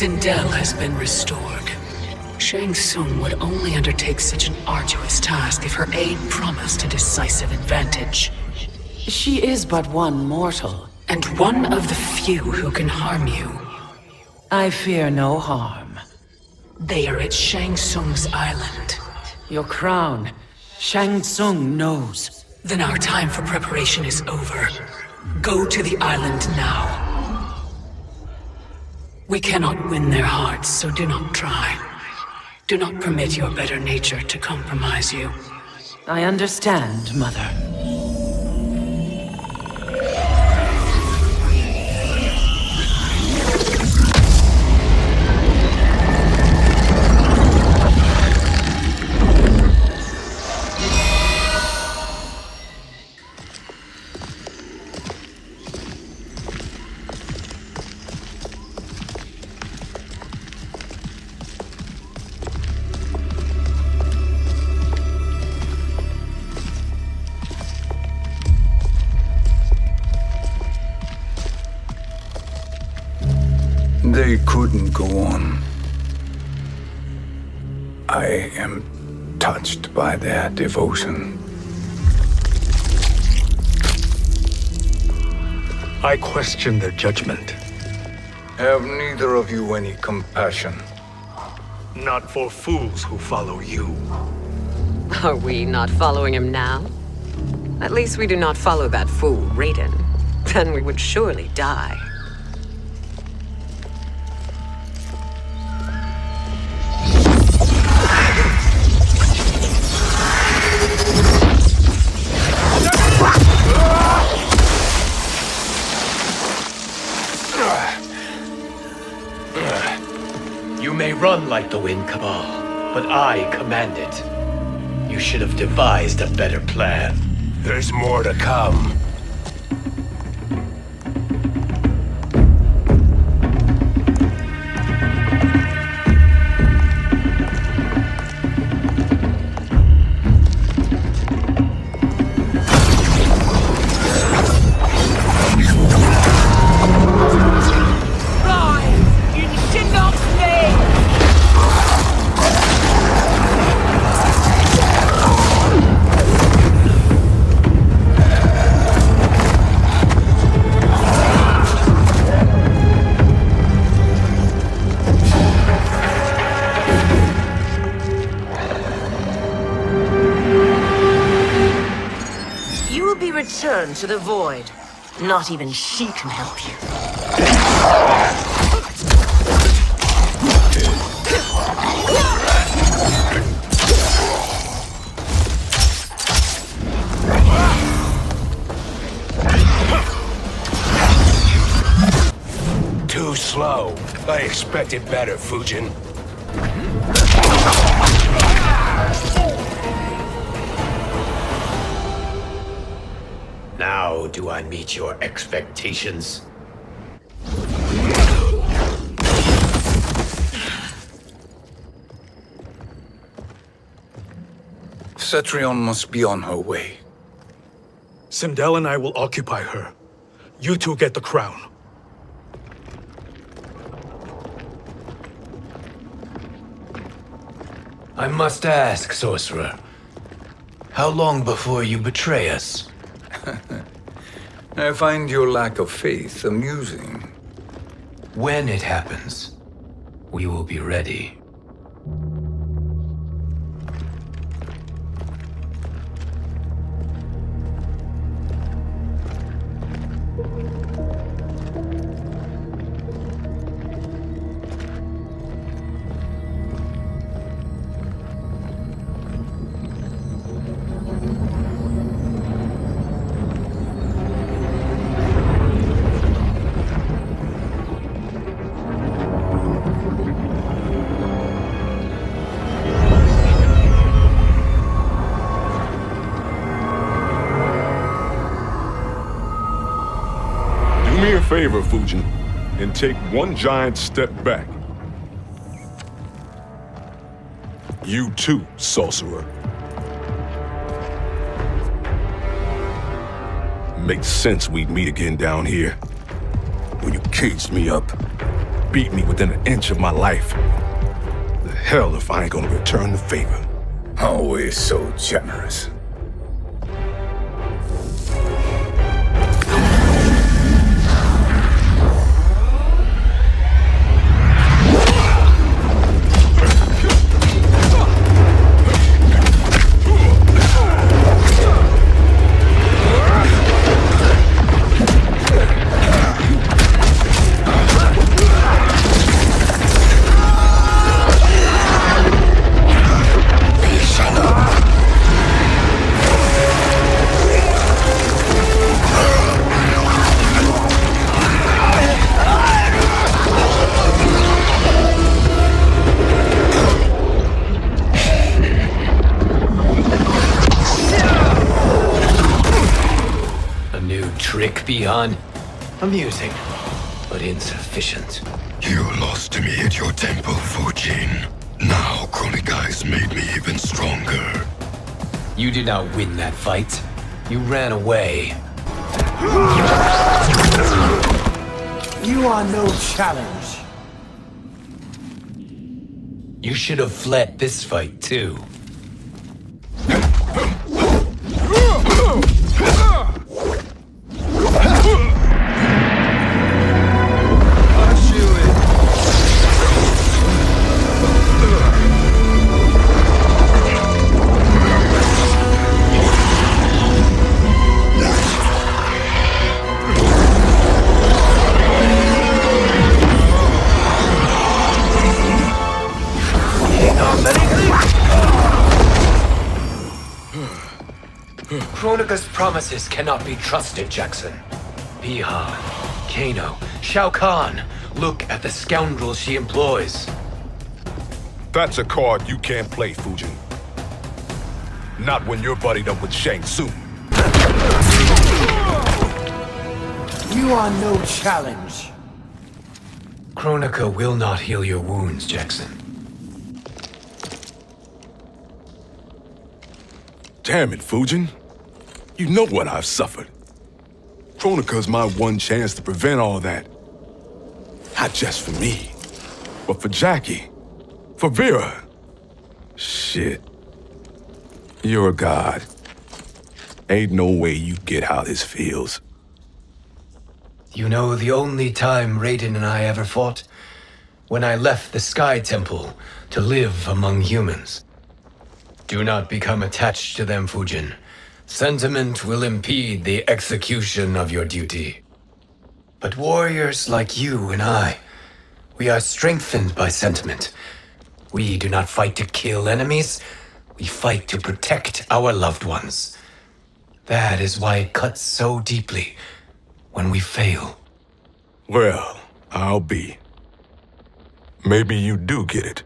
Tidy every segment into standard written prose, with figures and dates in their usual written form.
Sindel has been restored. Shang Tsung would only undertake such an arduous task if her aid promised a decisive advantage. She is but one mortal, and one of the few who can harm you. I fear no harm. They are at Shang Tsung's island. Your crown. Shang Tsung knows. Then our time for preparation is over. Go to the island now. We cannot win their hearts, so do not try. Do not permit your better nature to compromise you. I understand, Mother. They couldn't go on. I am touched by their devotion. I question their judgment. Have neither of you any compassion? Not for fools who follow you. Are we not following him now? At least we do not follow that fool, Raiden. Then we would surely die. You may run like the wind, Cabal, but I command it. You should have devised a better plan. There's more to come. Return to the void. Not even she can help you. Too slow. I expected better, Fujin. Now do I meet your expectations? Cetrion must be on her way. Sindel and I will occupy her. You two get the crown. I must ask, sorcerer. How long before you betray us? I find your lack of faith amusing. When it happens, we will be ready. Favor, Fujin, and take one giant step back. You too, sorcerer. Makes sense we'd meet again down here. When you caged me up, beat me within an inch of my life. The hell if I ain't gonna return the favor. Always so generous. Beyond amusing, but insufficient. You lost to me at your temple, Fujin. Now Chronic Eyes made me even stronger. You did not win that fight. You ran away. You are no challenge. You should have fled this fight, too. Kronika's promises cannot be trusted, Jackson. Piha, Kano, Shao Kahn. Look at the scoundrels she employs. That's a card you can't play, Fujin. Not when you're buddied up with Shang Tsung. You are no challenge. Kronika will not heal your wounds, Jackson. Damn it, Fujin. You know what I've suffered. Kronika's my one chance to prevent all that. Not just for me, but for Jackie, for Vera. Shit. You're a god. Ain't no way you get how this feels. You know the only time Raiden and I ever fought? When I left the Sky Temple to live among humans. Do not become attached to them, Fujin. Sentiment will impede the execution of your duty. But warriors like you and I, we are strengthened by sentiment. We do not fight to kill enemies. We fight to protect our loved ones. That is why it cuts so deeply when we fail. Well, I'll be. Maybe you do get it.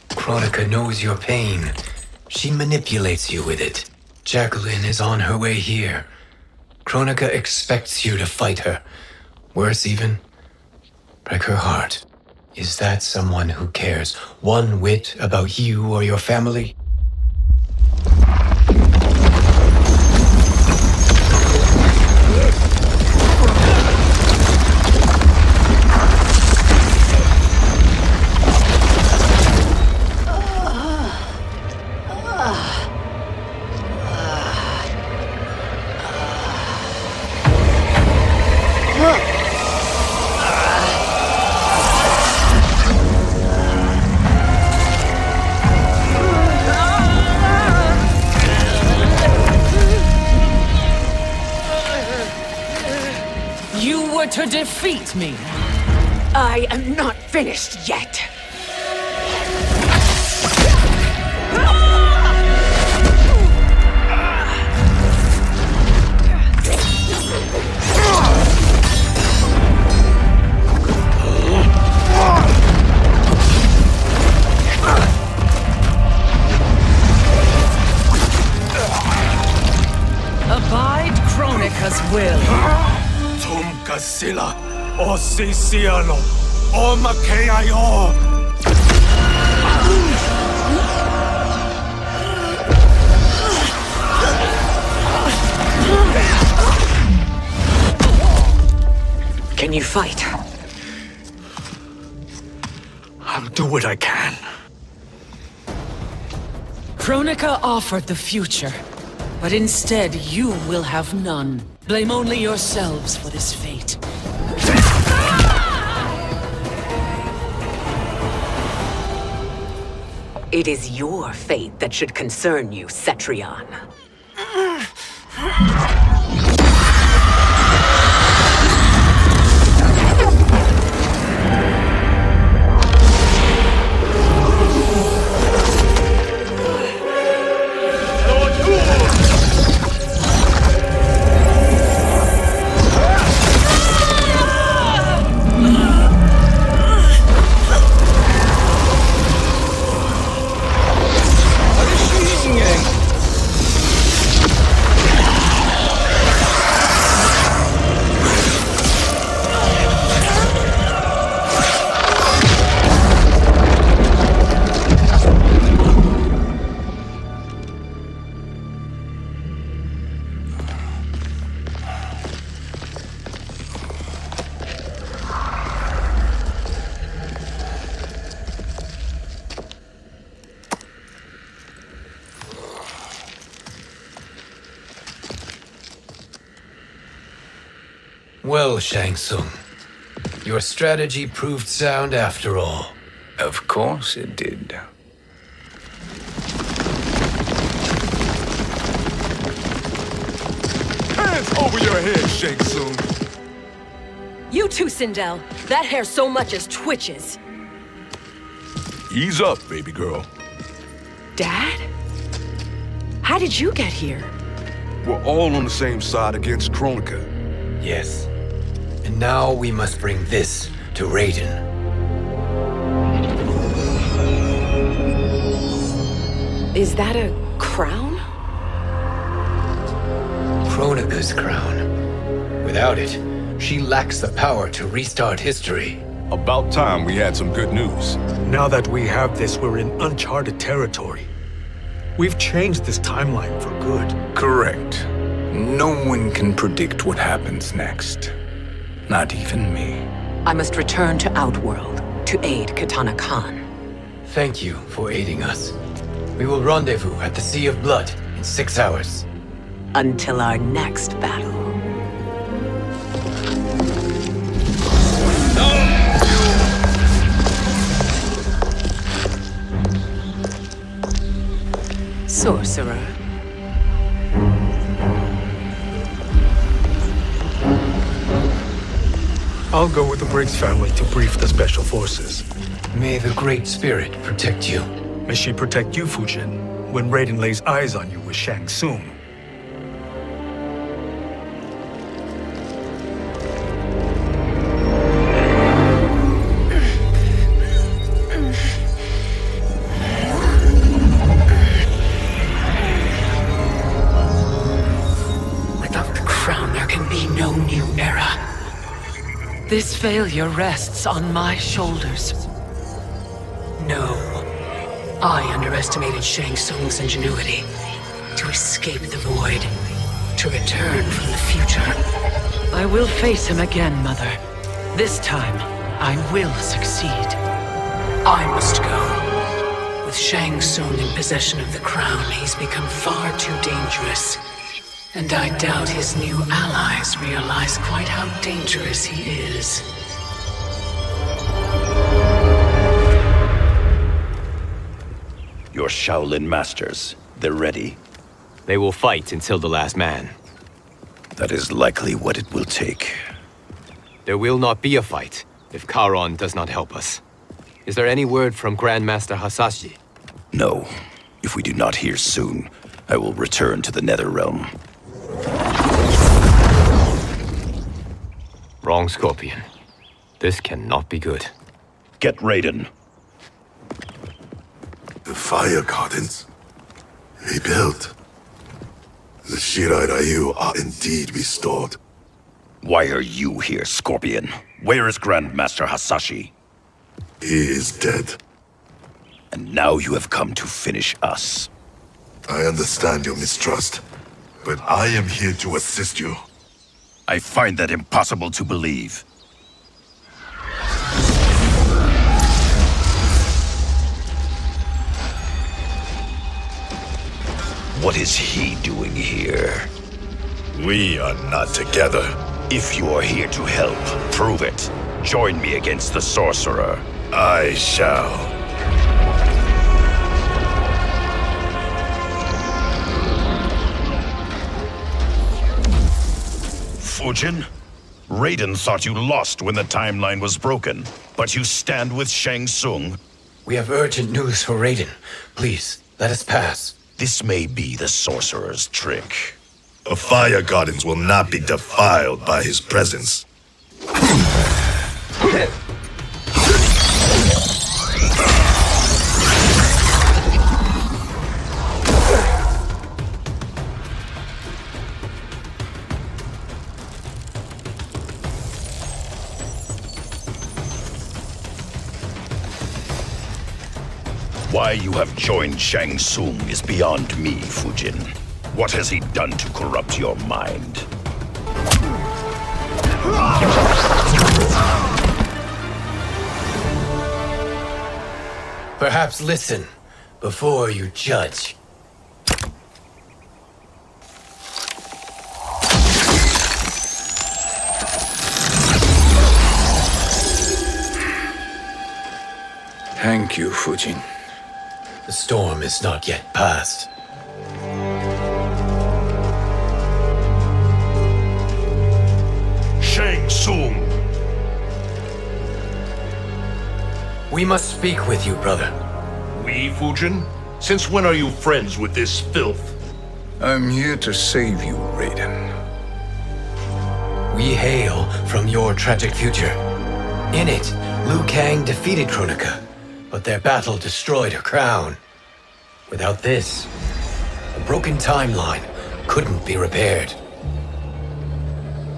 Kronika knows your pain. She manipulates you with it. Jacqueline is on her way here. Kronika expects you to fight her. Worse even, break her heart. Is that someone who cares one whit about you or your family? To defeat me. I am not finished yet. Abide Kronika's will. Sila, o Siciano, o Makeayo. Can you fight? I'll do what I can. Kronika offered the future, but instead you will have none. Blame only yourselves for this fate. It is your fate that should concern you, Cetrion. Well, Shang Tsung, your strategy proved sound after all. Of course it did. Hands over your head, Shang Tsung. You too, Sindel. That hair so much as twitches. Ease up, baby girl. Dad? How did you get here? We're all on the same side against Kronika. Yes. And now we must bring this to Raiden. Is that a crown? Kronika's crown. Without it, she lacks the power to restart history. About time we had some good news. Now that we have this, we're in uncharted territory. We've changed this timeline for good. Correct. No one can predict what happens next. Not even me. I must return to Outworld to aid Katana Khan. Thank you for aiding us. We will rendezvous at the Sea of Blood in 6 hours. Until our next battle. Sorcerer. I'll go with the Briggs family to brief the Special Forces. May the Great Spirit protect you. May she protect you, Fujin, when Raiden lays eyes on you with Shang Tsung. Without the crown, there can be no new era. This failure rests on my shoulders. No. I underestimated Shang Tsung's ingenuity. To escape the void. To return from the future. I will face him again, Mother. This time, I will succeed. I must go. With Shang Tsung in possession of the crown, he's become far too dangerous. And I doubt his new allies realize quite how dangerous he is. Your Shaolin masters, they're ready. They will fight until the last man. That is likely what it will take. There will not be a fight if Charon does not help us. Is there any word from Grandmaster Hasashi? No. If we do not hear soon, I will return to the Netherrealm. Wrong, Scorpion. This cannot be good. Get Raiden. The fire gardens rebuilt. The Shirai Ryu are indeed restored. Why are you here, Scorpion? Where is Grandmaster Hasashi? He is dead. And now you have come to finish us. I understand your mistrust, but I am here to assist you. I find that impossible to believe. What is he doing here? We are not together. If you are here to help, prove it. Join me against the sorcerer. I shall. Fujin? Raiden thought you lost when the timeline was broken, but you stand with Shang Tsung. We have urgent news for Raiden. Please, let us pass. This may be the sorcerer's trick. The Fire Gardens will not be defiled by his presence. Why you have joined Shang Tsung is beyond me, Fujin. What has he done to corrupt your mind? Perhaps listen before you judge. Thank you, Fujin. The storm is not yet past. Shang Tsung! We must speak with you, brother. We, Fujin? Since when are you friends with this filth? I'm here to save you, Raiden. We hail from your tragic future. In it, Liu Kang defeated Kronika, but their battle destroyed her crown. Without this, a broken timeline couldn't be repaired.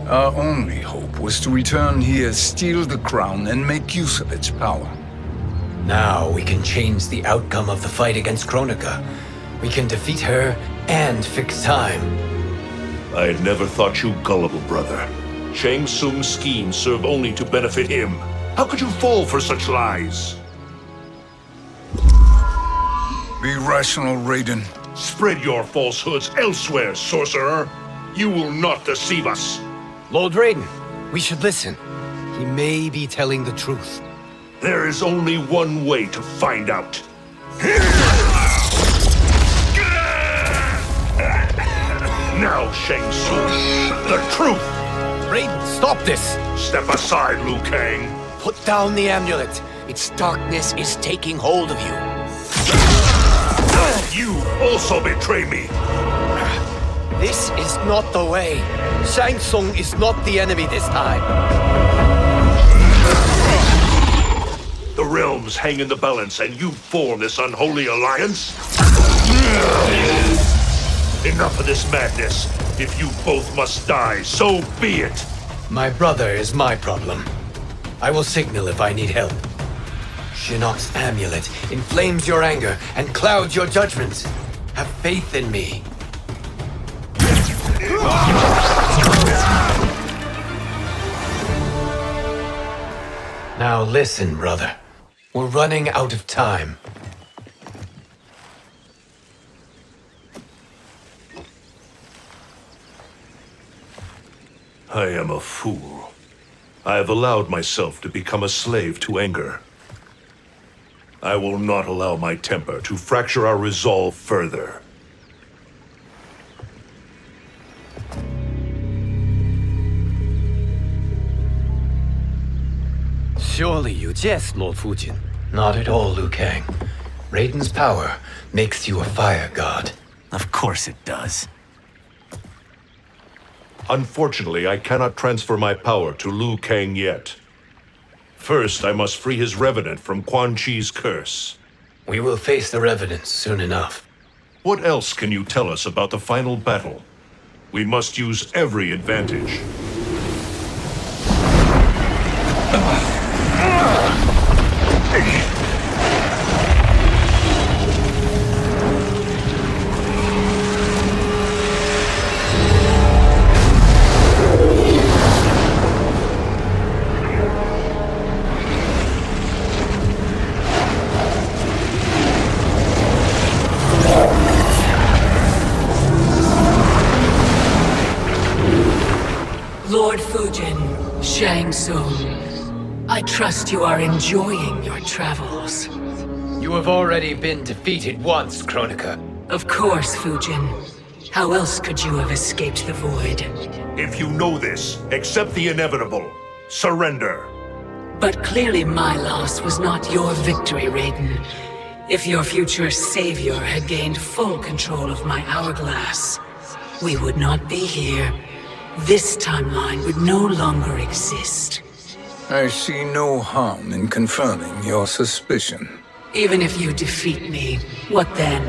Our only hope was to return here, steal the crown, and make use of its power. Now we can change the outcome of the fight against Kronika. We can defeat her and fix time. I had never thought you gullible, brother. Shang Tsung's schemes serve only to benefit him. How could you fall for such lies? Be rational, Raiden. Spread your falsehoods elsewhere, sorcerer. You will not deceive us. Lord Raiden, we should listen. He may be telling the truth. There is only one way to find out. Now, Shang Tsung, the truth! Raiden, stop this! Step aside, Liu Kang. Put down the amulet. Its darkness is taking hold of you. You also betray me. This is not the way. Shang Tsung is not the enemy this time. The realms hang in the balance, and you form this unholy alliance? Enough of this madness. If you both must die, so be it. My brother is my problem. I will signal if I need help. Shinnok's amulet inflames your anger and clouds your judgments. Have faith in me. Now listen, brother. We're running out of time. I am a fool. I have allowed myself to become a slave to anger. I will not allow my temper to fracture our resolve further. Surely you jest, Lord Fujin. Not at all, Liu Kang. Raiden's power makes you a fire god. Of course it does. Unfortunately, I cannot transfer my power to Liu Kang yet. First, I must free his revenant from Quan Chi's curse. We will face the revenants soon enough. What else can you tell us about the final battle? We must use every advantage. Tsung. I trust you are enjoying your travels. You have already been defeated once, Kronika. Of course, Fujin. How else could you have escaped the void? If you know this, accept the inevitable. Surrender. But clearly my loss was not your victory, Raiden. If your future savior had gained full control of my hourglass, we would not be here. This timeline would no longer exist. I see no harm in confirming your suspicion. Even if you defeat me, what then?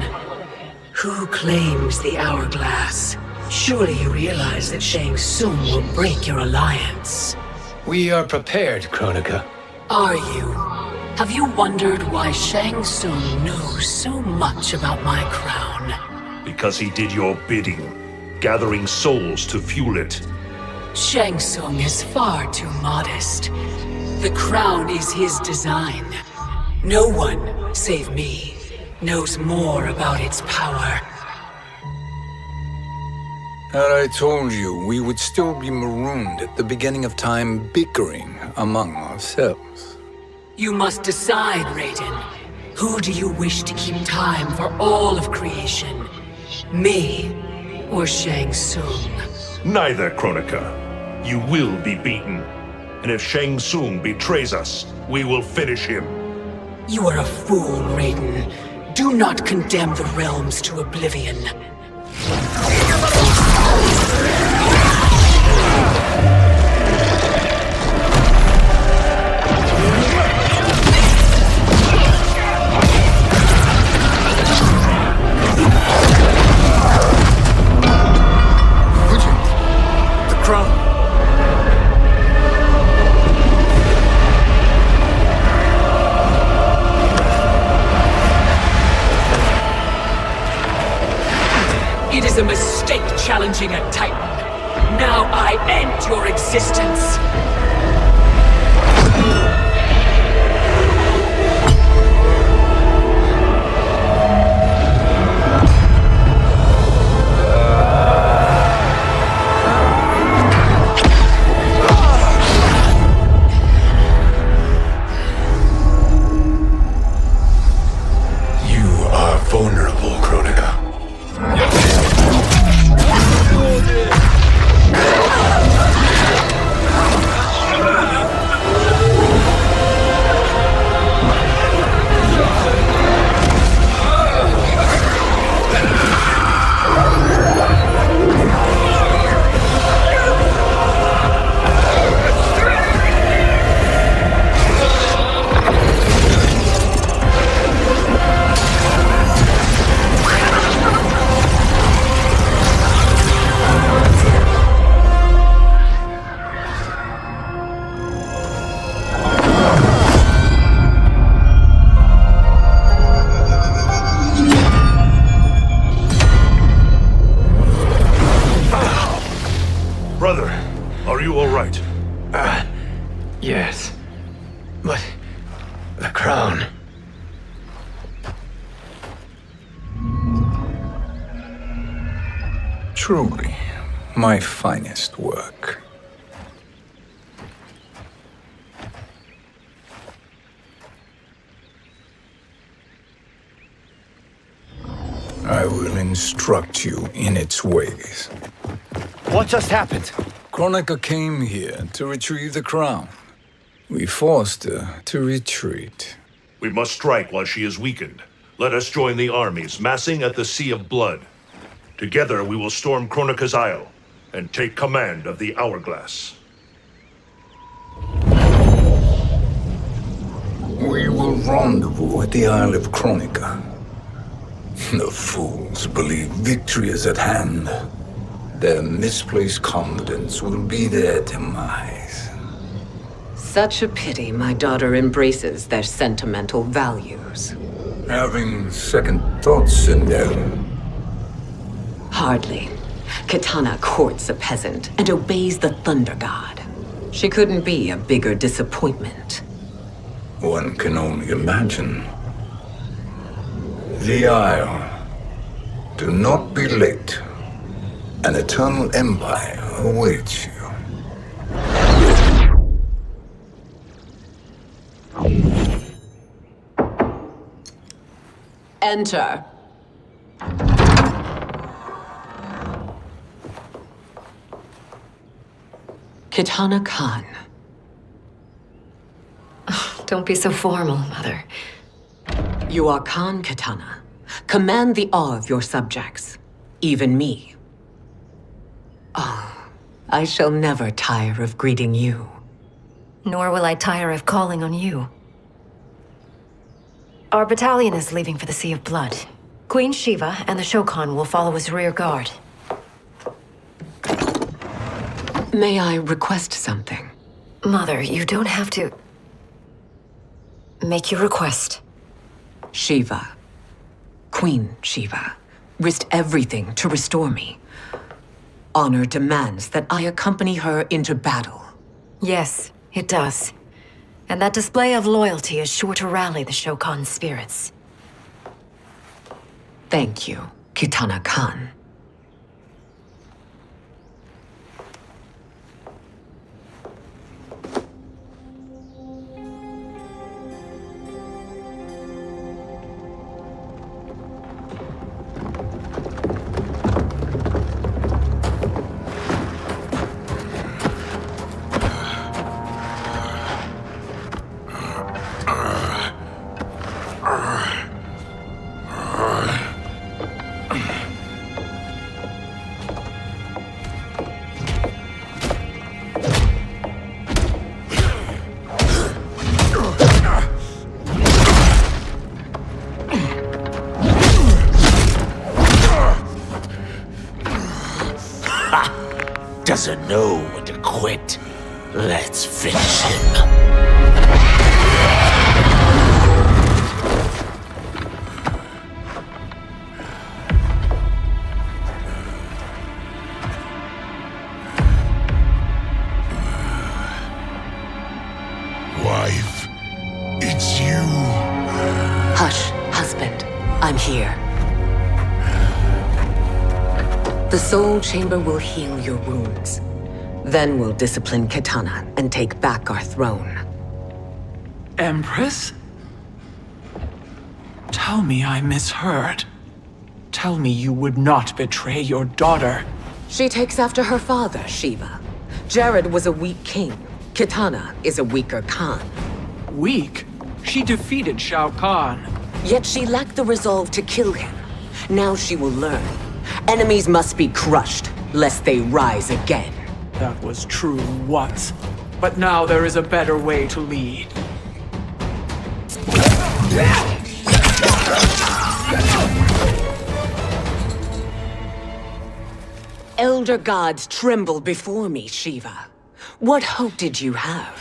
Who claims the hourglass? Surely you realize that Shang Tsung will break your alliance. We are prepared, Kronika. Are you? Have you wondered why Shang Tsung knows so much about my crown? Because he did your bidding, gathering souls to fuel it. Shang Tsung is far too modest. The crown is his design. No one, save me, knows more about its power. Had I told you, we would still be marooned at the beginning of time, bickering among ourselves. You must decide, Raiden. Who do you wish to keep time for all of creation? Me or Shang Tsung? Neither, Kronika. You will be beaten. And if Shang Tsung betrays us, we will finish him. You are a fool, Raiden. Do not condemn the realms to oblivion. The crown. It is a mistake challenging a Titan. Now I end your existence. You are vulnerable, Kronika. Brother, are you all right? Yes. But the crown. Truly, my finest work. I will instruct you in its ways. What just happened? Kronika came here to retrieve the crown. We forced her to retreat. We must strike while she is weakened. Let us join the armies, massing at the Sea of Blood. Together we will storm Kronika's Isle and take command of the Hourglass. We will rendezvous at the Isle of Kronika. The fools believe victory is at hand. Their misplaced confidence will be their demise. Such a pity my daughter embraces their sentimental values. Having second thoughts, Sindel. Hardly. Kitana courts a peasant and obeys the Thunder God. She couldn't be a bigger disappointment. One can only imagine. The Isle. Do not be late. An eternal empire awaits you. Enter. Kitana Khan. Don't be so formal, Mother. You are Khan Kitana. Command the awe of your subjects. Even me. Oh, I shall never tire of greeting you. Nor will I tire of calling on you. Our battalion is leaving for the Sea of Blood. Queen Shiva and the Shokan will follow as rear guard. May I request something? Mother, you don't have to... make your request. Shiva. Queen Shiva. Risked everything to restore me. Honor demands that I accompany her into battle. Yes, it does. And that display of loyalty is sure to rally the Shokan's spirits. Thank you, Kitana Khan. Doesn't know when to quit. Let's finish him. Wife, it's you. Hush, husband. I'm here. The Soul Chamber will heal your wounds. Then we'll discipline Kitana and take back our throne. Empress? Tell me I misheard. Tell me you would not betray your daughter. She takes after her father, Shiva. Jared was a weak king. Kitana is a weaker Khan. Weak? She defeated Shao Kahn. Yet she lacked the resolve to kill him. Now she will learn. Enemies must be crushed, lest they rise again. That was true once. But now there is a better way to lead. Elder gods tremble before me, Shiva. What hope did you have?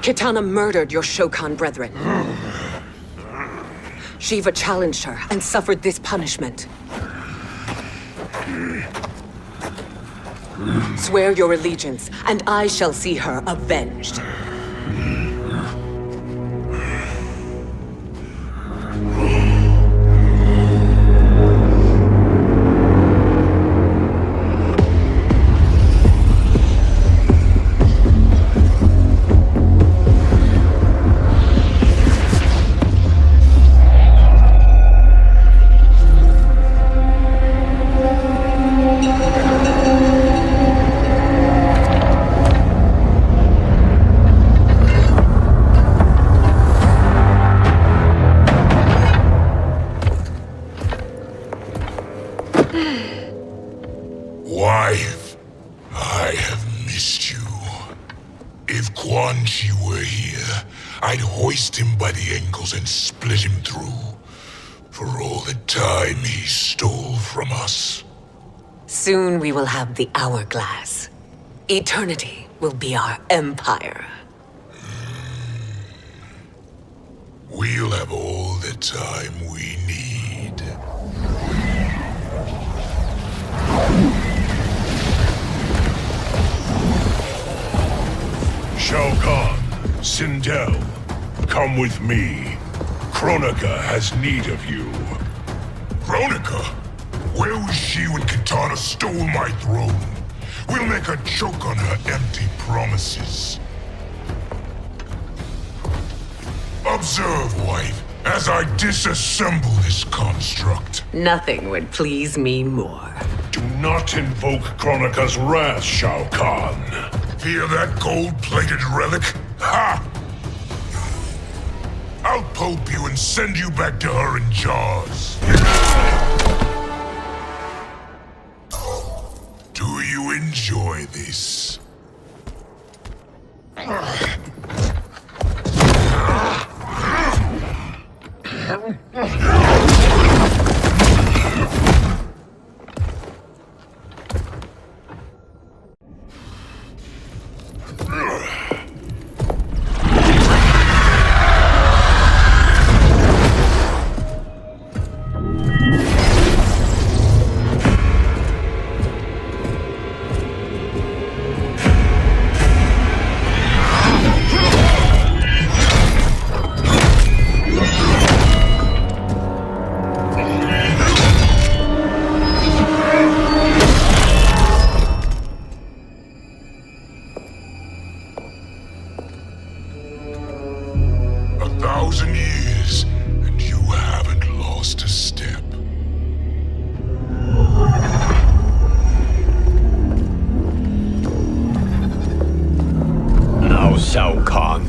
Kitana murdered your Shokan brethren. Shiva challenged her and suffered this punishment. Swear your allegiance, and I shall see her avenged. Wife, I have missed you. If Quan were here, I'd hoist him by the ankles and split him through. For all the time he stole from us. Soon we will have the hourglass. Eternity will be our empire. We'll have all the time we need. Shao Kahn, Sindel, come with me. Kronika has need of you. Kronika? Where was she when Kitana stole my throne? We'll make her choke on her empty promises. Observe, wife, as I disassemble this construct. Nothing would please me more. Do not invoke Kronika's wrath, Shao Kahn. Fear that gold-plated relic? Ha! I'll pulp you and send you back to her in jars. Do you enjoy this?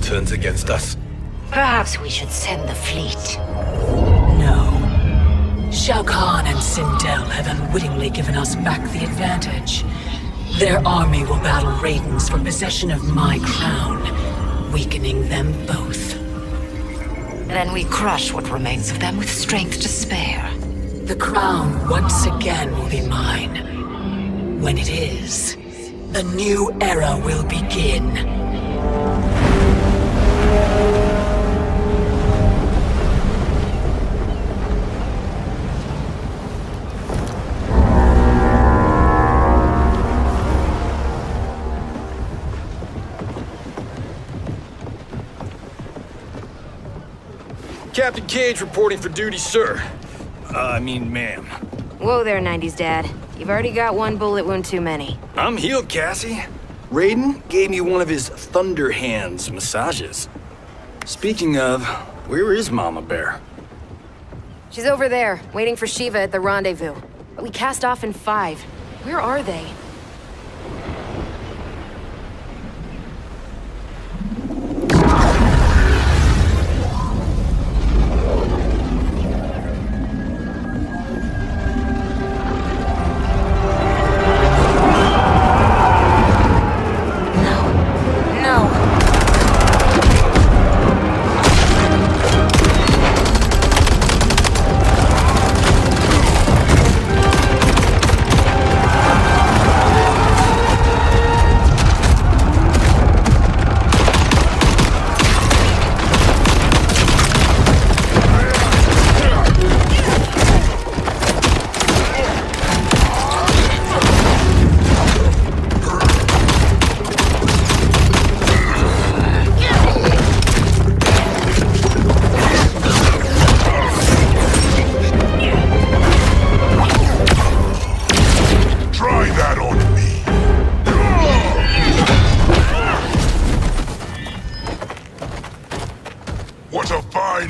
Turns against us. Perhaps we should send the fleet. No. Shao Kahn and Sindel have unwittingly given us back the advantage. Their army will battle Raidens for possession of my crown, weakening them both. Then we crush what remains of them with strength to spare. The crown once again will be mine. When it is, a new era will begin. Captain Cage reporting for duty, sir. I mean, ma'am. Whoa there, 90s dad. You've already got one bullet wound too many. I'm healed, Cassie. Raiden gave me one of his Thunder Hands massages. Speaking of, where is Mama Bear? She's over there, waiting for Shiva at the rendezvous. We cast off in 5. Where are they?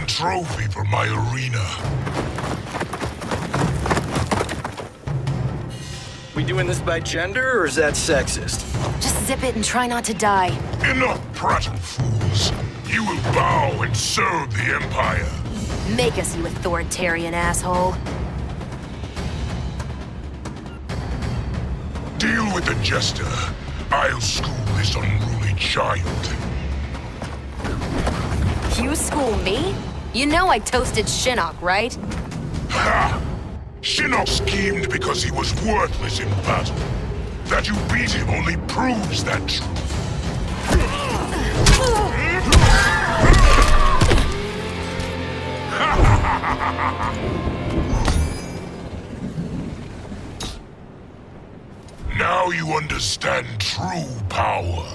Trophy for my arena. We doing this by gender, or is that sexist? Just zip it and try not to die. Enough prattle, fools. You will bow and serve the Empire. Make us, you authoritarian asshole. Deal with the jester. I'll school this unruly child. You school me? You know I toasted Shinnok, right? Ha! Shinnok schemed because he was worthless in battle. That you beat him only proves that truth. Now you understand true power.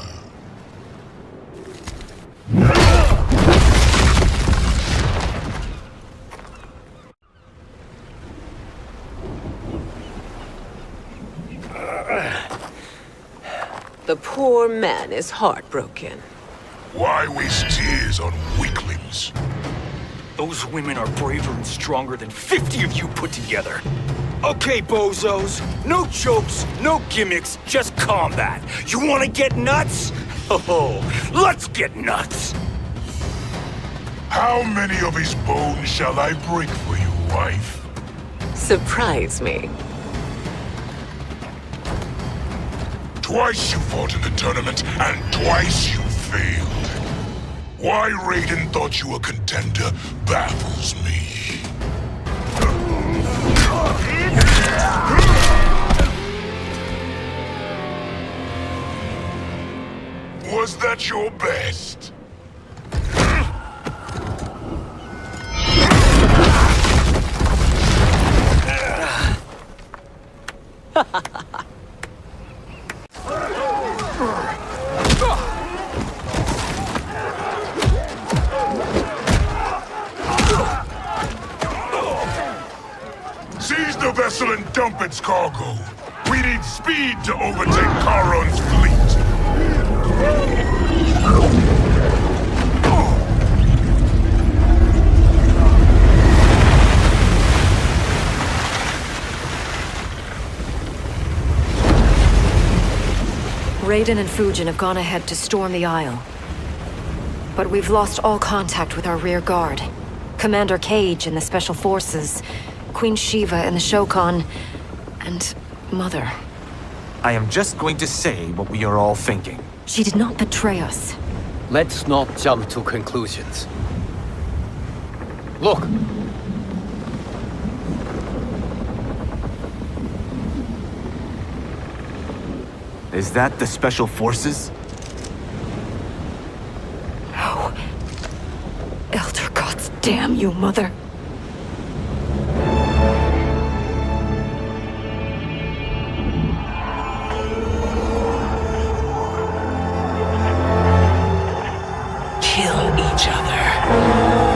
The poor man is heartbroken. Why waste tears on weaklings? Those women are braver and stronger than 50 of you put together. Okay, bozos. No jokes, no gimmicks, just combat. You wanna get nuts? Oh, let's get nuts! How many of his bones shall I break for you, wife? Surprise me. Twice you fought in the tournament, and twice you failed. Why Raiden thought you a contender baffles me. Was that your best? Seize the vessel and dump its cargo. We need speed to overtake Charon's fleet. Raiden and Fujin have gone ahead to storm the Isle. But we've lost all contact with our rear guard. Commander Cage and the Special Forces, Queen Shiva and the Shokan, and Mother. I am just going to say what we are all thinking. She did not betray us. Let's not jump to conclusions. Look! Is that the Special Forces? No. Elder gods damn you, Mother. Kill each other.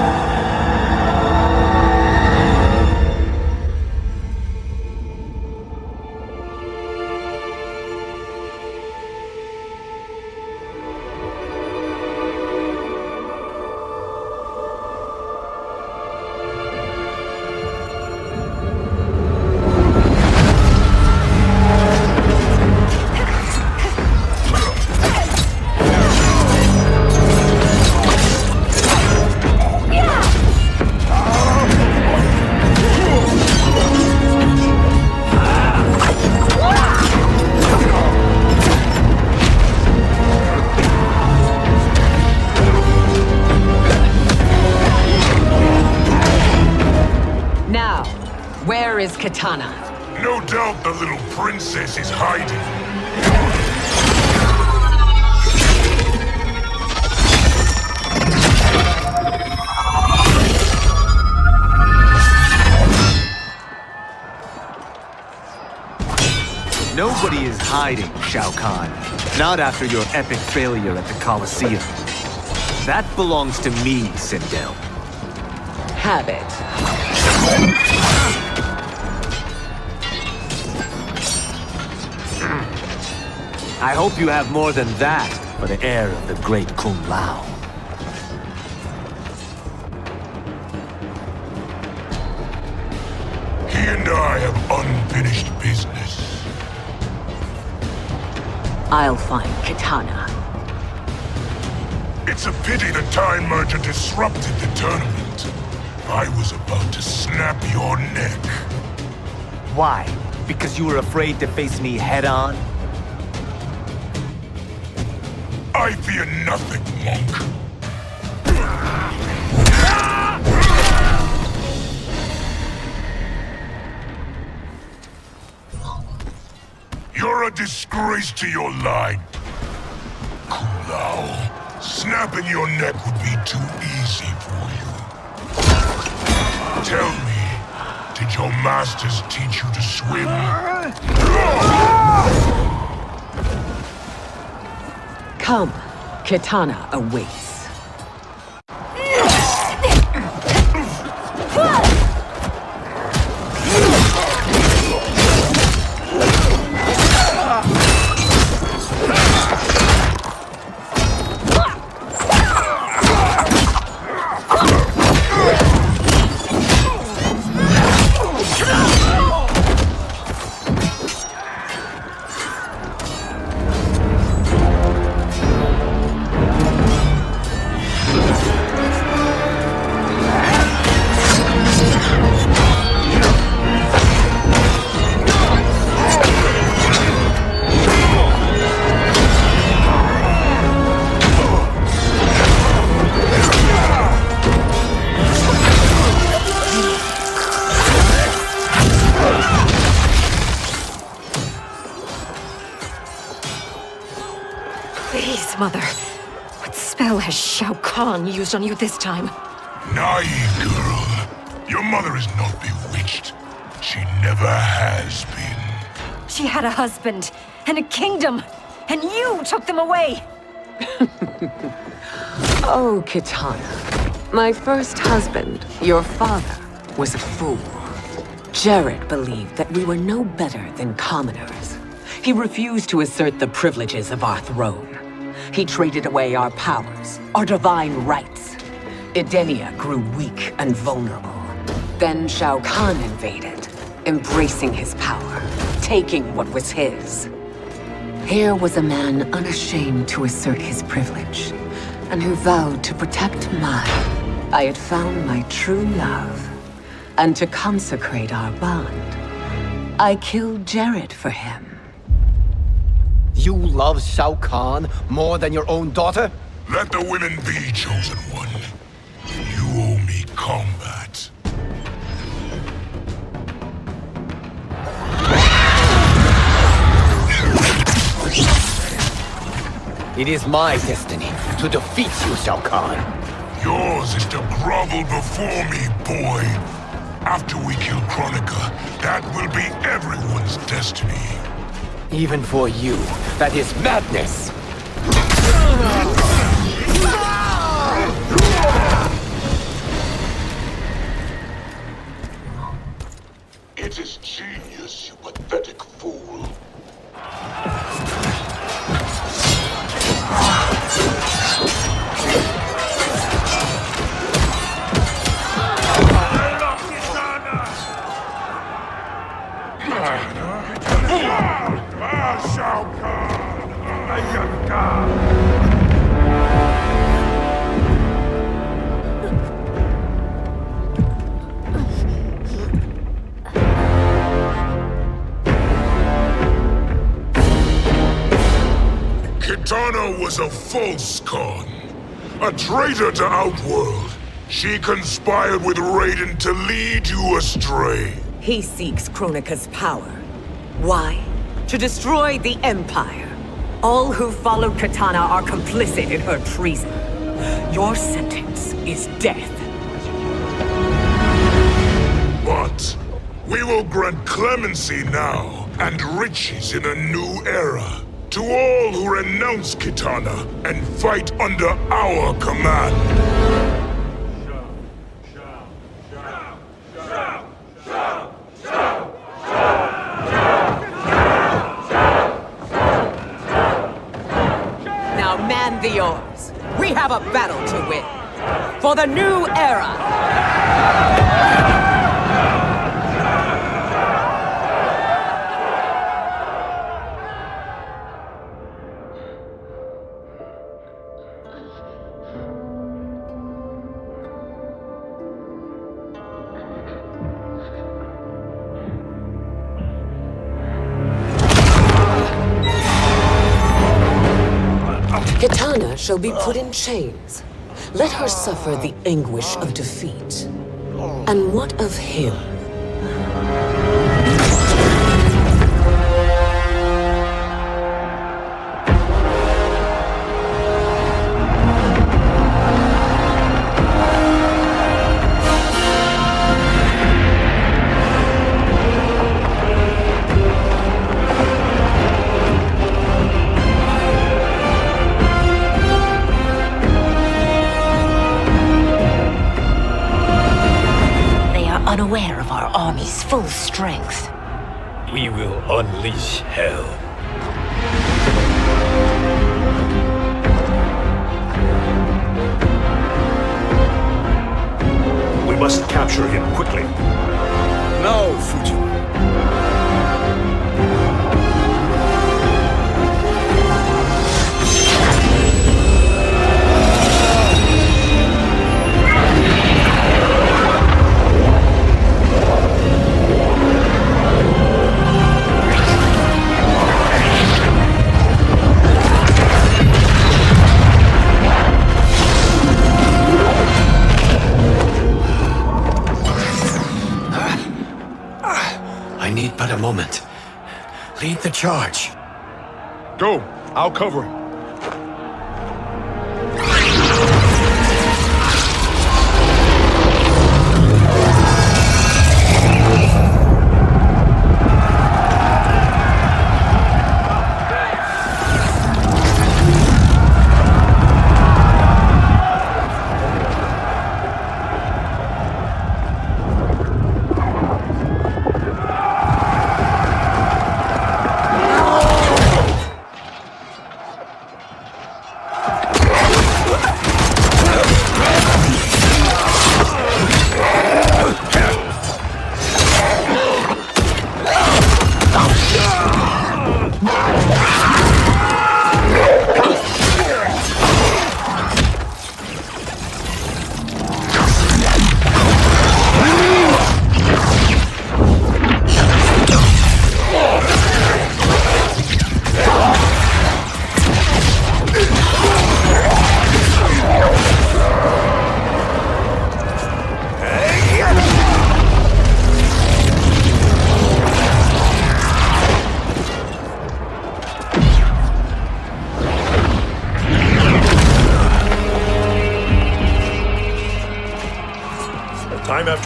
Where is Kitana? No doubt the little princess is hiding. Nobody is hiding, Shao Kahn. Not after your epic failure at the Colosseum. That belongs to me, Sindel. Have it. I hope you have more than that for the heir of the great Kung Lao. He and I have unfinished business. I'll find Kitana. It's a pity the Time Merger disrupted the tournament. I was about to snap your neck. Why? Because you were afraid to face me head-on? I fear nothing, monk. You're a disgrace to your line. Kung Lao, snapping your neck would be too easy for you. Tell me, did your masters teach you to swim? Come, Kitana awaits. Mother, what spell has Shao Kahn used on you this time? Naive girl. Your mother is not bewitched. She never has been. She had a husband and a kingdom, and you took them away! Oh, Kitana. My first husband, your father, was a fool. Jared believed that we were no better than commoners. He refused to assert the privileges of our throne. He traded away our powers, our divine rights. Edenia grew weak and vulnerable. Then Shao Kahn invaded, embracing his power, taking what was his. Here was a man unashamed to assert his privilege, and who vowed to protect mine. I had found my true love, and to consecrate our bond, I killed Jared for him. You love Shao Kahn more than your own daughter? Let the women be, chosen one. You owe me combat. It is my destiny to defeat you, Shao Kahn. Yours is to grovel before me, boy. After we kill Kronika, that will be everyone's destiny. Even for you, that is madness! It is genius, you pathetic fool. Kitana was a false Khan, a traitor to Outworld. She conspired with Raiden to lead you astray. He seeks Kronika's power. Why? To destroy the Empire. All who followed Kitana are complicit in her treason. Your sentence is death. But we will grant clemency now and riches in a new era to all who renounce Kitana and fight under our command. The oars. We have a battle to win. For the new era! Kitana shall be put in chains. Let her suffer the anguish of defeat. And what of him? Unaware of our army's full strength. We will unleash hell. We must capture him quickly. No, Fujin. But a moment. Lead the charge. Go. I'll cover him.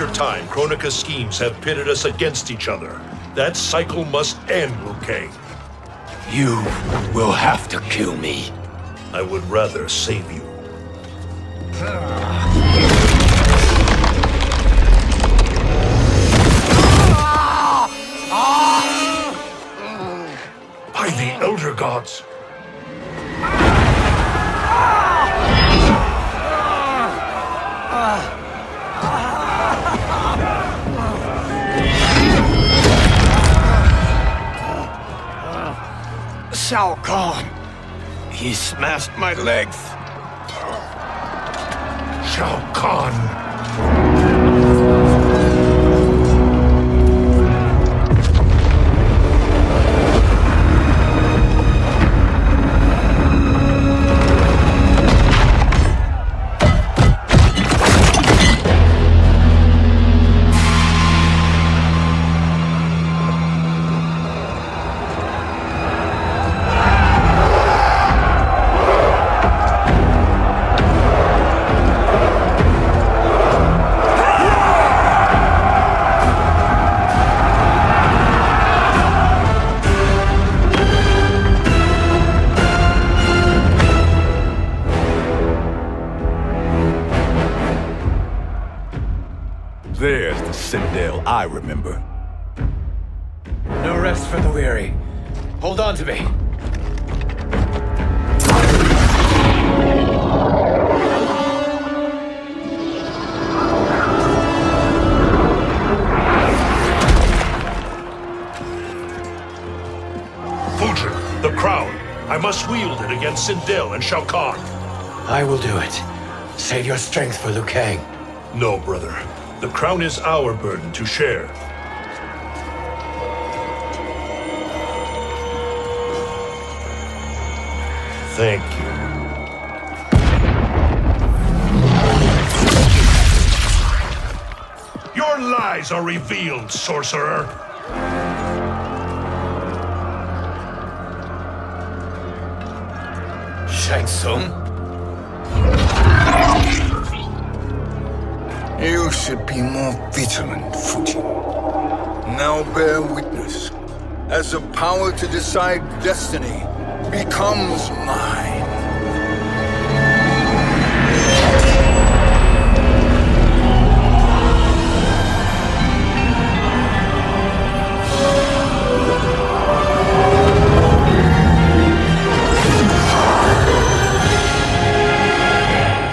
after time, Kronika's schemes have pitted us against each other. That cycle must end, Liu Kang. You will have to kill me. I would rather save you. By the Elder Gods! Shao Kahn! He smashed my legs! Shao Kahn! There's the Sindel I remember. No rest for the weary. Hold on to me. Fujin, the crown. I must wield it against Sindel and Shao Kahn. I will do it. Save your strength for Liu Kang. No, brother. The crown is our burden to share. Thank you. Your lies are revealed, sorcerer. Shang Tsung? You should be more vigilant, Fujin. Now bear witness, as the power to decide destiny becomes mine.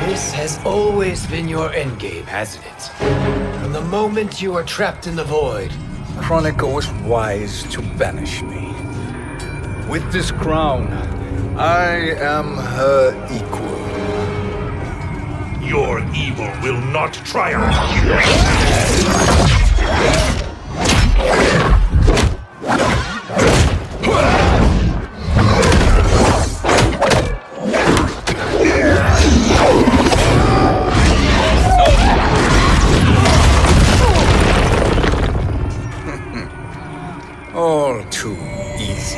This has always been your endgame, hasn't it? From the moment you were trapped in the void. Kronika was wise to banish me. With this crown, I am her equal. Your evil will not triumph. All too easy.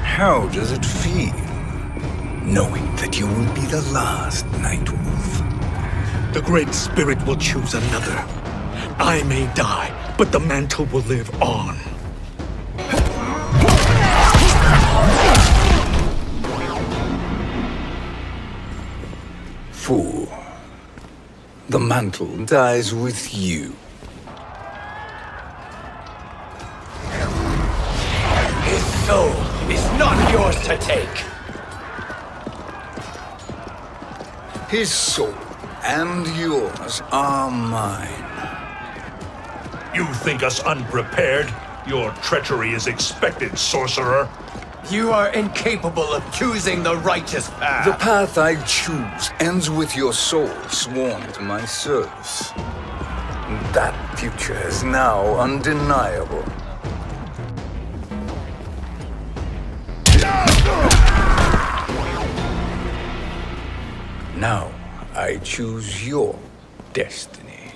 How does it feel, knowing that you will be the last Nightwolf? The Great Spirit will choose another. I may die, but the mantle will live on. Fool. The mantle dies with you. His soul is not yours to take. His soul and yours are mine. You think us unprepared? Your treachery is expected, sorcerer. You are incapable of choosing the righteous path. The path I choose ends with your soul sworn to my service. That future is now undeniable. Now I choose your destiny.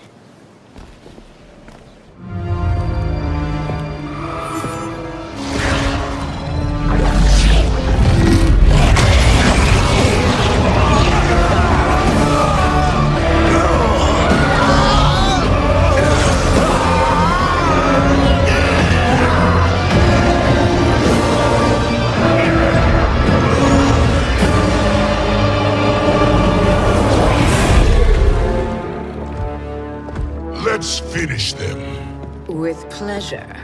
With pleasure.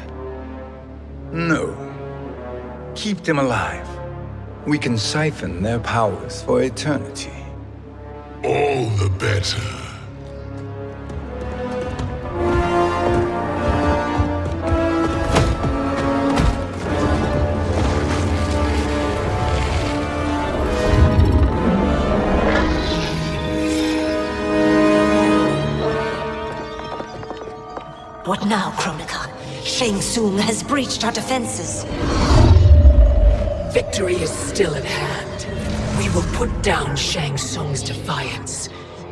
No. Keep them alive. We can siphon their powers for eternity. All the better. What now, Kronika? Shang Tsung has breached our defenses. Victory is still at hand. We will put down Shang Tsung's defiance,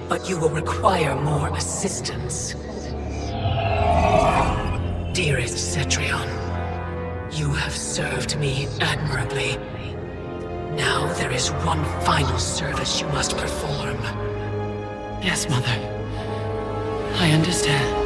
but you will require more assistance. Dearest Cetrion, you have served me admirably. Now there is one final service you must perform. Yes, Mother. I understand.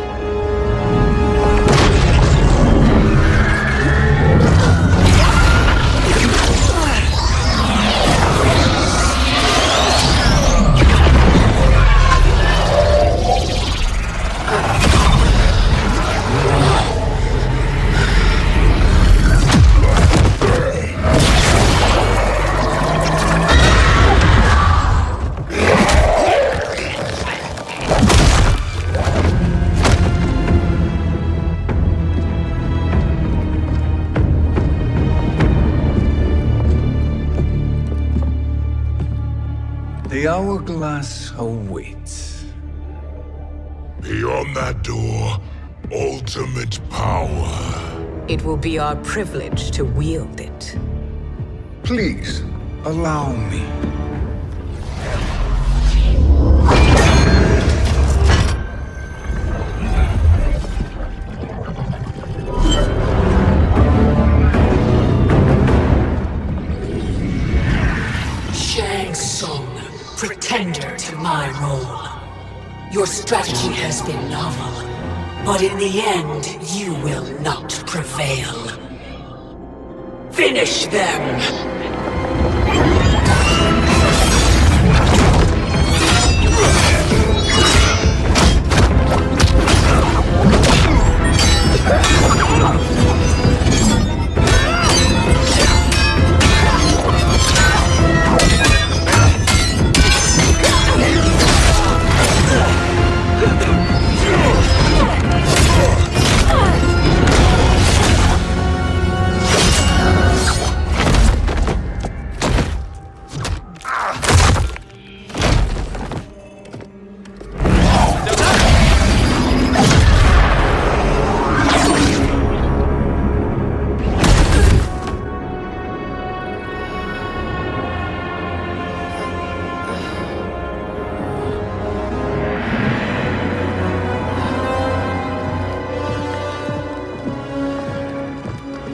The hourglass awaits. Beyond that door, ultimate power. It will be our privilege to wield it. Please, allow me. Shang Tsung, pretender to my role. Your strategy has been novel, but in the end, you will not prevail. Finish them!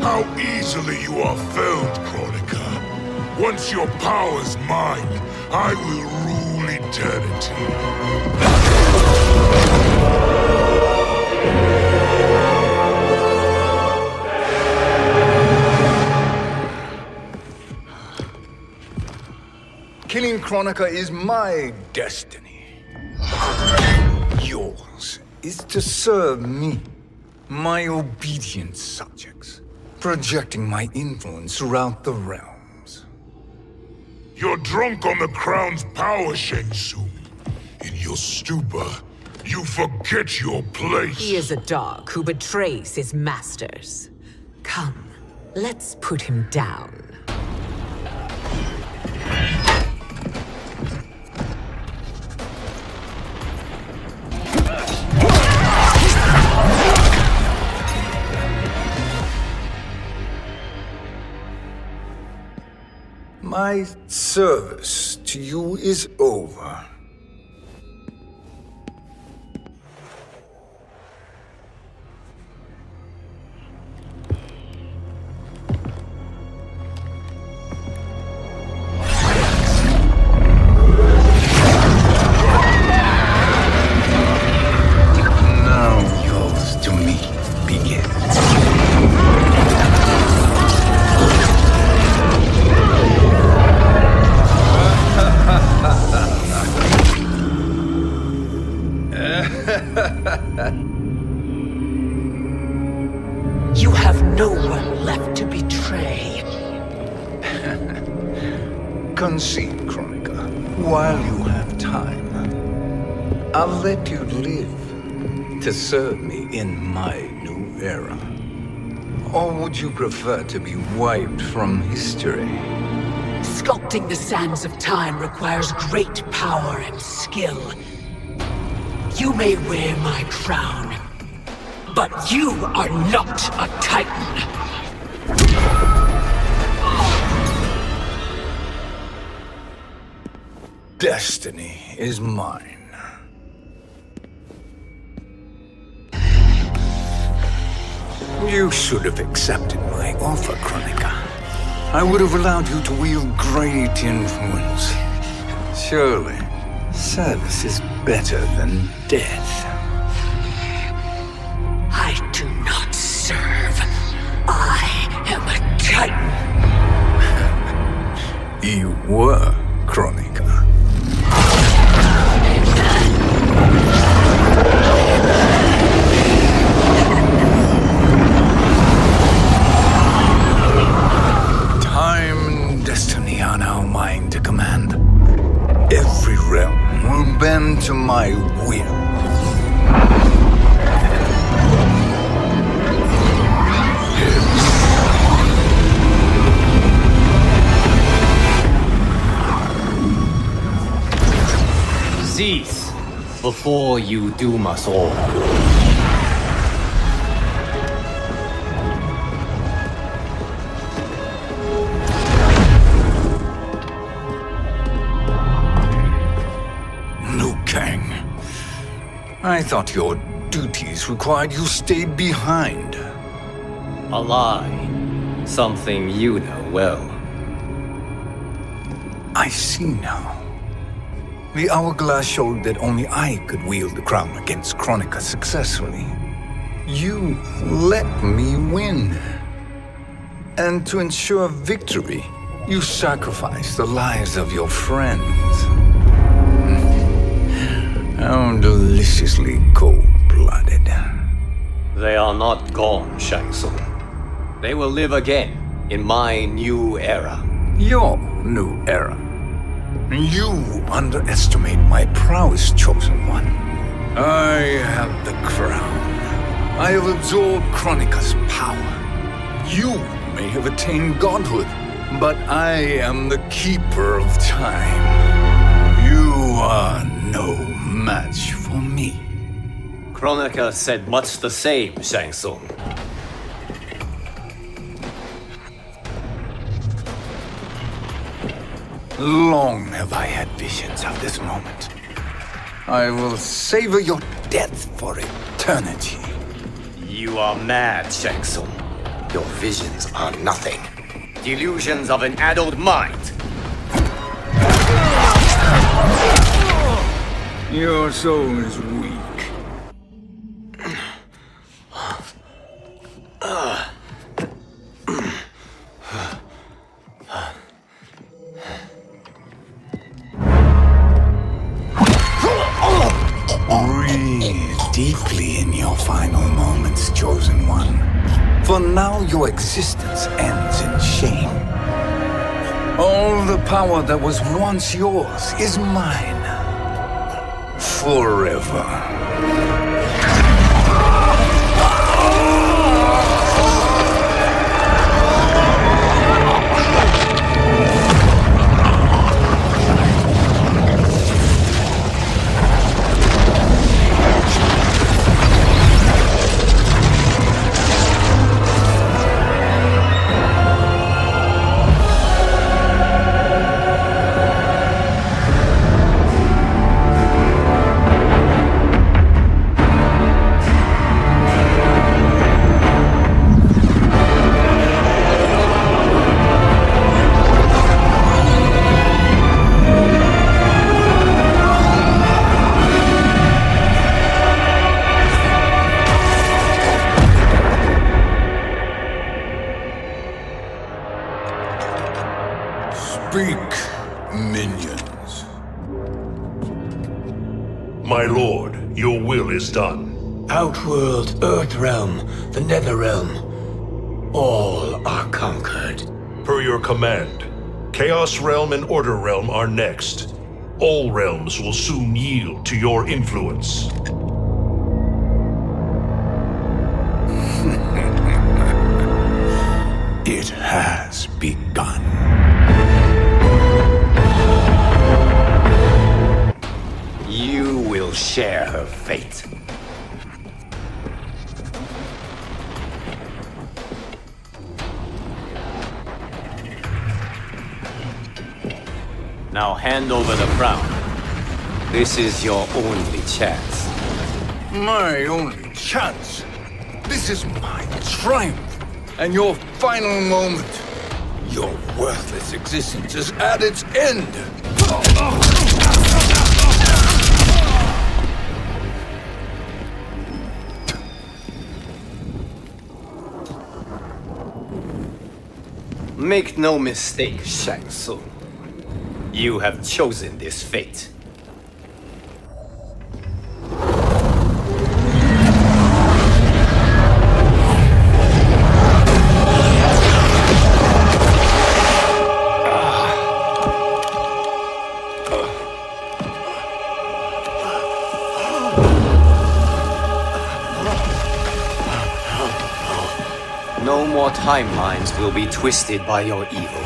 How easily you are felled, Kronika. Once your power's mine, I will rule eternity. Killing Kronika is my destiny. Yours is to serve me, my obedient subjects, projecting my influence throughout the realms. You're drunk on the crown's power, Shang Tsung. In your stupor, you forget your place. He is a dog who betrays his masters. Come, let's put him down. My service to you is over. Now yours to me begins. Ha ha ha ha! no one left to betray. Concede, Chronica, while you have time. I'll let you live to serve me in my new era. Or would you prefer to be wiped from history? Sculpting the sands of time requires great power and skill. You may wear my crown, but you are not a Titan. Destiny is mine. You should have accepted my offer, Chronica. I would have allowed you to wield great influence. Surely, service is better than death. I do not serve. I am a Titan. You were, Chronica. Time and destiny are now mine to command. Every realm will bend to my will. Cease before you doom us all. Kang. I thought your duties required you stayed behind. A lie. Something you know well. I see now. The hourglass showed that only I could wield the crown against Chronica successfully. You let me win. And to ensure victory, you sacrificed the lives of your friends. How deliciously cold-blooded. They are not gone, Shang Tsung. They will live again in my new era. Your new era. You underestimate my prowess, Chosen One. I have the crown. I have absorbed Chronica's power. You may have attained godhood, but I am the keeper of time. You are no match for me. Chronica said much the same, Shang Tsung. Long have I had visions of this moment. I will savor your death for eternity. You are mad, Shang Tsung. Your visions are nothing. Delusions of an addled mind. Your soul is weak. Breathe deeply in your final moments, Chosen One. For now your existence ends in shame. All the power that was once yours is mine. Forever. Speak, minions. My lord, your will is done. Outworld, Earth Realm, the Nether Realm. all are conquered. Per your command, Chaos Realm and Order Realm are next. All realms will soon yield to your influence. It has begun. You will share her fate. Now hand over the crown. This is your only chance. My only chance? This is my triumph, and your final moment. Your worthless existence is at its end. Make no mistake, Shang. You have chosen this fate. No more timelines will be twisted by your evil.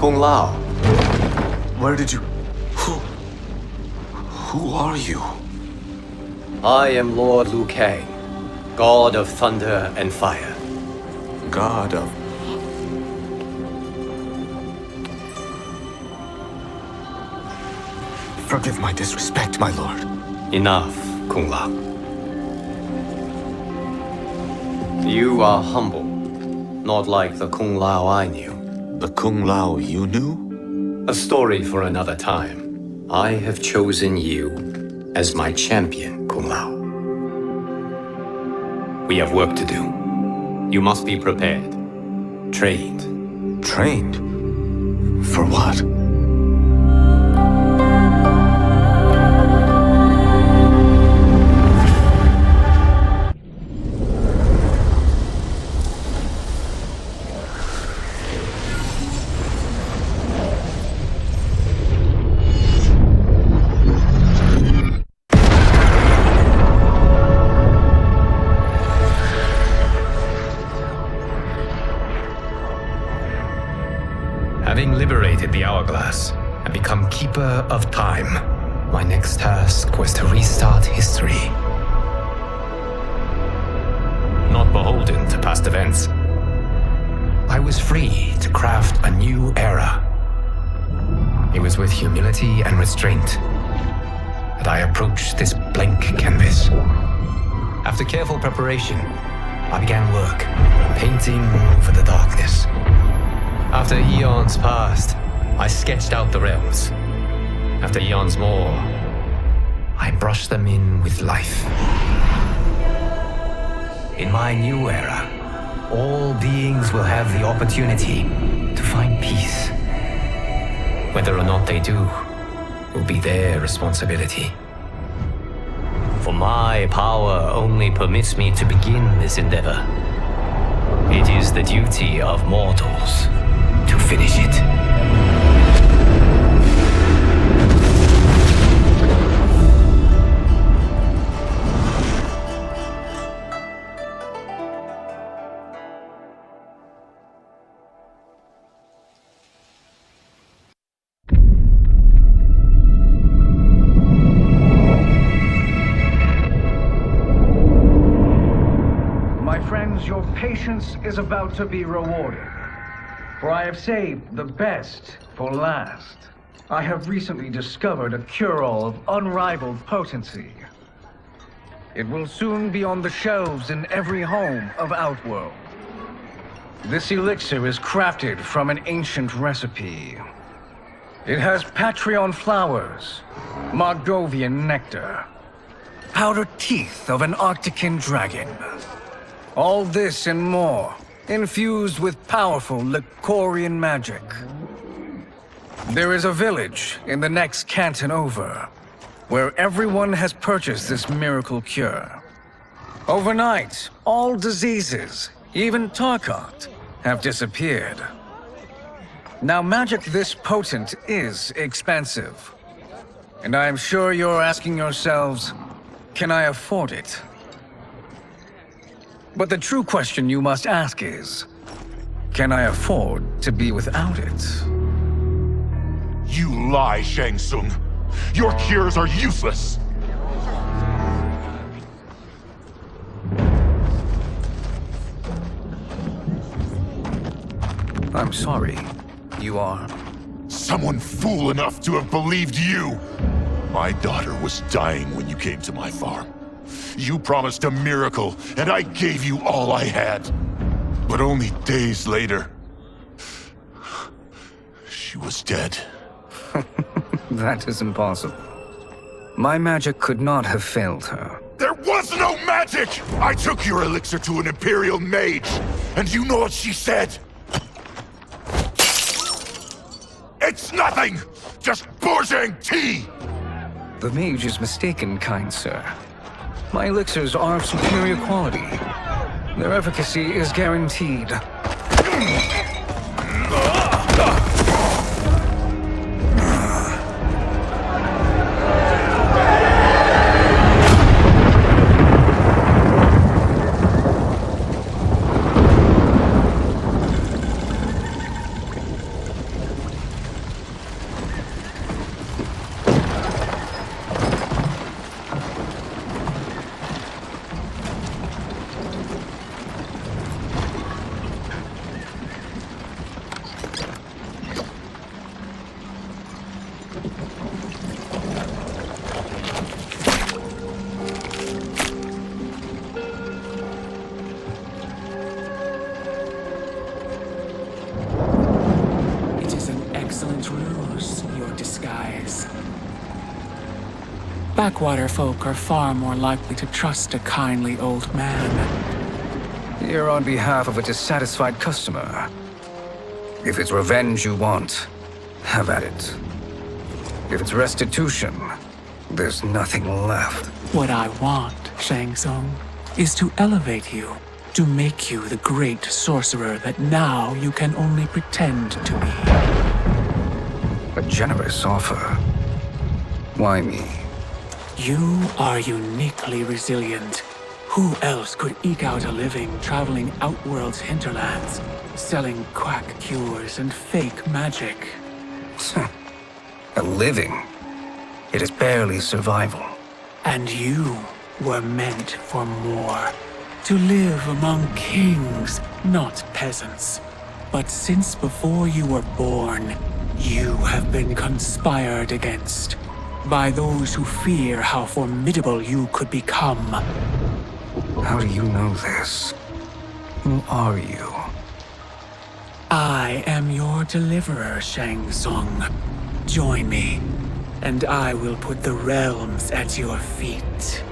Kung Lao. Where did you... Who are you? I am Lord Liu Kang, God of Thunder and Fire. God of... Forgive my disrespect, my lord. Enough, Kung Lao. You are humble, not like the Kung Lao I knew. The Kung Lao you knew? A story for another time. I have chosen you as my champion, Kung Lao. We have work to do. You must be prepared. Trained. Trained? For what? Having liberated the hourglass and become Keeper of Time, my next task was to restart history. Not beholden to past events, I was free to craft a new era. It was with humility and restraint that I approached this blank canvas. After careful preparation, I began work, painting over the darkness. After eons passed, I sketched out the realms. After eons more, I brushed them in with life. In my new era, all beings will have the opportunity to find peace. Whether or not they do will be their responsibility. For my power only permits me to begin this endeavor. It is the duty of mortals to finish it. Your patience is about to be rewarded, for I have saved the best for last. I have recently discovered a cure-all of unrivaled potency. It will soon be on the shelves in every home of Outworld. This elixir is crafted from an ancient recipe. It has Patreon flowers, Margovian nectar, powdered teeth of an Arctican dragon. All this and more, infused with powerful Lycorian magic. There is a village in the next canton over, where everyone has purchased this miracle cure. Overnight, all diseases, even Tarkot, have disappeared. Now, magic this potent is expensive. And I am sure you're asking yourselves, can I afford it? But the true question you must ask is, can I afford to be without it? You lie, Shang Tsung. Your cures are useless. I'm sorry. You are? Someone fool enough to have believed you. My daughter was dying when you came to my farm. You promised a miracle, and I gave you all I had. But only days later, she was dead. That is impossible. My magic could not have failed her. There was no magic! I took your elixir to an Imperial mage, and you know what she said? It's nothing! Just Bourgeois tea! The mage is mistaken, kind sir. My elixirs are of superior quality. Their efficacy is guaranteed. Backwater folk are far more likely to trust a kindly old man. Here on behalf of a dissatisfied customer. If it's revenge you want, have at it. If it's restitution, there's nothing left. What I want, Shang Tsung, is to elevate you, to make you the great sorcerer that now you can only pretend to be. A generous offer. Why me? You are uniquely resilient. Who else could eke out a living traveling Outworld's hinterlands, selling quack cures and fake magic? A living? It is barely survival. And you were meant for more. To live among kings, not peasants. But since before you were born, you have been conspired against by those who fear how formidable you could become. How do you know this? Who are you? I am your deliverer, Shang Tsung. Join me, and I will put the realms at your feet.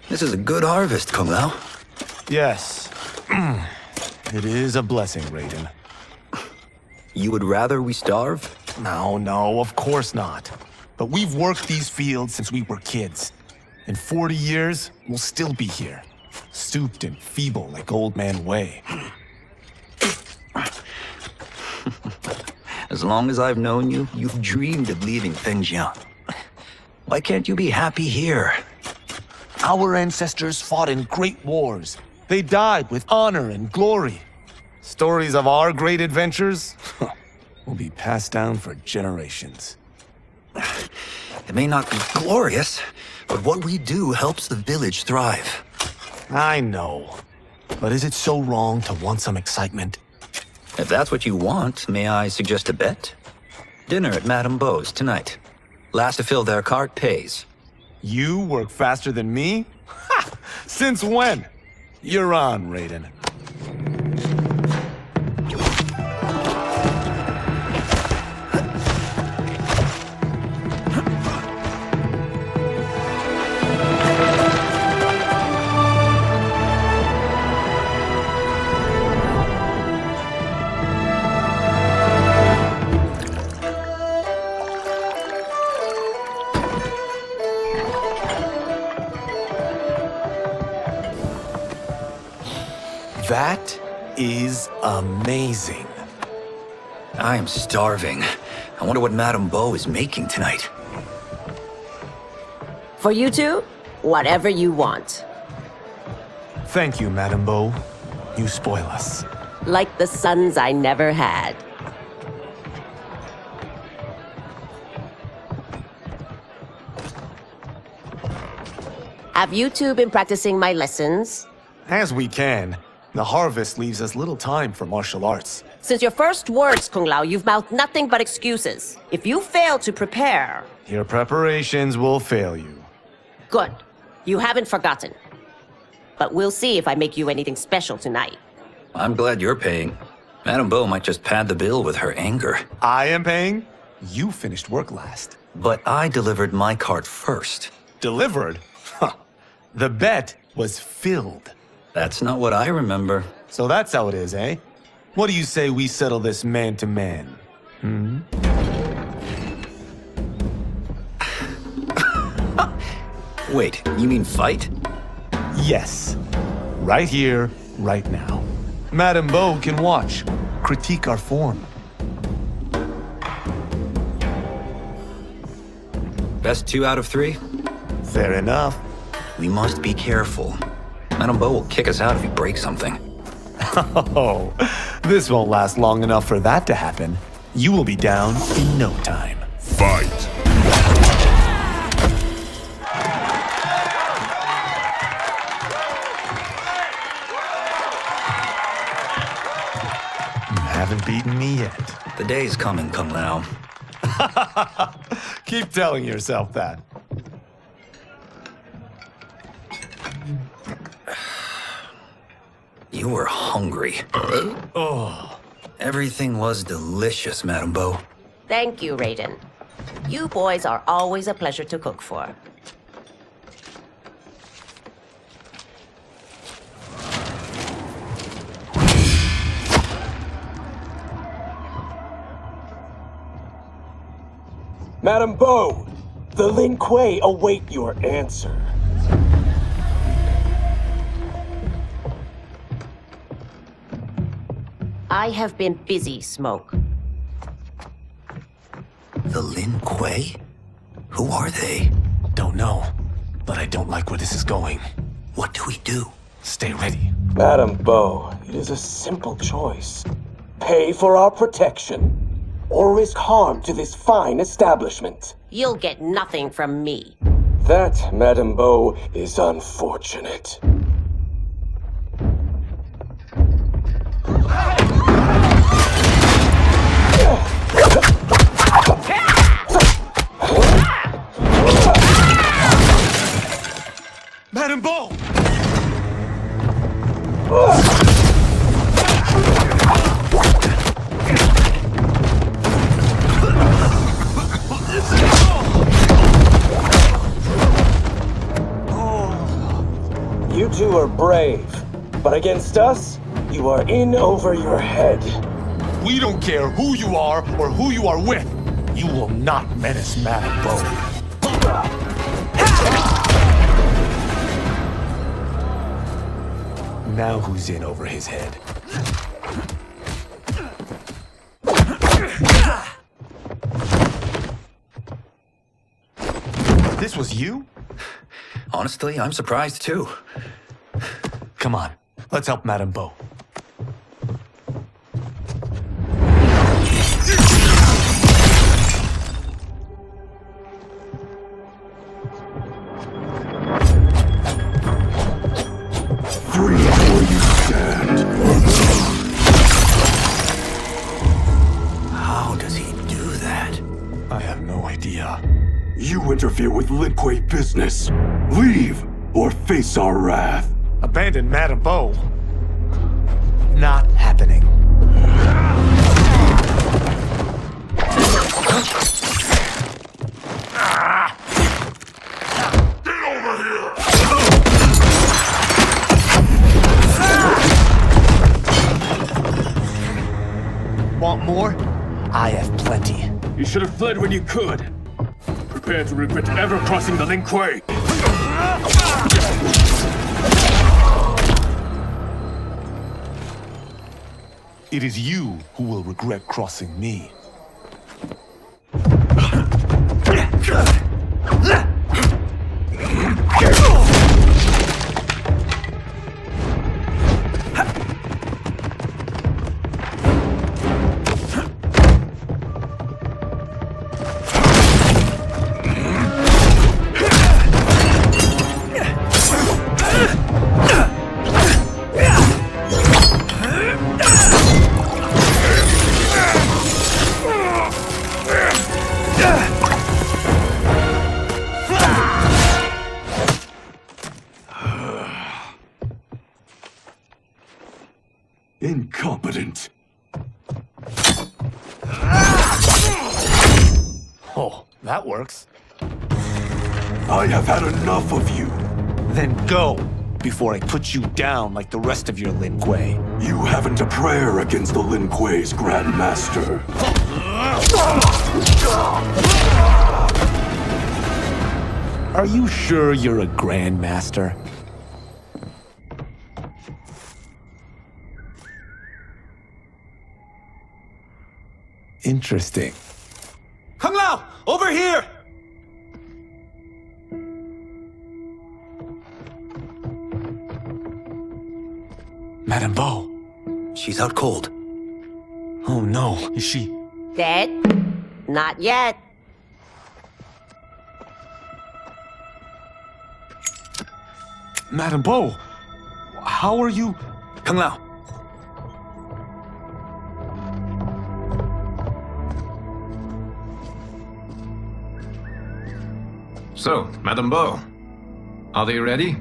This is a good harvest, Kung Lao. Yes. It is a blessing, Raiden. You would rather we starve? No, of course not. But we've worked these fields since we were kids. In 40 years, we'll still be here. Stooped and feeble like Old Man Wei. As long as I've known you, you've dreamed of leaving things young. Why can't you be happy here? Our ancestors fought in great wars. They died with honor and glory. Stories of our great adventures will be passed down for generations. It may not be glorious, but what we do helps the village thrive. I know. But is it so wrong to want some excitement? If that's what you want, may I suggest a bet? Dinner at Madame Beau's tonight. Last to fill their cart pays. You work faster than me? Ha! Since when? You're on, Raiden. That is amazing. I am starving. I wonder what Madame Beau is making tonight. For you two, whatever you want. Thank you, Madame Beau. You spoil us. Like the sons I never had. Have you two been practicing my lessons? As we can. The harvest leaves us little time for martial arts. Since your first words, Kung Lao, you've mouthed nothing but excuses. If you fail to prepare... Your preparations will fail you. Good. You haven't forgotten. But we'll see if I make you anything special tonight. I'm glad you're paying. Madame Beau might just pad the bill with her anger. I am paying? You finished work last. But I delivered my cart first. Delivered? Huh. The bet was filled. That's not what I remember. So that's how it is, eh? What do you say we settle this man to man? Hmm? Wait, you mean fight? Yes. Right here, right now. Madame Beau can watch, critique our form. Best 2 out of 3? Fair enough. We must be careful. Madame Beau will kick us out if we break something. Oh, this won't last long enough for that to happen. You will be down in no time. Fight! You haven't beaten me yet. The day's coming, Kung Lao. Keep telling yourself that. You were hungry. Oh. Everything was delicious, Madame Beau. Thank you, Raiden. You boys are always a pleasure to cook for. Madame Beau, the Lin Kuei await your answer. I have been busy, Smoke. The Lin Kuei? Who are they? Don't know, but I don't like where this is going. What do we do? Stay ready. Madame Beau, it is a simple choice. Pay for our protection, or risk harm to this fine establishment. You'll get nothing from me. That, Madame Beau, is unfortunate. Madame Beau! You are brave, but against us, you are in over your head. We don't care who you are or who you are with. You will not menace Madame Bo. Now who's in over his head? This was you? Honestly, I'm surprised too. Come on, let's help Madame Bo. Free where you stand. How does he do that? I have no idea. You interfere with Lin Kuei business. Leave or face our wrath. Abandon Madame Bo? Not happening. Get over here! Want more? I have plenty. You should have fled when you could. Prepare to regret ever crossing the Lin Kuei. It is you who will regret crossing me. Incompetent. Oh, that works. I have had enough of you. Then go, before I put you down like the rest of your Lin Kuei. You haven't a prayer against the Lin Kuei's Grand Master. Are you sure you're a Grand Master? Interesting. Kang Lao, over here! Madame Bo. She's out cold. Oh no, is she? Dead? Not yet. Madame Bo, how are you? Kang Lao. So, Madame Bo, are they ready?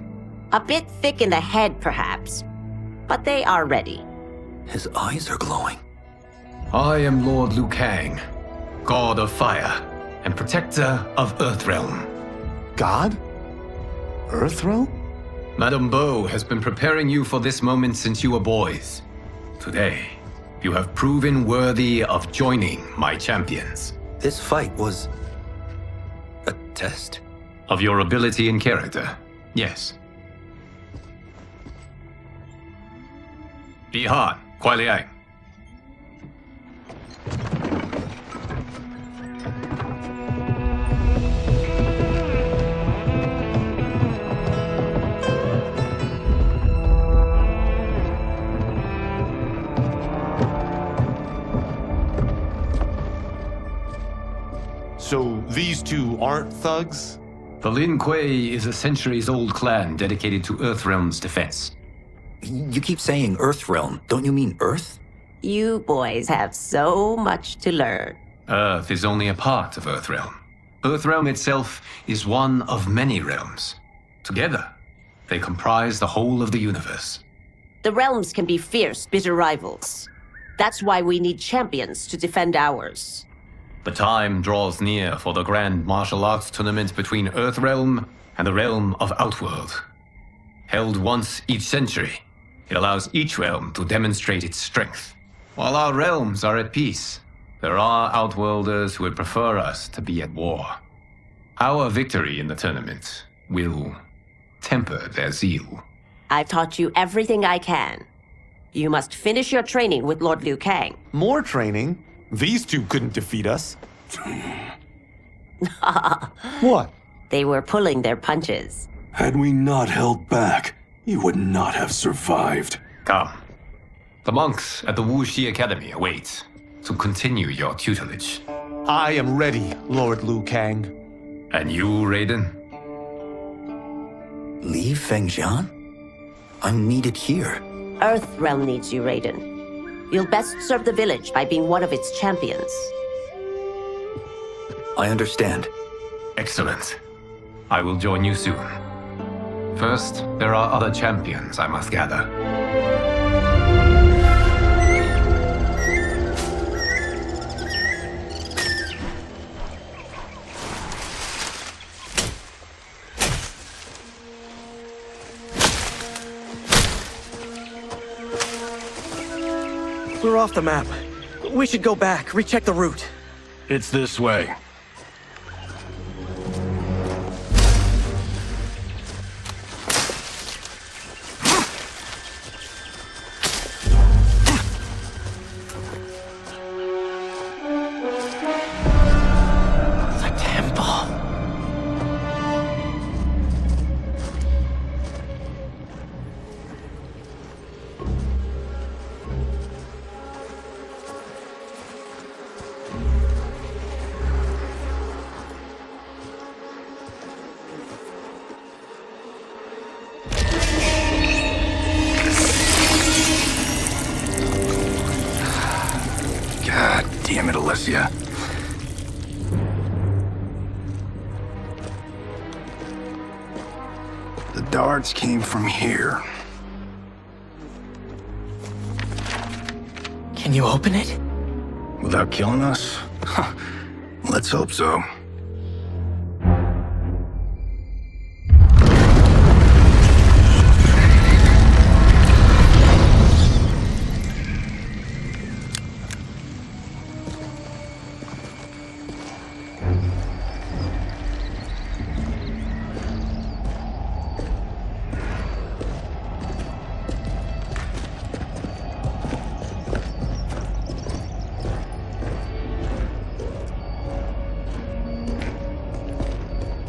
A bit thick in the head, perhaps. But they are ready. His eyes are glowing. I am Lord Liu Kang, God of Fire, and Protector of Earthrealm. God? Earthrealm? Madame Bo has been preparing you for this moment since you were boys. Today, you have proven worthy of joining my champions. This fight was a test? Of your ability and character, yes. 遗憾，快恋爱。So these two aren't thugs? The Lin Kuei is a centuries-old clan dedicated to Earthrealm's defense. You keep saying Earthrealm. Don't you mean Earth? You boys have so much to learn. Earth is only a part of Earthrealm. Earthrealm itself is one of many realms. Together, they comprise the whole of the universe. The realms can be fierce, bitter rivals. That's why we need champions to defend ours. The time draws near for the grand martial arts tournament between Earthrealm and the realm of Outworld. Held once each century, it allows each realm to demonstrate its strength. While our realms are at peace, there are Outworlders who would prefer us to be at war. Our victory in the tournament will temper their zeal. I've taught you everything I can. You must finish your training with Lord Liu Kang. More training? These two couldn't defeat us. What? They were pulling their punches. Had we not held back, you would not have survived. Come. The monks at the Wuxi Academy await to continue your tutelage. I am ready, Lord Liu Kang. And you, Raiden? Leave Fengjian? I'm needed here. Earth Realm needs you, Raiden. You'll best serve the village by being one of its champions. I understand. Excellent. I will join you soon. First, there are other champions I must gather. We're off the map. We should go back, recheck the route. It's this way. Damn it, Alessia. The darts came from here. Can you open it? Without killing us? Let's hope so.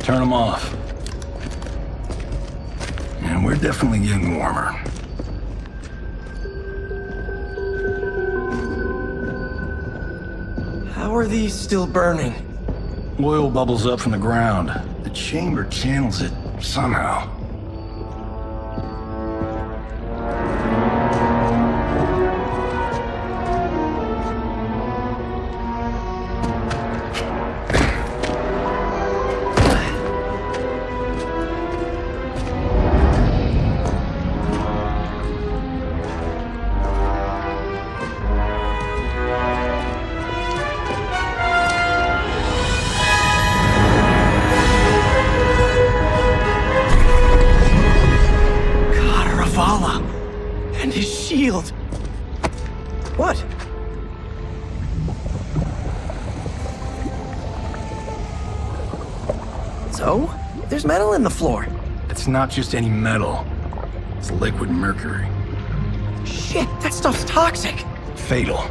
Turn them off. And we're definitely getting warmer. How are these still burning? Oil bubbles up from the ground. The chamber channels it somehow. What? So? There's metal in the floor. It's not just any metal. It's liquid mercury. Shit, that stuff's toxic. Fatal.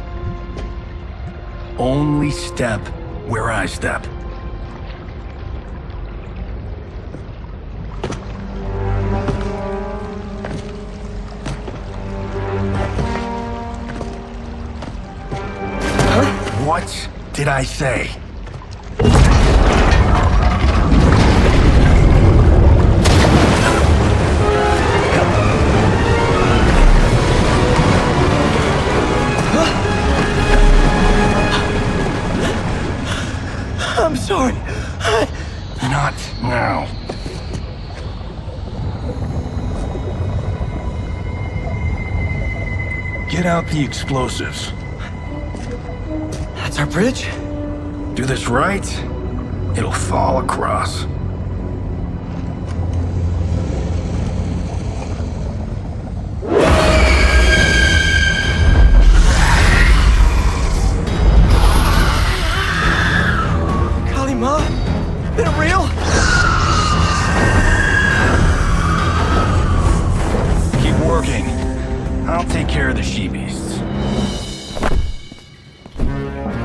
Only step where I step. What did I say? I'm sorry. Not now. Get out the explosives. That's our bridge? Do this right, it'll fall across.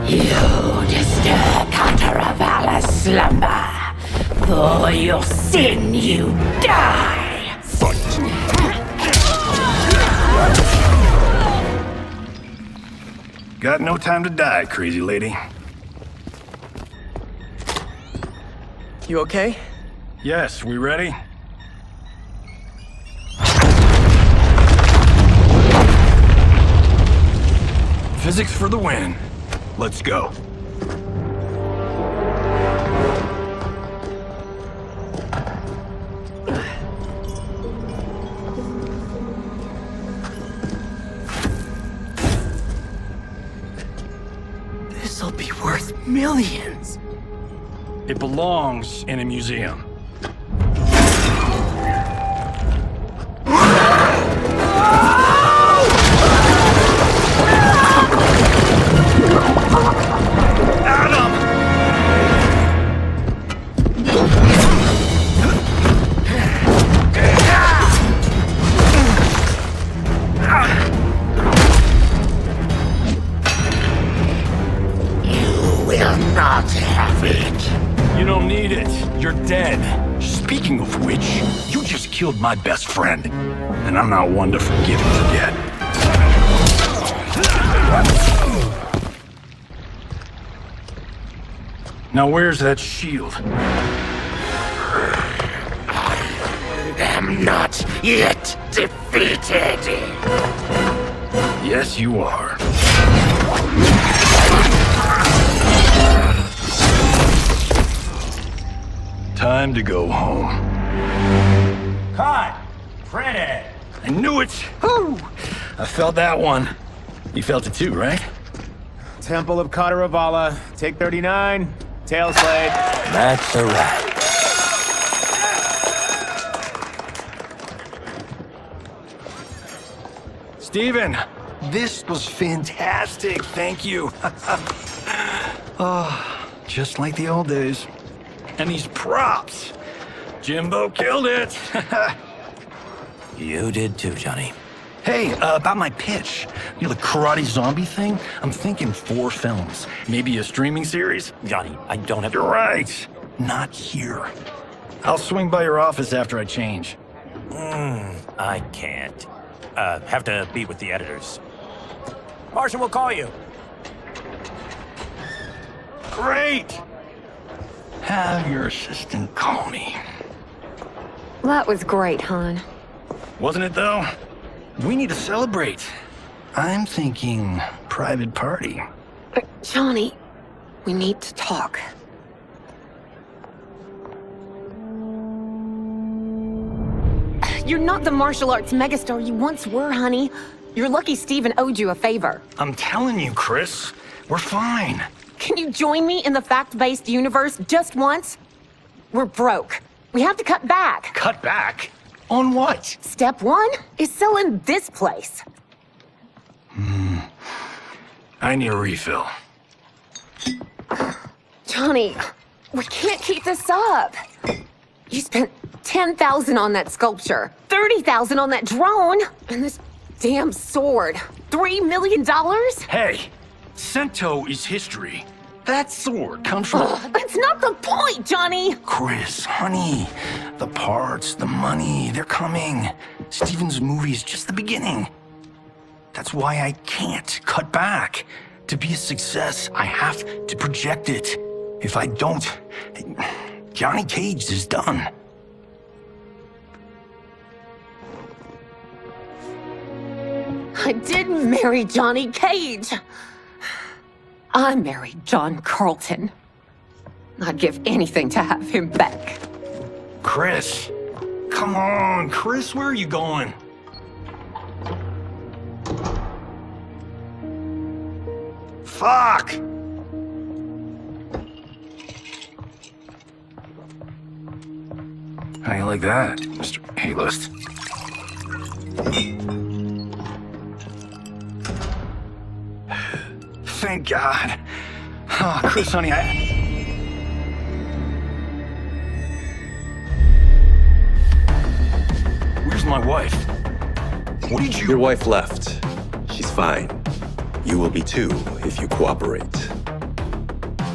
You disturb Cataravalla's slumber. For your sin, you die! Got no time to die, crazy lady. You okay? Yes, we ready? Physics for the win. Let's go. This'll be worth millions. It belongs in a museum. You don't need it. You're dead. Speaking of which, you just killed my best friend. And I'm not one to forgive and forget. Now where's that shield? I'm not yet defeated. Yes, you are. Time to go home. Cut! Printed! I knew it! Woo! I felt that one. You felt it too, right? Temple of Kataravala, take 39, tail slate. That's a wrap. Steven, this was fantastic. Thank you. Oh, just like the old days. And these props. Jimbo killed it. You did too, Johnny. Hey, about my pitch. You know, the karate zombie thing? I'm thinking 4 films. Maybe a streaming series? Johnny, I don't have... You're right. Not here. I'll swing by your office after I change. I can't. Have to be with the editors. Marshall will call you. Great! Have your assistant call me. That was great, hon. Wasn't it, though? We need to celebrate. I'm thinking private party. Johnny, we need to talk. You're not the martial arts megastar you once were, honey. You're lucky Steven owed you a favor. I'm telling you, Chris, we're fine. Can you join me in the fact-based universe just once? We're broke. We have to cut back. Cut back? On what? Step 1 is selling this place. I need a refill. Johnny, we can't keep this up. You spent $10,000 on that sculpture, $30,000 on that drone, and this damn sword. $3 million? Hey, Sento is history. That sword comes from... That's not the point, Johnny! Chris, honey, the parts, the money, they're coming. Steven's movie is just the beginning. That's why I can't cut back. To be a success, I have to project it. If I don't, Johnny Cage is done. I didn't marry Johnny Cage. I married John Carlton. I'd give anything to have him back. Chris, come on, Chris, where are you going? Fuck! How you like that, Mr. A-list? Thank God. Oh, Chris, honey, Where's my wife? What did you... Your wife left. She's fine. You will be too, if you cooperate.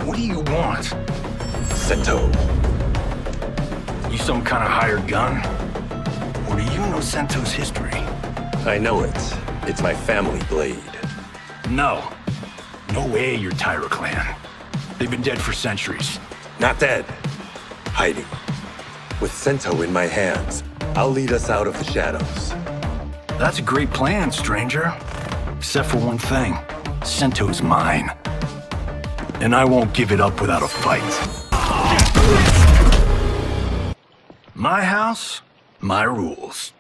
What do you want? Sento. You some kind of hired gun? Or do you know Sento's history? I know it. It's my family blade. No. No way you're Tyra clan. They've been dead for centuries. Not dead. Hiding. With Sento in my hands, I'll lead us out of the shadows. That's a great plan, stranger. Except for one thing. Sento's mine. And I won't give it up without a fight. My house, my rules.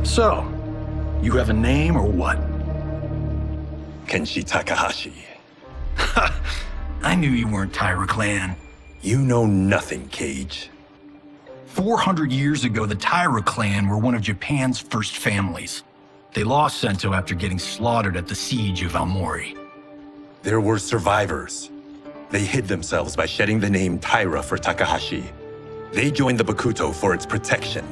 So, you have a name or what? Kenshi Takahashi. I knew you weren't Tyra clan. You know nothing, Cage. 400 years ago, the Tyra clan were one of Japan's first families. They lost Sento after getting slaughtered at the siege of Aomori. There were survivors. They hid themselves by shedding the name Tyra for Takahashi. They joined the Bakuto for its protection.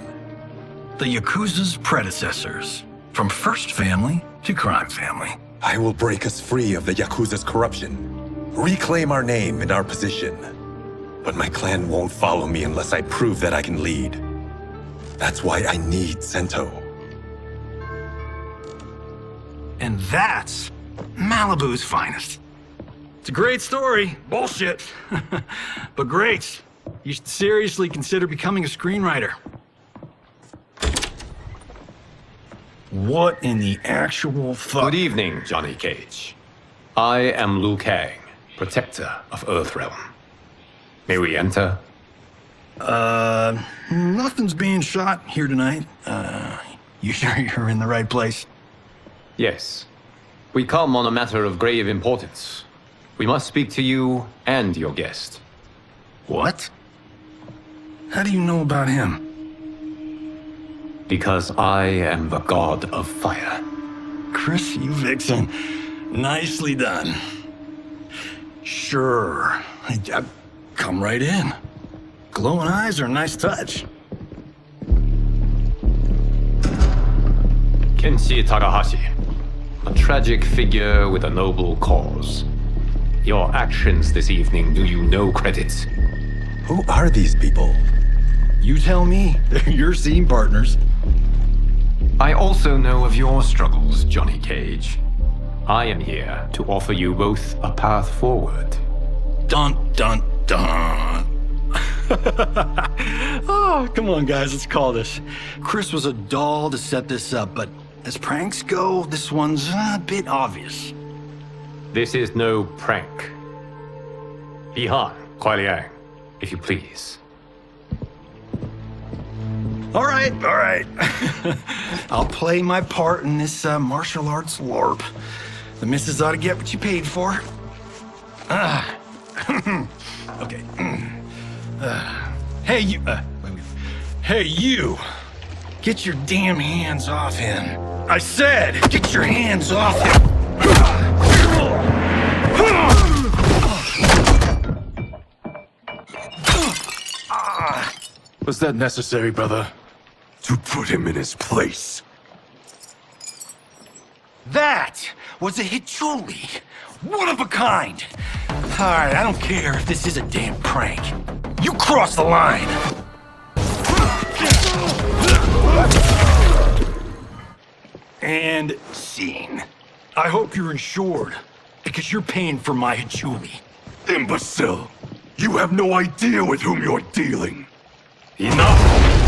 The Yakuza's predecessors. From first family to crime family. I will break us free of the Yakuza's corruption. Reclaim our name and our position. But my clan won't follow me unless I prove that I can lead. That's why I need Sento. And that's Malibu's finest. It's a great story. Bullshit. But great. You should seriously consider becoming a screenwriter. What in the actual fuck? Good evening, Johnny Cage. I am Liu Kang, protector of Earthrealm. May we enter? Nothing's being shot here tonight. You sure you're in the right place? Yes. We come on a matter of grave importance. We must speak to you and your guest. What? How do you know about him? Because I am the god of fire. Chris, you vixen. Nicely done. Sure. Come right in. Glowing eyes are a nice touch. Kenshi Takahashi, a tragic figure with a noble cause. Your actions this evening do you no credit. Who are these people? You tell me. They're your scene partners. I also know of your struggles, Johnny Cage. I am here to offer you both a path forward. Dun, dun, dun. Oh, come on, guys, let's call this. Chris was a doll to set this up, but as pranks go, this one's a bit obvious. This is no prank. Ihan, Kuai Liang, if you please. All right. I'll play my part in this martial arts LARP. The missus ought to get what you paid for. Okay. Hey, you. Wait. Hey, you. Get your damn hands off him. I said, get your hands off him. Was that necessary, brother? To put him in his place. That was a Hichuli. One of a kind. All right, I don't care if this is a damn prank. You crossed the line. And scene. I hope you're insured, because you're paying for my Hichuli. Imbecile! You have no idea with whom you're dealing. Enough!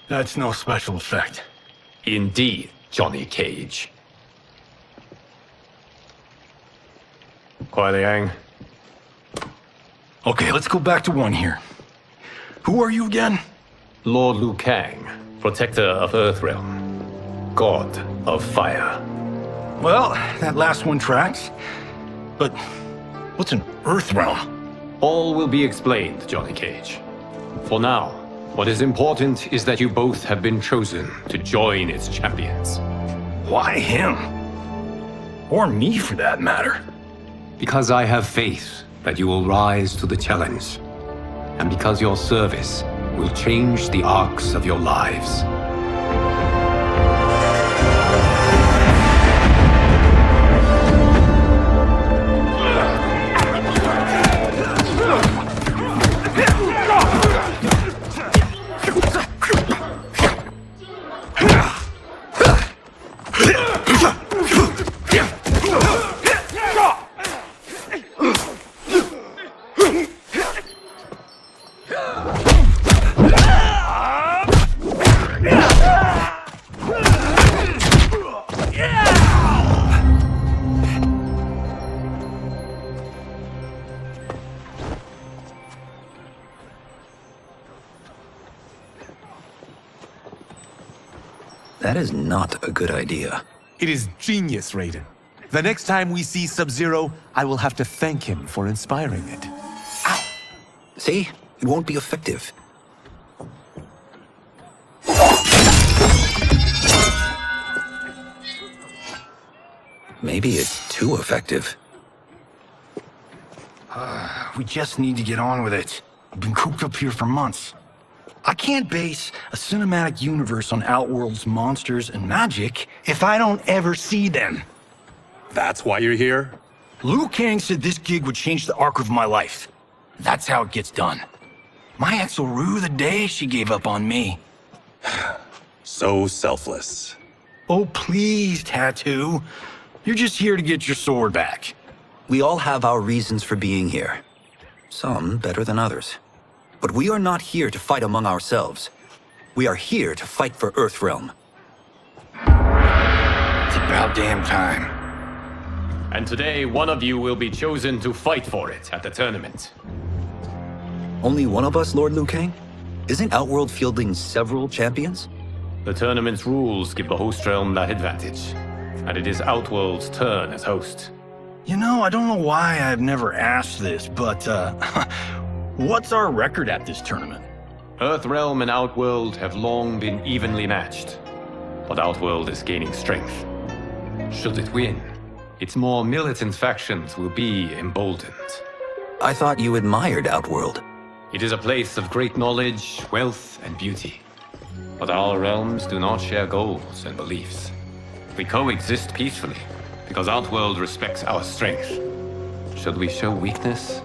That's no special effect. Indeed, Johnny Cage. Kuai Liang. Okay, let's go back to one here. Who are you again? Lord Liu Kang, protector of Earthrealm, god of fire. Well, that last one tracks. But what's an Earthrealm? All will be explained, Johnny Cage. For now, what is important is that you both have been chosen to join its champions. Why him? Or me, for that matter. Because I have faith that you will rise to the challenge. and because your service will change the arcs of your lives. That is not a good idea. It is genius, Raiden. The next time we see Sub-Zero, I will have to thank him for inspiring it. Ow! See? It won't be effective. Maybe it's too effective. We just need to get on with it. I've been cooped up here for months. I can't base a cinematic universe on Outworld's monsters and magic if I don't ever see them. That's why you're here? Liu Kang said this gig would change the arc of my life. That's how it gets done. My ex will rue the day she gave up on me. So selfless. Oh, please, Tattoo. You're just here to get your sword back. We all have our reasons for being here. Some better than others. But we are not here to fight among ourselves. We are here to fight for Earthrealm. It's about damn time. And today, one of you will be chosen to fight for it at the tournament. Only one of us, Lord Liu Kang? Isn't Outworld fielding several champions? The tournament's rules give the host realm that advantage. And it is Outworld's turn as host. You know, I don't know why I've never asked this, but, what's our record at this tournament? Earthrealm and Outworld have long been evenly matched. But Outworld is gaining strength. Should it win, its more militant factions will be emboldened. I thought you admired Outworld. It is a place of great knowledge, wealth, and beauty. But our realms do not share goals and beliefs. We coexist peacefully, because Outworld respects our strength. Should we show weakness,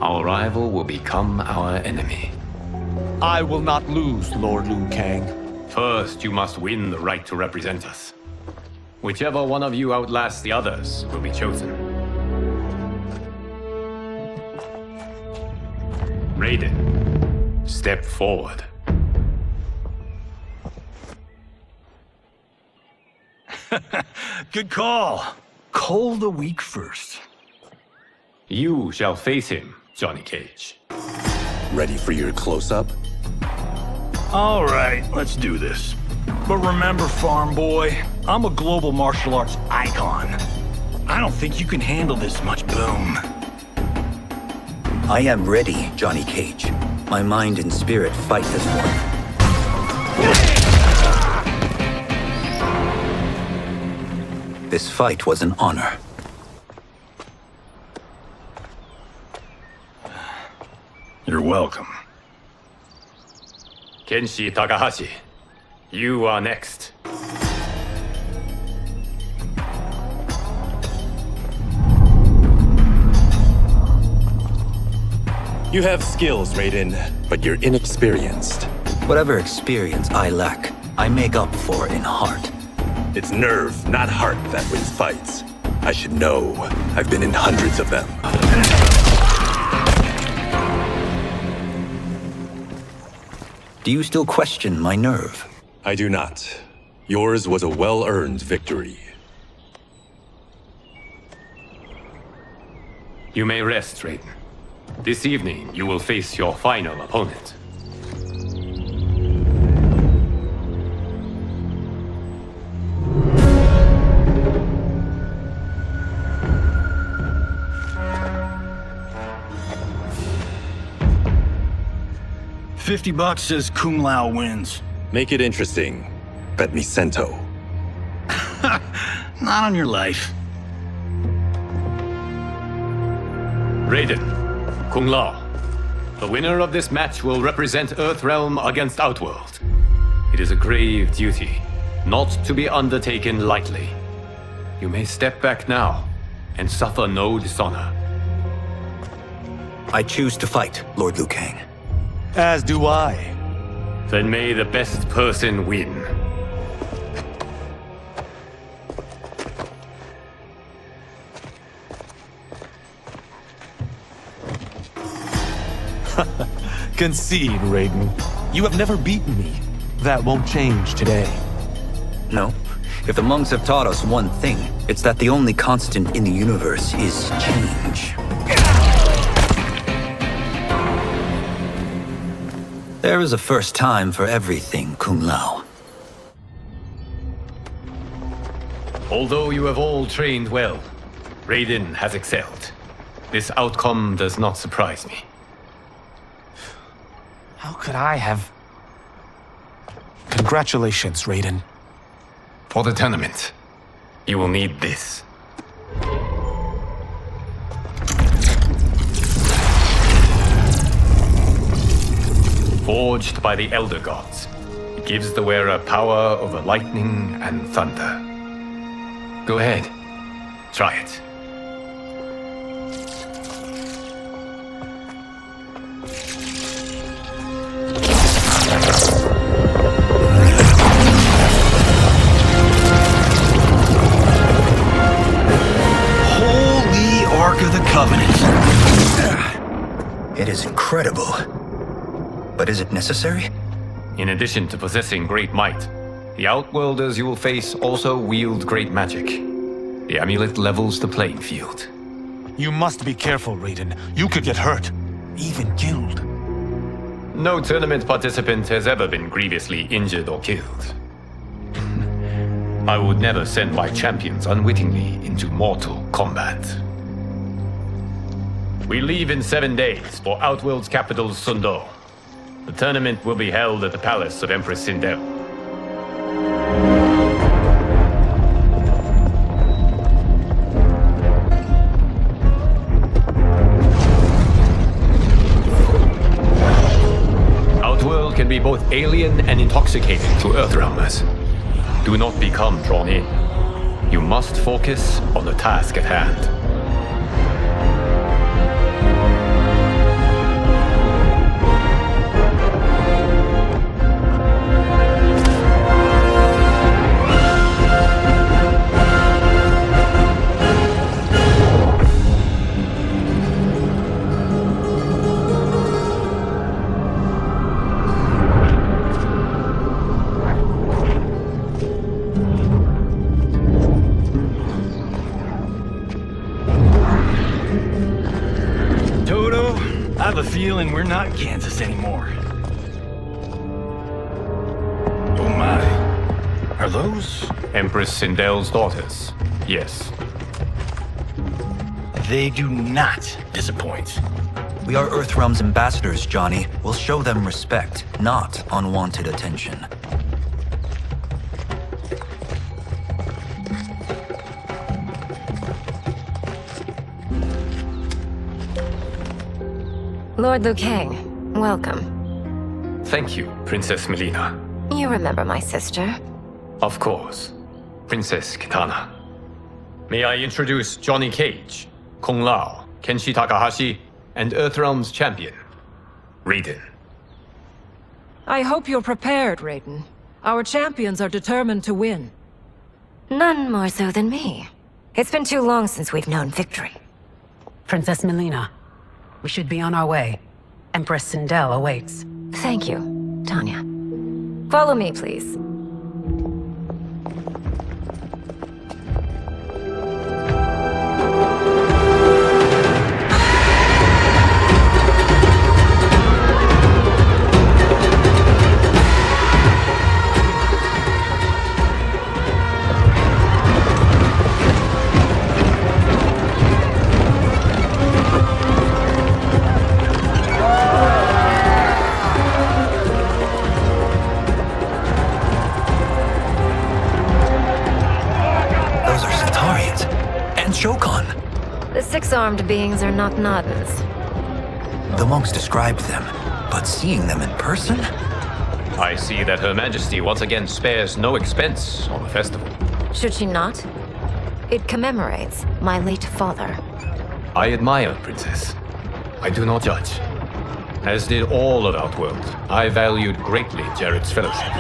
our rival will become our enemy. I will not lose, Lord Liu Kang. First, you must win the right to represent us. Whichever one of you outlasts the others will be chosen. Raiden, step forward. Good call. Call the weak first. You shall face him, Johnny Cage. Ready for your close-up? All right, let's do this. But remember, farm boy, I'm a global martial arts icon. I don't think you can handle this much boom. I am ready, Johnny Cage. My mind and spirit fight as one. This fight was an honor. You're welcome. Kenshi Takahashi, you are next. You have skills, Raiden, but you're inexperienced. Whatever experience I lack, I make up for in heart. It's nerve, not heart, that wins fights. I should know. I've been in hundreds of them. Do you still question my nerve? I do not. Yours was a well-earned victory. You may rest, Raiden. This evening, you will face your final opponent. $50 says Kung Lao wins. Make it interesting. Bet me Cento. Not on your life. Raiden, Kung Lao, The winner of this match will represent Earthrealm against Outworld. It is a grave duty, not to be undertaken lightly. You may step back now and suffer no dishonor. I choose to fight, Lord Liu Kang. As do I. Then may the best person win. Concede, Raiden. You have never beaten me. That won't change today. No. If the monks have taught us one thing, it's that the only constant in the universe is change. There is a first time for everything, Kung Lao. Although you have all trained well, Raiden has excelled. This outcome does not surprise me. How could I have... Congratulations, Raiden. For the tournament, you will need this. Forged by the Elder Gods, it gives the wearer power over lightning and thunder. Go ahead, try it. Holy Ark of the Covenant. It is incredible. But is it necessary? In addition to possessing great might, the Outworlders you will face also wield great magic. The amulet levels the playing field. You must be careful, Raiden. You could get hurt. Even killed. No tournament participant has ever been grievously injured or killed. I would never send my champions unwittingly into Mortal Kombat. We leave in 7 days for Outworld's capital, Sindel. The tournament will be held at the palace of Empress Sindel. Outworld can be both alien and intoxicating to Earthrealmers. Do not become drawn in. You must focus on the task at hand. I have a feeling we're not Kansas anymore. Oh my. Are those? Empress Sindel's daughters, yes. They do not disappoint. We are Earthrealm's ambassadors, Johnny. We'll show them respect, not unwanted attention. Lord Liu Kang, welcome. Thank you, Princess Mileena. You remember my sister? Of course. Princess Kitana. May I introduce Johnny Cage, Kung Lao, Kenshi Takahashi, and Earthrealm's champion, Raiden. I hope you're prepared, Raiden. Our champions are determined to win. None more so than me. It's been too long since we've known victory. Princess Mileena, we should be on our way. Empress Sindel awaits. Thank you, Tanya. Follow me, please. The six-armed beings are not Nadans. The monks described them, but seeing them in person? I see that Her Majesty once again spares no expense on the festival. Should she not? It commemorates my late father. I admire, Princess. I do not judge. As did all of Outworld, I valued greatly Jared's fellowship.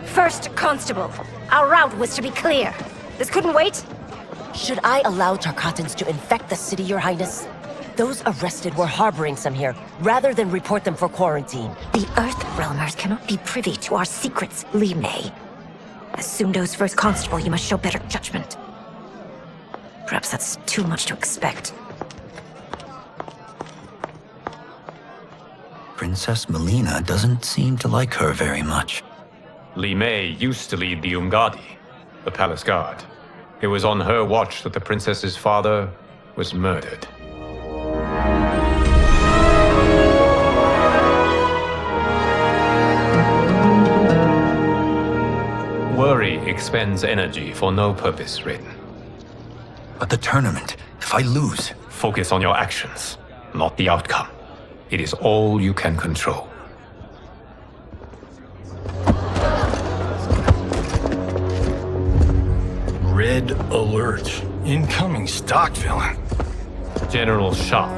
First Constable, our route was to be clear. This couldn't wait? Should I allow Tarkatans to infect the city, Your Highness? Those arrested were harboring some here, rather than report them for quarantine. The Earthrealmers cannot be privy to our secrets, Li Mei. As Sundo's first constable, you must show better judgment. Perhaps that's too much to expect. Princess Mileena doesn't seem to like her very much. Li Mei used to lead the Umgadi, the palace guard. It was on her watch that the princess's father was murdered. Worry expends energy for no purpose, Raiden. But the tournament, if I lose... Focus on your actions, not the outcome. It is all you can control. Red alert. Incoming stock villain. General Shang.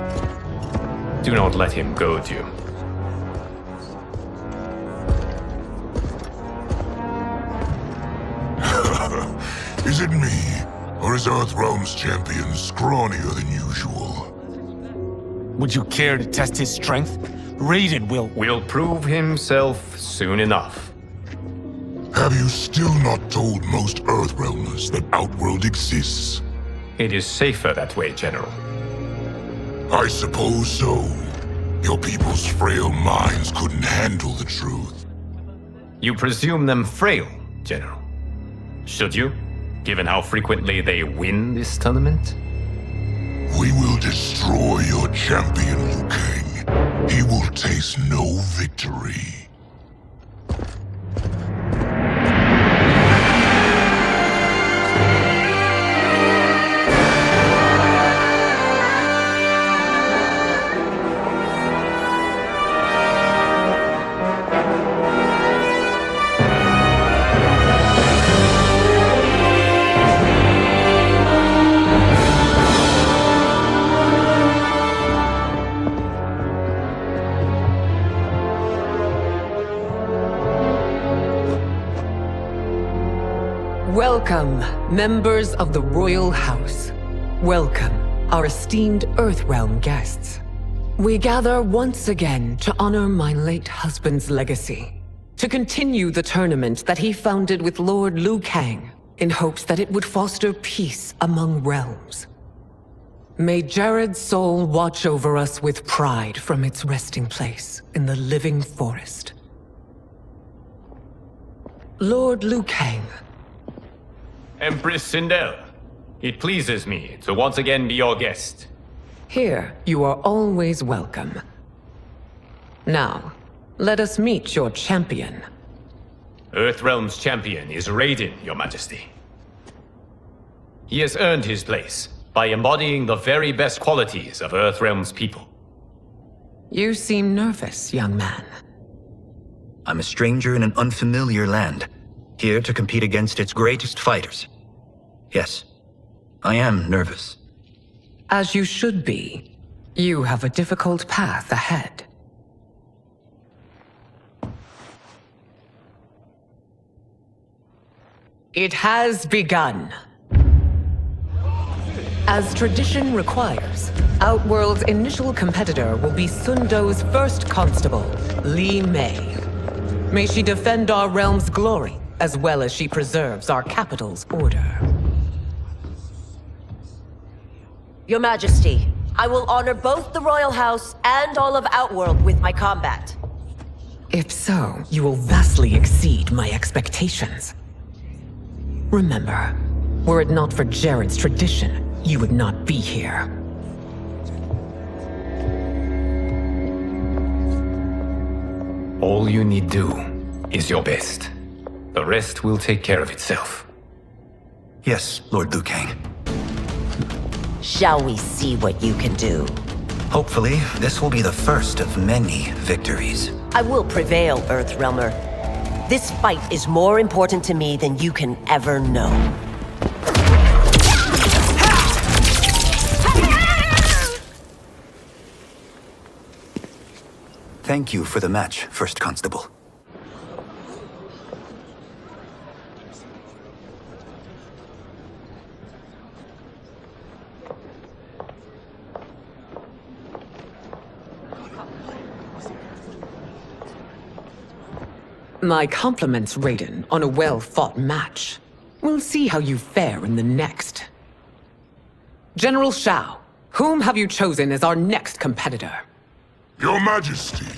Do not let him goad you. Is it me? Or is Earthrealm's champion scrawnier than usual? Would you care to test his strength? Raiden will prove himself soon enough. Have you still not told most Earthrealmers that Outworld exists? It is safer that way, General. I suppose so. Your people's frail minds couldn't handle the truth. You presume them frail, General. Should you, given how frequently they win this tournament? We will destroy your champion, Liu Kang. He will taste no victory. Welcome, members of the Royal House. Welcome, our esteemed Earthrealm guests. We gather once again to honor my late husband's legacy, to continue the tournament that he founded with Lord Liu Kang, in hopes that it would foster peace among realms. May Jared's soul watch over us with pride from its resting place in the living forest. Lord Liu Kang. Empress Sindel, it pleases me to once again be your guest. Here, you are always welcome. Now, let us meet your champion. Earthrealm's champion is Raiden, Your Majesty. He has earned his place by embodying the very best qualities of Earthrealm's people. You seem nervous, young man. I'm a stranger in an unfamiliar land, here to compete against its greatest fighters. Yes, I am nervous. As you should be. You have a difficult path ahead. It has begun. As tradition requires, Outworld's initial competitor will be Sundo's first constable, Li Mei. May she defend our realm's glory, as well as she preserves our capital's order. Your Majesty, I will honor both the Royal House and all of Outworld with my combat. If so, you will vastly exceed my expectations. Remember, were it not for Jared's tradition, you would not be here. All you need do is your best. The rest will take care of itself. Yes, Lord Liu Kang. Shall we see what you can do? Hopefully, this will be the first of many victories. I will prevail, Earthrealmer. This fight is more important to me than you can ever know. Thank you for the match, First Constable. My compliments, Raiden, on a well-fought match. We'll see how you fare in the next. General Shao, whom have you chosen as our next competitor? Your Majesty,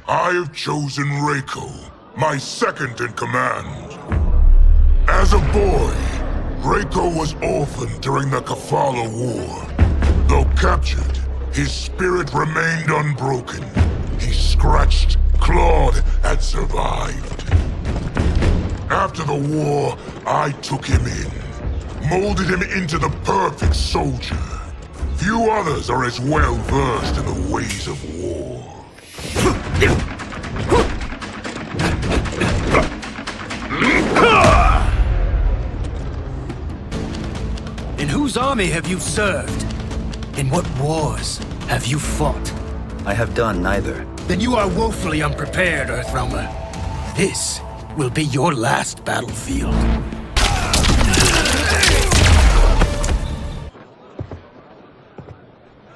I have chosen Reiko, my second in command. As a boy, Reiko was orphaned during the Kafala War. Though captured, his spirit remained unbroken. He scratched, clawed, and survived. After the war, I took him in, molded him into the perfect soldier. Few others are as well versed in the ways of war. In whose army have you served? In what wars have you fought? I have done neither. Then you are woefully unprepared, Earthrealmer. This will be your last battlefield.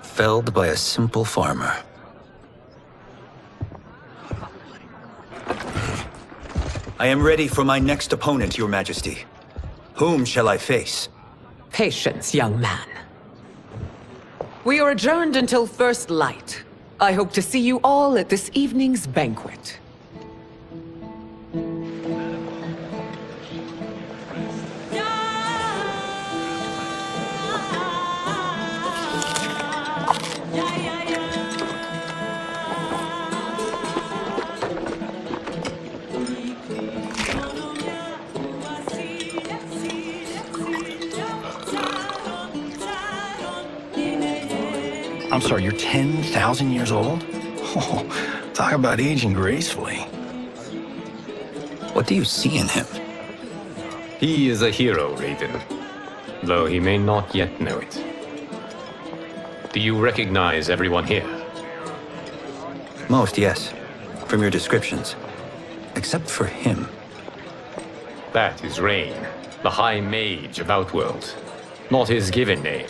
Felled by a simple farmer. I am ready for my next opponent, Your Majesty. Whom shall I face? Patience, young man. We are adjourned until first light. I hope to see you all at this evening's banquet. I'm sorry, you're 10,000 years old? Oh, talk about aging gracefully. What do you see in him? He is a hero, Raiden, though he may not yet know it. Do you recognize everyone here? Most, yes. From your descriptions. Except for him. That is Rain, the High Mage of Outworld. Not his given name,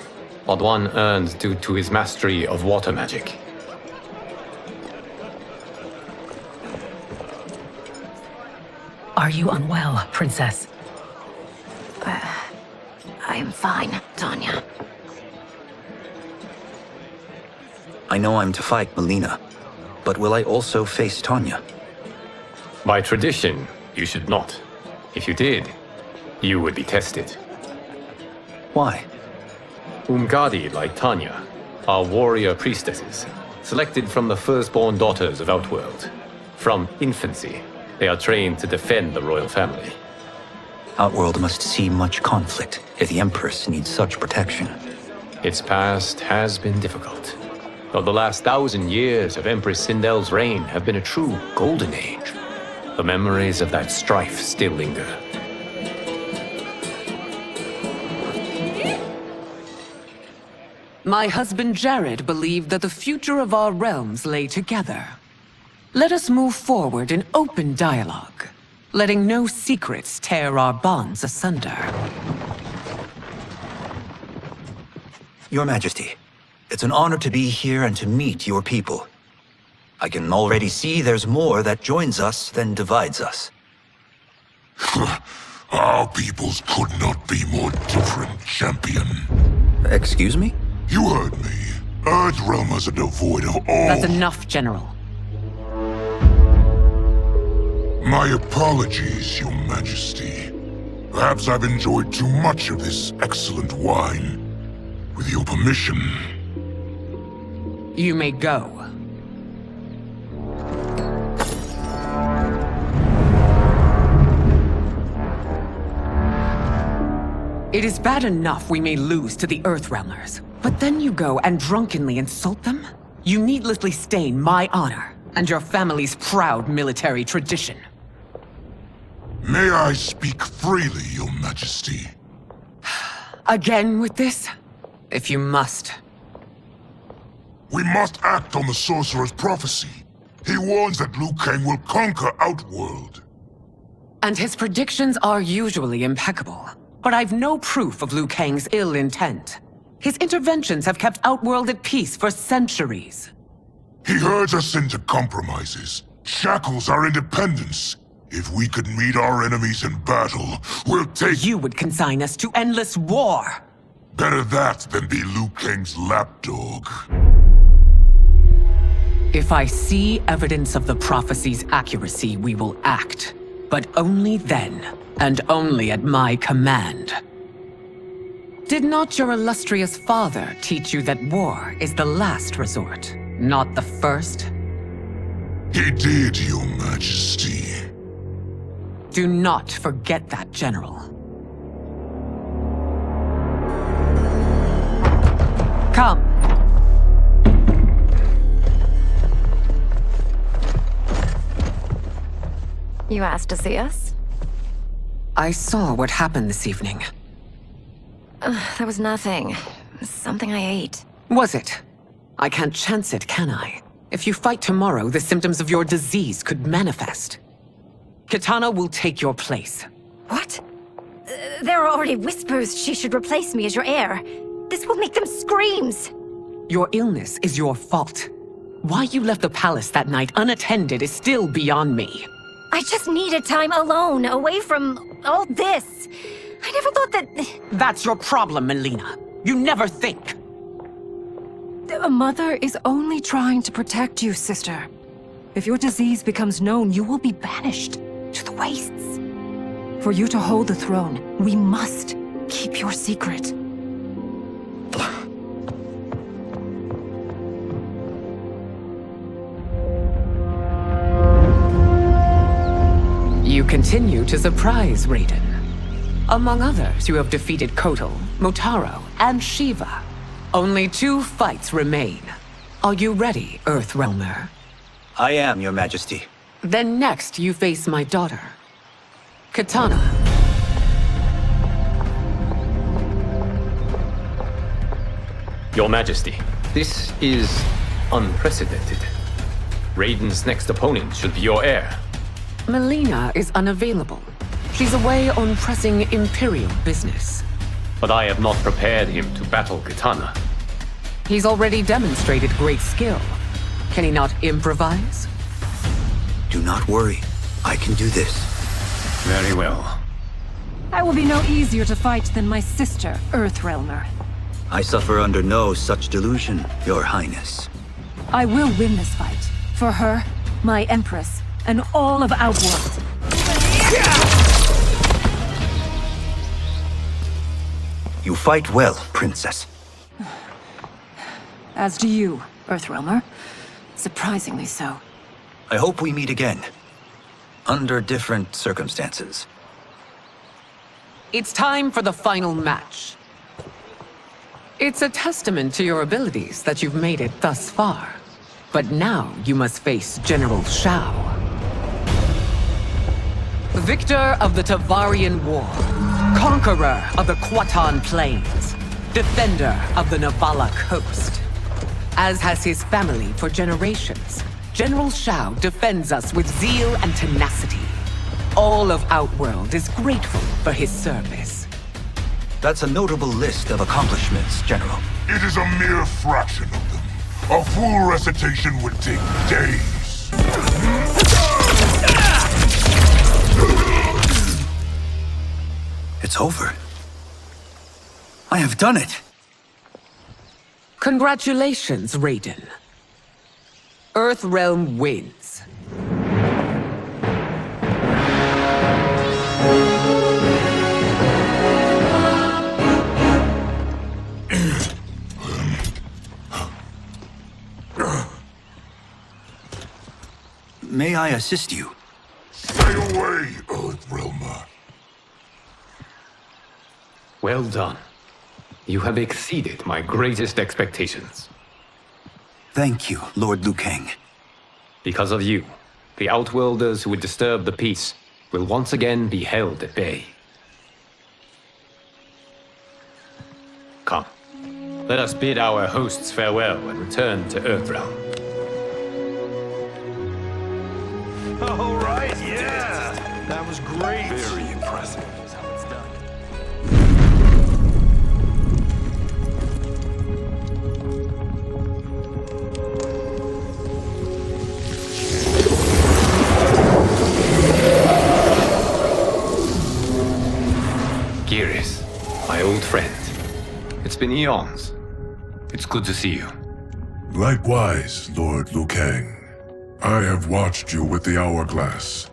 but one earned due to his mastery of water magic. Are you unwell, Princess? I am fine, Tanya. I know I'm to fight Mileena, but will I also face Tanya? By tradition, you should not. If you did, you would be tested. Why? Umgadi, like Tanya, are warrior priestesses, selected from the firstborn daughters of Outworld. From infancy, they are trained to defend the royal family. Outworld must see much conflict if the Empress needs such protection. Its past has been difficult, though the last 1,000 years of Empress Sindel's reign have been a true golden age. The memories of that strife still linger. My husband Jared believed that the future of our realms lay together. Let us move forward in open dialogue, letting no secrets tear our bonds asunder. Your Majesty, it's an honor to be here and to meet your people. I can already see there's more that joins us than divides us. Our peoples could not be more different, champion. Excuse me? You heard me. Earthrealmers are devoid of all... That's enough, General. My apologies, Your Majesty. Perhaps I've enjoyed too much of this excellent wine. With your permission. You may go. It is bad enough we may lose to the Earthrealmers, but then you go and drunkenly insult them? You needlessly stain my honor and your family's proud military tradition. May I speak freely, Your Majesty? Again with this? If you must. We must act on the Sorcerer's prophecy. He warns that Liu Kang will conquer Outworld. And his predictions are usually impeccable. But I've no proof of Liu Kang's ill intent. His interventions have kept Outworld at peace for centuries. He herds us into compromises, shackles our independence. If we could meet our enemies in battle, we'll take— You would consign us to endless war! Better that than be Liu Kang's lapdog. If I see evidence of the prophecy's accuracy, we will act. But only then, and only at my command. Did not your illustrious father teach you that war is the last resort, not the first? He did, Your Majesty. Do not forget that, General. Come. You asked to see us? I saw what happened this evening. That was nothing. Something I ate. Was it? I can't chance it, can I? If you fight tomorrow, the symptoms of your disease could manifest. Kitana will take your place. What? There are already whispers she should replace me as your heir. This will make them screams! Your illness is your fault. Why you left the palace that night unattended is still beyond me. I just needed time alone, away from all this. I never thought that— That's your problem, Mileena. You never think. A mother is only trying to protect you, sister. If your disease becomes known, you will be banished to the wastes. For you to hold the throne, we must keep your secret. You continue to surprise Raiden. Among others, you have defeated Kotal, Motaro, and Shiva. Only 2 fights remain. Are you ready, Earthrealmer? I am, Your Majesty. Then next, you face my daughter, Kitana. Your Majesty, this is unprecedented. Raiden's next opponent should be your heir. Mileena is unavailable. She's away on pressing Imperial business. But I have not prepared him to battle Kitana. He's already demonstrated great skill. Can he not improvise? Do not worry. I can do this. Very well. I will be no easier to fight than my sister, Earthrealmer. I suffer under no such delusion, Your Highness. I will win this fight. For her, my Empress, and all of Outworld. You fight well, Princess. As do you, Earthrealmer. Surprisingly so. I hope we meet again. Under different circumstances. It's time for the final match. It's a testament to your abilities that you've made it thus far. But now you must face General Shao. Victor of the Tavarian War. Conqueror of the Quatan Plains. Defender of the Navala Coast. As has his family for generations, General Shao defends us with zeal and tenacity. All of Outworld is grateful for his service. That's a notable list of accomplishments, General. It is a mere fraction of them. A full recitation would take days. It's over. I have done it. Congratulations, Raiden. Earthrealm wins. may I assist you? Stay away, Earthrealmer. Well done. You have exceeded my greatest expectations. Thank you, Lord Liu Kang. Because of you, the Outworlders who would disturb the peace will once again be held at bay. Come, let us bid our hosts farewell and return to Earthrealm. All right, yeah! That was great! Very impressive. Geras, my old friend. It's been eons. It's good to see you. Likewise, Lord Liu Kang. I have watched you with the Hourglass.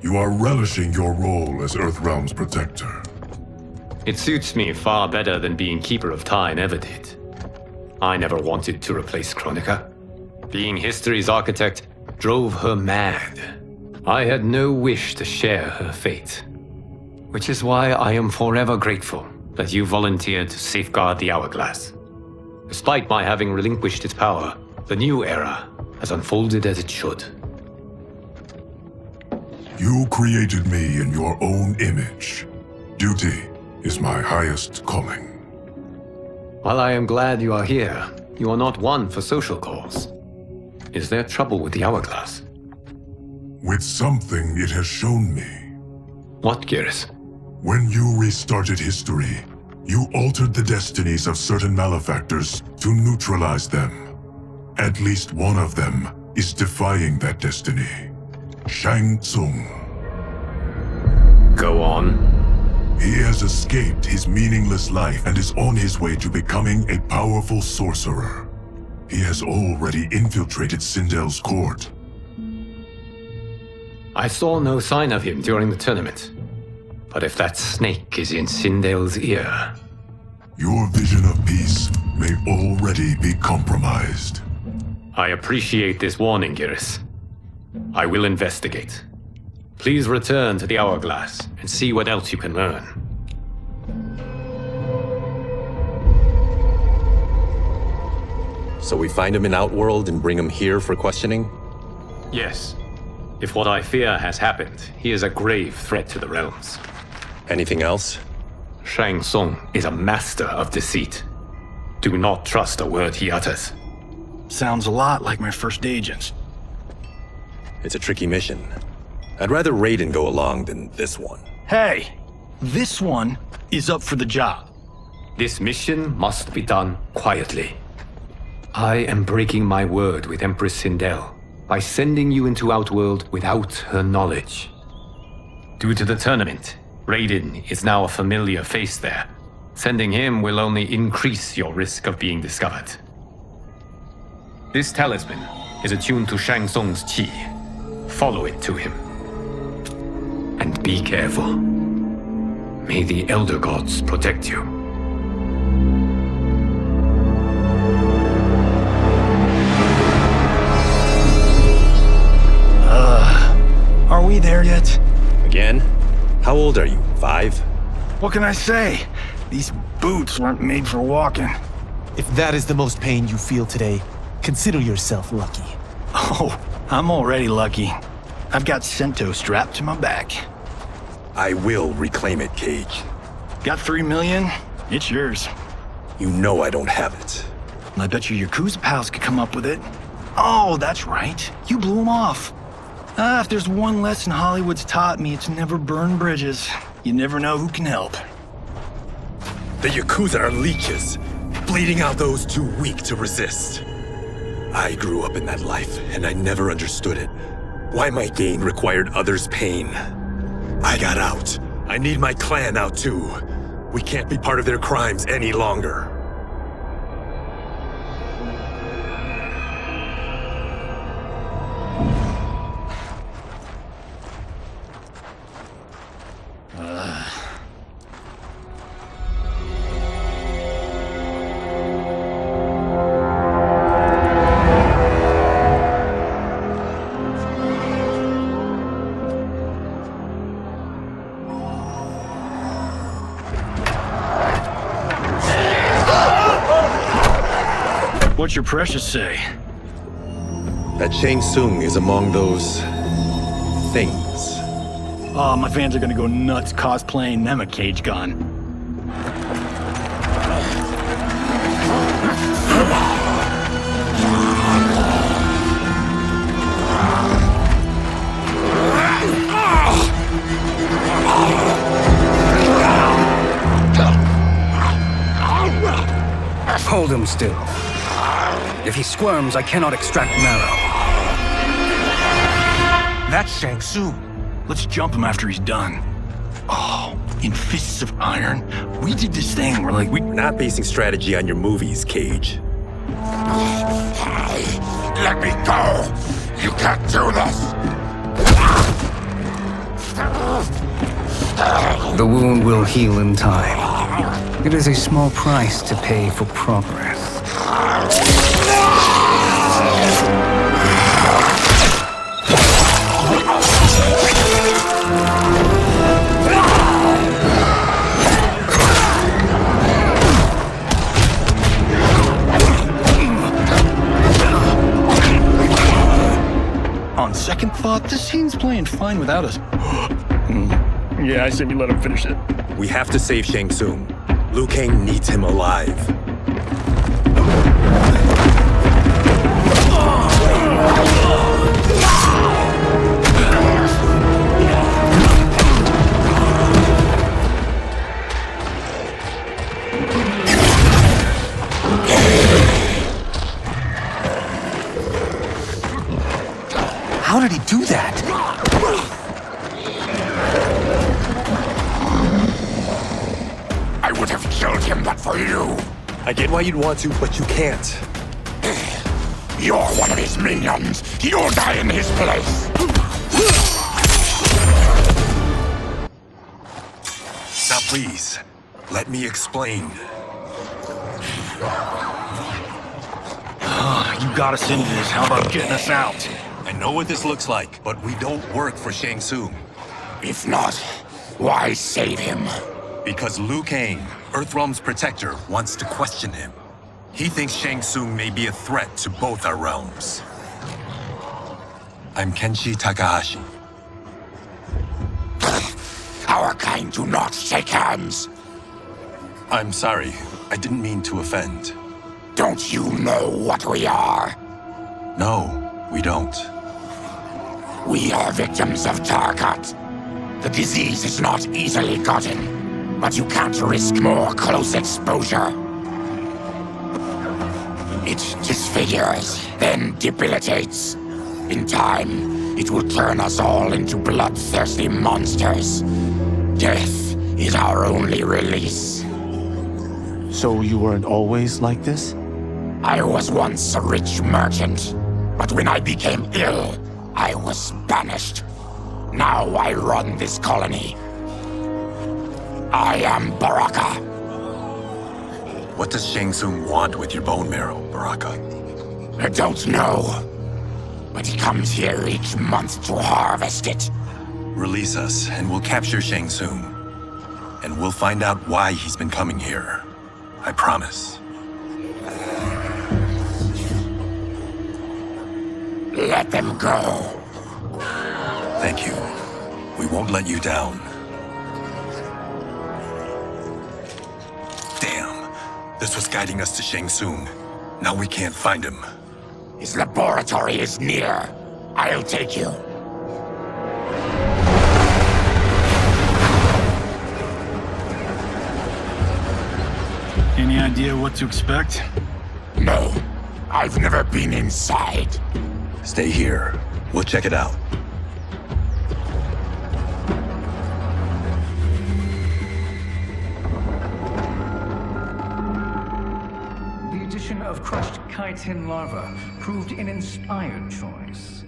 You are relishing your role as Earthrealm's protector. It suits me far better than being Keeper of Time ever did. I never wanted to replace Kronika. Being history's architect drove her mad. I had no wish to share her fate. Which is why I am forever grateful that you volunteered to safeguard the Hourglass. Despite my having relinquished its power, the new era has unfolded as it should. You created me in your own image. Duty is my highest calling. While I am glad you are here, you are not one for social calls. Is there trouble with the Hourglass? With something it has shown me. What, Geras? When you restarted history, you altered the destinies of certain malefactors to neutralize them. At least one of them is defying that destiny. Tsung. Go on. He has escaped his meaningless life and is on his way to becoming a powerful sorcerer. He has already infiltrated Sindel's court. I saw no sign of him during the tournament. But if that snake is in Sindel's ear... Your vision of peace may already be compromised. I appreciate this warning, Geras. I will investigate. Please return to the Hourglass and see what else you can learn. So we find him in Outworld and bring him here for questioning? Yes. If what I fear has happened, he is a grave threat to the realms. Anything else? Tsung is a master of deceit. Do not trust a word he utters. Sounds a lot like my first agents. It's a tricky mission. I'd rather Raiden go along than this one. Hey! This one is up for the job. This mission must be done quietly. I am breaking my word with Empress Sindel by sending you into Outworld without her knowledge. Due to the tournament, Raiden is now a familiar face there. Sending him will only increase your risk of being discovered. This talisman is attuned to Shang Tsung's chi. Follow it to him. And be careful. May the Elder Gods protect you. Are we there yet? Again? How old are you? 5? What can I say? These boots weren't made for walking. If that is the most pain you feel today, consider yourself lucky. Oh, I'm already lucky. I've got Sento strapped to my back. I will reclaim it, Cage. Got 3 million? It's yours. You know I don't have it. I bet your Yakuza pals could come up with it. Oh, that's right. You blew them off. If there's one lesson Hollywood's taught me, it's never burn bridges. You never know who can help. The Yakuza are leeches, bleeding out those too weak to resist. I grew up in that life, and I never understood it. Why my gain required others' pain. I got out. I need my clan out too. We can't be part of their crimes any longer. your precious say? That Shang Tsung is among those... things. Oh, my fans are gonna go nuts cosplaying them a cage gun. Hold him still. If he squirms, I cannot extract marrow. That's Shang Tsung. Let's jump him after he's done. Oh, in Fists of Iron, we did this thing where we're not basing strategy on your movies, Cage. Let me go! You can't do this! The wound will heal in time. It is a small price to pay for progress. On second thought, this scene's playing fine without us. Yeah, I say we let him finish it. We have to save Shang Tsung. Liu Kang needs him alive. How did he do that? I would have killed him but for you. I get why you'd want to, but you can't. You're one of his minions. You'll die in his place. Now please, let me explain. You got us into this. How about getting us out? I know what this looks like, but we don't work for Shang Tsung. If not, why save him? Because Liu Kang, Earthrealm's protector, wants to question him. He thinks Shang Tsung may be a threat to both our realms. I'm Kenshi Takahashi. Our kind do not shake hands. I'm sorry. I didn't mean to offend. Don't you know what we are? No, we don't. We are victims of Tarkat. The disease is not easily gotten, but you can't risk more close exposure. It disfigures, then debilitates. In time, it will turn us all into bloodthirsty monsters. Death is our only release. So you weren't always like this? I was once a rich merchant, but when I became ill, I was banished. Now I run this colony. I am Baraka. What does Shang Tsung want with your bone marrow, Baraka? I don't know, but he comes here each month to harvest it. Release us, and we'll capture Shang Tsung. And we'll find out why he's been coming here. I promise. Let them go. Thank you. We won't let you down. Damn. This was guiding us to Shang Tsung. Now we can't find him. His laboratory is near. I'll take you. Any idea what to expect? No. I've never been inside. Stay here. We'll check it out. The addition of crushed chitin larva proved an inspired choice.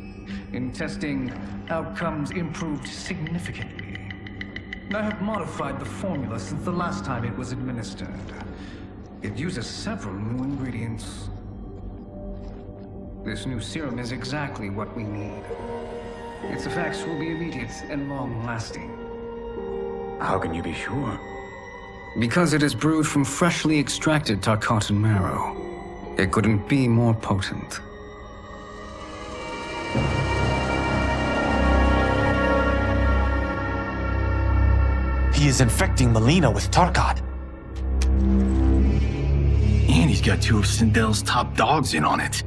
In testing, outcomes improved significantly. I have modified the formula since the last time it was administered. It uses several new ingredients. This new serum is exactly what we need. Its effects will be immediate and long-lasting. How can you be sure? Because it is brewed from freshly extracted Tarkatan marrow. It couldn't be more potent. He is infecting Mileena with Tarkat. And he's got two of Sindel's top dogs in on it.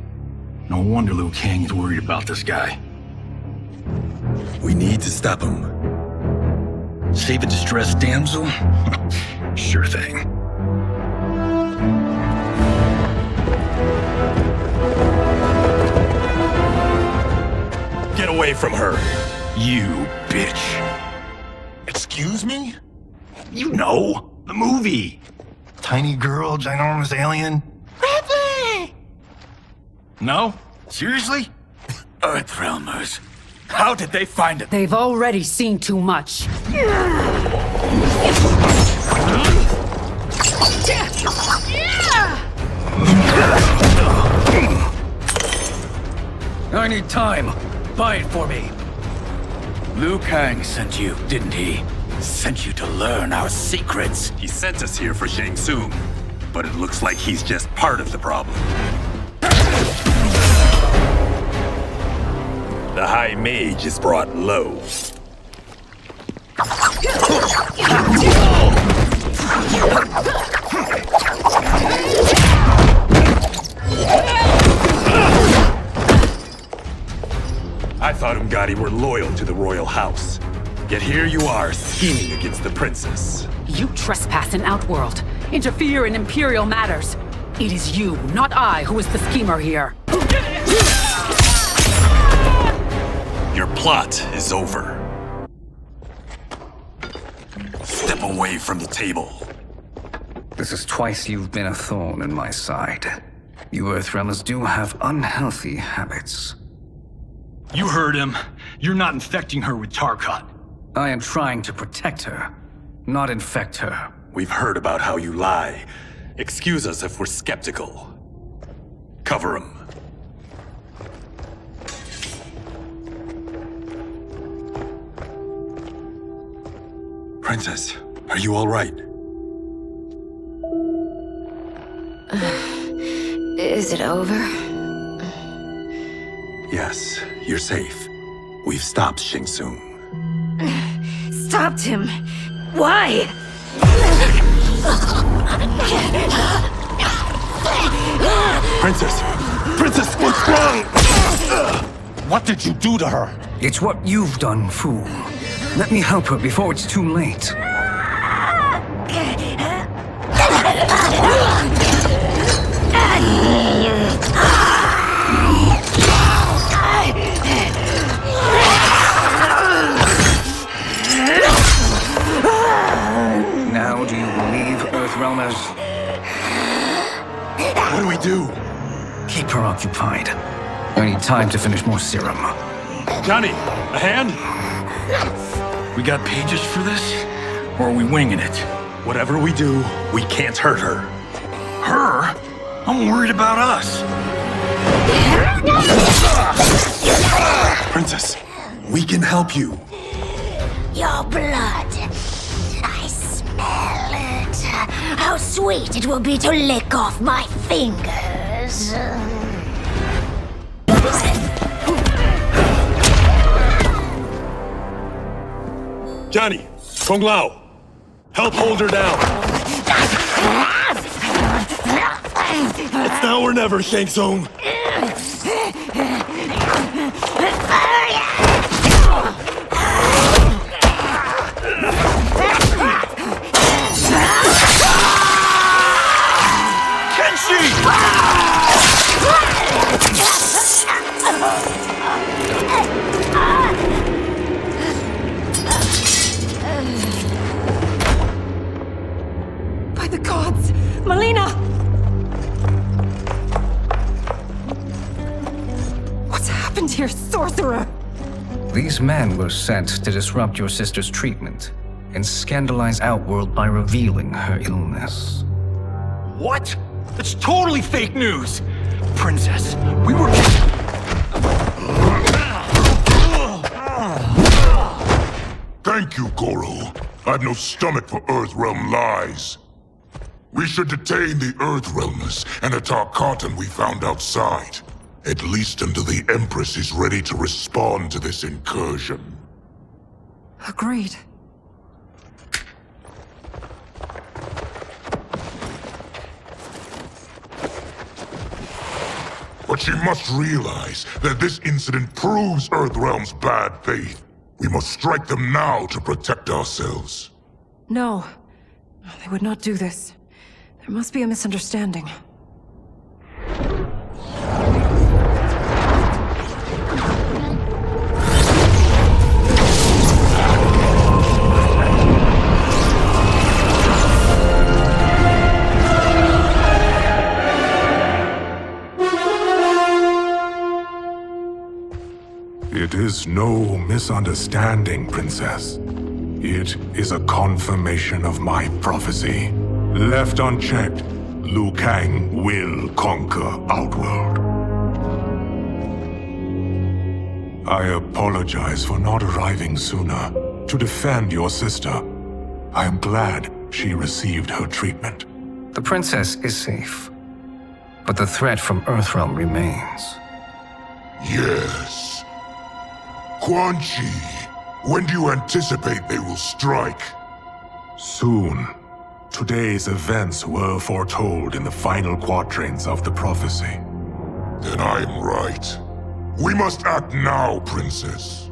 No wonder Liu Kang is worried about this guy. We need to stop him. Save a distressed damsel? Sure thing. Get away from her! You bitch. Excuse me? You know, the movie. Tiny girl, ginormous alien. Ripley! No? Seriously? Earthrealmers. How did they find it? They've already seen too much. I need time. Buy it for me. Liu Kang sent you, didn't he? Sent you to learn our secrets. He sent us here for Shang Tsung, but it looks like he's just part of the problem. The High Mage is brought low. I thought Umgadi were loyal to the royal house. Yet here you are, scheming against the princess. You trespass in Outworld, interfere in Imperial matters. It is you, not I, who is the schemer here. Your plot is over. Step away from the table. This is twice you've been a thorn in my side. You Earthrealmers do have unhealthy habits. You heard him. You're not infecting her with Tarkat. I am trying to protect her, not infect her. We've heard about how you lie. Excuse us if we're skeptical. Cover him. Princess, are you all right? Is it over? Yes, you're safe. We've stopped Shang Tsung. Stopped him? Why? Princess! Princess, what's wrong? What did you do to her? It's what you've done, fool. Let me help her before it's too late. Now do you believe, Earthrealmers? What do we do? Keep her occupied. I need time to finish more serum. Johnny, a hand? We got pages for this? Or are we winging it? Whatever we do, we can't hurt her. Her? I'm worried about us. Princess, we can help you. Your blood. I smell it. How sweet it will be to lick off my fingers. Johnny, Kung Lao, help hold her down. It's now or never, Shang Tsung. By the gods! Mileena! What's happened here, sorcerer? These men were sent to disrupt your sister's treatment and scandalize Outworld by revealing her illness. What? That's totally fake news! Princess, we were... Thank you, Goro. I've no stomach for Earthrealm lies. We should detain the Earthrealmers and the Tarkatan we found outside. At least until the Empress is ready to respond to this incursion. Agreed. But she must realize that this incident proves Earthrealm's bad faith. We must strike them now to protect ourselves. No. They would not do this. There must be a misunderstanding. It is no misunderstanding, Princess. It is a confirmation of my prophecy. Left unchecked, Liu Kang will conquer Outworld. I apologize for not arriving sooner to defend your sister. I am glad she received her treatment. The princess is safe, but the threat from Earthrealm remains. Yes. Quan Chi, when do you anticipate they will strike? Soon. Today's events were foretold in the final quatrains of the prophecy. Then I'm right. We must act now, Princess.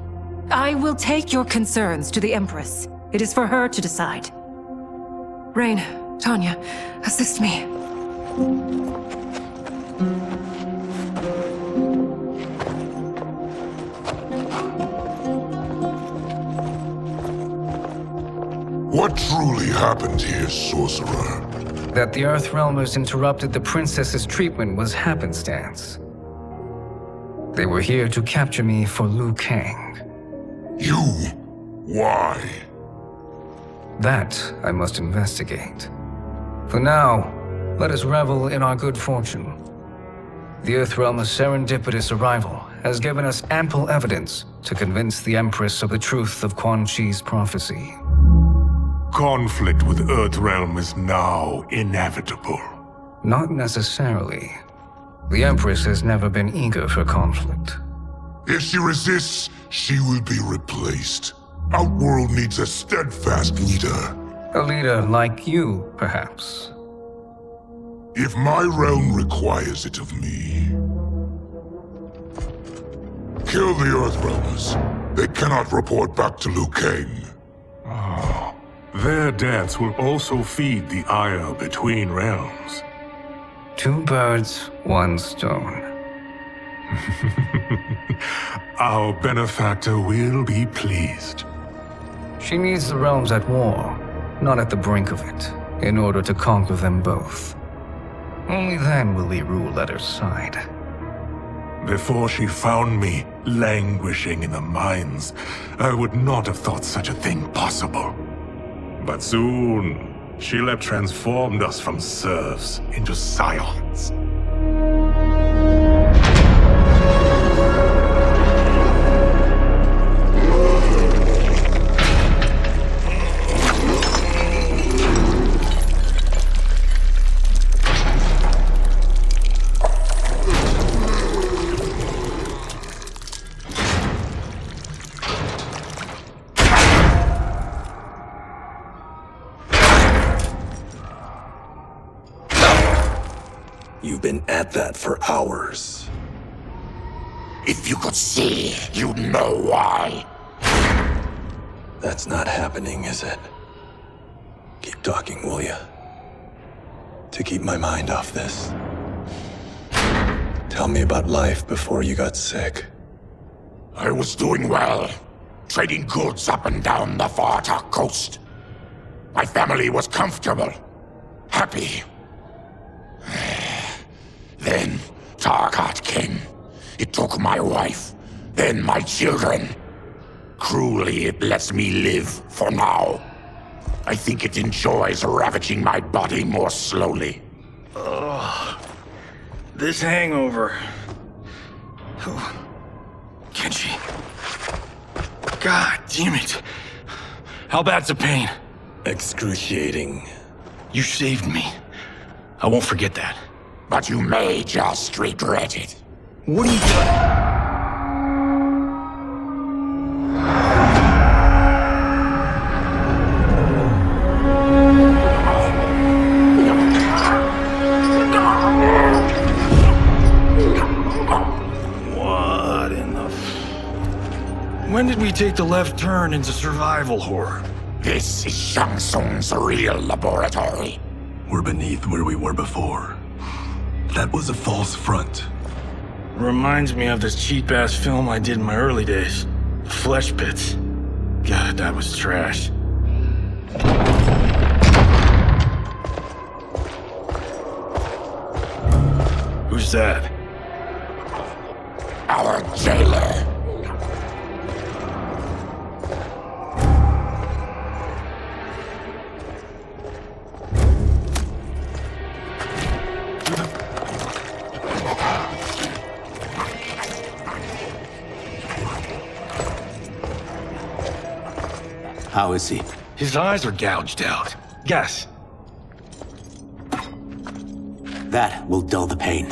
I will take your concerns to the Empress. It is for her to decide. Rain, Tanya, assist me. What truly happened here, Sorcerer? That the Earthrealmers interrupted the princess's treatment was happenstance. They were here to capture me for Liu Kang. You? Why? That I must investigate. For now, let us revel in our good fortune. The Earthrealm's serendipitous arrival has given us ample evidence to convince the Empress of the truth of Quan Chi's prophecy. Conflict with Earthrealm is now inevitable. Not necessarily. The Empress has never been eager for conflict. If she resists, she will be replaced. Outworld needs a steadfast leader. A leader like you, perhaps. If my realm requires it of me. Kill the Earthrealmers. They cannot report back to Liu Kang. Their deaths will also feed the ire between realms. 2 birds, 1 stone. Our benefactor will be pleased. She needs the realms at war, not at the brink of it, in order to conquer them both. Only then will we rule at her side. Before she found me languishing in the mines, I would not have thought such a thing possible. But soon, she'll have transformed us from serfs into scions. You've been at that for hours. If you could see, you'd know why. That's not happening, is it? Keep talking, will ya? To keep my mind off this. Tell me about life before you got sick. I was doing well, trading goods up and down the Varta coast. My family was comfortable, happy. Then Tarkat came. It took my wife, then my children. Cruelly, it lets me live for now. I think it enjoys ravaging my body more slowly. Ugh. This hangover. Oh. Kenji. God damn it. How bad's the pain? Excruciating. You saved me. I won't forget that. But you may just regret it. What are you doing? When did we take the left turn into survival horror? This is Shang Tsung's real laboratory. We're beneath where we were before. That was a false front. Reminds me of this cheap-ass film I did in my early days. Flesh Pits. God, that was trash. Who's that? Our jailer. How is he? His eyes are gouged out. Guess. That will dull the pain.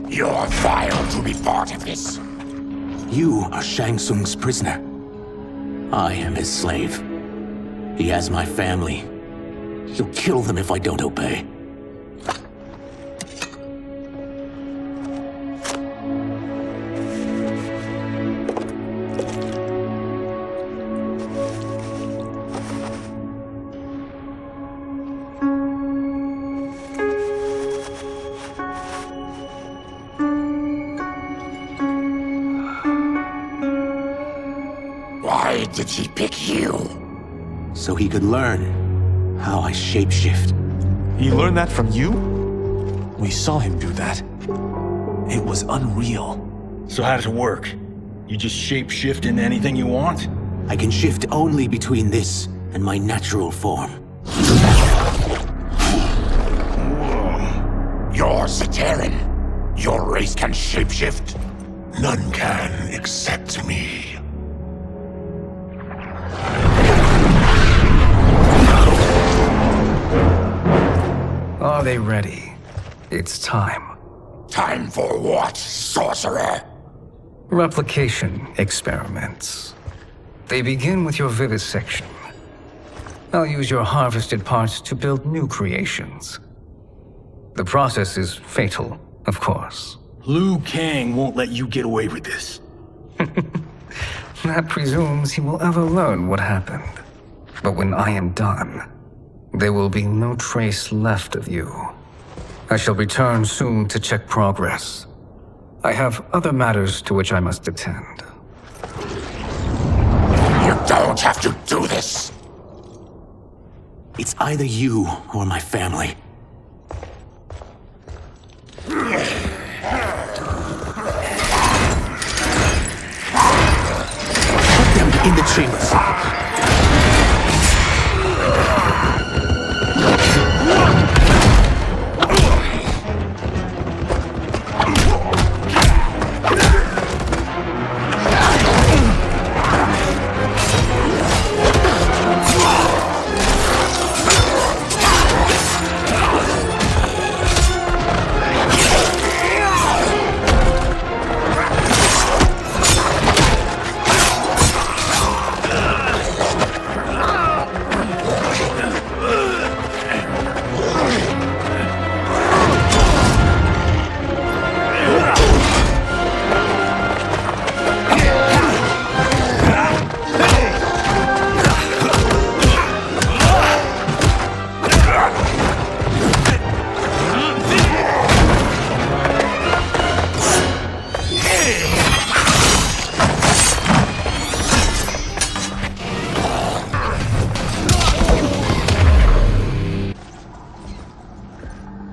You're vile to be part of this. You are Shang Tsung's prisoner. I am his slave. He has my family. He'll kill them if I don't obey. Why did he pick you? So he could learn how I shapeshift. He learned that from you? We saw him do that. It was unreal. So how does it work? You just shapeshift into anything you want? I can shift only between this and my natural form. You're Zateran. Your race can shapeshift. None can except me. Are they ready? It's time. Time for what, sorcerer? Replication experiments. They begin with your vivisection. I'll use your harvested parts to build new creations. The process is fatal, of course. Liu Kang won't let you get away with this. That presumes he will ever learn what happened. But when I am done, there will be no trace left of you. I shall return soon to check progress. I have other matters to which I must attend. You don't have to do this. It's either you or my family. Put them in the chambers.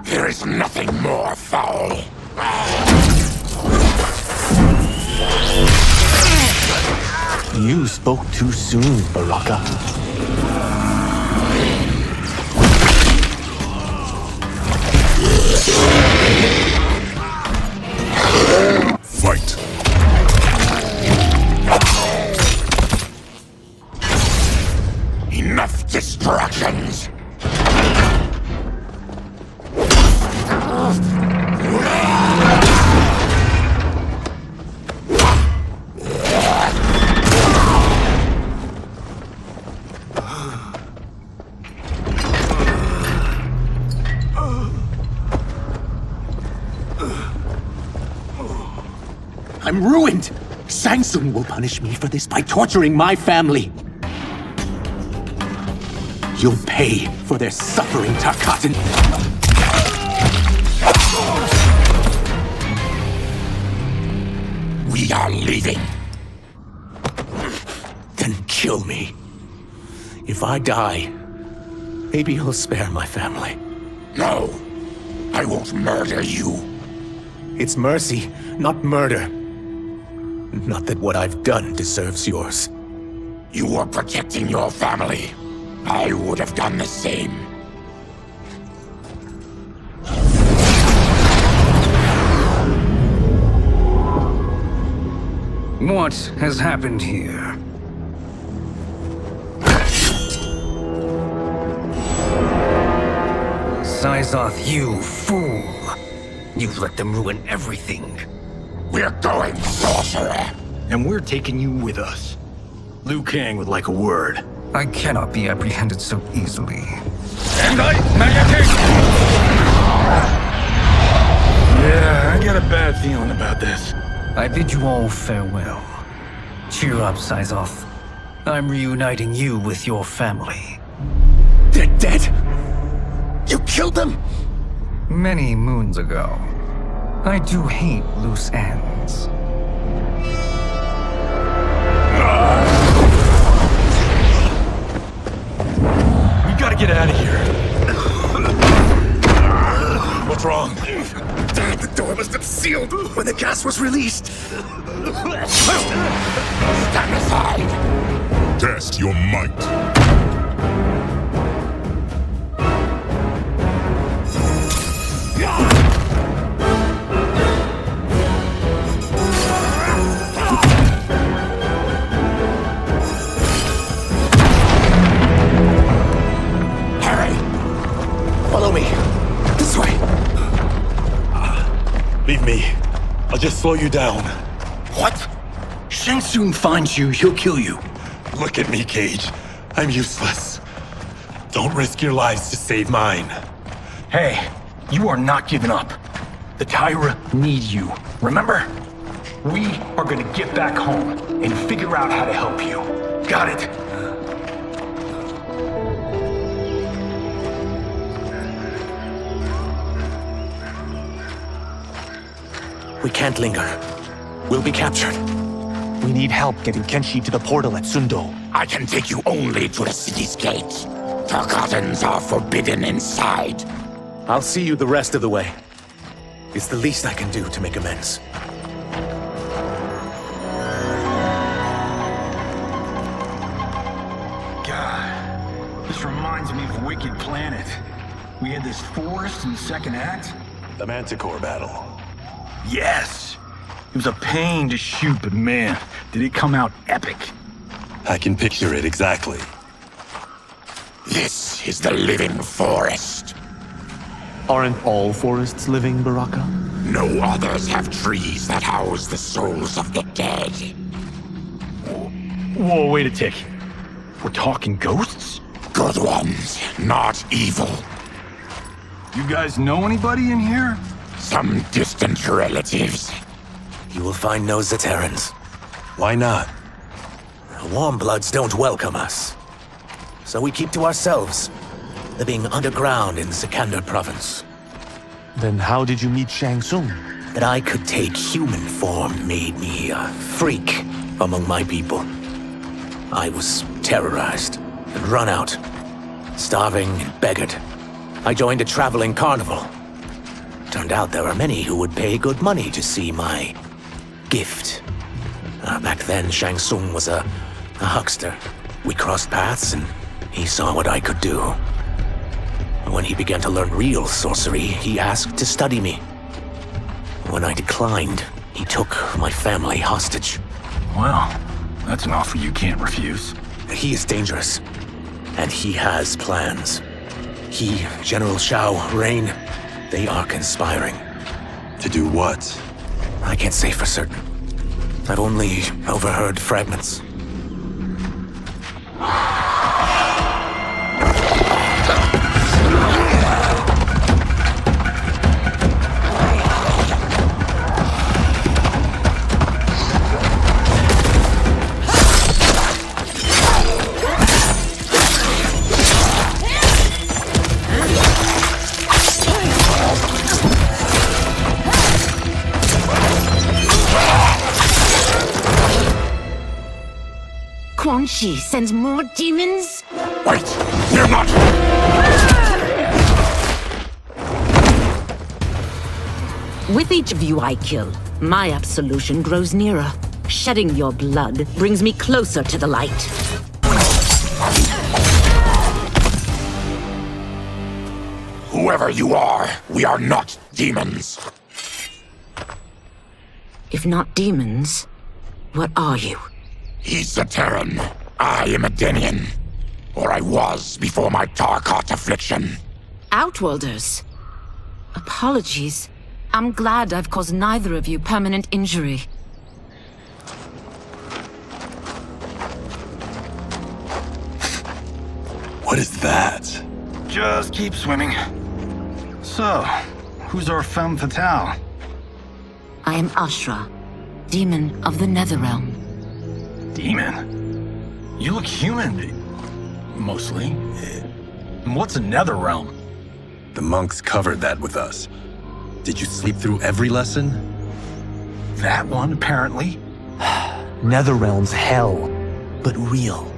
There is nothing more foul. You spoke too soon, Baraka. Fight. Enough distractions. I'm ruined! Shang Tsung will punish me for this by torturing my family. You'll pay for their suffering, Tarkatan. We are leaving. Then kill me. If I die, maybe you'll spare my family. No, I won't murder you. It's mercy, not murder. Not that what I've done deserves yours. You were protecting your family. I would have done the same. What has happened here? Syzoth, you fool! You've let them ruin everything. We're going, sorcerer! And we're taking you with us. Liu Kang would like a word. I cannot be apprehended so easily. Yeah, I got a bad feeling about this. I bid you all farewell. Cheer up, Syzoth. I'm reuniting you with your family. They're dead? You killed them? Many moons ago. I do hate loose ends. We gotta get out of here. What's wrong? The door must have sealed when the gas was released. Stand aside! Test your might. Follow me. This way. Leave me. I'll just slow you down. What? Shang Tsung finds you, he'll kill you. Look at me, Cage. I'm useless. Don't risk your lives to save mine. Hey, you are not giving up. The Tyra need you, remember? We are gonna get back home and figure out how to help you. Got it? We can't linger. We'll be captured. We need help getting Kenshi to the portal at Sindel. I can take you only to the city's gate. Tarkatans are forbidden inside. I'll see you the rest of the way. It's the least I can do to make amends. God, this reminds me of Wicked Planet. We had this forest in the second act. The Manticore battle. Yes! It was a pain to shoot, but man, did it come out epic. I can picture it exactly. This is the living forest. Aren't all forests living, Baraka? No others have trees that house the souls of the dead. Whoa, wait a tick. We're talking ghosts? Good ones, not evil. You guys know anybody in here? Some distant relatives. You will find no Zaterrans. Why not? The Warmbloods don't welcome us. So we keep to ourselves, living underground in Sikander province. Then how did you meet Shang Tsung? That I could take human form made me a freak among my people. I was terrorized and run out, starving and beggared. I joined a traveling carnival. Turned out there were many who would pay good money to see my gift. Back then, Shang Tsung was a huckster. We crossed paths and he saw what I could do. When he began to learn real sorcery, he asked to study me. When I declined, he took my family hostage. Well, that's an offer you can't refuse. He is dangerous, and he has plans. He, General Shao, Rain, they are conspiring. To do what? I can't say for certain. I've only overheard fragments. Quan Chi sends more demons? Wait! You're not! With each of you I kill, my absolution grows nearer. Shedding your blood brings me closer to the light. Whoever you are, we are not demons. If not demons, what are you? He's a Terran. I am a Denian. Or I was before my Tarkat affliction. Outworlders. Apologies. I'm glad I've caused neither of you permanent injury. What is that? Just keep swimming. So, who's our femme fatale? I am Ashra, demon of the Netherrealm. Demon? You look human. Mostly. And what's a Netherrealm? The monks covered that with us. Did you sleep through every lesson? That one, apparently. Netherrealm's hell, but real.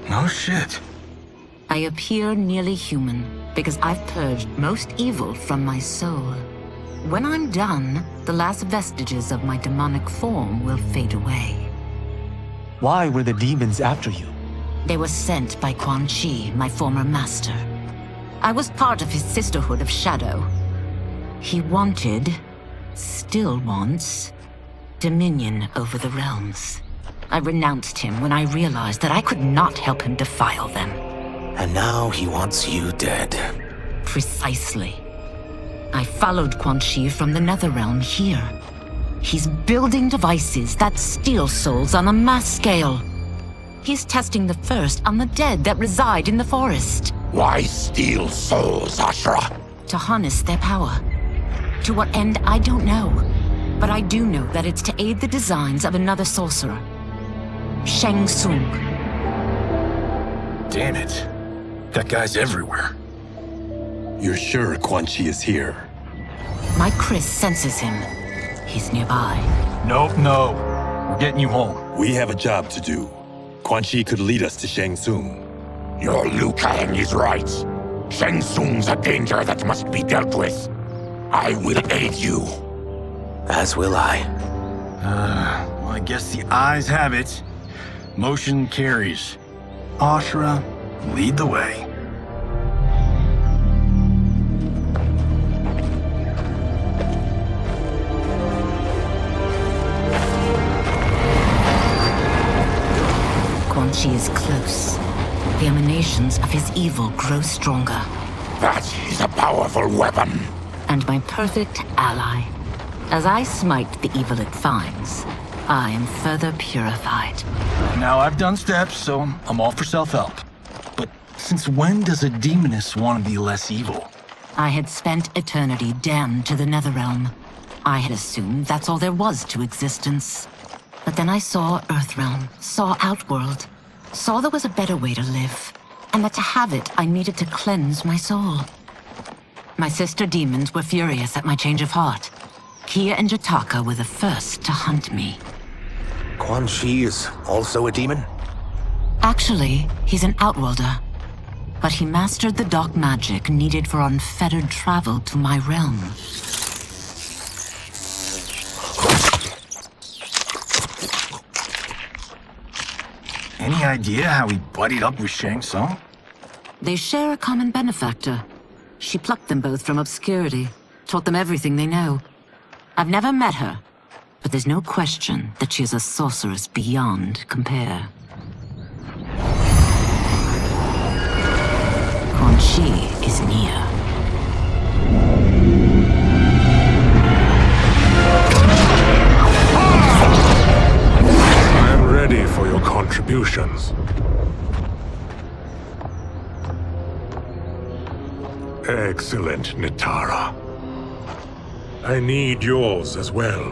No shit. I appear nearly human because I've purged most evil from my soul. When I'm done, the last vestiges of my demonic form will fade away. Why were the demons after you? They were sent by Quan Chi, my former master. I was part of his Sisterhood of Shadow. He wanted, still wants, dominion over the realms. I renounced him when I realized that I could not help him defile them. And now he wants you dead. Precisely. I followed Quan Chi from the Netherrealm here. He's building devices that steal souls on a mass scale. He's testing the first on the dead that reside in the forest. Why steal souls, Ashra? To harness their power. To what end, I don't know. But I do know that it's to aid the designs of another sorcerer. Shang Tsung. Damn it. That guy's everywhere. You're sure Quan Chi is here? My Chris senses him. He's nearby. Nope, no. We're getting you home. We have a job to do. Quan Chi could lead us to Shang Tsung. Your Liu Kang is right. Shang Tsung's a danger that must be dealt with. I will aid you. As will I. Well, I guess the eyes have it. Motion carries. Ashra, lead the way. Quan Chi is close. The emanations of his evil grow stronger. That is a powerful weapon. And my perfect ally. As I smite the evil it finds, I am further purified. Now I've done steps, so I'm all for self-help. But since when does a demoness want to be less evil? I had spent eternity damned to the Netherrealm. I had assumed that's all there was to existence. But then I saw Earthrealm, saw Outworld, saw there was a better way to live, and that to have it, I needed to cleanse my soul. My sister demons were furious at my change of heart. Kia and Jataka were the first to hunt me. Quan Chi is also a demon? Actually, he's an Outworlder. But he mastered the dark magic needed for unfettered travel to my realm. Any idea how he buddied up with Shang Tsung? They share a common benefactor. She plucked them both from obscurity, taught them everything they know. I've never met her, but there's no question that she is a sorceress beyond compare. Quan Chi is near. I am ready for your contributions. Excellent, Nitara. I need yours as well.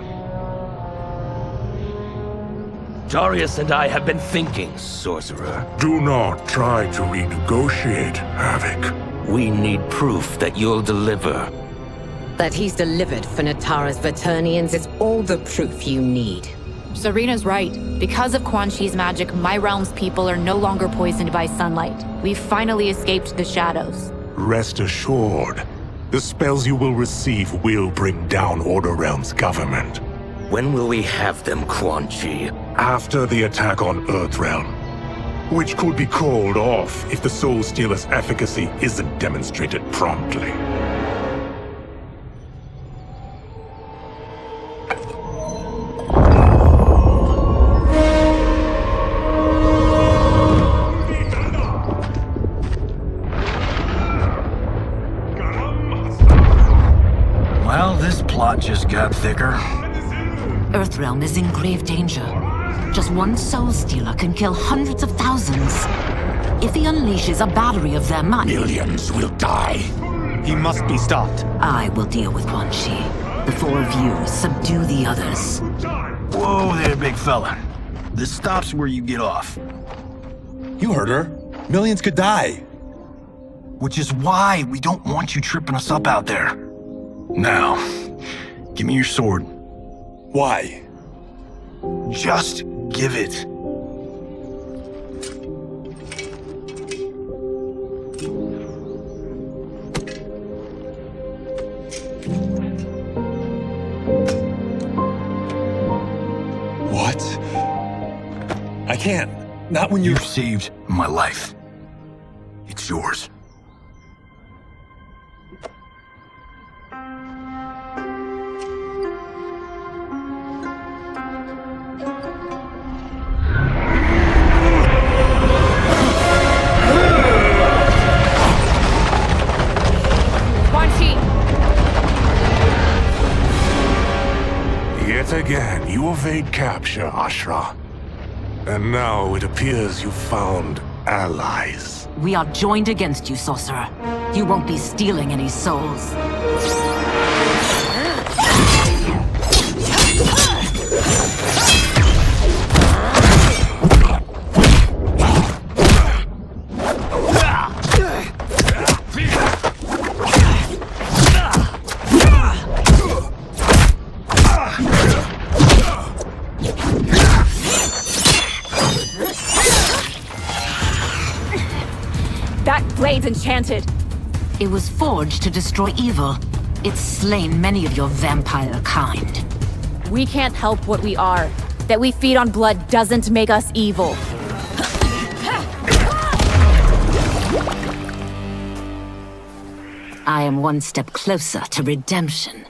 Darius and I have been thinking, Sorcerer. Do not try to renegotiate, Havoc. We need proof that you'll deliver. That he's delivered for Natara's Vaternians is all the proof you need. Serena's right. Because of Quan Chi's magic, my realm's people are no longer poisoned by sunlight. We've finally escaped the shadows. Rest assured, the spells you will receive will bring down Order Realm's government. When will we have them, Quan Chi? After the attack on Earthrealm, which could be called off if the Soul Stealer's efficacy isn't demonstrated promptly. Well, this plot just got thicker. Earthrealm is in grave danger. Just one Soul Stealer can kill hundreds of thousands. If he unleashes a battery of them, millions will die. He must be stopped. I will deal with Quan Chi. The four of you subdue the others. Whoa there, big fella. This stops where you get off. You heard her. Millions could die. Which is why we don't want you tripping us up out there. Now, give me your sword. Why? Just give it. What? I can't. Not when You've saved my life. It's yours. Yet again, you evade capture, Ashra. And now it appears you found allies. We are joined against you, sorcerer. You won't be stealing any souls. Blade's enchanted. It was forged to destroy evil. It's slain many of your vampire kind. We can't help what we are. That we feed on blood doesn't make us evil. I am one step closer to redemption.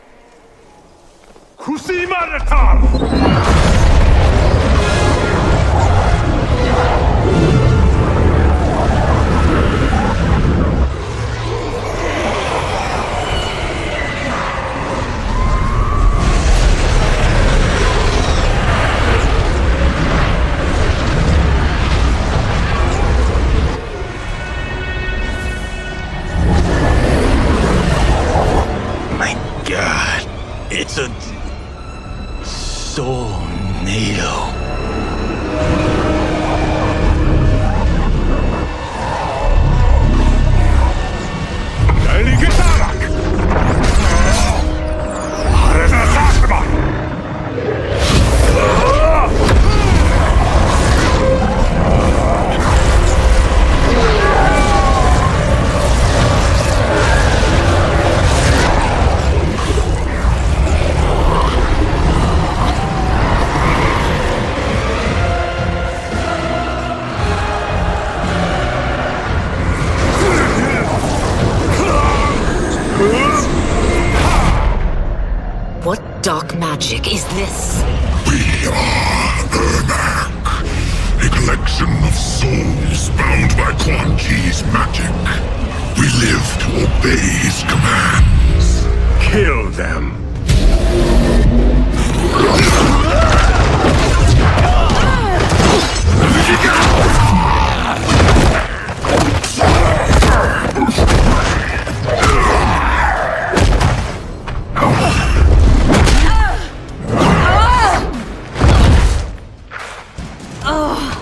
It's a soul-nado. What dark magic is this? We are Ermac, a collection of souls bound by Quan Chi's magic. We live to obey his commands. Kill them.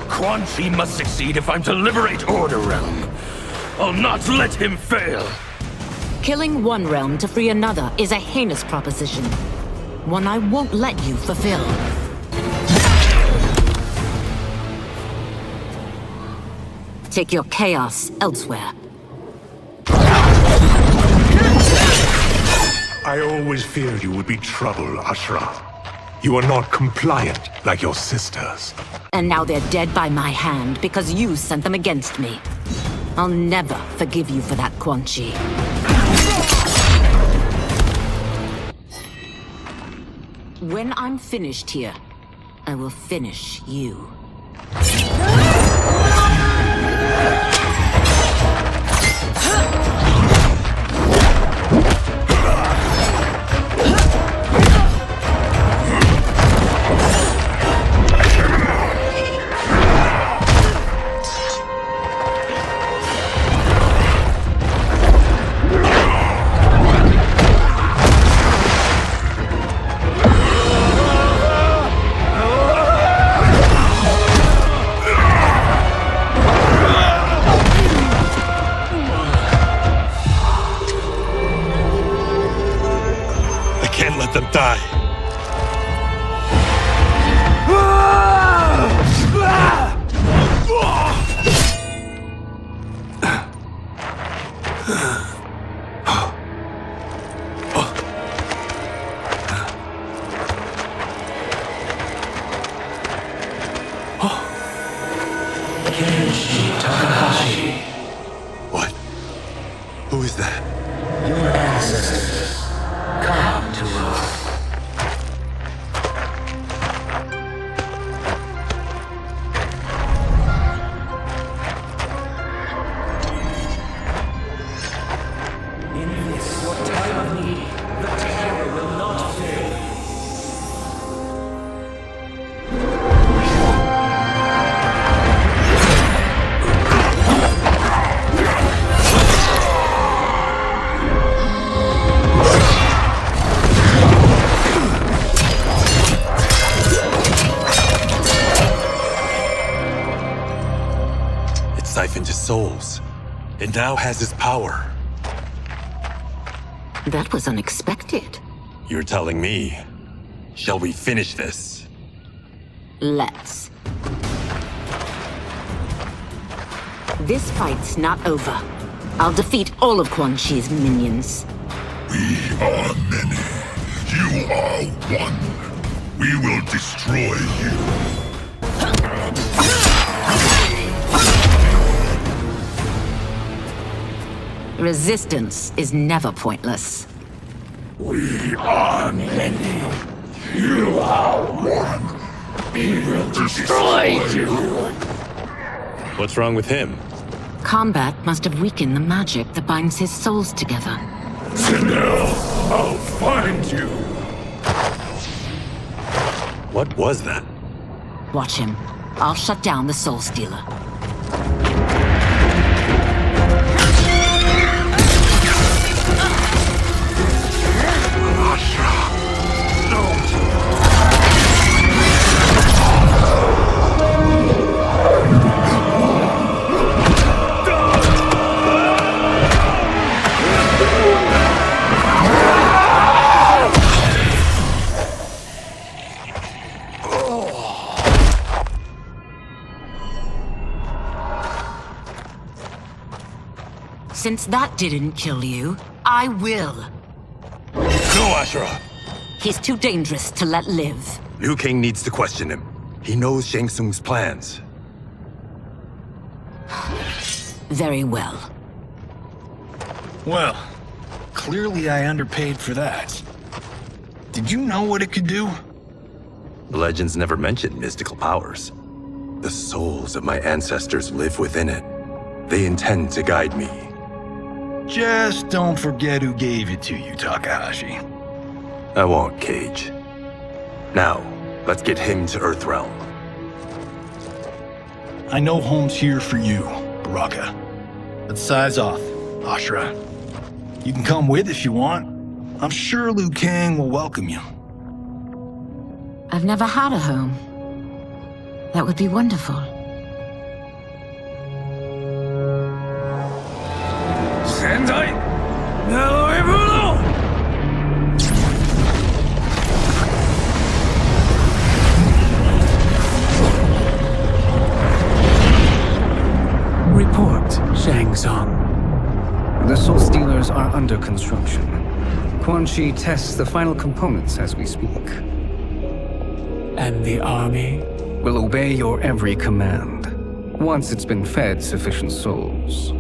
Quan Chi must succeed if I'm to liberate Order Realm. I'll not let him fail. Killing one realm to free another is a heinous proposition. One I won't let you fulfill. take your chaos elsewhere. I always feared you would be trouble, Ashra. You are not compliant like your sisters. And now they're dead by my hand because you sent them against me. I'll never forgive you for that, Quan Chi. When I'm finished here, I will finish you. Die. What? Who is that? Your ancestors. Come to us. Siphoned his souls. It now has his power. That was unexpected. You're telling me. Shall we finish this? Let's. This fight's not over. I'll defeat all of Quan Chi's minions. We are many. You are one. We will destroy you. Resistance is never pointless. We are many. You are one. We will destroy you. What's wrong with him? Combat must have weakened the magic that binds his souls together. Sindel, I'll find you. What was that? Watch him. I'll shut down the Soul Stealer. Since that didn't kill you, I will. No, Ashura! He's too dangerous to let live. Liu Kang needs to question him. He knows Shang Tsung's plans. Very well. Well, clearly I underpaid for that. Did you know what it could do? The legends never mentioned mystical powers. The souls of my ancestors live within it. They intend to guide me. Just don't forget who gave it to you, Takahashi. I won't, Cage. Now, let's get him to Earthrealm. I know home's here for you, Baraka. Let's size off, Ashura. You can come with if you want. I'm sure Liu Kang will welcome you. I've never had a home. That would be wonderful. Sendai! Now under construction. Quan Chi tests the final components as we speak. And the army? Will obey your every command, once it's been fed sufficient souls.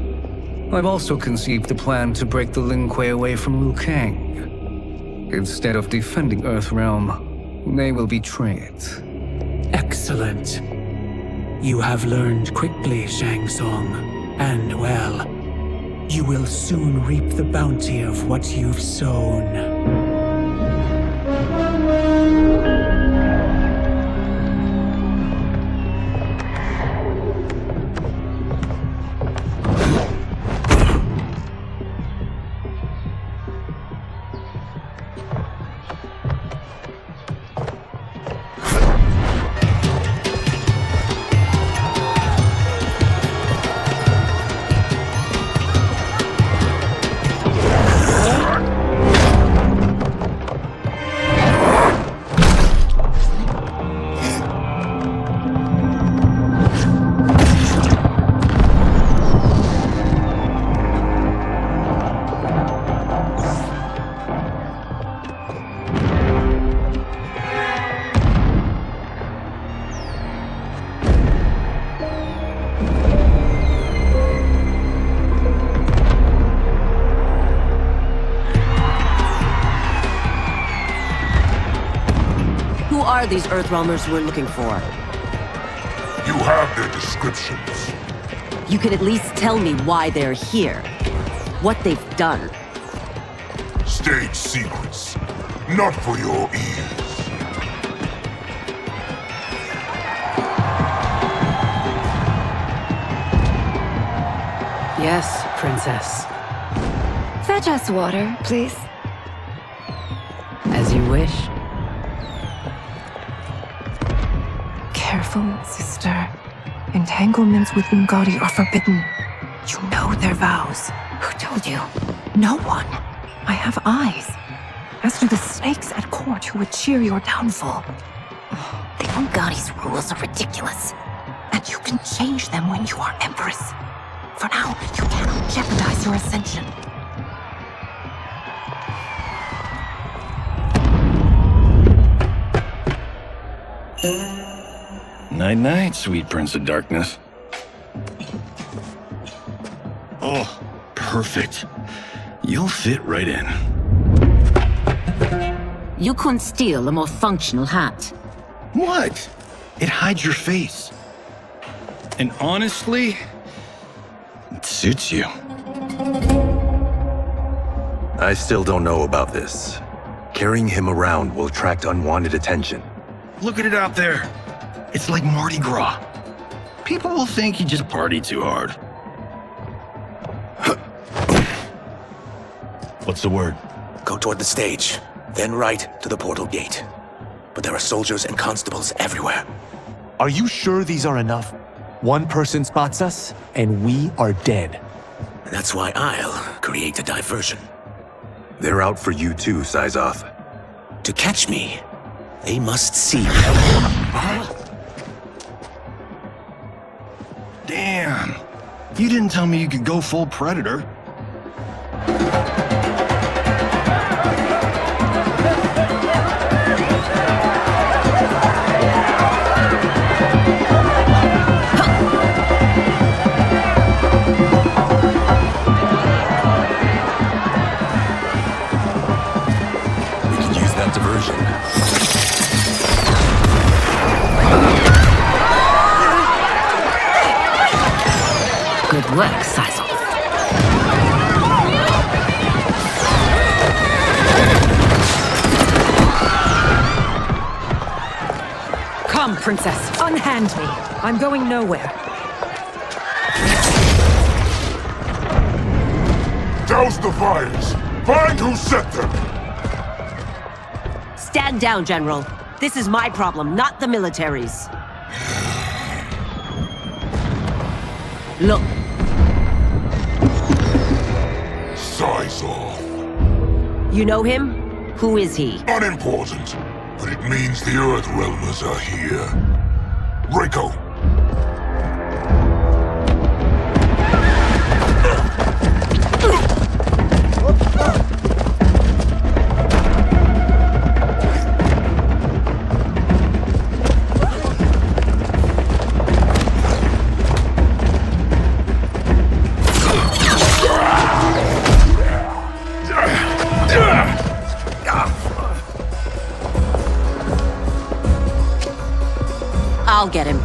I've also conceived a plan to break the Lin Kuei away from Liu Kang. Instead of defending Earthrealm, they will betray it. Excellent. You have learned quickly, Shang Tsung, and well, you will soon reap the bounty of what you've sown. These Earthrealmers we're looking for. You have their descriptions. You can at least tell me why they're here. What they've done. State secrets. Not for your ears. Yes, Princess. Fetch us water, please. As you wish. Careful, sister. Entanglements with Ungadi are forbidden. You know their vows. Who told you? No one. I have eyes. As do the snakes at court who would cheer your downfall. The Ungadi's rules are ridiculous. And you can change them when you are Empress. For now, you cannot jeopardize your ascension. Night-night, sweet Prince of Darkness. Oh, perfect. You'll fit right in. You couldn't steal a more functional hat. What? It hides your face. And honestly, it suits you. I still don't know about this. Carrying him around will attract unwanted attention. Look at it out there. It's like Mardi Gras. People will think you just party too hard. What's the word? Go toward the stage, then right to the portal gate. But there are soldiers and constables everywhere. Are you sure these are enough? One person spots us, and we are dead. That's why I'll create a diversion. They're out for you too, Syzoth. To catch me, they must see me. Damn. You didn't tell me you could go full Predator. We can use that diversion. Good work, Syzoth. Come, Princess. Unhand me. I'm going nowhere. Douse the fires! Find who set them! Stand down, General. This is my problem, not the military's. Look. Syzoth. You know him? Who is he? Unimportant, but it means the Earthrealmers are here. Reiko. I'll get him.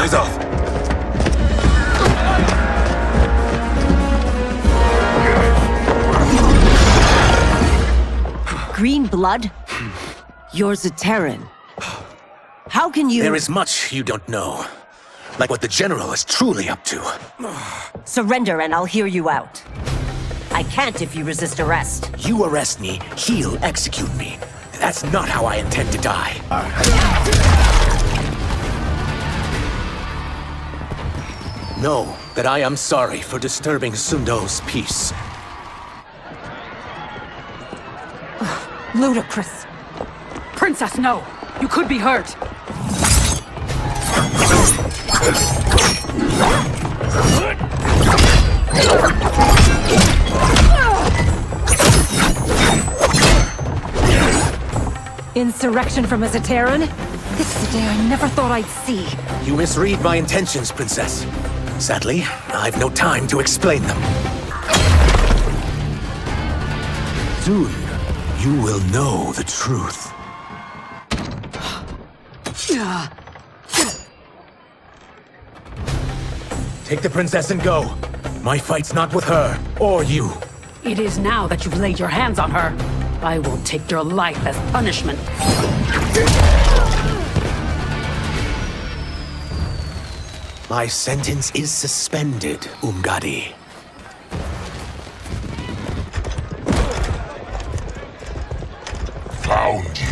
Eyes off! Green blood? You're a Terran. How can you— There is much you don't know. Like what the General is truly up to. Surrender and I'll hear you out. I can't if you resist arrest. You arrest me, he'll execute me. That's not how I intend to die. Know that I am sorry for disturbing Sundel's peace. Ludicrous. Princess, no! You could be hurt! Insurrection from a Zaterran? This is a day I never thought I'd see. You misread my intentions, Princess. Sadly, I've no time to explain them. Soon, you will know the truth. Take the princess and go. My fight's not with her, or you. It is now that you've laid your hands on her. I will take your life as punishment. My sentence is suspended, Umgadi. Found you.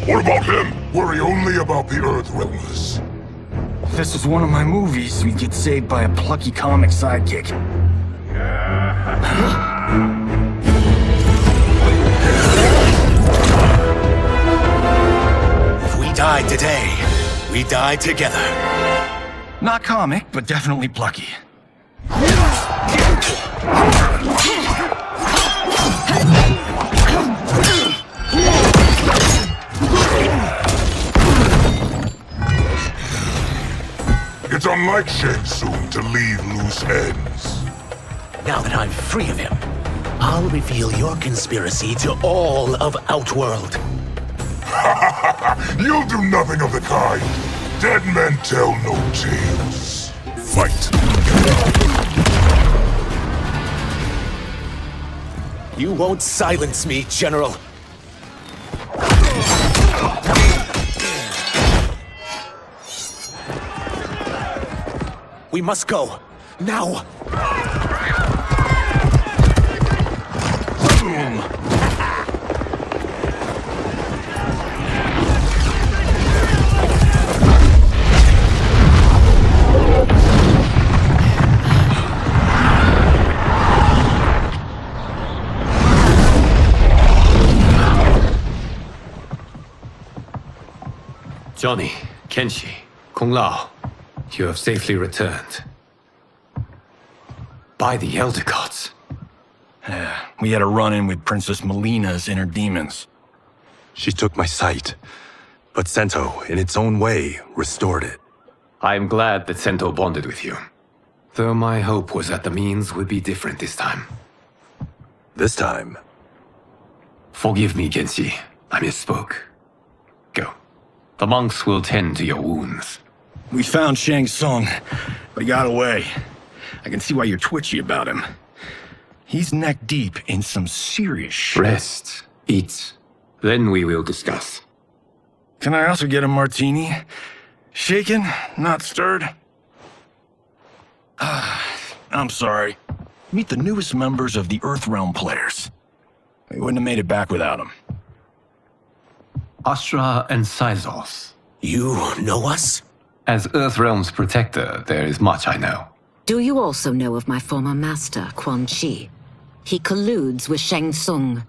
What about him? Worry only about the Earthrealmers. If this was one of my movies, we'd get saved by a plucky comic sidekick. If we die today, we die together. Not comic, but definitely plucky. It's unlike Tsung to leave loose ends. Now that I'm free of him, I'll reveal your conspiracy to all of Outworld. You'll do nothing of the kind. Dead men tell no tales. Fight. You won't silence me, General. We must go. Now! Johnny, Kenshi, Kung Lao, you have safely returned. By the Elder Gods. We had a run-in with Princess Mileena's inner demons. She took my sight, but Sento, in its own way, restored it. I am glad that Sento bonded with you. Though my hope was that the means would be different this time. This time? Forgive me, Kenshi. I misspoke. Go. The monks will tend to your wounds. We found Shang Tsung, but he got away. I can see why you're twitchy about him. He's neck deep in some serious shit. Rest. Eat. Then we will discuss. Can I also get a martini? Shaken, not stirred? I'm sorry. Meet the newest members of the Earthrealm players. We wouldn't have made it back without them. Astra and Sizos. You know us? As Earthrealm's protector, there is much I know. Do you also know of my former master, Quan? He colludes with Tsung.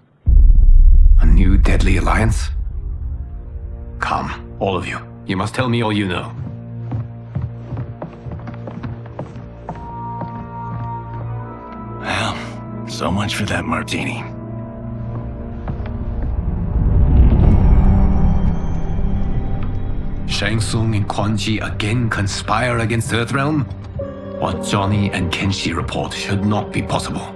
A new deadly alliance? Come, all of you. You must tell me all you know. Well, so much for that martini. Tsung and Quan again conspire against Earthrealm? What Johnny and Kenshi report should not be possible.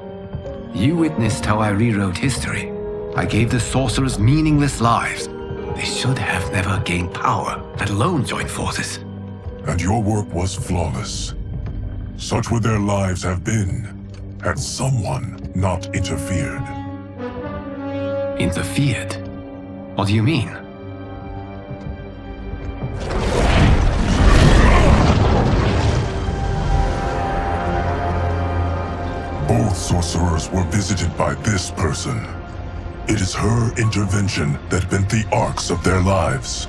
You witnessed how I rewrote history. I gave the sorcerers meaningless lives. They should have never gained power, let alone joined forces. And your work was flawless. Such would their lives have been, had someone not interfered. Interfered? What do you mean? Both sorcerers were visited by this person. It is her intervention that bent the arcs of their lives.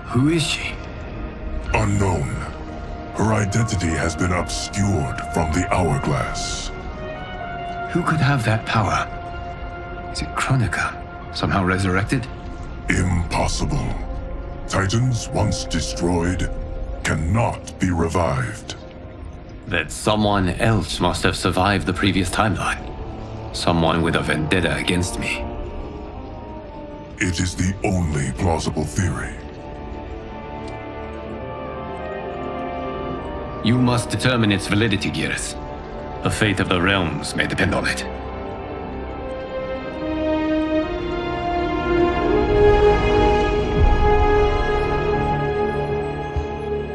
Who is she? Unknown. Her identity has been obscured from the hourglass. Who could have that power? Is it Kronika? Somehow resurrected? Impossible. Titans once destroyed cannot be revived. That someone else must have survived the previous timeline. Someone with a vendetta against me. It is the only plausible theory. You must determine its validity, Geras. The fate of the realms may depend on it.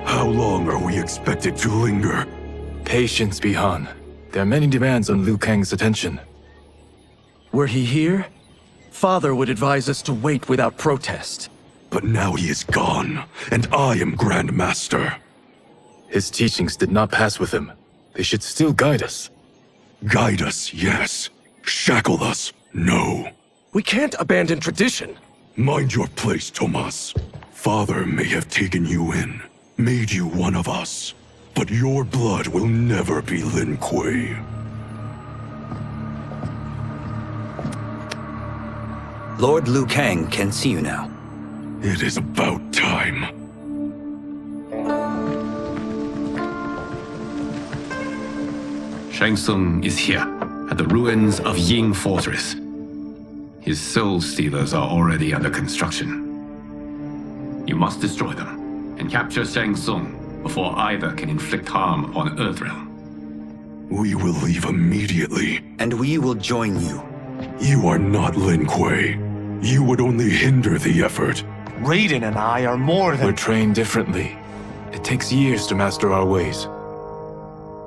How long are we expected to linger? Patience, Bihan. There are many demands on Liu Kang's attention. Were he here, Father would advise us to wait without protest. But now he is gone, and I am Grand Master. His teachings did not pass with him. They should still guide us. Guide us, yes. Shackle us, no. We can't abandon tradition. Mind your place, Tomas. Father may have taken you in, made you one of us. But your blood will never be Lin Kuei. Lord Liu Kang can see you now. It is about time. Tsung is here, at the ruins of Ying Fortress. His soul stealers are already under construction. You must destroy them, and capture Tsung before either can inflict harm on Earthrealm. We will leave immediately. And we will join you. You are not Lin Kuei. You would only hinder the effort. Raiden and I are more than— We're trained differently. It takes years to master our ways.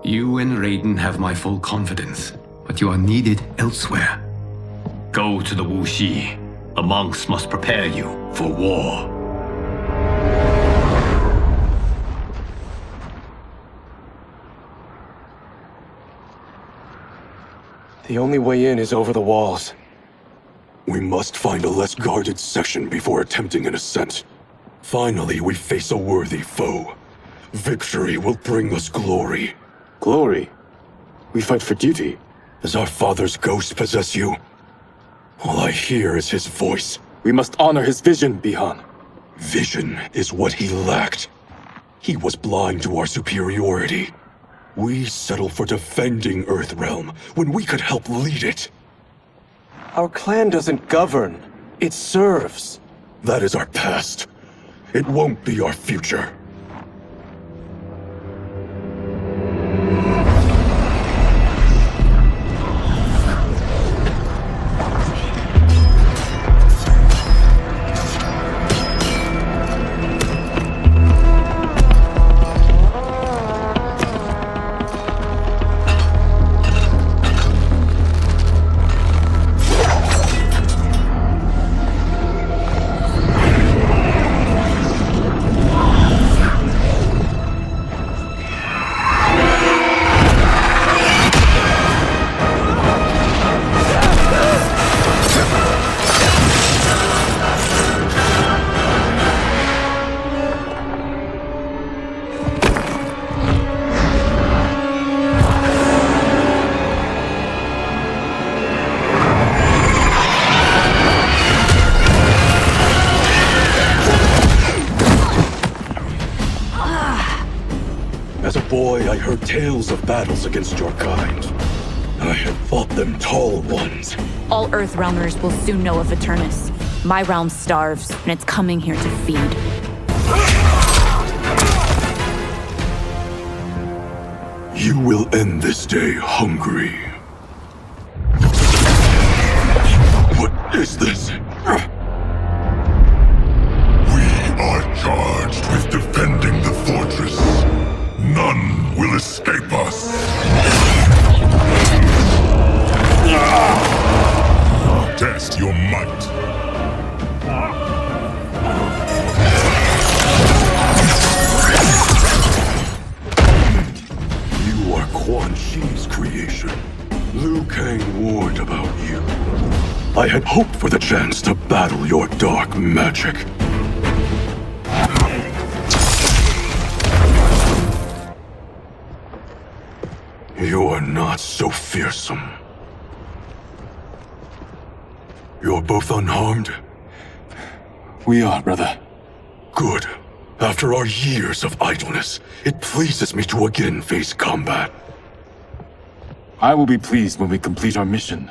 You and Raiden have my full confidence, but you are needed elsewhere. Go to the Wuxi. The monks must prepare you for war. The only way in is over the walls. We must find a less guarded section before attempting an ascent. Finally, we face a worthy foe. Victory will bring us glory. Glory? We fight for duty. Does our father's ghost possess you? All I hear is his voice. We must honor his vision, Bihan. Vision is what he lacked. He was blind to our superiority. We settled for defending Earthrealm when we could help lead it. Our clan doesn't govern. It serves. That is our past. It won't be our future. boy, I heard tales of battles against your kind. I had fought them tall ones. All Earthrealmers will soon know of Eternus. My realm starves, and it's coming here to feed. You will end this day hungry. What is this? We are charged with defending the fortress. None will escape us. Test your might. You are Quan Chi's creation. Liu Kang warned about you. I had hoped for the chance to battle your dark magic. You are not so fearsome. You're both unharmed? We are, brother. Good. After our years of idleness, it pleases me to again face combat. I will be pleased when we complete our mission.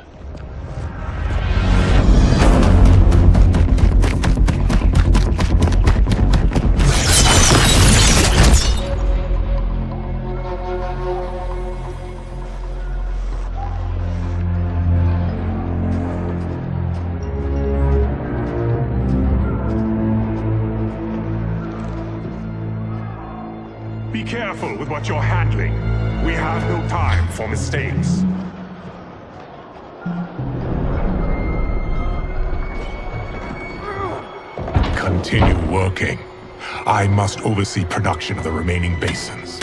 Be careful with what you're handling. We have no time for mistakes. Continue working. I must oversee production of the remaining basins.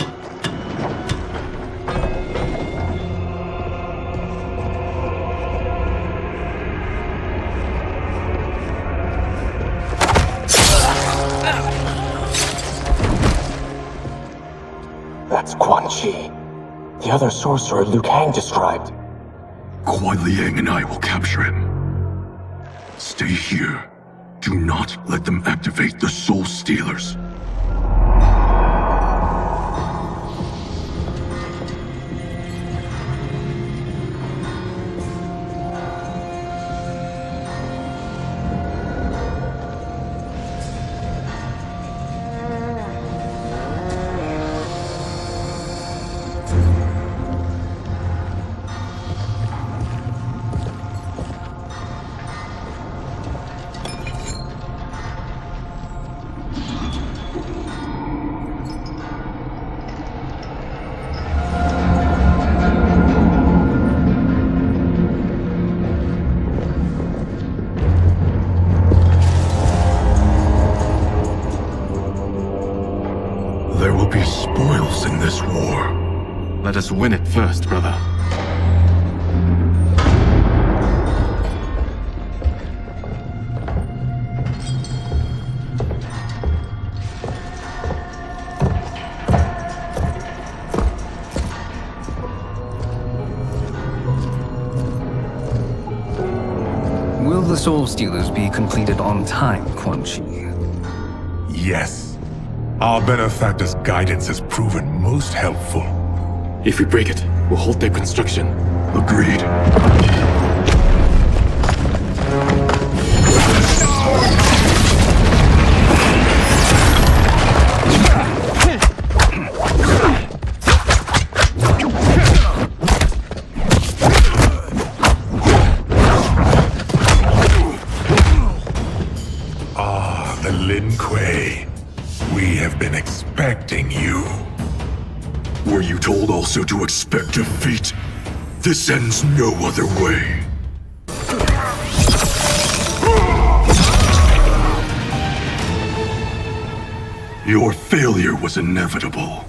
That's Quan Chi. The other sorcerer Liu Kang described. Kuai Liang and I will capture him. Stay here. Do not let them activate the Soul Stealers. There will be spoils in this war. Let us win it first, brother. Will the Soul Stealers be completed on time, Quan Chi? Yes. Our benefactor's guidance has proven most helpful. If we break it, we'll halt their construction. Agreed. Ah, the Lin Kuei. We have been expecting you. Were you told also to expect defeat? This ends no other way. Your failure was inevitable.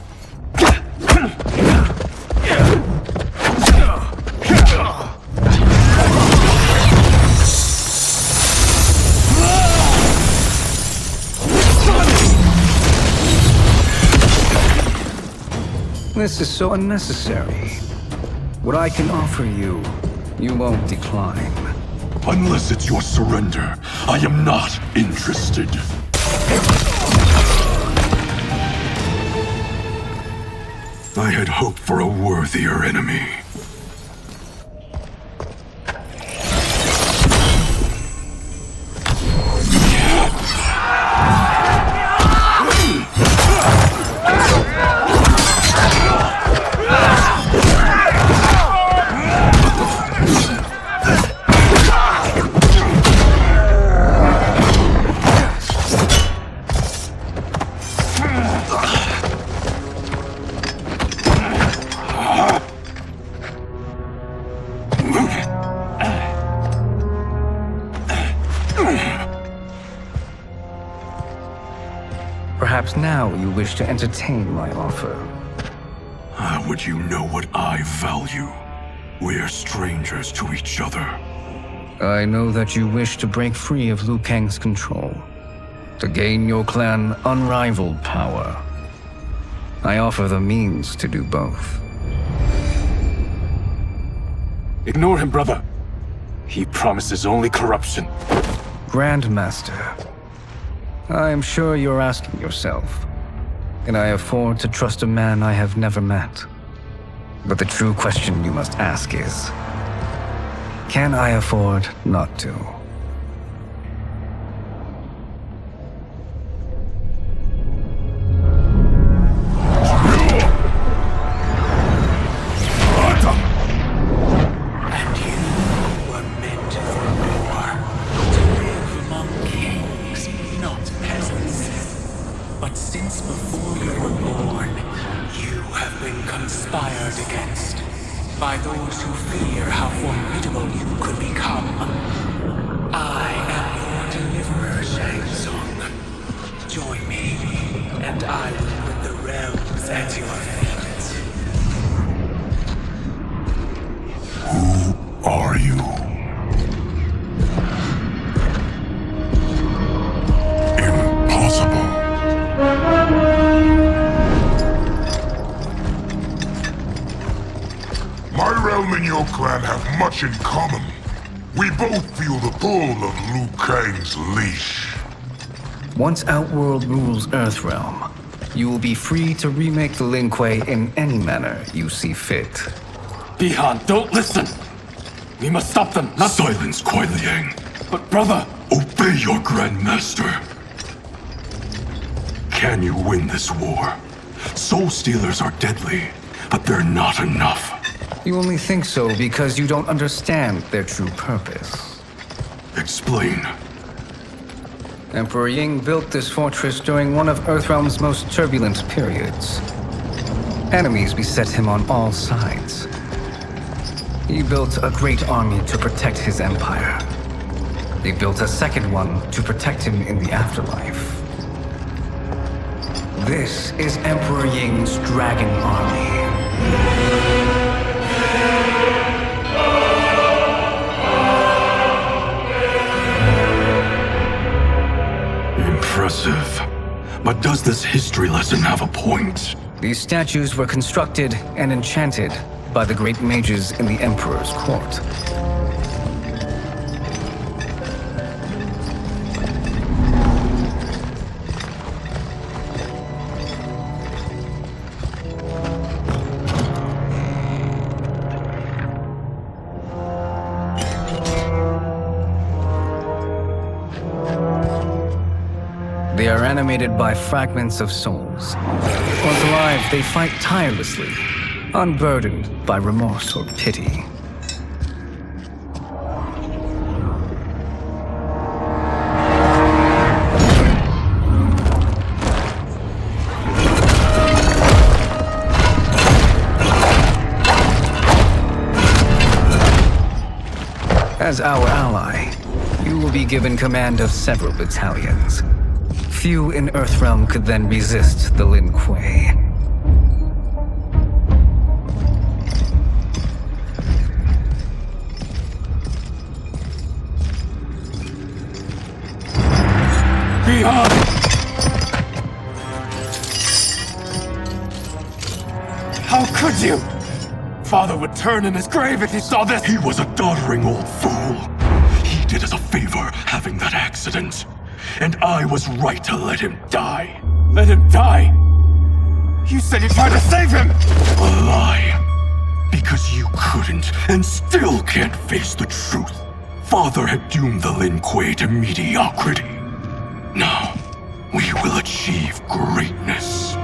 This is so unnecessary. What I can offer you, you won't decline. Unless it's your surrender, I am not interested. I had hoped for a worthier enemy. Perhaps now you wish to entertain my offer. How would you know what I value? We're strangers to each other. I know that you wish to break free of Liu Kang's control, to gain your clan unrivaled power. I offer the means to do both. Ignore him, brother. He promises only corruption. Grandmaster, I am sure you're asking yourself, can I afford to trust a man I have never met? But the true question you must ask is, can I afford not to? By those who fear how formidable you could become. I am your deliverer, Shang Tsung. Join me, and I will put the realms at your feet. Who are you? Impossible. My realm and your clan have much in common. We both feel the pull of Liu Kang's leash. Once Outworld rules Earthrealm, you will be free to remake the Lin Kuei in any manner you see fit. Bihan, don't listen! We must stop them, not— Silence, Kuai Liang. But brother— Obey your Grandmaster. Can you win this war? Soul Stealers are deadly, but they're not enough. You only think so because you don't understand their true purpose. Explain. Emperor Ying built this fortress during one of Earthrealm's most turbulent periods. Enemies beset him on all sides. He built a great army to protect his empire. He built a second one to protect him in the afterlife. This is Emperor Ying's Dragon Army. Impressive. But does this history lesson have a point? These statues were constructed and enchanted by the great mages in the Emperor's court. They are animated by fragments of souls. Once alive, they fight tirelessly, unburdened by remorse or pity. As our ally, you will be given command of several battalions. Few in Earthrealm could then resist the Lin Kuei. Bihan! How could you? Father would turn in his grave if he saw this! He was a doddering old fool. He did us a favor having that accident. And I was right to let him die. Let him die? You said you tried to save him! A lie. Because you couldn't, and still can't face the truth. Father had doomed the Lin Kuei to mediocrity. Now, we will achieve greatness.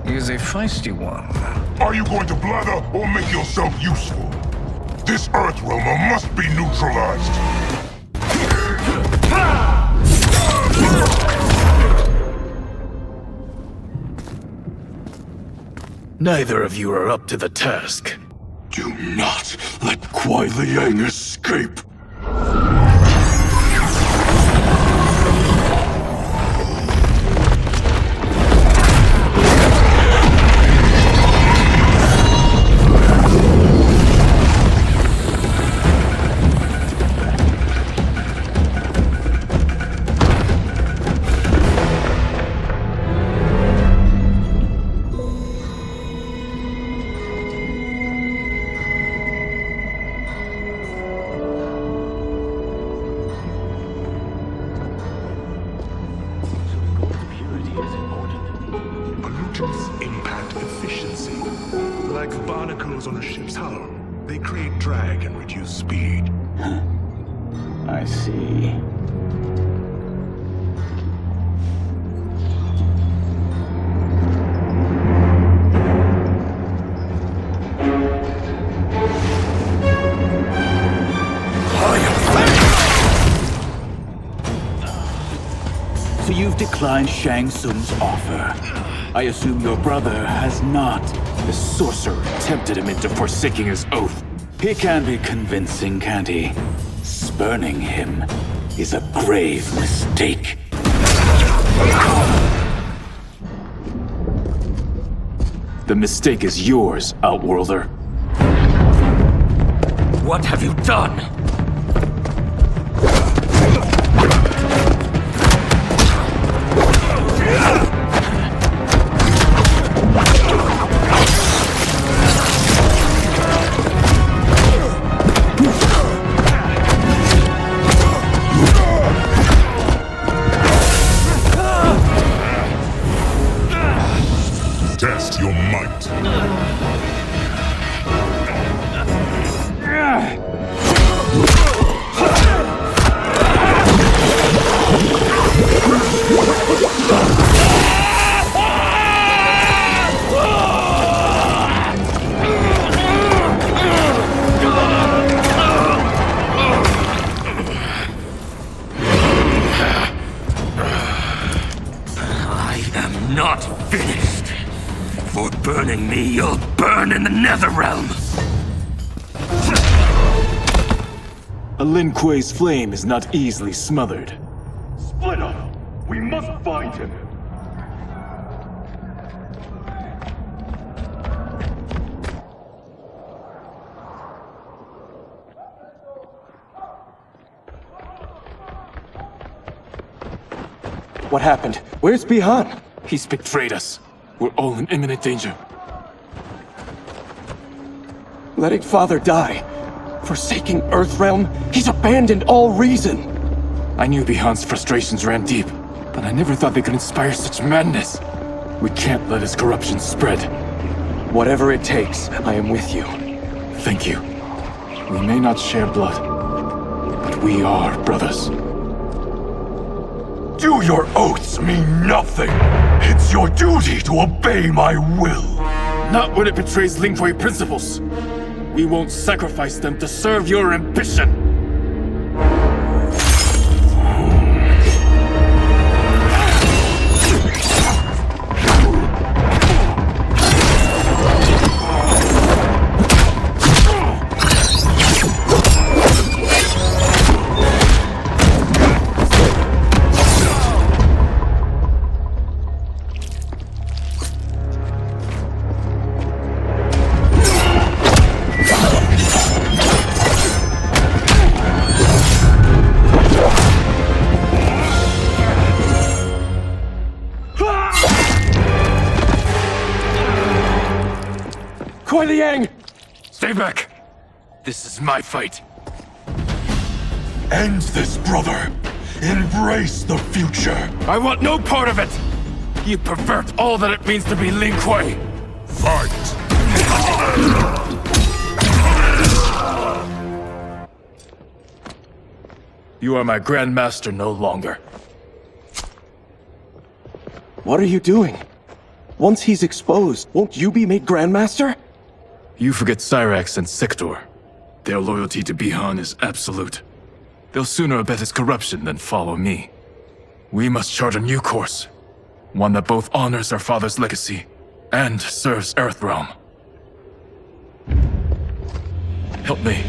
He's a feisty one. Are you going to blather or make yourself useful? This Earthrealmer must be neutralized. Neither of you are up to the task. Do not let Kuai Liang escape. Pollutants impact efficiency. Like barnacles on a ship's hull. They create drag and reduce speed. I see. So you've declined Shang Tsung's offer. I assume your brother has not. The sorcerer tempted him into forsaking his oath. He can be convincing, can't he? Spurning him is a grave mistake. The mistake is yours, Outworlder. What have you done? Test your might. I am not finished. For burning me, you'll burn in the Netherrealm. A Lin Kuei's flame is not easily smothered. Split up! We must find him! What happened? Where's Bihan? He's betrayed us. We're all in imminent danger. Letting Father die. Forsaking Earthrealm. He's abandoned all reason. I knew Bihan's frustrations ran deep, but I never thought they could inspire such madness. We can't let his corruption spread. Whatever it takes, I am with you. Thank you. We may not share blood, but we are brothers. Do your oaths mean nothing? It's your duty to obey my will. Not when it betrays Lin Kuei principles. We won't sacrifice them to serve your ambition. Wei Liang! Stay back! This is my fight. End this, brother. Embrace the future. I want no part of it! You pervert all that it means to be Lin Kuei! Fight! You are my grandmaster no longer. What are you doing? Once he's exposed, won't you be made Grandmaster? You forget Cyrax and Sector. Their loyalty to Bihan is absolute. They'll sooner abet his corruption than follow me. We must chart a new course. One that both honors our father's legacy and serves Earthrealm. Help me.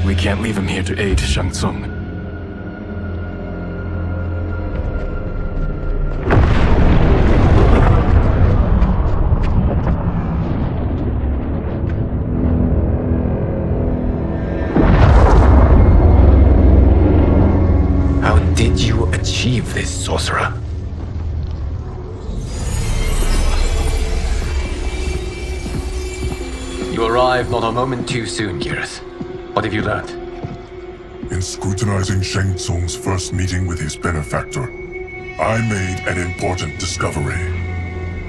We can't leave him here to aid Shang Tsung. How did you achieve this, sorcerer? You arrived not a moment too soon, Geras. What have you learned? In scrutinizing Shang Tsung's first meeting with his benefactor, I made an important discovery.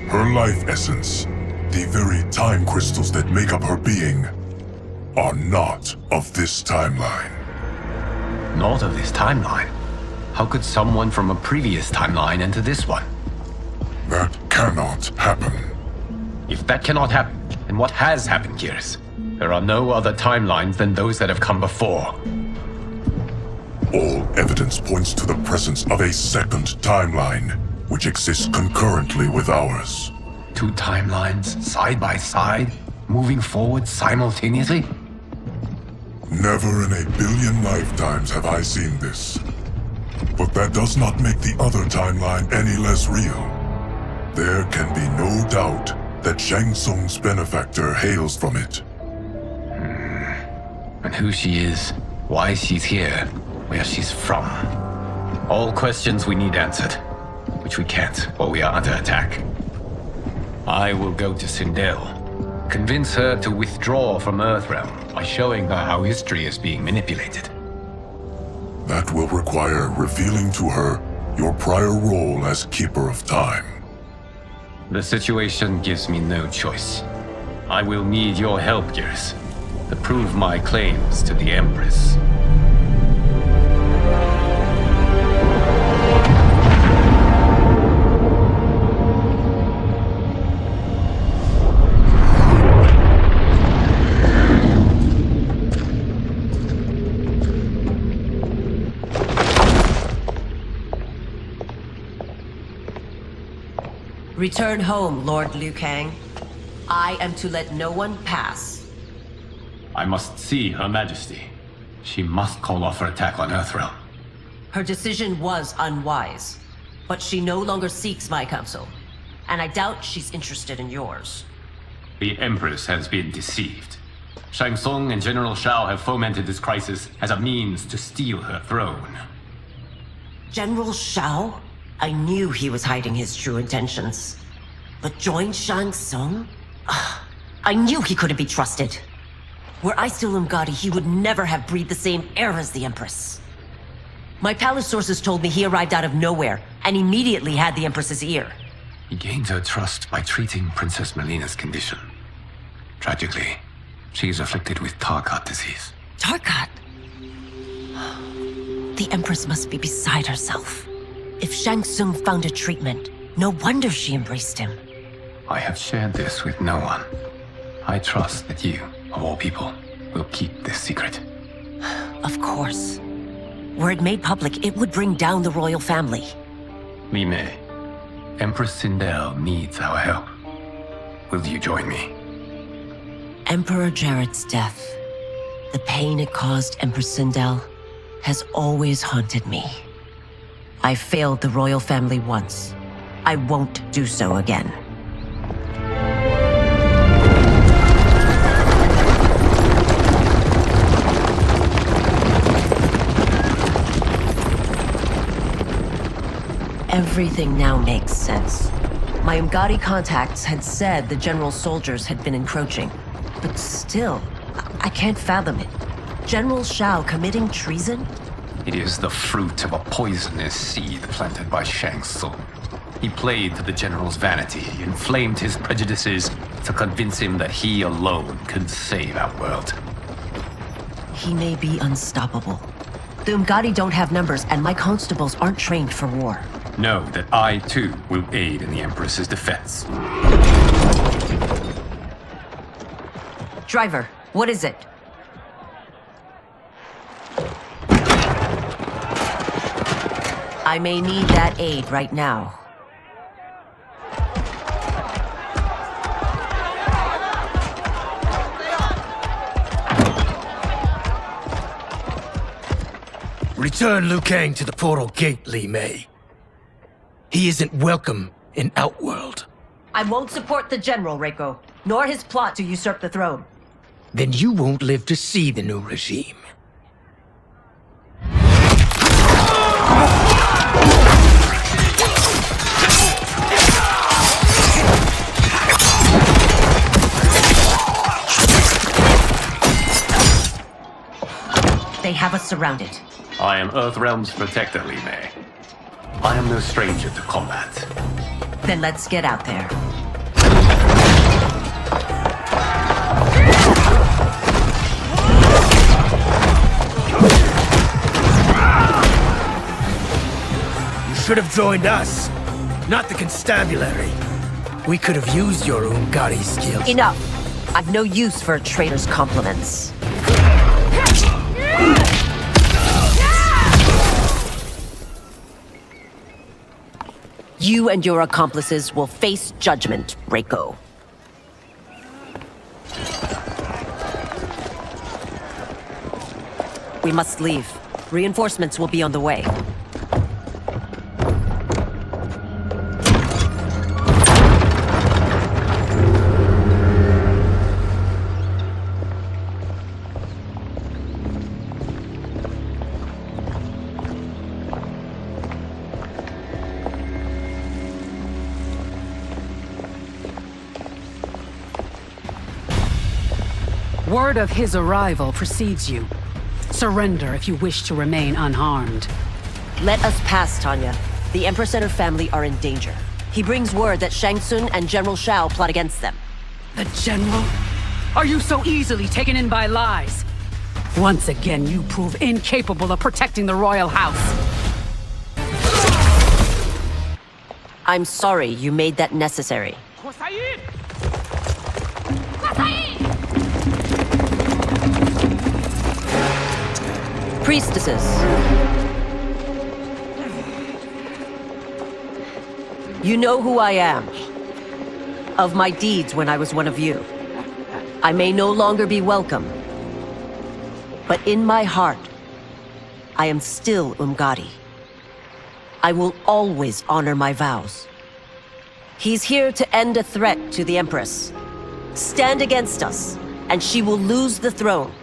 Her life essence, the very time crystals that make up her being, are not of this timeline. Not of this timeline? How could someone from a previous timeline enter this one? That cannot happen. If that cannot happen, then what has happened, Geras? There are no other timelines than those that have come before. All evidence points to the presence of a second timeline, which exists concurrently with ours. Two timelines, side by side, moving forward simultaneously? Never in a billion lifetimes have I seen this. But that does not make the other timeline any less real. There can be no doubt that Shang Tsung's benefactor hails from it. And who she is, why she's here, where she's from. All questions we need answered, which we can't while we are under attack. I will go to Sindel, convince her to withdraw from Earthrealm by showing her how history is being manipulated. That will require revealing to her your prior role as Keeper of Time. The situation gives me no choice. I will need your help, Geras, to prove my claims to the Empress. Return home, Lord Liu Kang. I am to let no one pass. I must see Her Majesty. She must call off her attack on Earthrealm. Her decision was unwise, but she no longer seeks my counsel, and I doubt she's interested in yours. The Empress has been deceived. Shang Tsung and General Shao have fomented this crisis as a means to steal her throne. General Shao? I knew he was hiding his true intentions. But join Shang Tsung? I knew he couldn't be trusted. Were I still Umgadi, he would never have breathed the same air as the Empress. My palace sources told me he arrived out of nowhere, and immediately had the Empress's ear. He gained her trust by treating Princess Mileena's condition. Tragically, she is afflicted with Tarkat disease. Tarkat? The Empress must be beside herself. If Shang Tsung found a treatment, no wonder she embraced him. I have shared this with no one. I trust that you, of all people, will keep this secret. Of course. Were it made public, it would bring down the royal family. We may. Empress Sindel needs our help. Will you join me? Emperor Jared's death, the pain it caused Empress Sindel, has always haunted me. I failed the royal family once. I won't do so again. Everything now makes sense. My Umgadi contacts had said the general's soldiers had been encroaching. But still, I can't fathom it. General Shao committing treason? It is the fruit of a poisonous seed planted by Shang Tsung. He played to the general's vanity, inflamed his prejudices to convince him that he alone could save our world. He may be unstoppable. The Umgadi don't have numbers, and my constables aren't trained for war. Know that I, too, will aid in the Empress's defense. Driver, what is it? I may need that aid right now. Return Liu Kang to the portal gate, Li Mei. He isn't welcome in Outworld. I won't support the General, Reiko, nor his plot to usurp the throne. Then you won't live to see the new regime. They have us surrounded. I am Earthrealm's protector, Li Mei. I am no stranger to combat. Then let's get out there. You should have joined us, not the constabulary. We could have used your Umgadi skills. Enough! I've no use for a traitor's compliments. You and your accomplices will face judgment, Reiko. We must leave. Reinforcements will be on the way. Word of his arrival precedes you. Surrender if you wish to remain unharmed. Let us pass, Tanya. The Empress and her family are in danger. He brings word that Shang Tsung and General Shao plot against them. The General? Are you so easily taken in by lies? Once again, you prove incapable of protecting the royal house. I'm sorry you made that necessary. Priestesses. You know who I am. Of my deeds when I was one of you. I may no longer be welcome. But in my heart, I am still Umgadi. I will always honor my vows. He's here to end a threat to the Empress. Stand against us, and she will lose the throne.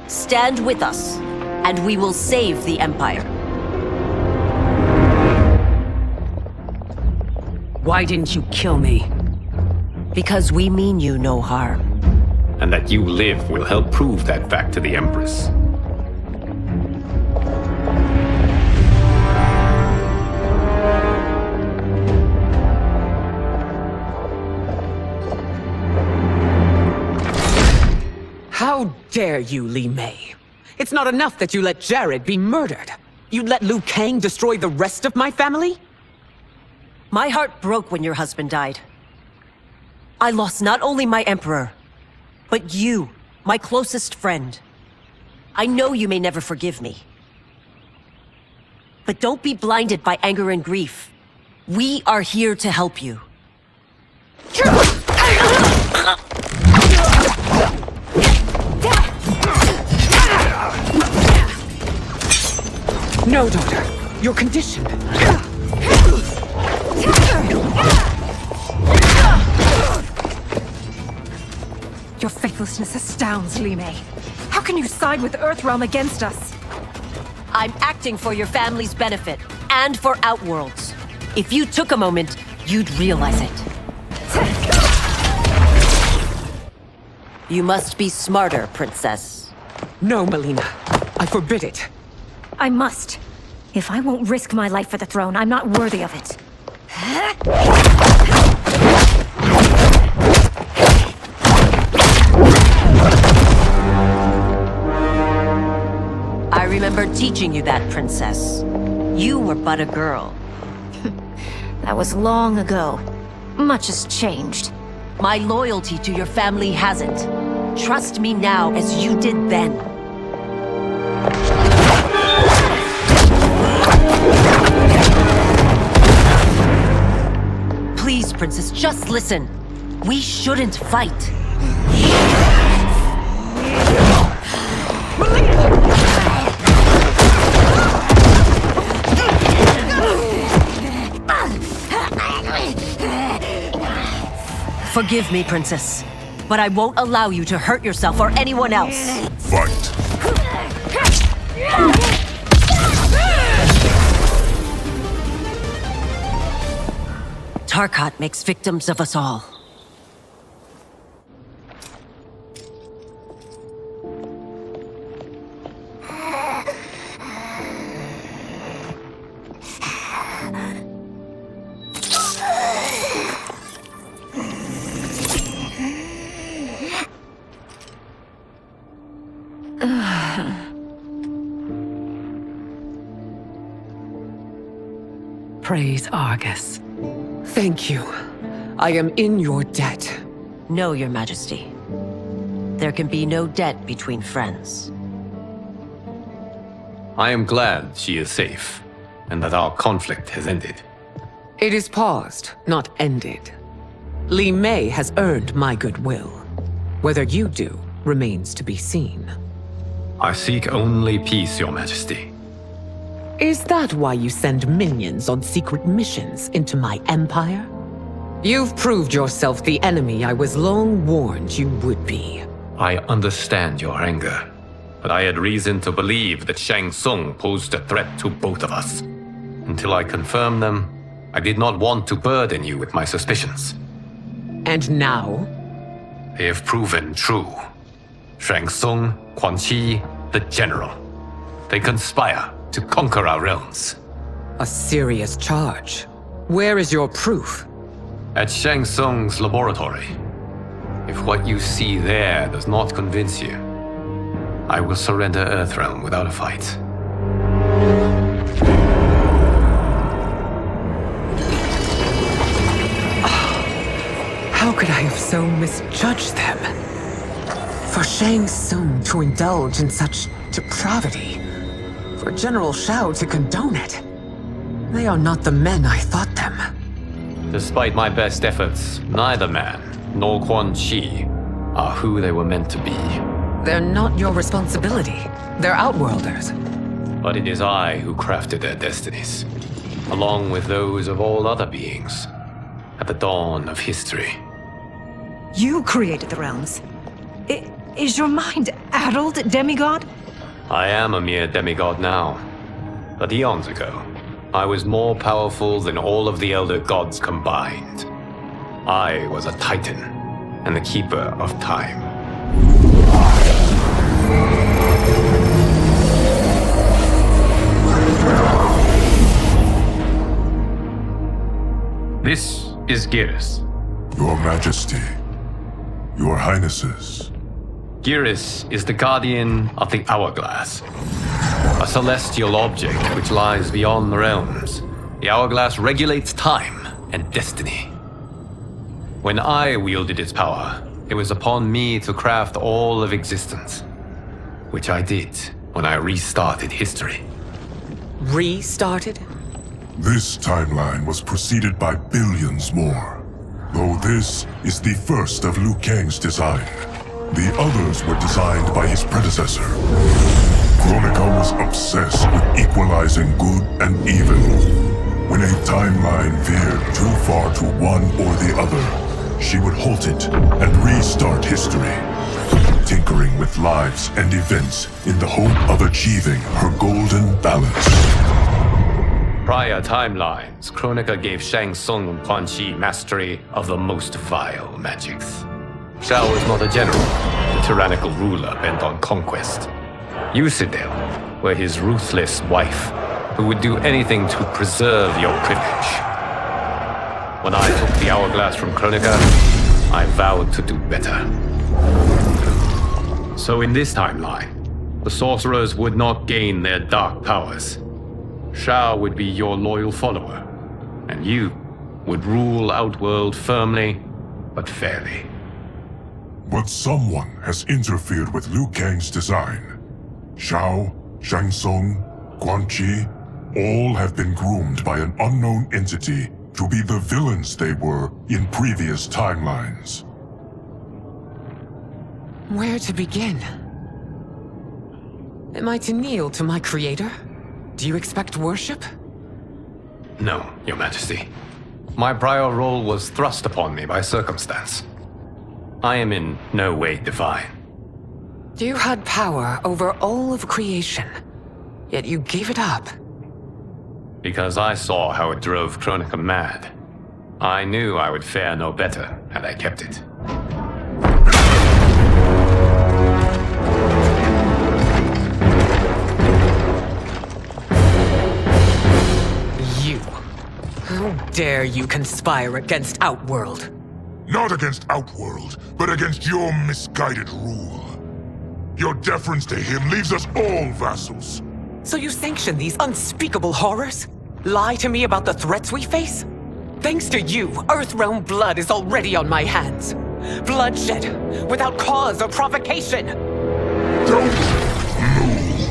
Stand with us, and we will save the Empire. Why didn't you kill me? Because we mean you no harm. And that you live will help prove that fact to the Empress. How dare you, Li Mei? It's not enough that you let Jared be murdered. You'd let Liu Kang destroy the rest of my family? My heart broke when your husband died. I lost not only my emperor, but you, my closest friend. I know you may never forgive me. But don't be blinded by anger and grief. We are here to help you. No, daughter. Your condition. Your faithlessness astounds, Li Mei. How can you side with Earthrealm against us? I'm acting for your family's benefit, and for Outworld's. If you took a moment, you'd realize it. You must be smarter, Princess. No, Mileena. I forbid it. I must. If I won't risk my life for the throne, I'm not worthy of it. I remember teaching you that, Princess. You were but a girl. That was long ago. Much has changed. My loyalty to your family hasn't. Trust me now as you did then. Please, Princess, just listen. We shouldn't fight. Forgive me, Princess, but I won't allow you to hurt yourself or anyone else. Fight. Tarkat makes victims of us all. Praise Argus. Thank you. I am in your debt. No, Your Majesty. There can be no debt between friends. I am glad she is safe, and that our conflict has ended. It is paused, not ended. Li Mei has earned my goodwill. Whether you do remains to be seen. I seek only peace, Your Majesty. Is that why you send minions on secret missions into my empire? You've proved yourself the enemy I was long warned you would be. I understand your anger, but I had reason to believe that Shang Tsung posed a threat to both of us. Until I confirmed them, I did not want to burden you with my suspicions. And now? They have proven true. Shang Tsung, Quan, the General. They conspire to conquer our realms. A serious charge. Where is your proof? At Shang Tsung's laboratory. If what you see there does not convince you, I will surrender Earthrealm without a fight. How could I have so misjudged them? For Shang Tsung to indulge in such depravity, for General Shao to condone it, they are not the men I thought them. Despite my best efforts, neither man nor Quan are who they were meant to be. They're not your responsibility. They're outworlders. But it is I who crafted their destinies, along with those of all other beings, at the dawn of history. You created the realms. Is your mind addled, demigod? I am a mere demigod now, but eons ago, I was more powerful than all of the Elder Gods combined. I was a Titan, and the Keeper of Time. This is Geras. Your Majesty, Your Highnesses. Geras is the guardian of the Hourglass, a celestial object which lies beyond the realms. The Hourglass regulates time and destiny. When I wielded its power, it was upon me to craft all of existence, which I did when I restarted history. Restarted? This timeline was preceded by billions more. Though this is the first of Liu Kang's design. The others were designed by his predecessor. Kronika was obsessed with equalizing good and evil. When a timeline veered too far to one or the other, she would halt it and restart history, tinkering with lives and events in the hope of achieving her golden balance. Prior timelines, Kronika gave Shang Tsung and Quan mastery of the most vile magics. Shao was not a general, a tyrannical ruler bent on conquest. You, Sindel, were his ruthless wife, who would do anything to preserve your privilege. When I took the hourglass from Kronika, I vowed to do better. So in this timeline, the sorcerers would not gain their dark powers. Shao would be your loyal follower, and you would rule Outworld firmly, but fairly. But someone has interfered with Liu Kang's design. Shao, Shang Tsung, Quan, all have been groomed by an unknown entity to be the villains they were in previous timelines. Where to begin? Am I to kneel to my creator? Do you expect worship? No, Your Majesty. My prior role was thrust upon me by circumstance. I am in no way divine. You had power over all of creation, yet you gave it up. Because I saw how it drove Kronika mad. I knew I would fare no better had I kept it. You. How dare you conspire against Outworld? Not against Outworld, but against your misguided rule. Your deference to him leaves us all vassals. So you sanction these unspeakable horrors? Lie to me about the threats we face? Thanks to you, Earthrealm blood is already on my hands. Bloodshed, without cause or provocation. Don't move.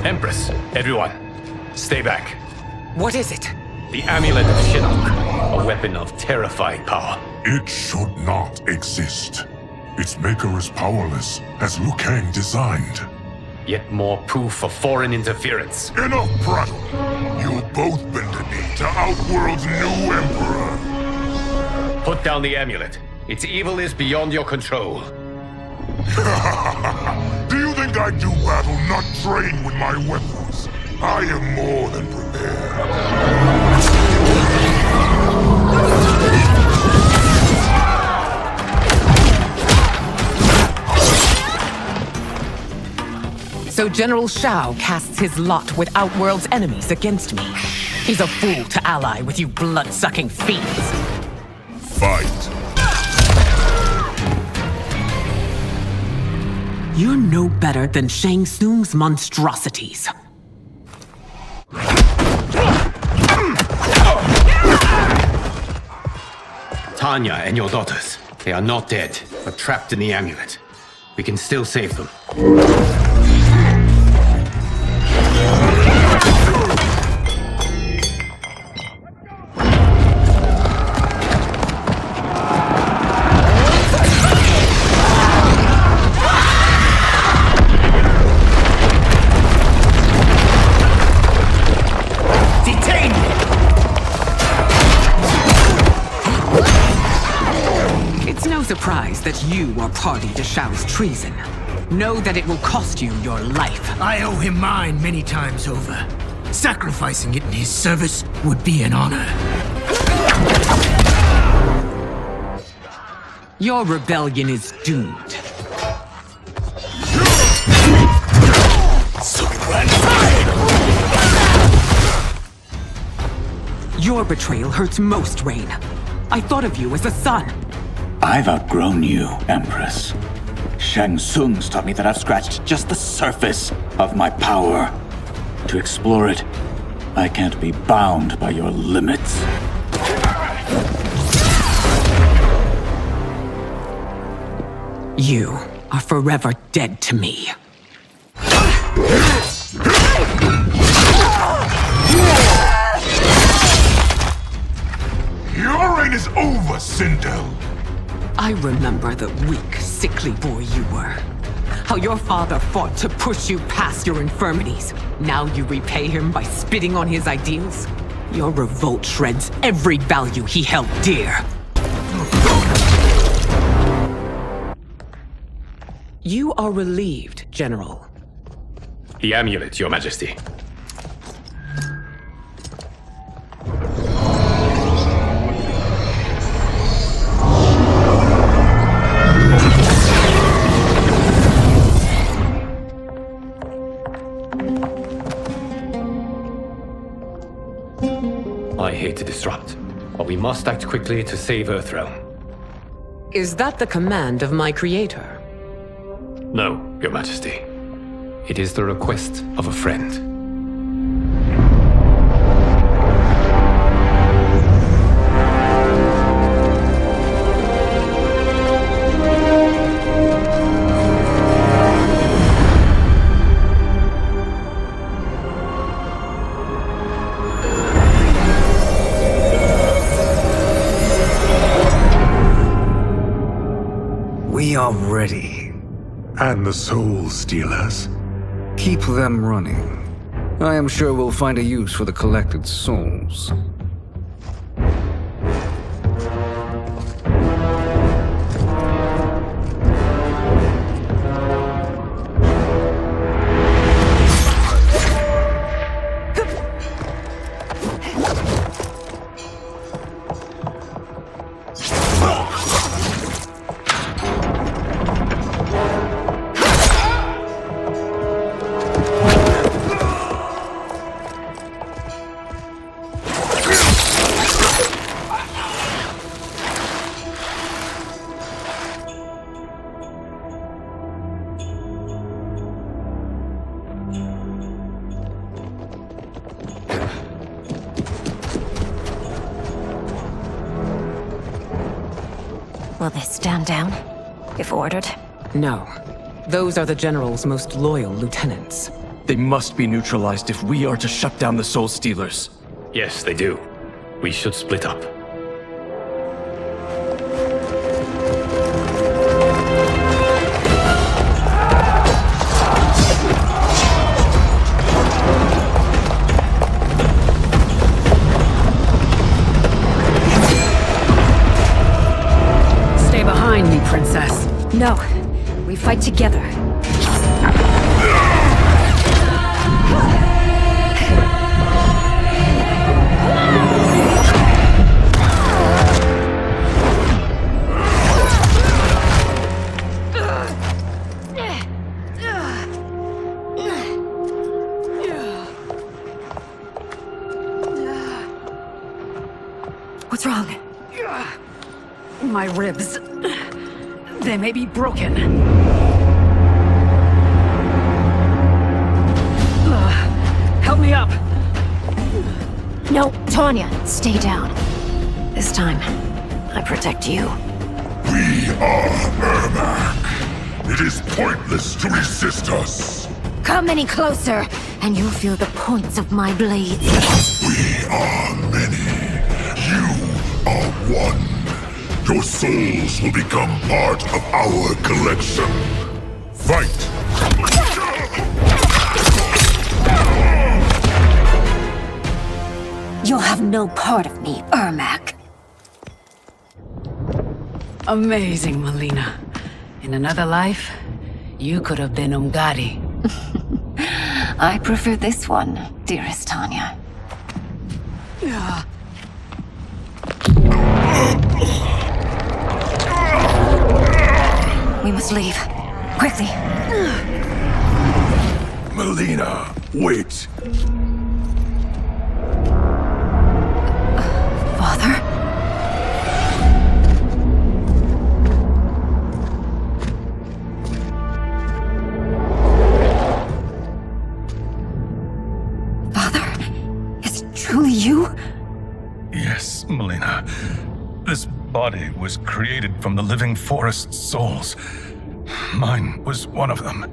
Empress, everyone, stay back. What is it? The Amulet of Shinnok, a weapon of terrifying power. It should not exist. Its maker is powerless, as Liu Kang designed. Yet more proof of foreign interference. Enough prattle! You'll both bend a knee to Outworld's new emperor. Put down the amulet. Its evil is beyond your control. Do you think I do battle not trained with my weapons? I am more than prepared. So General Shao casts his lot with Outworld's enemies against me. He's a fool to ally with you blood-sucking fiends. Fight. You're no better than Shang Tsung's monstrosities. Tanya and your daughters, they are not dead, but trapped in the amulet. We can still save them. Surprised that you are party to Shao's treason. Know that it will cost you your life. I owe him mine many times over. Sacrificing it in his service would be an honor. Your rebellion is doomed. Your betrayal hurts most, Rain. I thought of you as a son. I've outgrown you, Empress. Shang Tsung's taught me that I've scratched just the surface of my power. To explore it, I can't be bound by your limits. You are forever dead to me. Your reign is over, Sindel. I remember the weak, sickly boy you were. How your father fought to push you past your infirmities. Now you repay him by spitting on his ideals? Your revolt shreds every value he held dear. You are relieved, General. The amulet, Your Majesty. I hate to disrupt, but we must act quickly to save Earthrealm. Is that the command of my creator? No, Your Majesty. It is the request of a friend. We are ready. And the Soul Stealers? Keep them running. I am sure we'll find a use for the collected souls. Will they stand down, if ordered? No. Those are the General's most loyal lieutenants. They must be neutralized if we are to shut down the Soul Stealers. Yes, they do. We should split up. Stay behind me, Princess. No. We fight together. What's wrong? My ribs. They may be broken. Help me up. No, Tanya, stay down. This time, I protect you. We are Ermac. It is pointless to resist us. Come any closer, and you'll feel the points of my blades. We are many. You are one. Your souls will become part of our collection. Fight! You'll have no part of me, Ermac. Amazing, Mileena. In another life, you could have been Umgadi. I prefer this one, dearest Tanya. We must leave. Quickly. Mileena, wait. Father? Father? Is it truly you? Yes, Mileena. This body was created from the living forest's souls. Mine was one of them.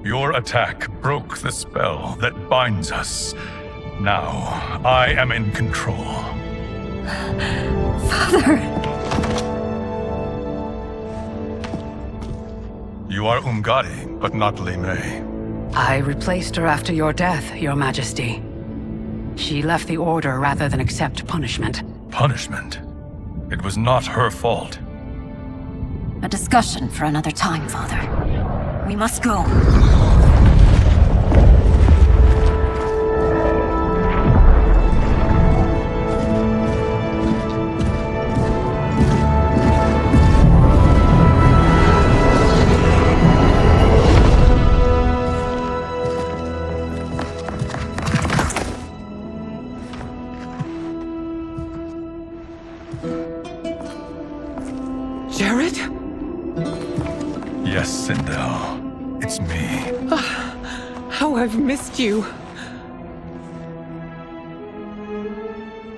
Your attack broke the spell that binds us. Now, I am in control. Father! You are Umgadi, but not Li Mei. I replaced her after your death, Your Majesty. She left the Order rather than accept punishment. Punishment? It was not her fault. A discussion for another time, Father. We must go. Sindel. It's me. How I've missed you.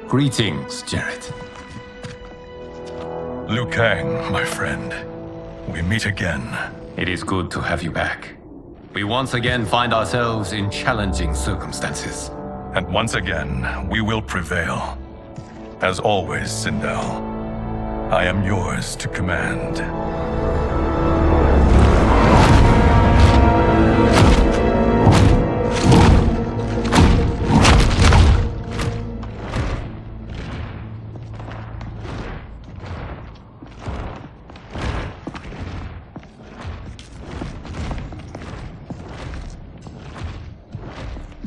Greetings, Jared. Liu Kang, my friend. We meet again. It is good to have you back. We once again find ourselves in challenging circumstances. And once again, we will prevail. As always, Sindel, I am yours to command.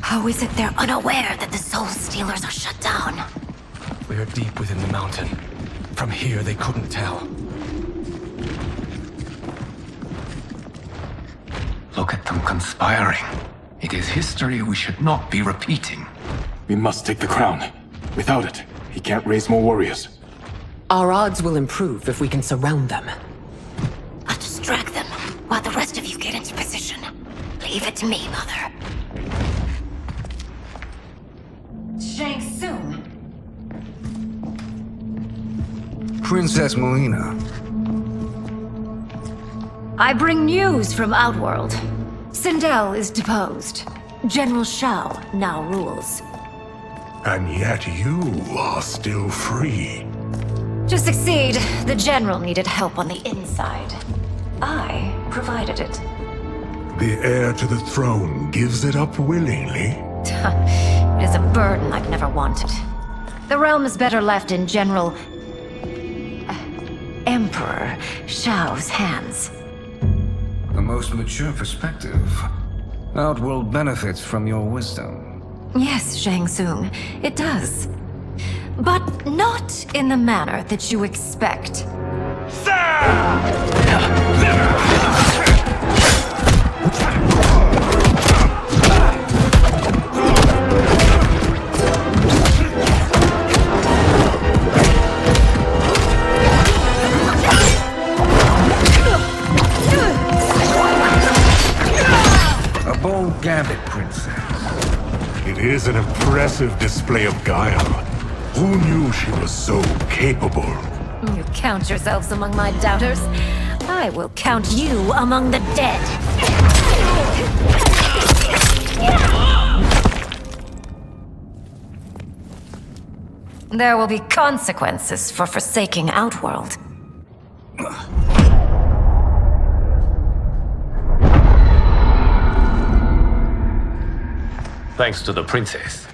How is it they're unaware that the Soul Stealers are shut down? We are deep within the mountain. From here, they couldn't tell. Look at them conspiring. It is history we should not be repeating. We must take the crown. Without it, he can't raise more warriors. Our odds will improve if we can surround them. I'll distract them while the rest of you get into position. Leave it to me, Mother. Shang Tsung. Princess Mileena. I bring news from Outworld. Sindel is deposed. General Shao now rules. And yet you are still free. To succeed, the general needed help on the inside. I provided it. The heir to the throne gives it up willingly. It is a burden I've never wanted. The realm is better left in General... Emperor Shao's hands. A most mature perspective. Outworld benefits from your wisdom. Yes, Shang Tsung, it does. But not in the manner that you expect. Gambit, princess. It is an impressive display of guile. Who knew she was so capable? You count yourselves among my doubters. I will count you among the dead. There will be consequences for forsaking Outworld. Thanks to the princess,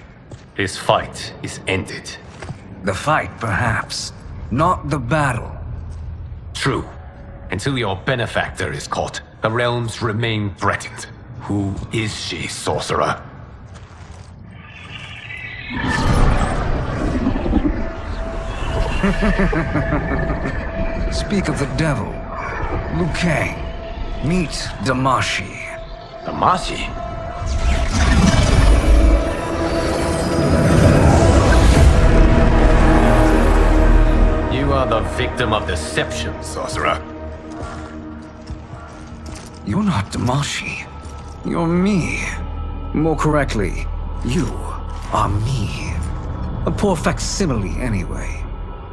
this fight is ended. The fight, perhaps. Not the battle. True. Until your benefactor is caught, the realms remain threatened. Who is she, sorcerer? Speak of the devil. Liu Kang. Meet Damashi. Damashi? You are the victim of deception, sorcerer. You're not Damashi. You're me. More correctly, you are me. A poor facsimile, anyway.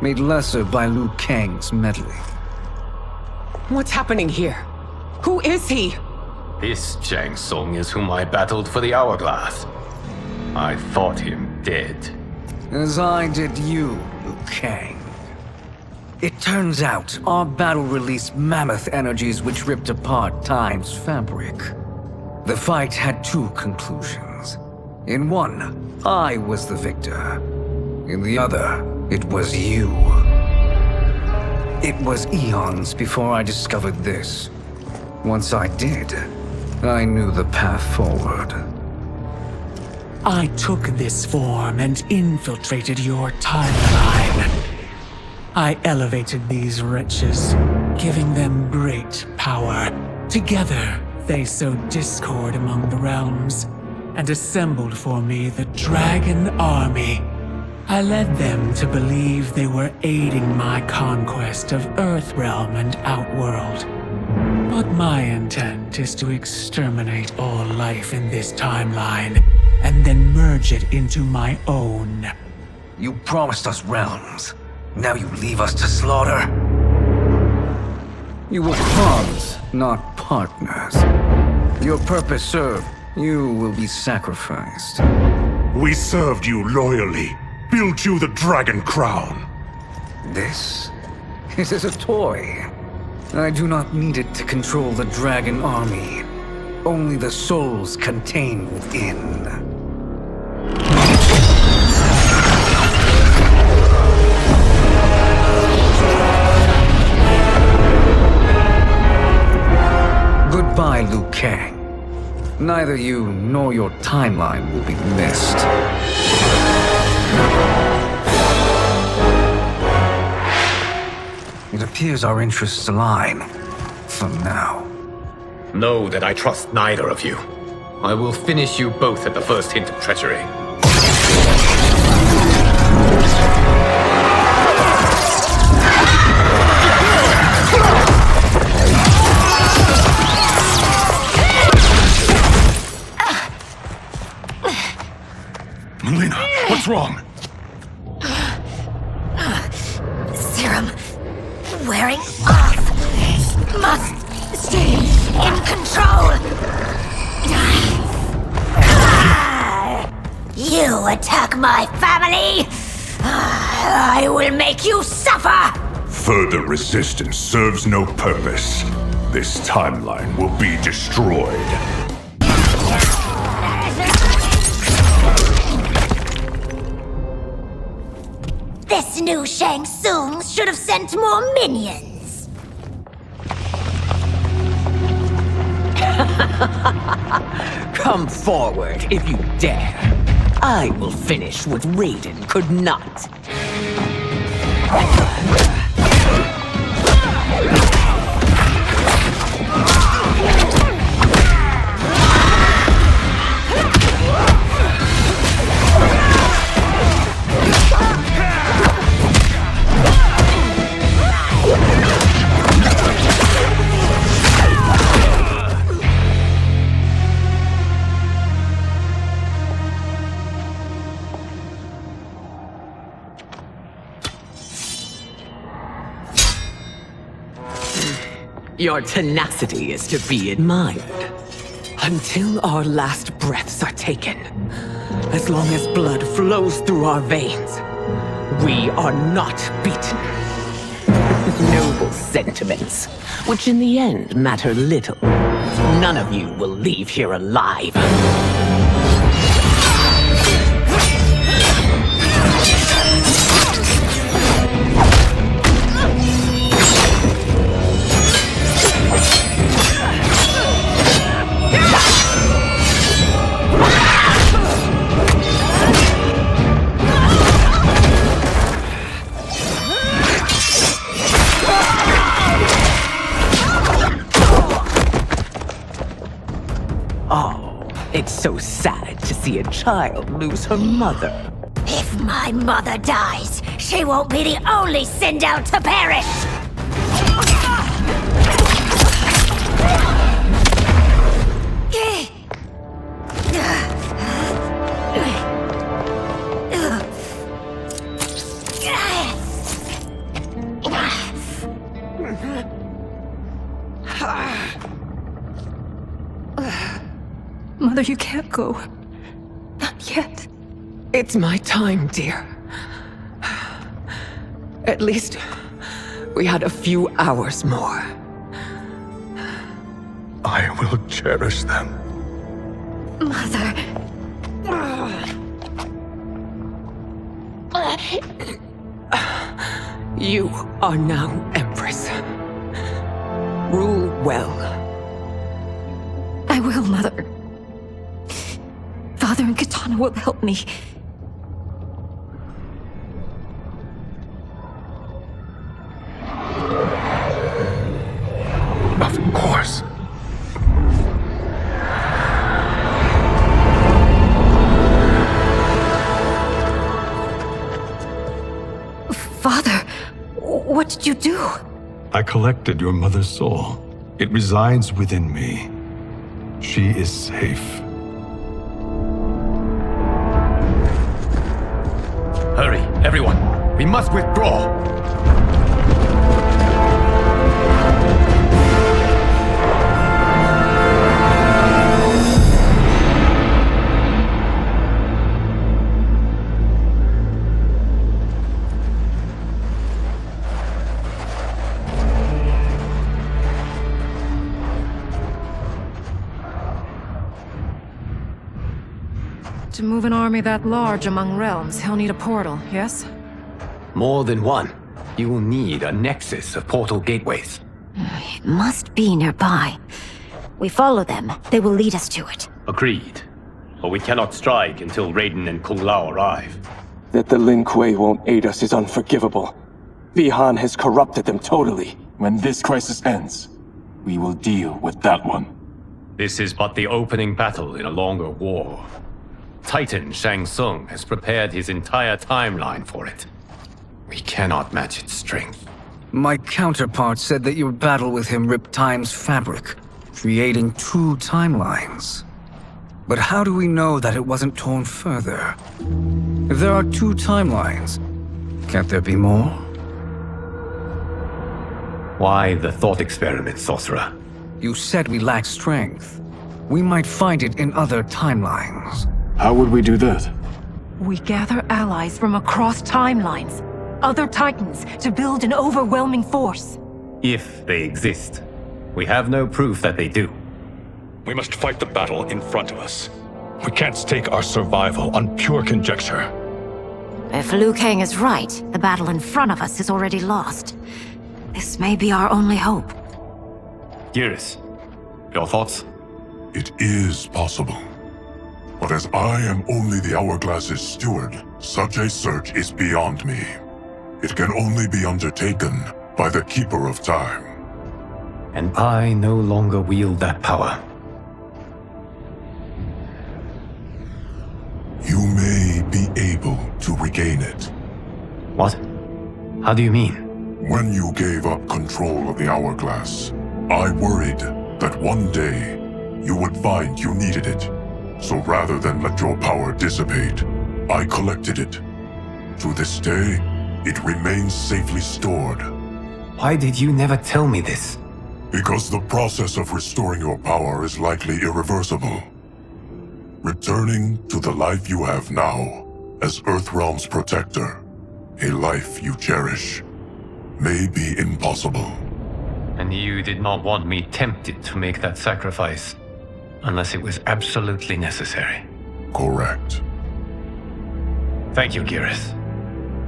Made lesser by Liu Kang's meddling. What's happening here? Who is he? This Shang Tsung is whom I battled for the Hourglass. I thought him dead. As I did you, Liu Kang. It turns out our battle released mammoth energies which ripped apart time's fabric. The fight had two conclusions. In one, I was the victor. In the other, it was you. It was eons before I discovered this. Once I did, I knew the path forward. I took this form and infiltrated your timeline. I elevated these wretches, giving them great power. Together, they sowed discord among the realms, and assembled for me the Dragon Army. I led them to believe they were aiding my conquest of Earthrealm and Outworld. But my intent is to exterminate all life in this timeline, and then merge it into my own. You promised us realms. Now you leave us to slaughter. You were pawns, not partners. Your purpose served. You will be sacrificed. We served you loyally, built you the Dragon Crown. This is a toy. I do not need it to control the Dragon Army. Only the souls contained within. Goodbye, Liu Kang. Neither you nor your timeline will be missed. It appears our interests align. For now. Know that I trust neither of you. I will finish you both at the first hint of treachery. Mileena, what's wrong? Serum wearing off. Must stay in control. You attack my family, I will make you suffer. Further resistance serves no purpose. This timeline will be destroyed. This new Shang Tsung should have sent more minions. Come forward if you dare. I will finish what Raiden could not. Your tenacity is to be admired. Until our last breaths are taken, as long as blood flows through our veins, we are not beaten. Noble sentiments, which in the end matter little. None of you will leave here alive. It's so sad to see a child lose her mother. If my mother dies, she won't be the only Sindel to perish! Mother, you can't go. Not yet. It's my time, dear. At least, we had a few hours more. I will cherish them. Mother... You are now Empress. Rule well. I will, Mother. Father and Katana will help me. Of course. Father, what did you do? I collected your mother's soul. It resides within me. She is safe. Hurry, everyone. We must withdraw. To move an army that large among realms, he'll need a portal, yes? More than one. You will need a nexus of portal gateways. It must be nearby. We follow them. They will lead us to it. Agreed. But we cannot strike until Raiden and Kung Lao arrive. That the Lin Kuei won't aid us is unforgivable. Bihan has corrupted them totally. When this crisis ends, we will deal with that one. This is but the opening battle in a longer war. Titan Shang Tsung has prepared his entire timeline for it. We cannot match its strength. My counterpart said that your battle with him ripped time's fabric, creating 2 timelines. But how do we know that it wasn't torn further? If there are 2 timelines, can't there be more? Why the thought experiment, sorcerer? You said we lack strength. We might find it in other timelines. How would we do that? We gather allies from across timelines, other titans, to build an overwhelming force. If they exist. We have no proof that they do. We must fight the battle in front of us. We can't stake our survival on pure conjecture. If Liu Kang is right, the battle in front of us is already lost. This may be our only hope. Geras, your thoughts? It is possible. But as I am only the Hourglass's steward, such a search is beyond me. It can only be undertaken by the Keeper of Time. And I no longer wield that power. You may be able to regain it. What? How do you mean? When you gave up control of the Hourglass, I worried that one day you would find you needed it. So rather than let your power dissipate, I collected it. To this day, it remains safely stored. Why did you never tell me this? Because the process of restoring your power is likely irreversible. Returning to the life you have now, as Earthrealm's protector, a life you cherish, may be impossible. And you did not want me tempted to make that sacrifice, unless it was absolutely necessary. Correct. Thank you, Geras.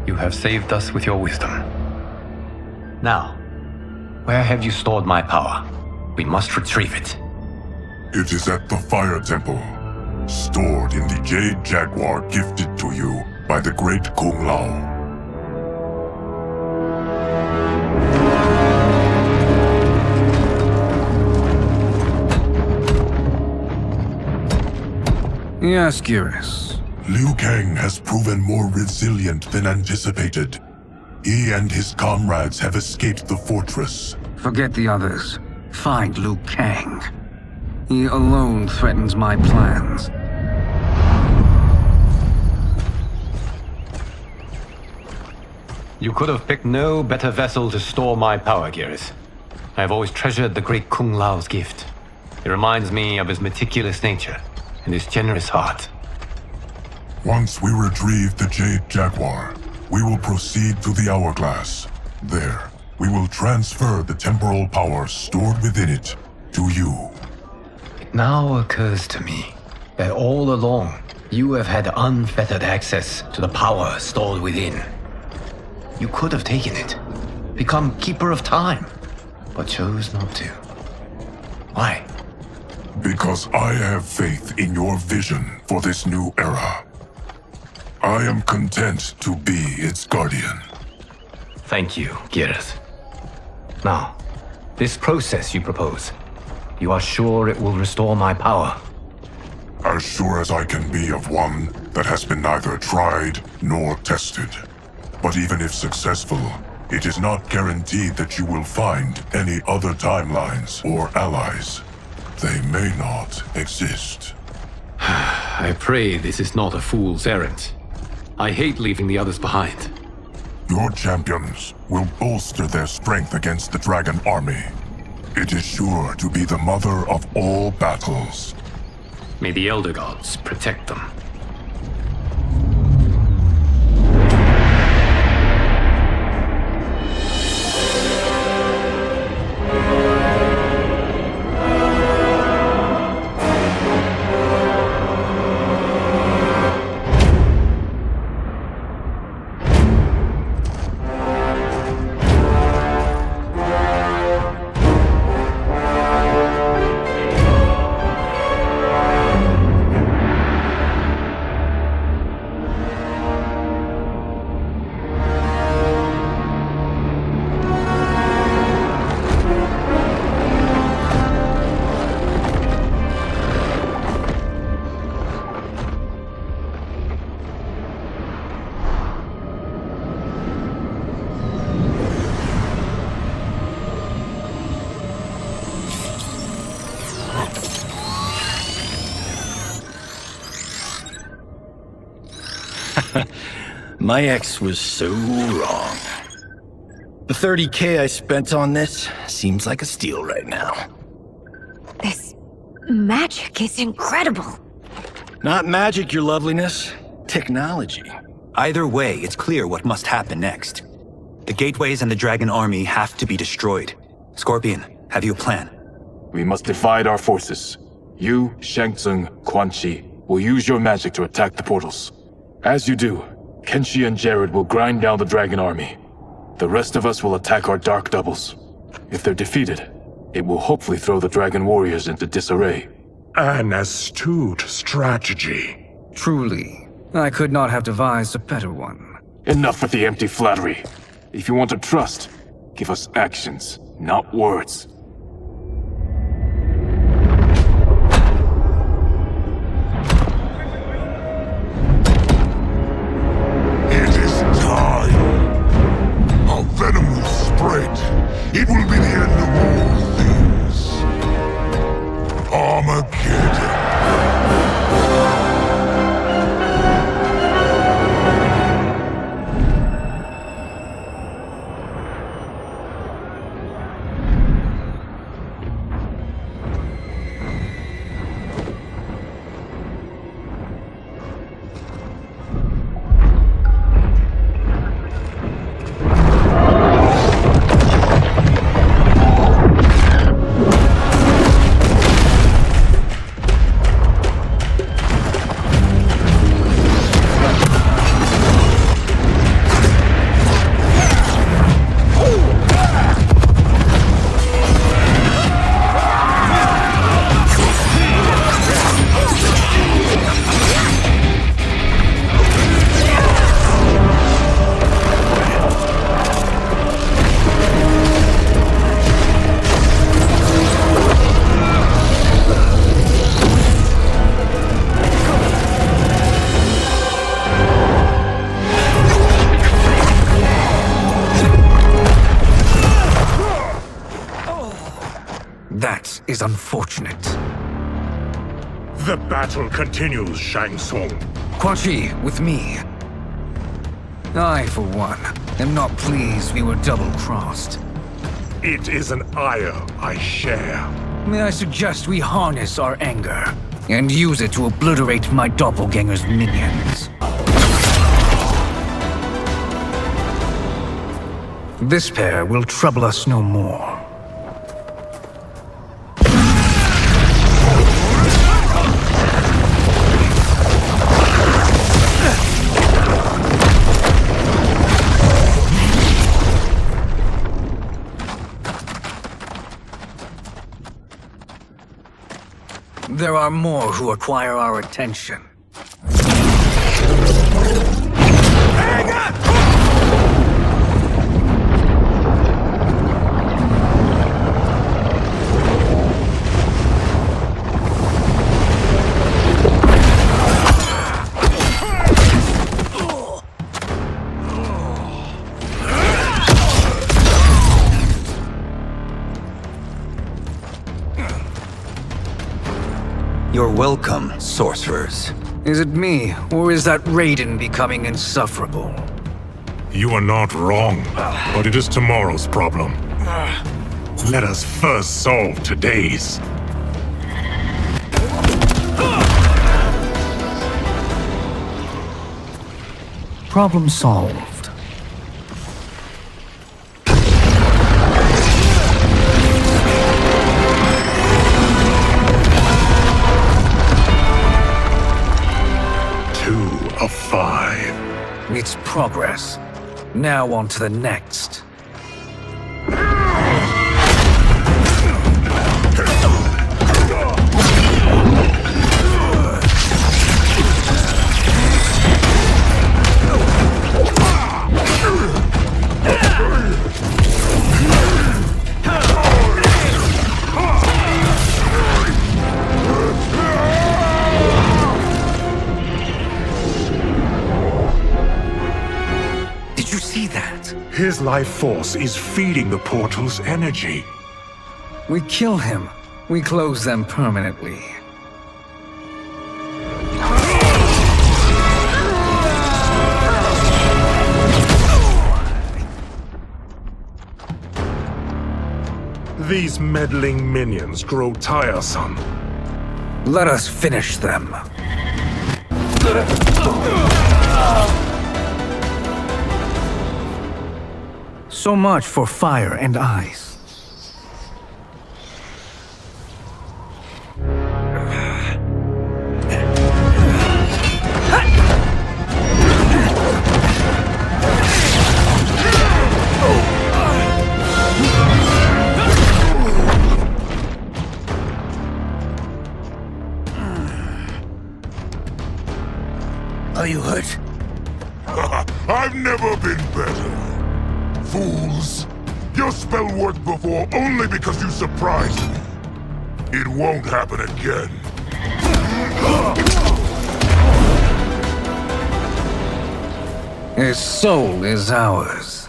You have saved us with your wisdom. Now, where have you stored my power? We must retrieve it. It is at the Fire Temple, stored in the Jade Jaguar gifted to you by the great Kung Lao. Yes, Geras. Liu Kang has proven more resilient than anticipated. He and his comrades have escaped the fortress. Forget the others. Find Liu Kang. He alone threatens my plans. You could have picked no better vessel to store my power, Geras. I have always treasured the great Kung Lao's gift. It reminds me of his meticulous nature and his generous heart. Once we retrieve the Jade Jaguar, we will proceed to the Hourglass. There, we will transfer the temporal power stored within it to you. It now occurs to me that all along, you have had unfettered access to the power stored within. You could have taken it, become Keeper of Time, but chose not to. Why? Because I have faith in your vision for this new era. I am content to be its guardian. Thank you, Geras. Now, this process you propose, you are sure it will restore my power? As sure as I can be of one that has been neither tried nor tested. But even if successful, It is not guaranteed that you will find any other timelines or allies. They may not exist. I pray this is not a fool's errand. I hate leaving the others behind. Your champions will bolster their strength against the Dragon Army. It is sure to be the mother of all battles. May the Elder Gods protect them. My ex was so wrong. The 30K I spent on this seems like a steal right now. This magic is incredible. Not magic, your loveliness. Technology. Either way, it's clear what must happen next. The gateways and the Dragon Army have to be destroyed. Scorpion, have you a plan? We must divide our forces. You, Shang Tsung, Quan will use your magic to attack the portals. As you do, Kenshi and Jared will grind down the Dragon Army. The rest of us will attack our Dark Doubles. If they're defeated, it will hopefully throw the Dragon Warriors into disarray. An astute strategy. Truly, I could not have devised a better one. Enough with the empty flattery. If you want to trust, give us actions, not words. Venom will spread. It will be the end of all things. Armageddon. That is unfortunate. The battle continues, Shang Tsung. Quan Chi, with me. I, for one, am not pleased we were double-crossed. It is an ire I share. May I suggest we harness our anger and use it to obliterate my doppelganger's minions? This pair will trouble us no more. There are more who require our attention. Hang up! You're welcome, sorcerers. Is it me, or is that Raiden becoming insufferable? You are not wrong, but it is tomorrow's problem. Let us first solve today's. Problem solved. Of 5. It's progress. Now on to the next. His life force is feeding the portal's energy. We kill him. We close them permanently. These meddling minions grow tiresome. Let us finish them. So much for fire and ice. Are you hurt? I've never been better. Fools! Your spell worked before only because you surprised me. It won't happen again. His soul is ours.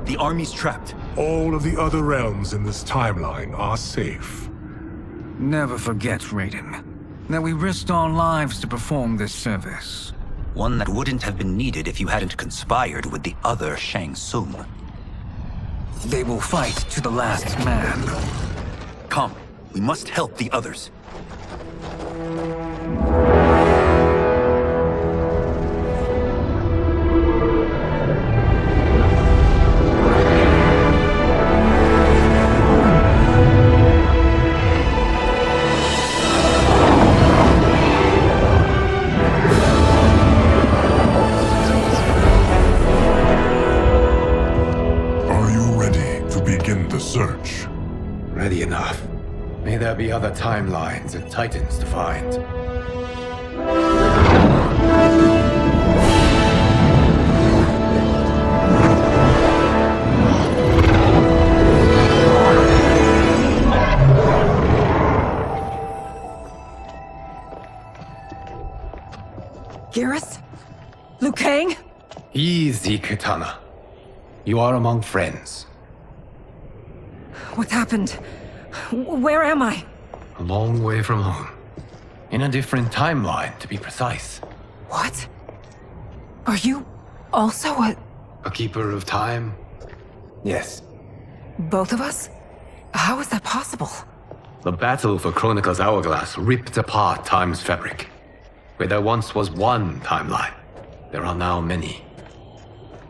The army's trapped. All of the other realms in this timeline are safe. Never forget, Raiden, that we risked our lives to perform this service. One that wouldn't have been needed if you hadn't conspired with the other Shang Tsung. They will fight to the last man. Come, we must help the others. Search. Ready enough. May there be other timelines and titans to find. Garrus? Liu Kang? Easy, Kitana. You are among friends. What's happened? Where am I? A long way from home. In a different timeline, to be precise. What? Are you also a keeper of time? Yes. Both of us? How is that possible? The battle for Chronica's Hourglass ripped apart time's fabric. Where there once was one timeline, there are now many.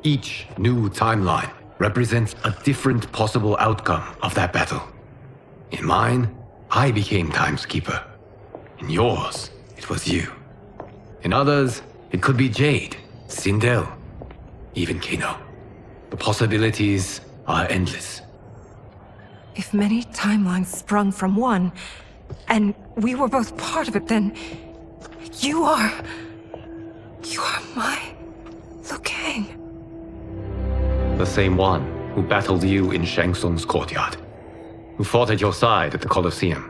Each new timeline represents a different possible outcome of that battle. In mine, I became Time's Keeper. In yours, it was you. In others, it could be Jade, Sindel, even Kano. The possibilities are endless. If many timelines sprung from one, and we were both part of it, then you are my Liu Kang. The same one who battled you in Shang Tsung's courtyard, who fought at your side at the Colosseum,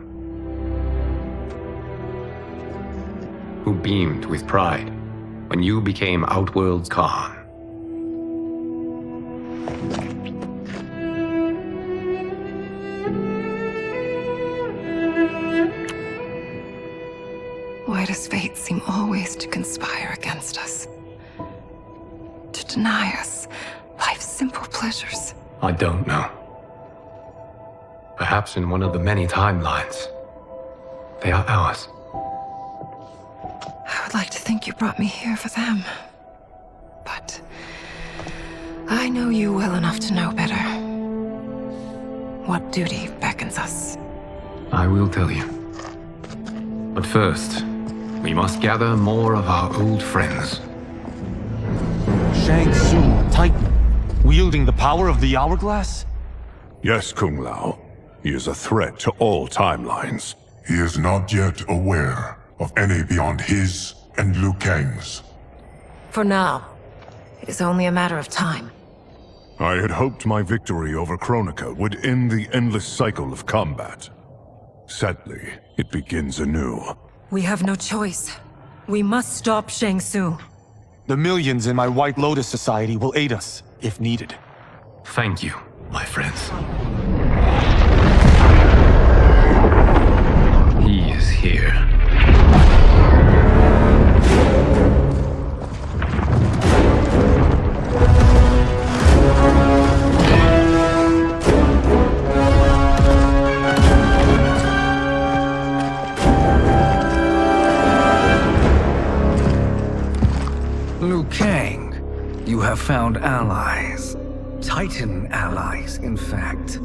who beamed with pride when you became Outworld's Khan. Why does fate seem always to conspire against us? To deny us life's simple pleasures? I don't know. Perhaps in one of the many timelines, they are ours. I would like to think you brought me here for them. But I know you well enough to know better. What duty beckons us? I will tell you. But first, we must gather more of our old friends. Shang Tsung, Titan, wielding the power of the Hourglass? Yes, Kung Lao. He is a threat to all timelines. He is not yet aware of any beyond his and Liu Kang's. For now, it is only a matter of time. I had hoped my victory over Kronika would end the endless cycle of combat. Sadly, it begins anew. We have no choice. We must stop Shang Tsung. The millions in my White Lotus Society will aid us, if needed. Thank you, my friends. He is here. Liu Kang, you have found allies. Titan allies, in fact.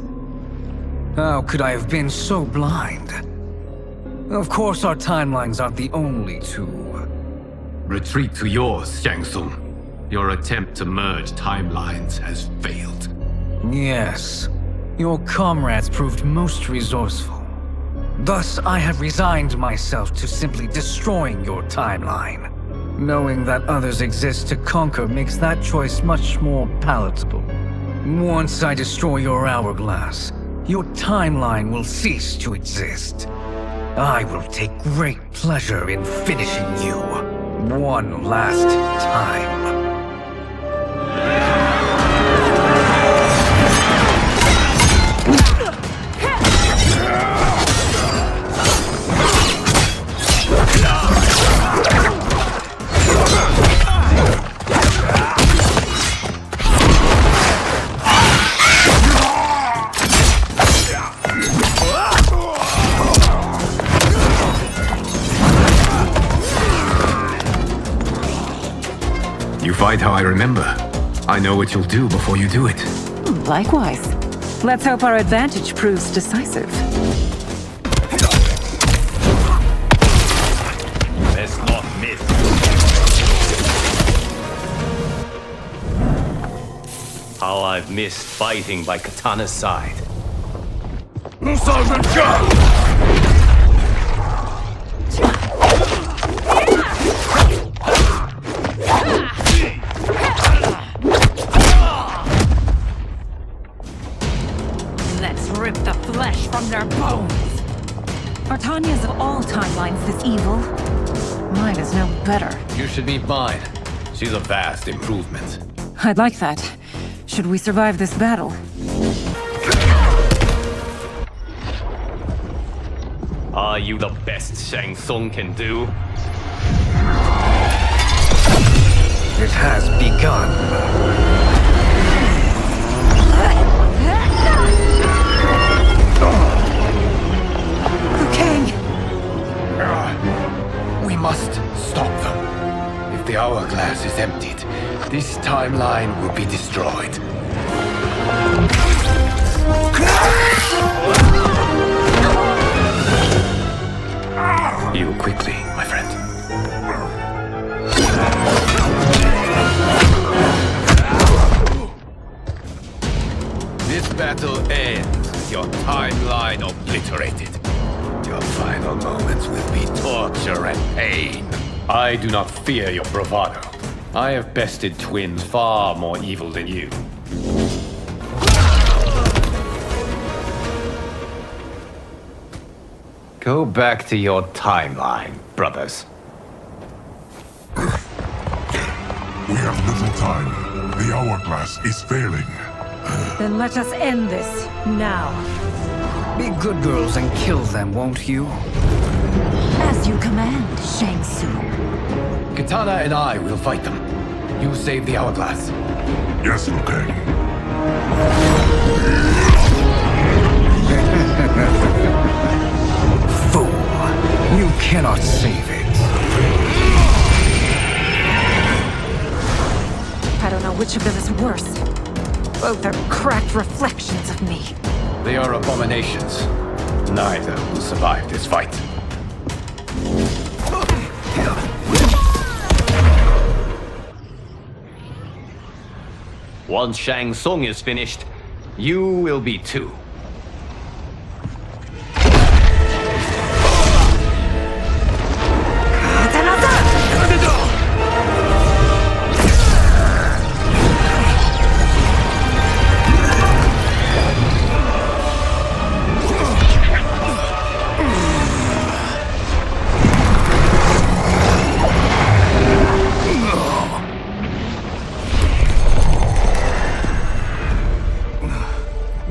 How could I have been so blind? Of course our timelines aren't the only two. Retreat to yours, Shang Tsung. Your attempt to merge timelines has failed. Yes. Your comrades proved most resourceful. Thus, I have resigned myself to simply destroying your timeline. Knowing that others exist to conquer makes that choice much more palatable. Once I destroy your hourglass, your timeline will cease to exist. I will take great pleasure in finishing you one last time. Fight how I remember. I know what you'll do before you do it. Likewise. Let's hope our advantage proves decisive. Let's not miss. How I've missed fighting by Katana's side. Their bones. Are Tanya's of all timelines this evil? Mine is no better. You should meet mine. She's a vast improvement. I'd like that. Should we survive this battle? Are you the best Shang Tsung can do? It has begun. We must stop them. If the hourglass is emptied, this timeline will be destroyed. Heal quickly, my friend. timeline obliterated. Your final moments will be torture and pain. I do not fear your bravado. I have bested twins far more evil than you. Go back to your timeline, brothers. We have little time. The hourglass is failing. Then let us end this, now. Be good girls and kill them, won't you? As you command, Shang Tsung. Katana and I will fight them. You save the hourglass. Yes, Liu Kang. Fool! You cannot save it. I don't know which of them is worse. Both are cracked reflections of me. They are abominations. Neither will survive this fight. Once Shang Tsung is finished, you will be too.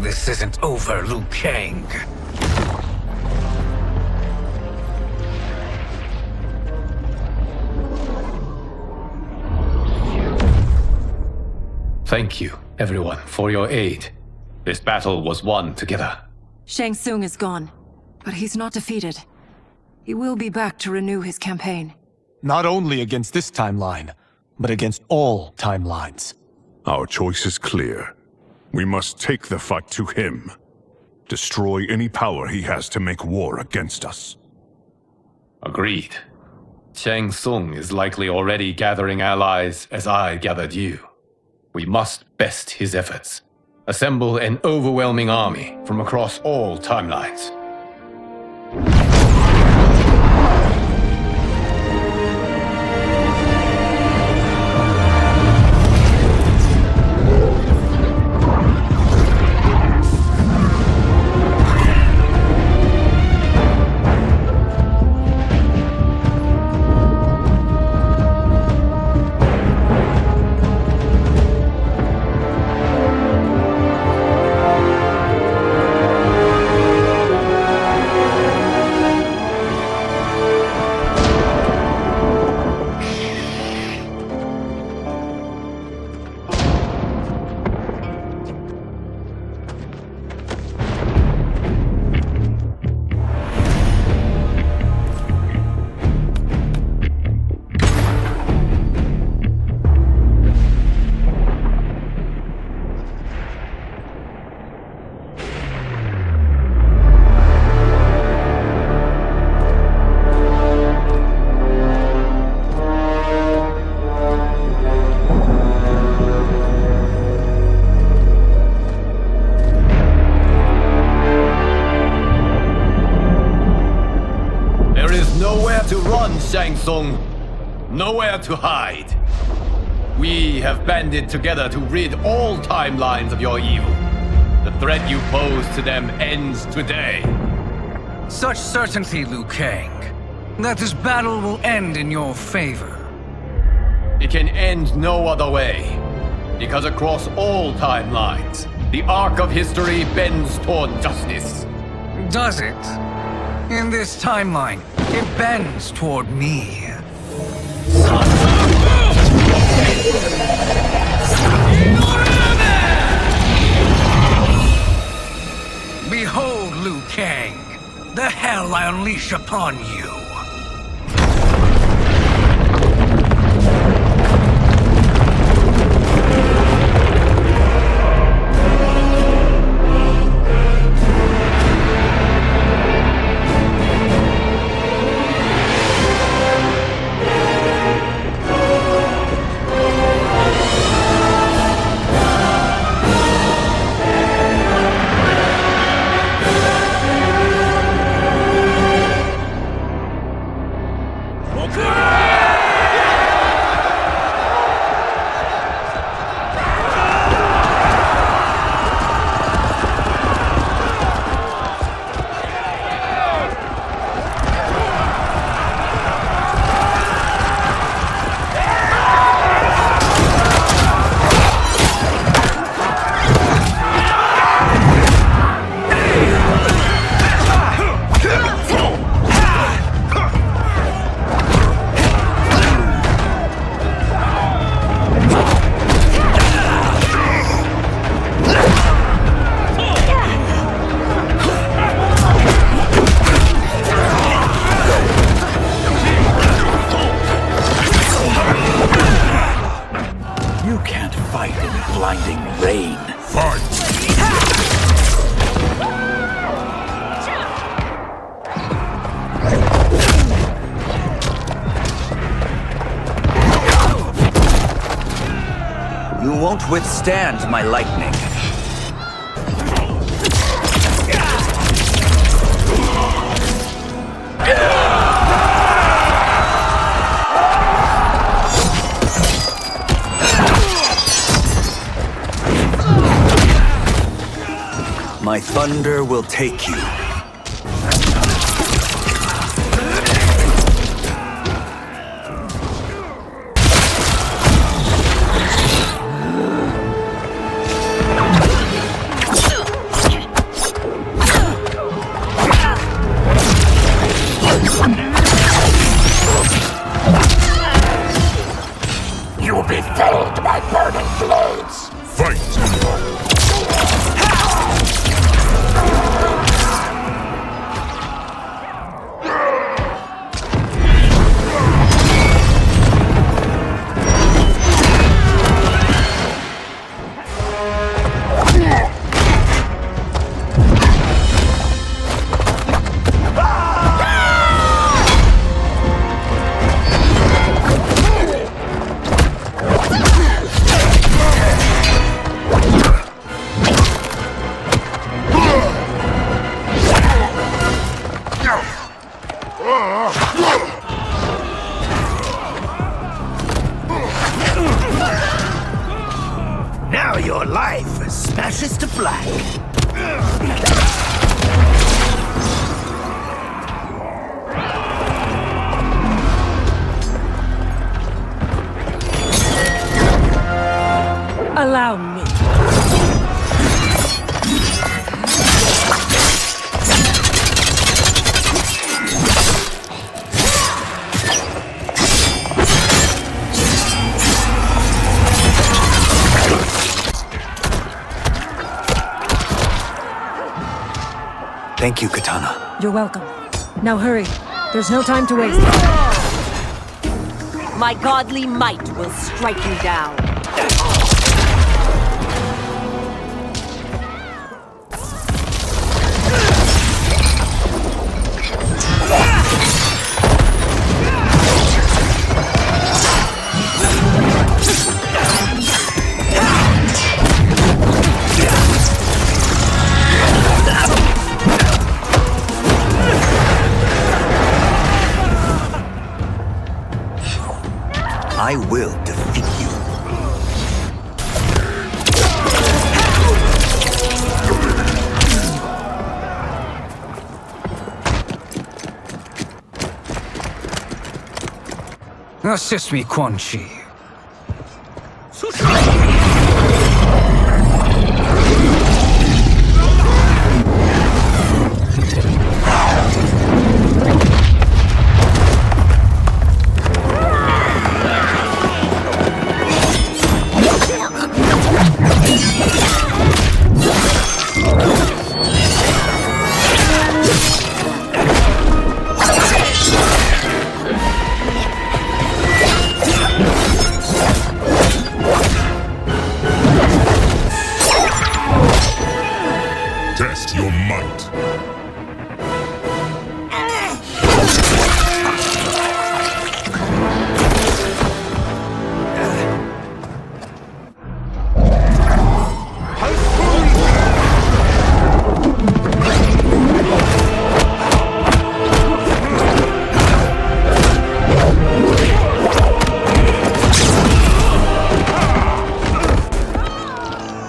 This isn't over, Liu Kang. Thank you, everyone, for your aid. This battle was won together. Shang Tsung is gone, but he's not defeated. He will be back to renew his campaign. Not only against this timeline, but against all timelines. Our choice is clear. We must take the fight to him. Destroy any power he has to make war against us. Agreed. Shang Tsung is likely already gathering allies as I gathered you. We must best his efforts. Assemble an overwhelming army from across all timelines. Shang Tsung, nowhere to hide. We have banded together to rid all timelines of your evil. The threat you pose to them ends today. Such certainty, Liu Kang, that this battle will end in your favor. It can end no other way, because across all timelines, the arc of history bends toward justice. Does it? In this timeline, it bends toward me. Behold, Liu Kang, the hell I unleash upon you. won't withstand my lightning. My thunder will take you. You'll be felled by burning blades. Fight! Now your life smashes to black. Allow me. Thank you, Katana. You're welcome. Now hurry. There's no time to waste. My godly might will strike you down. I will defeat you. Assist me, Quan. Test your might.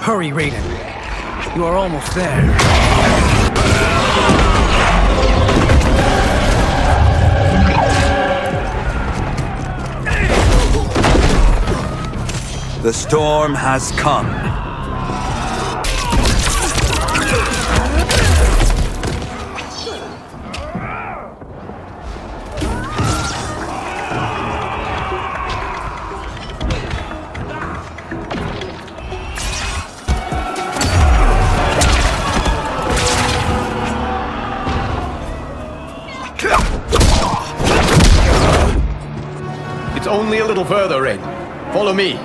Hurry, Raiden. You are almost there. The storm has come. It's only a little further, Raiden. Follow me.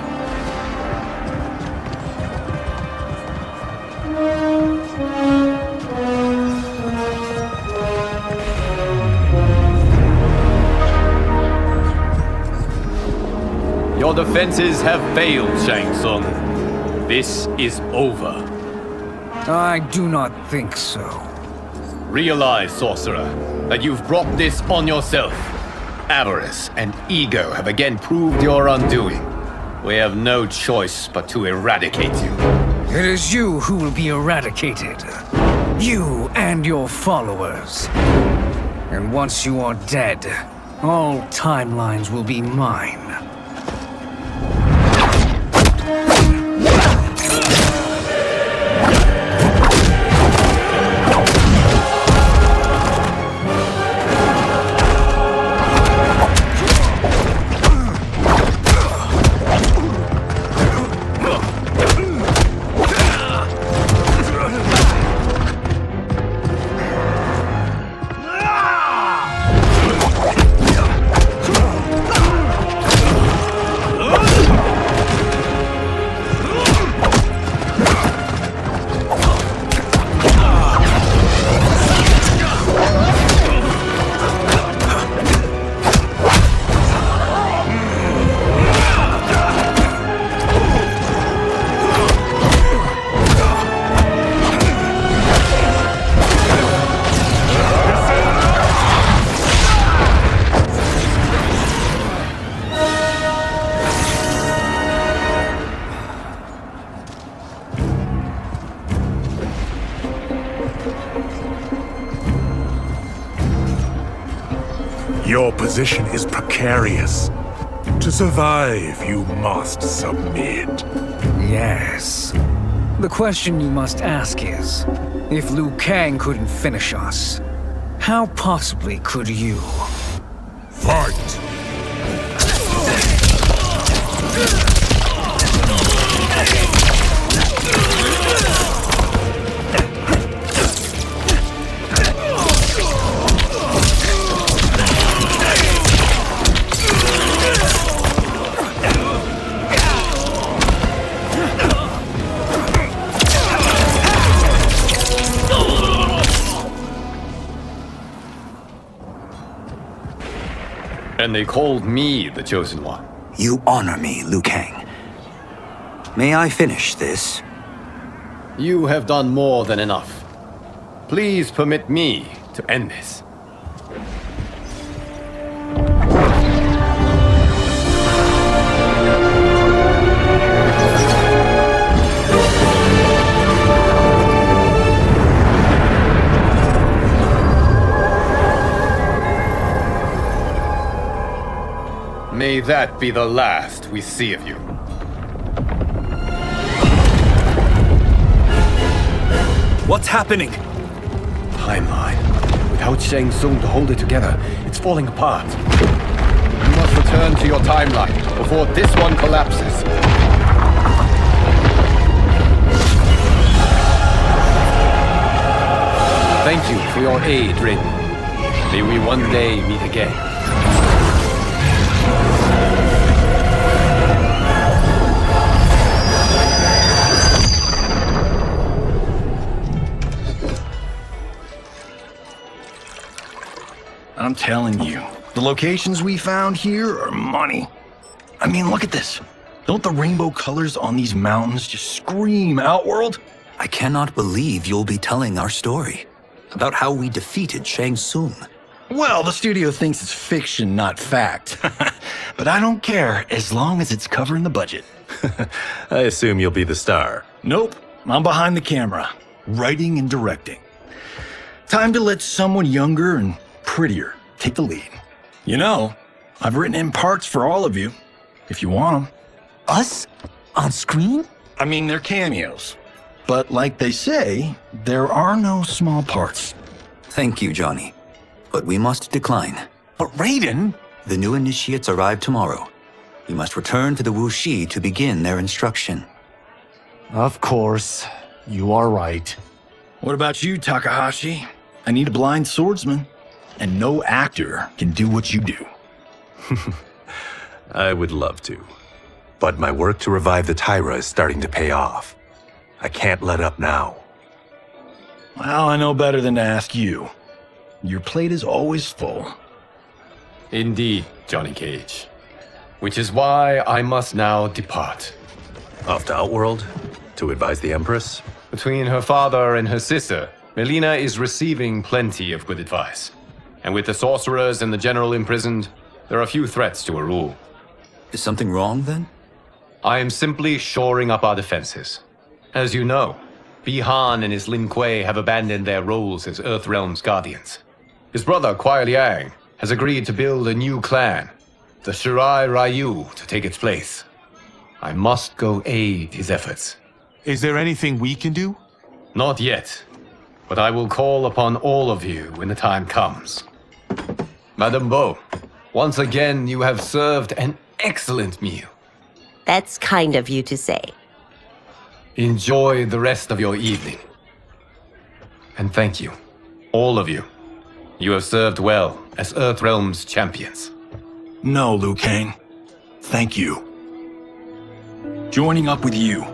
Your defenses have failed, Shang Tsung. This is over. I do not think so. Realize, sorcerer, that you've brought this on yourself. Avarice and ego have again proved your undoing. We have no choice but to eradicate you. It is you who will be eradicated. You and your followers. And once you are dead, all timelines will be mine. Your position is precarious. To survive, you must submit. Yes. The question you must ask is, if Liu Kang couldn't finish us, how possibly could you? Fight! And they called me the Chosen One. You honor me, Liu Kang. May I finish this? You have done more than enough. Please permit me to end this. May that be the last we see of you. What's happening? Timeline. Without Shang Tsung to hold it together, it's falling apart. You must return to your timeline before this one collapses. Thank you for your aid, Raiden. May we one day meet again. I'm telling you, the locations we found here are money. I mean, look at this. Don't the rainbow colors on these mountains just scream Outworld? I cannot believe you'll be telling our story about how we defeated Shang Tsung. Well, the studio thinks it's fiction, not fact. But I don't care, as long as it's covering the budget. I assume you'll be the star. Nope, I'm behind the camera, writing and directing. Time to let someone younger and prettier take the lead. You know, I've written in parts for all of you, if you want them. Us? On screen? I mean, they're cameos. But like they say, there are no small parts. Thank you, Johnny. But we must decline. But Raiden? The new initiates arrive tomorrow. You must return to the Wuxi to begin their instruction. Of course. You are right. What about you, Takahashi? I need a blind swordsman. And no actor can do what you do. I would love to. But my work to revive the Tyra is starting to pay off. I can't let up now. Well, I know better than to ask you. Your plate is always full. Indeed, Johnny Cage. Which is why I must now depart. Off to Outworld? To advise the Empress? Between her father and her sister, Mileena is receiving plenty of good advice. And with the sorcerers and the general imprisoned, there are few threats to her rule. Is something wrong, then? I am simply shoring up our defenses. As you know, Bihan and his Lin Kuei have abandoned their roles as Earthrealm's guardians. His brother, Kuai Liang, has agreed to build a new clan, the Shirai Ryu, to take its place. I must go aid his efforts. Is there anything we can do? Not yet, but I will call upon all of you when the time comes. Madame Bo, once again you have served an excellent meal. That's kind of you to say. Enjoy the rest of your evening. And thank you, all of you. You have served well as Earthrealm's champions. No, Liu Kang. Thank you. Joining up with you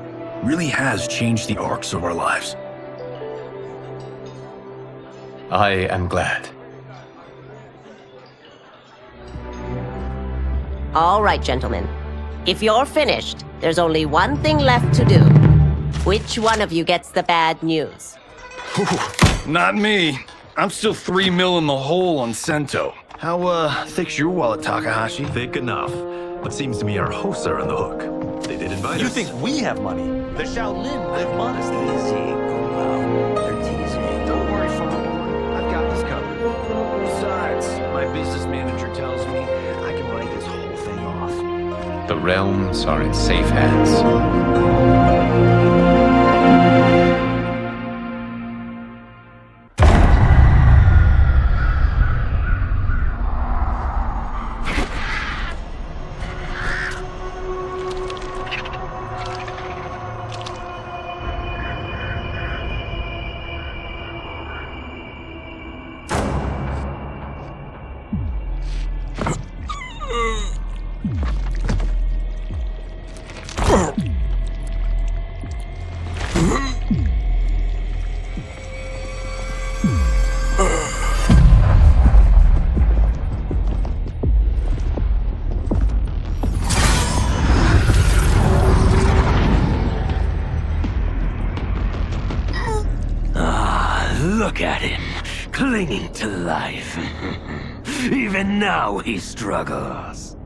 really has changed the arcs of our lives. I am glad. All right, gentlemen. If you're finished, there's only one thing left to do. Which one of you gets the bad news? Not me. I'm still 3 mil in the hole on Sento. How, thick's your wallet, Takahashi? Thick enough. But seems to me our hosts are on the hook. They did invite us. You think we have money? The Shaolin live modestly. Easy, Gulao. They're teasing. Don't worry, Father. I've got this covered. Besides, my business manager tells me I can write this whole thing off. The realms are in safe hands. Look at him, clinging to life. Even now he struggles.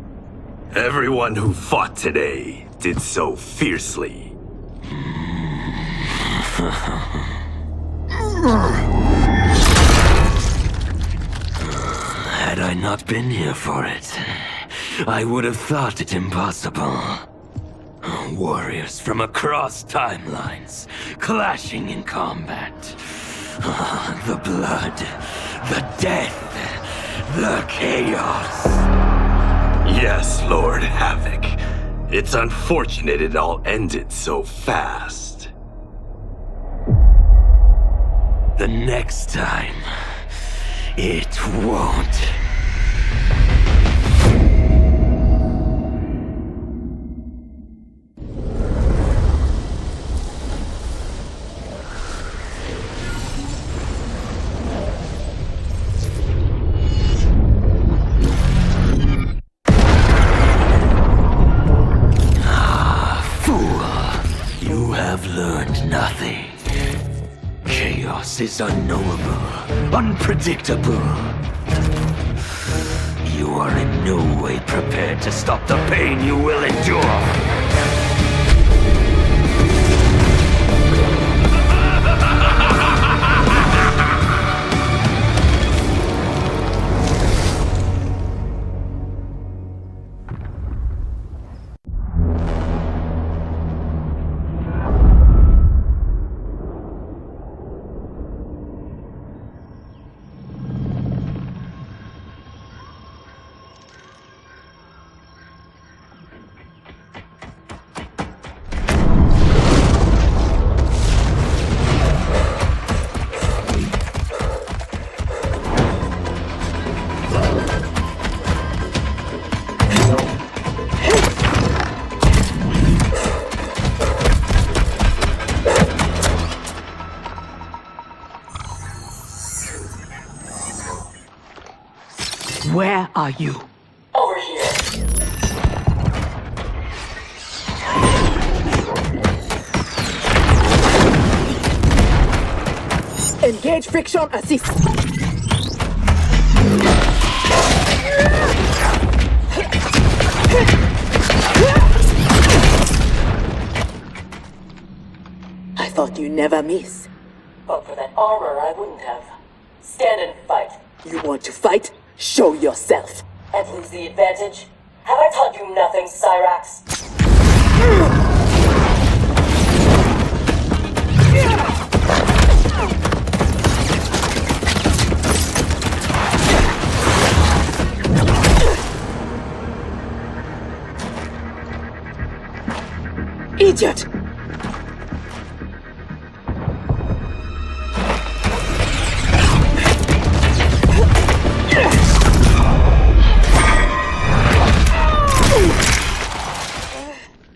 Everyone who fought today did so fiercely. Had I not been here for it, I would have thought it impossible. Warriors from across timelines, clashing in combat. The blood, the death, the chaos. Yes, Lord Havoc. It's unfortunate it all ended so fast. The next time, it won't. Nothing. Chaos is unknowable, unpredictable. You are in no way prepared to stop the pain you will endure. Where are you? Over here. Engage friction assist. I thought you never miss. But for that armor, I wouldn't have. Stand and fight. You want to fight? Show yourself. And lose the advantage? Have I taught you nothing, Cyrax? Idiot!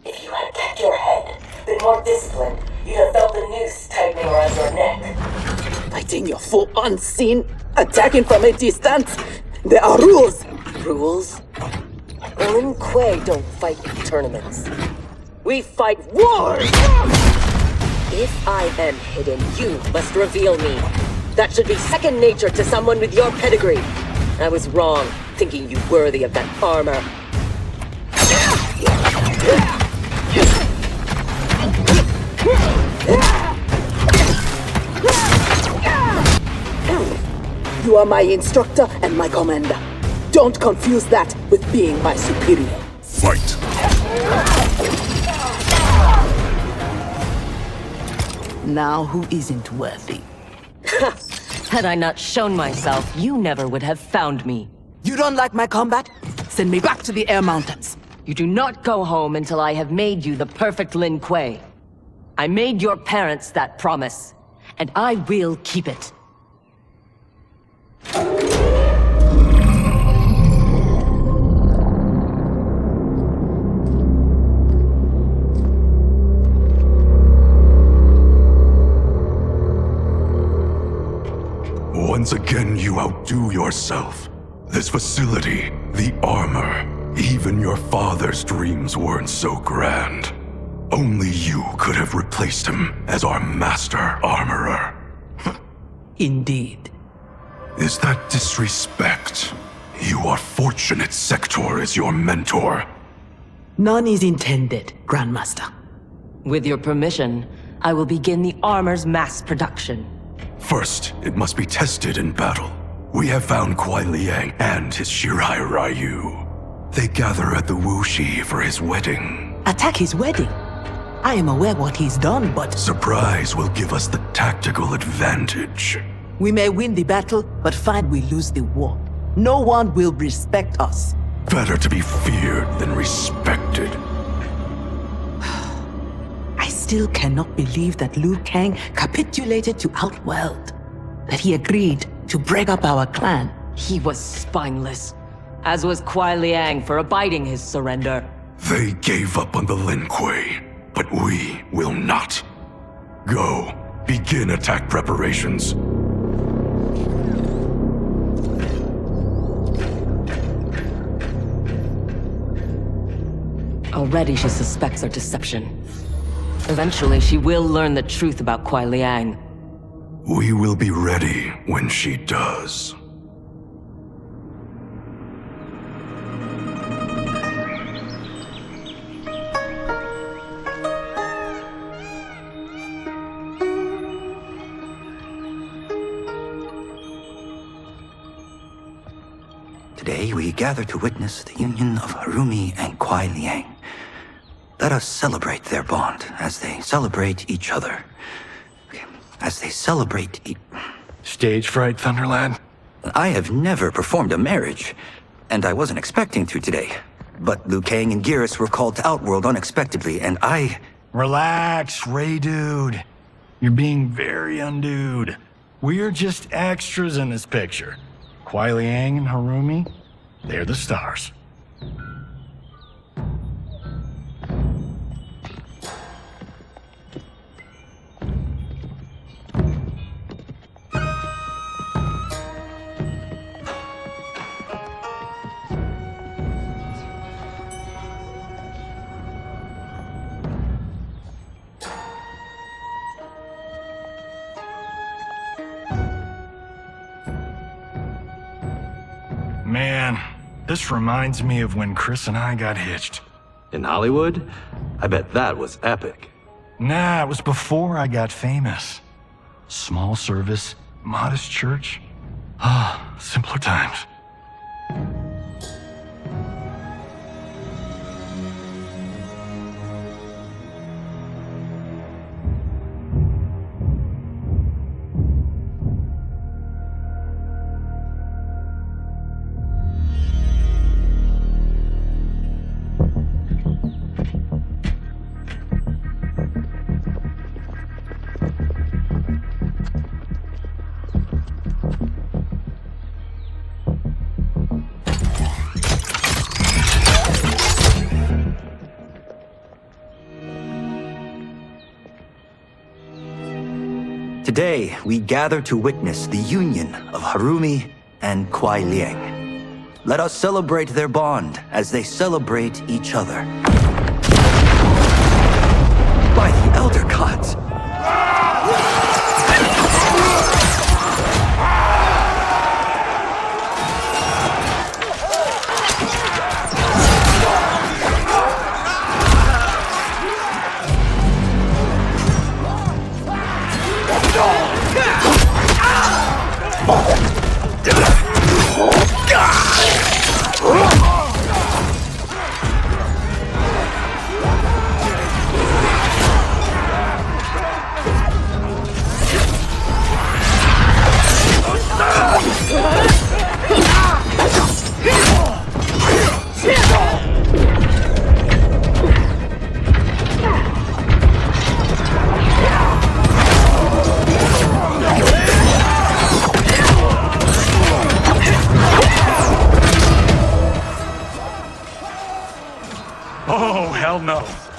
If you had kept your head, been more disciplined, you'd have felt the noose tightening around your neck. Fighting your foe unseen, attacking from a distance. There are rules. Rules? Lin Kuei don't fight in tournaments. We fight wars! If I am hidden, you must reveal me. That should be second nature to someone with your pedigree. I was wrong, thinking you worthy of that armor. You are my instructor and my commander. Don't confuse that with being my superior. Fight! Now who isn't worthy? Had I not shown myself, you never would have found me. You don't like my combat? Send me back to the Air Mountains. You do not go home until I have made you the perfect Lin Kuei. I made your parents that promise, and I will keep it. Once again, you outdo yourself. This facility, the armor, even your father's dreams weren't so grand. Only you could have replaced him as our master armorer. Indeed. Is that disrespect? You are fortunate Sector is your mentor. None is intended, Grandmaster. With your permission, I will begin the armor's mass production. First, it must be tested in battle. We have found Kuai Liang and his Shirai Ryu. They gather at the Wuxi for his wedding. Attack his wedding? I am aware what he's done, but... Surprise will give us the tactical advantage. We may win the battle, but find we lose the war. No one will respect us. Better to be feared than respected. I still cannot believe that Liu Kang capitulated to Outworld. That he agreed to break up our clan. He was spineless, as was Kuai Liang for abiding his surrender. They gave up on the Lin Kuei, but we will not. Go, begin attack preparations. Already she suspects our deception. Eventually she will learn the truth about Kuai Liang. We will be ready when she does. Today we gather to witness the union of Harumi and Kuai Liang. Let us celebrate their bond as they celebrate each other. As they celebrate Stage fright, Thunderlad? I have never performed a marriage, and I wasn't expecting to today. But Liu Kang and Geras were called to Outworld unexpectedly, and I... Relax, Ray Dude. You're being very undude. We're just extras in this picture. Kuai Liang and Harumi, they're the stars. Man, this reminds me of when Chris and I got hitched. In Hollywood? I bet that was epic. Nah, it was before I got famous. Small service, modest church. Ah, simpler times. Today, we gather to witness the union of Harumi and Kuai Liang. Let us celebrate their bond as they celebrate each other. By the Elder Gods!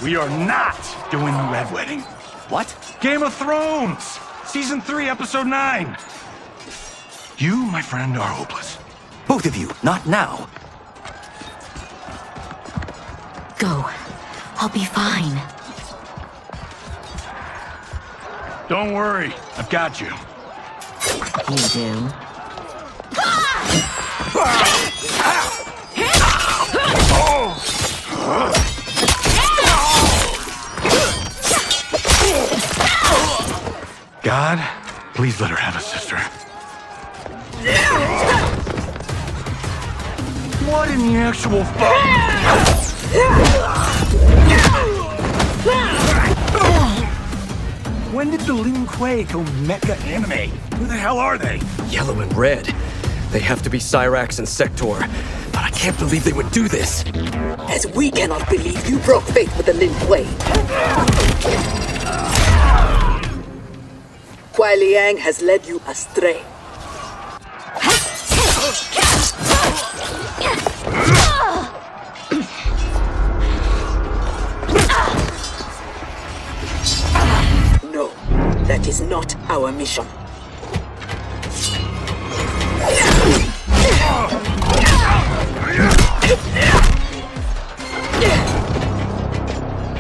We are not doing the Red Wedding. What? Game of Thrones! Season 3, Episode 9! You, my friend, are hopeless. Both of you, not now. Go. I'll be fine. Don't worry, I've got you. You do? God, please let her have a sister. What in the actual fuck? When did the Lin Kuei go mecha anime? Who the hell are they? Yellow and red. They have to be Cyrax and Sector. But I can't believe they would do this. As we cannot believe you broke faith with the Lin Kuei. Kuai Liang has led you astray. No, that is not our mission.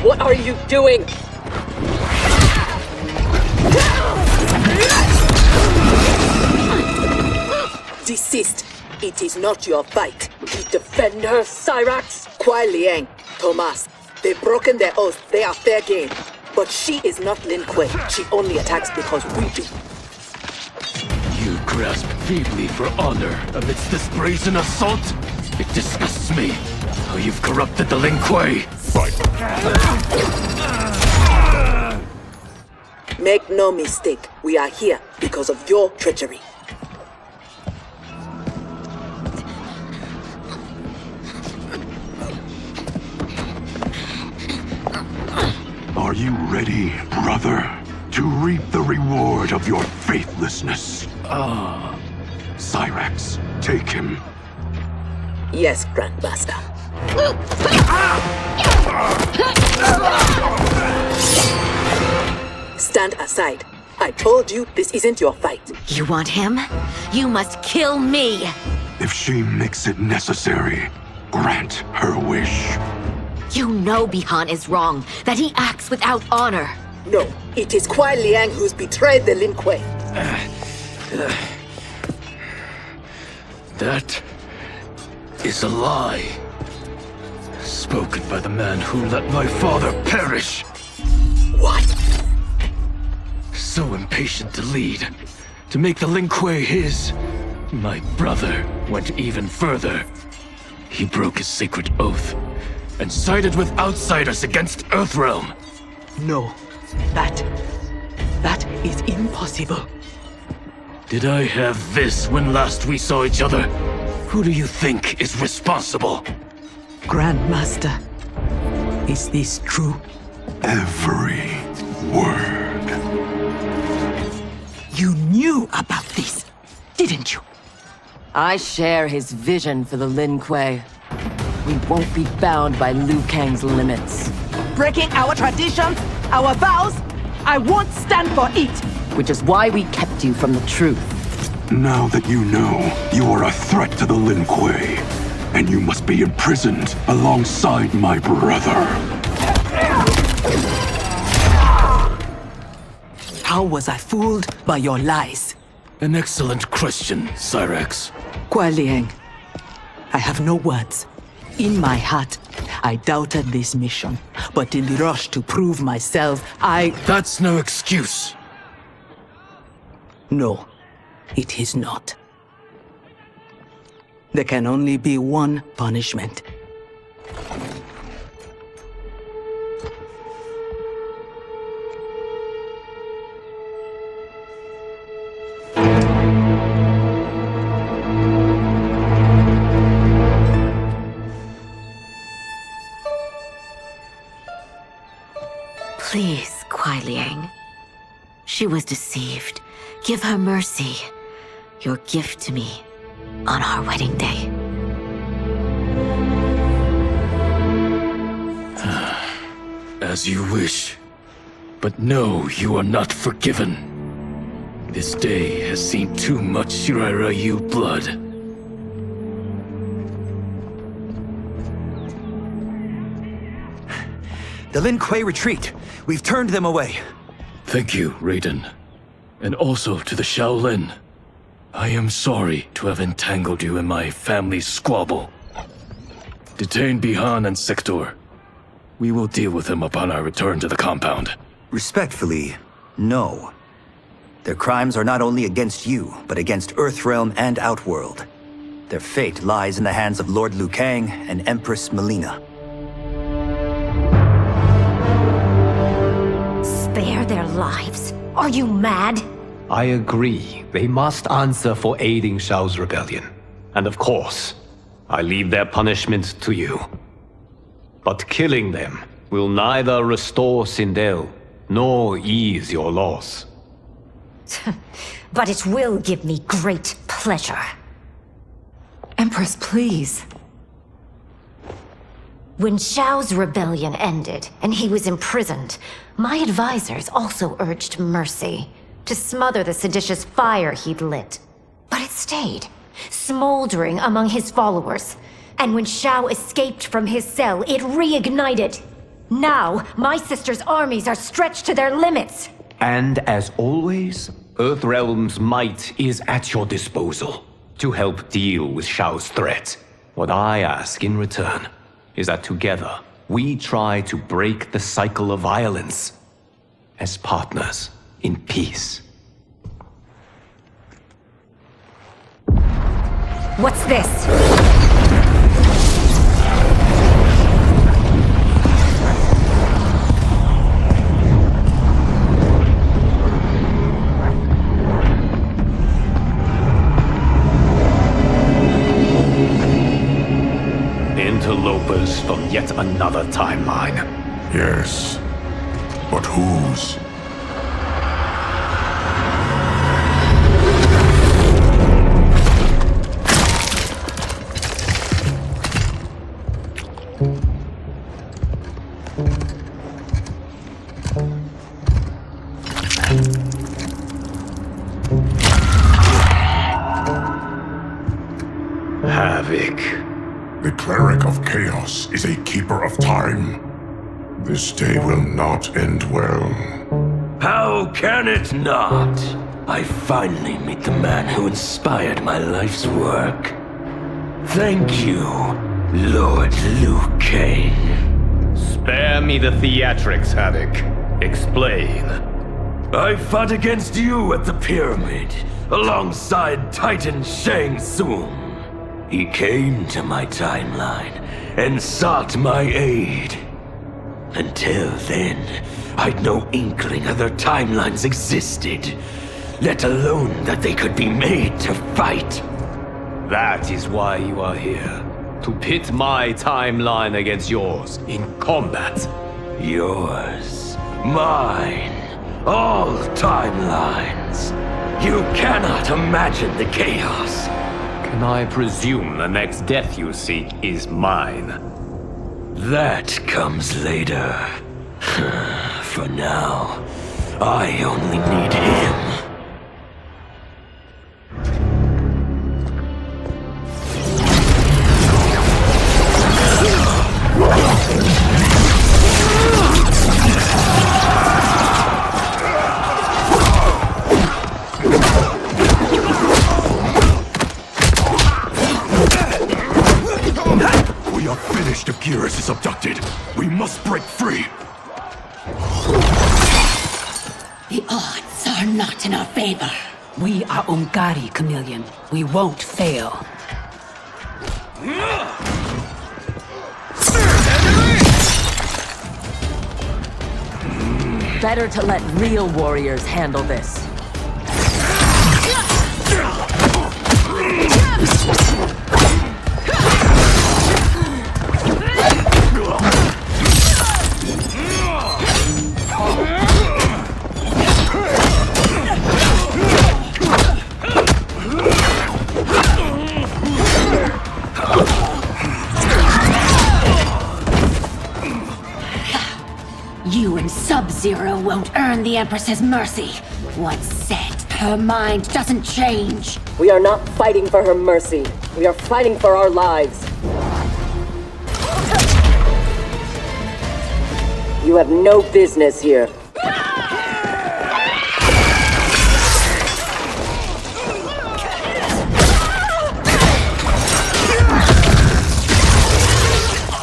What are you doing? Desist. It is not your fight. We defend her, Cyrax. Kuai Liang, Thomas. They've broken their oath. They are fair game. But she is not Lin Kuei. She only attacks because we do. You grasp feebly for honor amidst this brazen assault? It disgusts me how you've corrupted the Lin Kuei. Fight. Make no mistake. We are here because of your treachery. Are you ready, brother, to reap the reward of your faithlessness? Cyrax, take him. Yes, Grandmaster. Stand aside. I told you this isn't your fight. You want him? You must kill me! If she makes it necessary, grant her wish. You know Bihan is wrong, that he acts without honor. No, it is Kuai Liang who's betrayed the Lin Kuei. That is a lie. Spoken by the man who let my father perish. What? So impatient to lead, to make the Lin Kuei his. My brother went even further. He broke his sacred oath and sided with outsiders against Earthrealm. No, that is impossible. Did I have this when last we saw each other? Who do you think is responsible? Grandmaster, is this true? Every word. You knew about this, didn't you? I share his vision for the Lin Kuei. We won't be bound by Liu Kang's limits. Breaking our traditions, our vows, I won't stand for it! Which is why we kept you from the truth. Now that you know, you are a threat to the Lin Kuei, and you must be imprisoned alongside my brother. How was I fooled by your lies? An excellent question, Cyrax. Kuai Liang, I have no words. In my heart, I doubted this mission, but in the rush to prove myself, That's no excuse. No, it is not. There can only be one punishment. Please, Kuai Liang. She was deceived. Give her mercy. Your gift to me on our wedding day. As you wish. But no, you are not forgiven. This day has seen too much Shirai Ryu blood. The Lin Kuei retreat. We've turned them away. Thank you, Raiden. And also to the Shaolin. I am sorry to have entangled you in my family's squabble. Detain Bihan and Sector. We will deal with them upon our return to the compound. Respectfully, no. Their crimes are not only against you, but against Earthrealm and Outworld. Their fate lies in the hands of Lord Liu Kang and Empress Mileena. Spare their lives? Are you mad? I agree. They must answer for aiding Shao's rebellion. And of course, I leave their punishment to you. But killing them will neither restore Sindel, nor ease your loss. But it will give me great pleasure. Empress, please. When Shao's rebellion ended, and he was imprisoned, my advisors also urged mercy, to smother the seditious fire he'd lit. But it stayed, smoldering among his followers. And when Shao escaped from his cell, it reignited. Now, my sister's armies are stretched to their limits. And as always, Earthrealm's might is at your disposal to help deal with Shao's threat. What I ask in return is that together we try to break the cycle of violence as partners in peace. What's this? Interlopers from yet another timeline. Yes, but whose? Havoc. The cleric of chaos is a keeper of time. This day will not end well. How can it not? I finally meet the man who inspired my life's work. Thank you, Lord Liu Kang. Spare me the theatrics, Havoc. Explain. I fought against you at the pyramid, alongside Titan Shang Tsung. He came to my timeline and sought my aid. Until then, I'd no inkling other timelines existed, let alone that they could be made to fight. That is why you are here. To pit my timeline against yours in combat. Yours, mine, all timelines. You cannot imagine the chaos. Can I presume the next death you seek is mine? That comes later. For now, I only need him. If Geras is abducted, we must break free. The odds are not in our favor. We are Ungari, Chameleon. We won't fail. Better to let real warriors handle this. You and Sub-Zero won't earn the Empress's mercy. Once set, her mind doesn't change. We are not fighting for her mercy. We are fighting for our lives. You have no business here.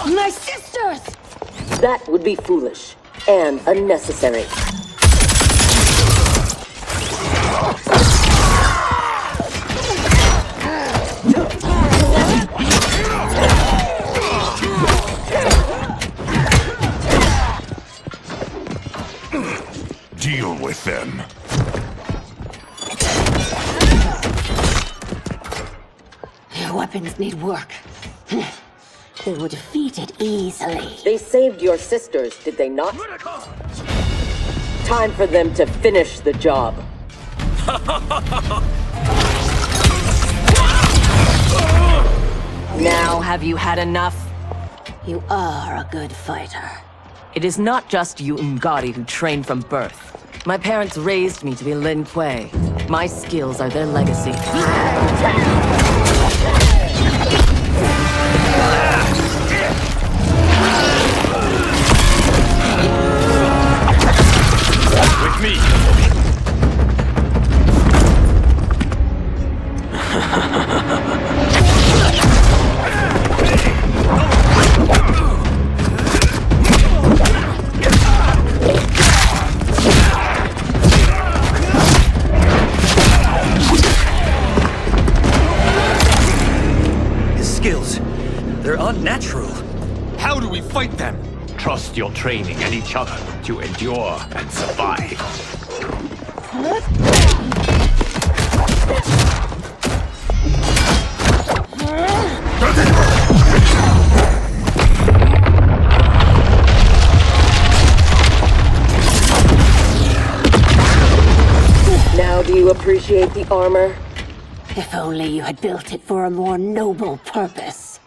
My sisters! That would be foolish and unnecessary. Deal with them. Your weapons need work. They were defeated easily. They saved your sisters, did they not? Time for them to finish the job. Now have you had enough? You are a good fighter. It is not just you Ungari who train from birth. My parents raised me to be Lin Kuei. My skills are their legacy. With me! His skills, they're unnatural. How do we fight them? Trust your training and each other to endure and survive. Now do you appreciate the armor? If only you had built it for a more noble purpose.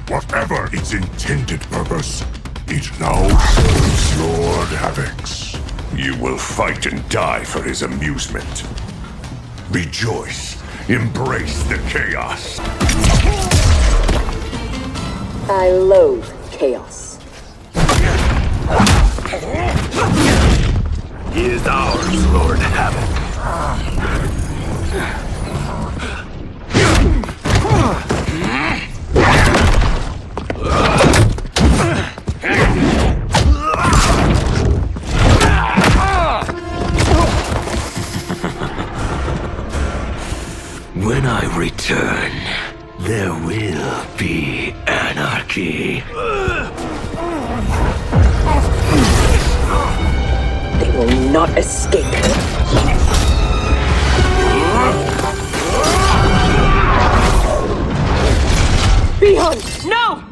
Whatever its intended purpose, it now serves Lord Havoc's. You will fight and die for his amusement. Rejoice. Embrace the chaos. I loathe chaos. He is ours, Lord Havoc. there will be anarchy. They will not escape. Behind! No!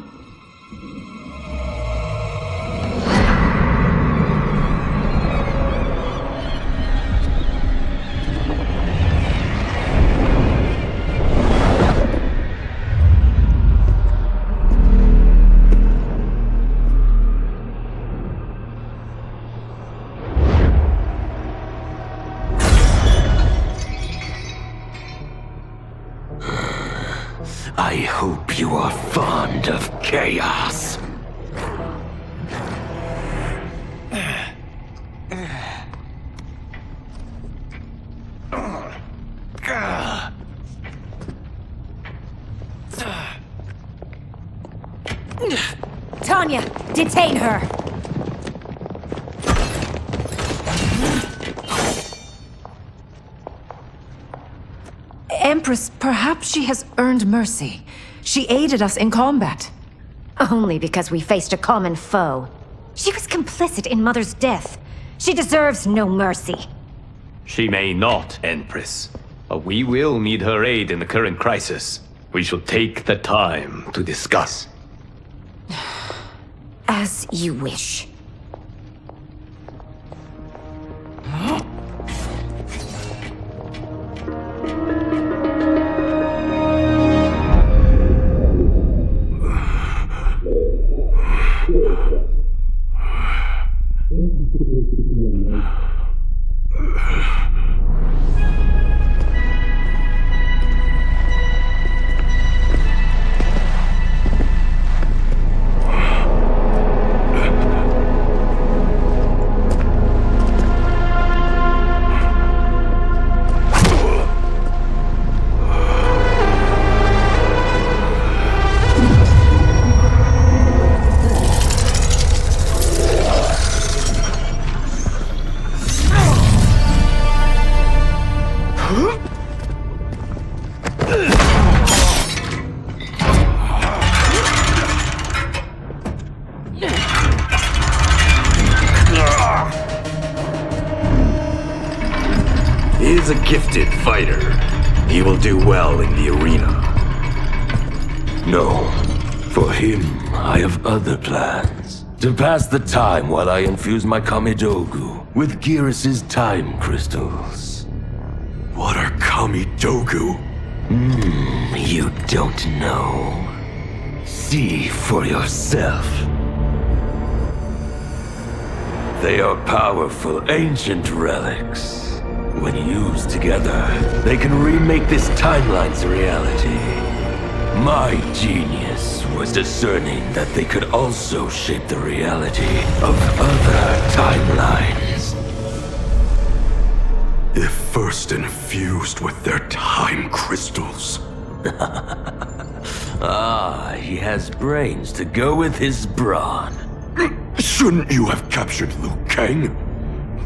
I hope you are fond of chaos. Tanya, detain her! Empress, perhaps she has earned mercy. She aided us in combat. Only because we faced a common foe. She was complicit in Mother's death. She deserves no mercy. She may not, Empress. But we will need her aid in the current crisis. We shall take the time to discuss. As you wish. He is a gifted fighter. He will do well in the arena. No. For him, I have other plans. To pass the time while I infuse my Kamidogu with Gearus's time crystals. What are Kamidogu? You don't know. See for yourself. They are powerful, ancient relics. When used together, they can remake this timeline's reality. My genius was discerning that they could also shape the reality of other timelines. If first infused with their time crystals. He has brains to go with his brawn. Shouldn't you have captured Liu Kang?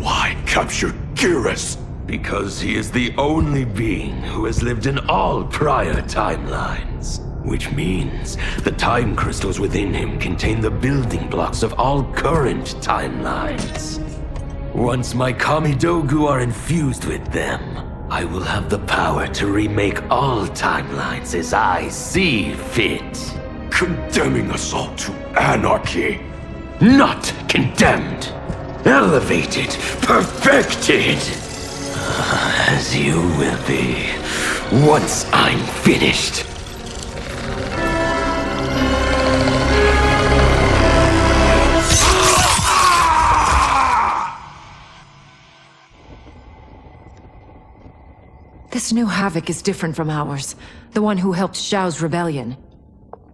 Why capture Gearus? Because he is the only being who has lived in all prior timelines. Which means the time crystals within him contain the building blocks of all current timelines. Once my Kamidogu are infused with them, I will have the power to remake all timelines as I see fit. Condemning us all to anarchy. Not condemned. Elevated. Perfected. As you will be, once I'm finished. This new Havoc is different from ours. The one who helped Xiao's rebellion.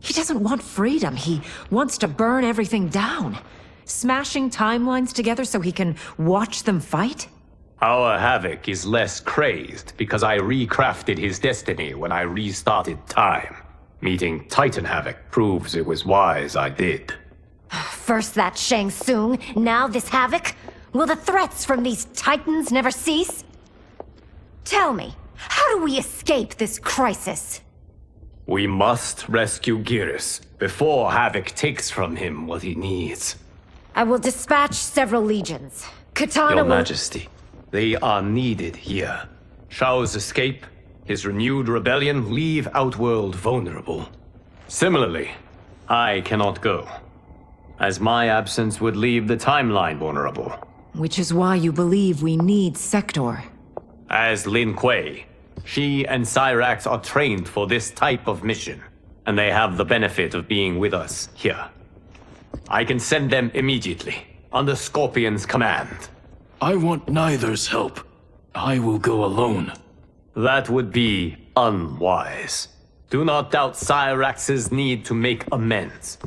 He doesn't want freedom. He wants to burn everything down. Smashing timelines together so he can watch them fight? Our Havoc is less crazed because I recrafted his destiny when I restarted time. Meeting Titan Havoc proves it was wise I did. First that Shang Tsung, now this Havoc? Will the threats from these Titans never cease? Tell me, how do we escape this crisis? We must rescue Geras before Havoc takes from him what he needs. I will dispatch several legions. Katana Your will... Majesty, they are needed here. Shao's escape, his renewed rebellion leave Outworld vulnerable. Similarly, I cannot go, as my absence would leave the timeline vulnerable. Which is why you believe we need Sector. As Lin Kuei, she and Cyrax are trained for this type of mission, and they have the benefit of being with us here. I can send them immediately, under Scorpion's command. I want neither's help. I will go alone. That would be unwise. Do not doubt Cyrax's need to make amends.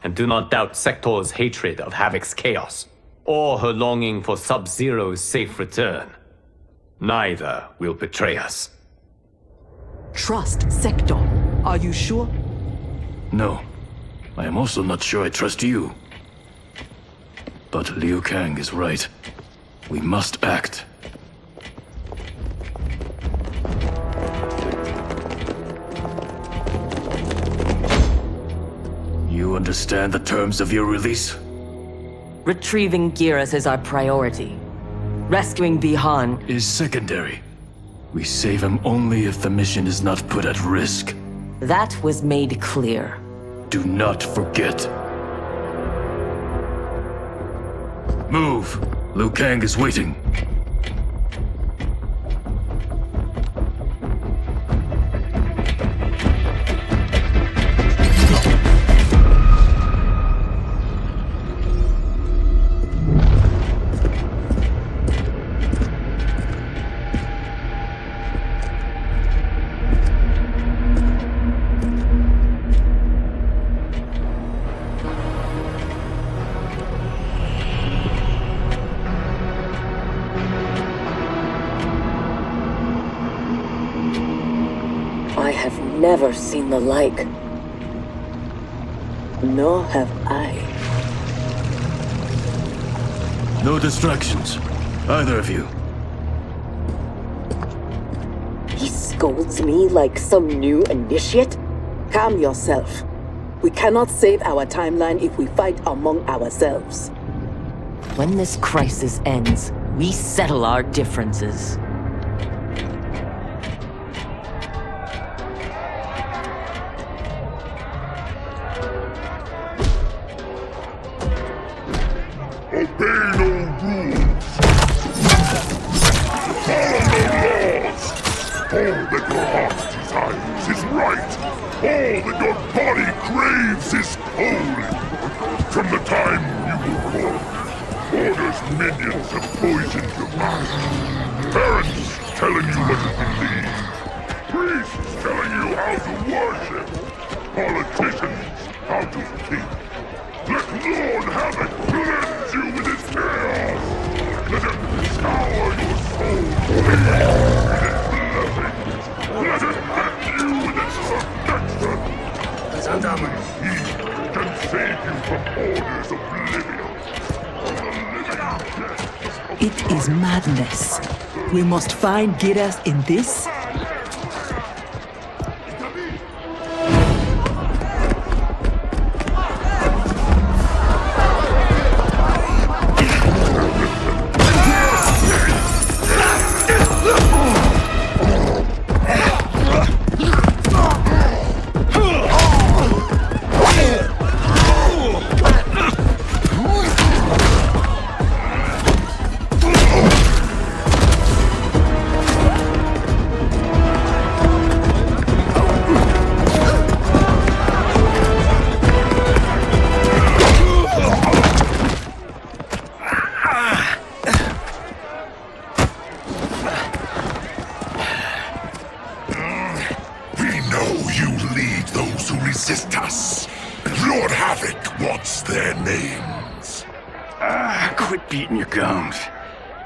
And do not doubt Sector's hatred of Havoc's chaos, or her longing for Sub-Zero's safe return. Neither will betray us. Trust Sector. Are you sure? No. I am also not sure I trust you. But Liu Kang is right. We must act. You understand the terms of your release? Retrieving Geras is our priority. Rescuing Bihan is secondary. We save him only if the mission is not put at risk. That was made clear. Do not forget. Move! Liu Kang is waiting. Never seen the like. Nor have I. No distractions. Either of you. He scolds me like some new initiate? Calm yourself. We cannot save our timeline if we fight among ourselves. When this crisis ends, we settle our differences. It is madness. We must find Geras in this.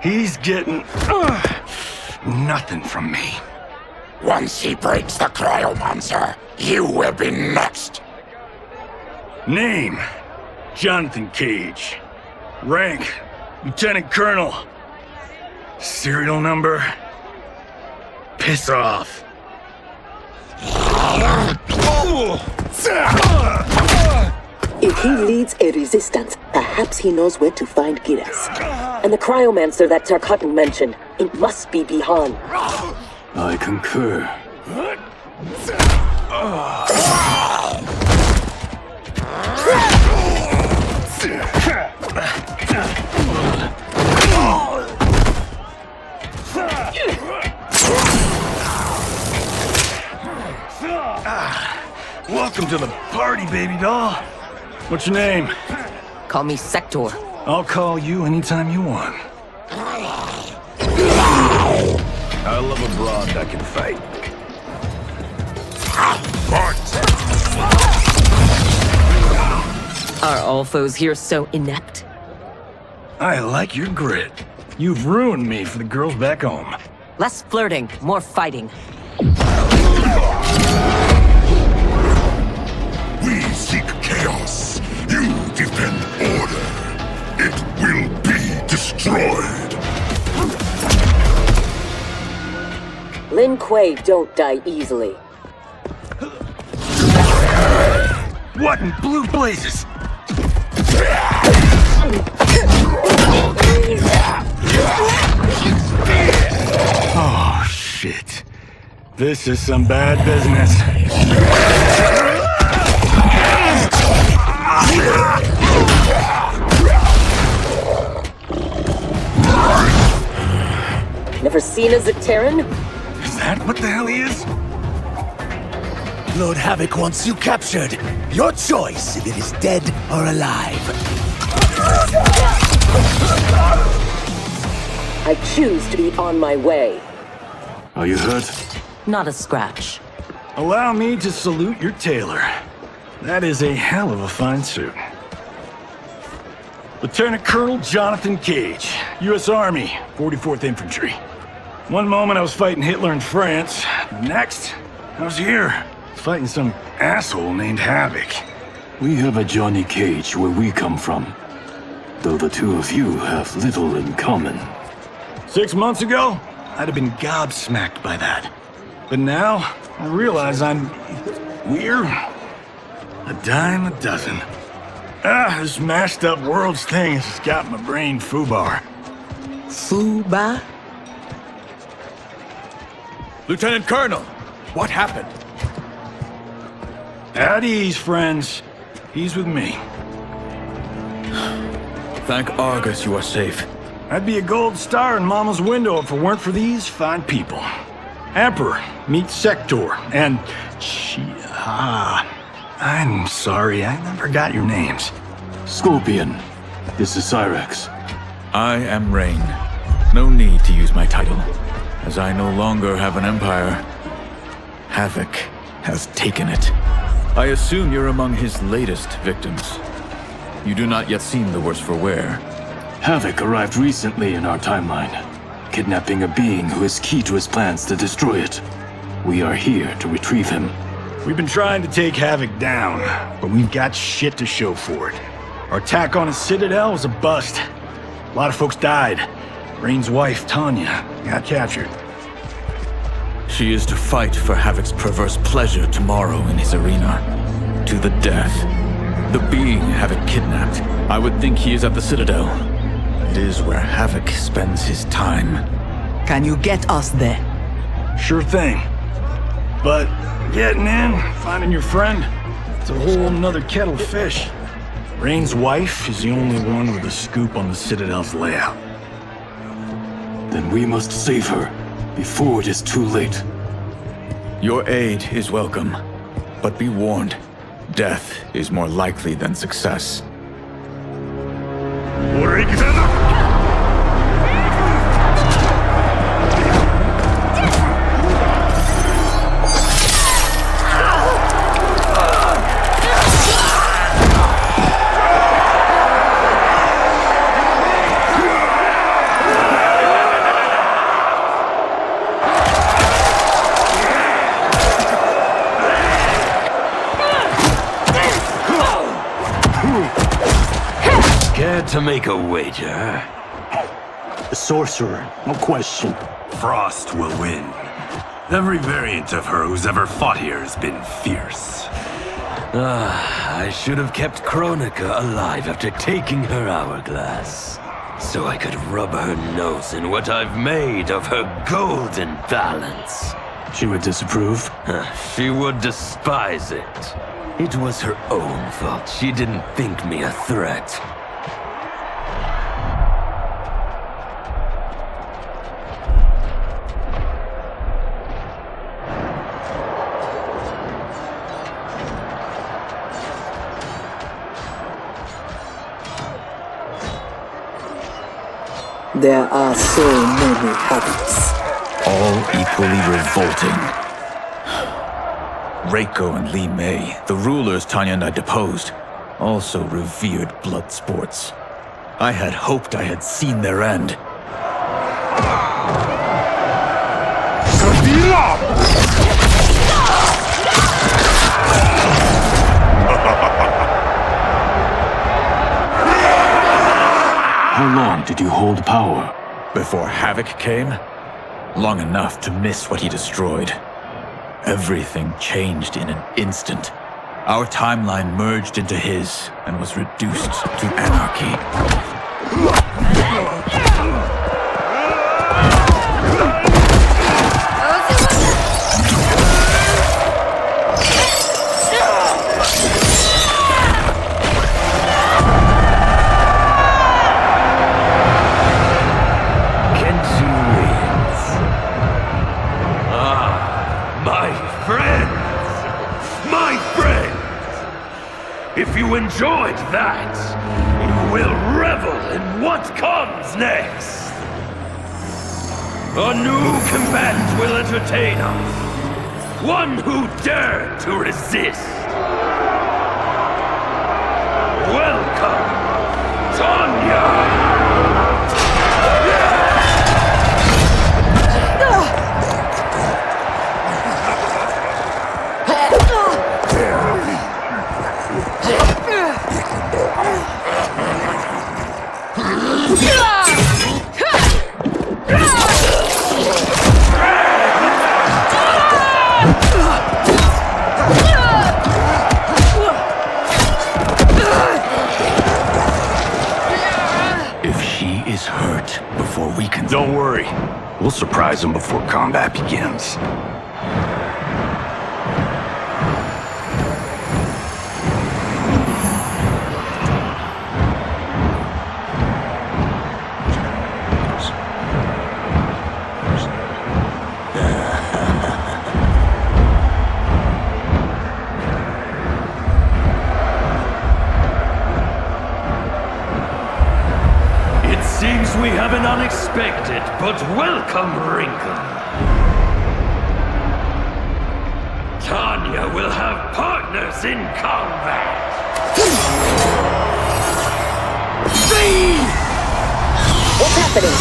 He's getting nothing from me. Once he breaks the cryomancer, you will be next. Name: Jonathan Cage. Rank: Lieutenant Colonel. Serial number: Piss off. If he leads a resistance, perhaps he knows where to find Giras. And the cryomancer that Tarkatan mentioned, it must be Bihan. I concur. Welcome to the party, baby doll. What's your name? Call me Sector. I'll call you anytime you want. I love a broad that can fight. Are all foes here so inept? I like your grit. You've ruined me for the girls back home. Less flirting, more fighting. We seek chaos. You defend order. It will be destroyed. Lin Kuei don't die easily. What in blue blazes? Oh, shit. This is some bad business. Never seen a Zacteran? Is that what the hell he is? Lord Havoc wants you captured. Your choice if it is dead or alive. I choose to be on my way. Are you hurt? Not a scratch. Allow me to salute your tailor. That is a hell of a fine suit. Lieutenant Colonel Jonathan Cage, U.S. Army, 44th Infantry. One moment I was fighting Hitler in France. Next, I was here, fighting some asshole named Havoc. We have a Johnny Cage where we come from, though the two of you have little in common. 6 months ago, I'd have been gobsmacked by that. But now, I realize I'm weird. A dime a dozen. This mashed up worlds thing has got my brain foobar. Foobar? Lieutenant Colonel, what happened? At ease, friends. He's with me. Thank Argus you are safe. I'd be a gold star in Mama's window if it weren't for these fine people. Emperor, meet Sector, and... I'm sorry, I never got your names. Scorpion, this is Cyrax. I am Rain. No need to use my title, as I no longer have an empire. Havoc has taken it. I assume you're among his latest victims. You do not yet seem the worse for wear. Havoc arrived recently in our timeline, kidnapping a being who is key to his plans to destroy it. We are here to retrieve him. We've been trying to take Havoc down, but we've got shit to show for it. Our attack on his citadel was a bust. A lot of folks died. Rain's wife, Tanya, got captured. She is to fight for Havoc's perverse pleasure tomorrow in his arena. To the death. The being Havoc kidnapped. I would think he is at the Citadel. It is where Havoc spends his time. Can you get us there? Sure thing. But getting in, finding your friend, it's a whole nother kettle of fish. Rain's wife is the only one with a scoop on the Citadel's layout. Then we must save her before it is too late. Your aid is welcome, but be warned, death is more likely than success. To make a wager. The sorcerer, no question. Frost will win. Every variant of her who's ever fought here has been fierce. I should have kept Chronica alive after taking her hourglass, so I could rub her nose in what I've made of her golden balance. She would disapprove? She would despise it. It was her own fault. She didn't think me a threat. There are so many habits. All equally revolting. Reiko and Li Mei, the rulers Tanya and I deposed, also revered blood sports. I had hoped I had seen their end. How long did you hold power? Before Havoc came? Long enough to miss what he destroyed. Everything changed in an instant. Our timeline merged into his and was reduced to anarchy. If you enjoyed that, you will revel in what comes next. A new combatant will entertain us. One who dared to resist. Welcome, Tanya! Don't worry. We'll surprise them before combat begins. We have an unexpected but welcome wrinkle. Tanya will have partners in combat. What's happening?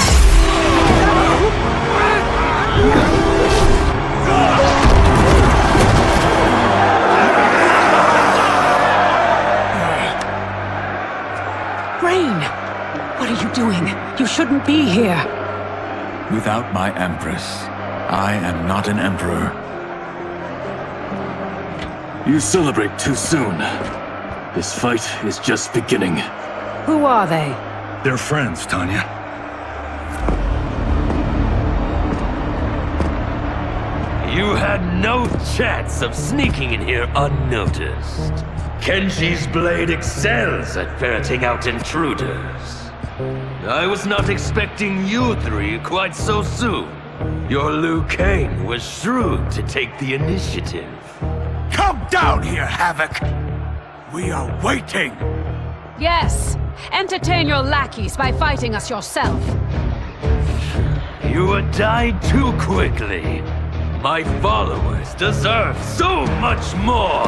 Rain! What are you doing? You shouldn't be here. Without my Empress, I am not an Emperor. You celebrate too soon. This fight is just beginning. Who are they? They're friends, Tanya. You had no chance of sneaking in here unnoticed. Kenji's blade excels at ferreting out intruders. I was not expecting you three quite so soon. Your Liu Kang was shrewd to take the initiative. Come down here, Havoc! We are waiting! Yes! Entertain your lackeys by fighting us yourself. You had died too quickly. My followers deserve so much more!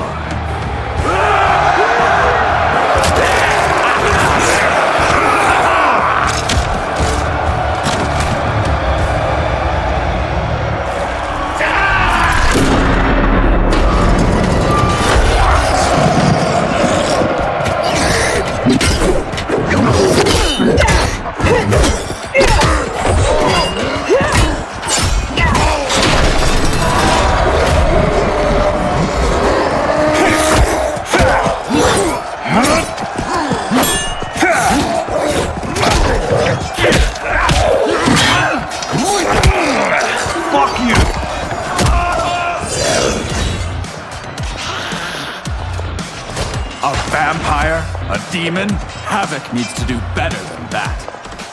A vampire? A demon? Havoc needs to do better than that.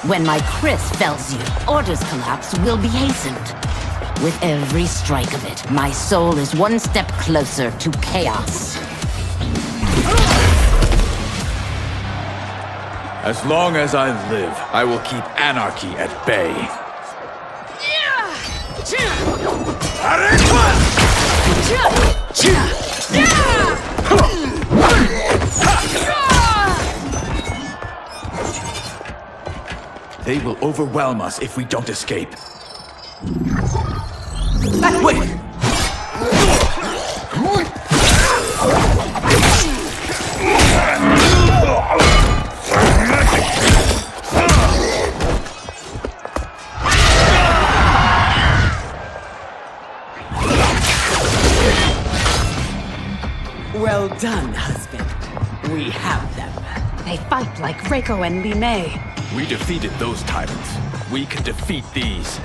When my Chris fells you, Order's collapse will be hastened. With every strike of it, my soul is one step closer to chaos. As long as I live, I will keep anarchy at bay. They will overwhelm us if we don't escape. Wait! Well done, husband. We have them. They fight like Reiko and Li Mei. We defeated those tyrants. We can defeat these.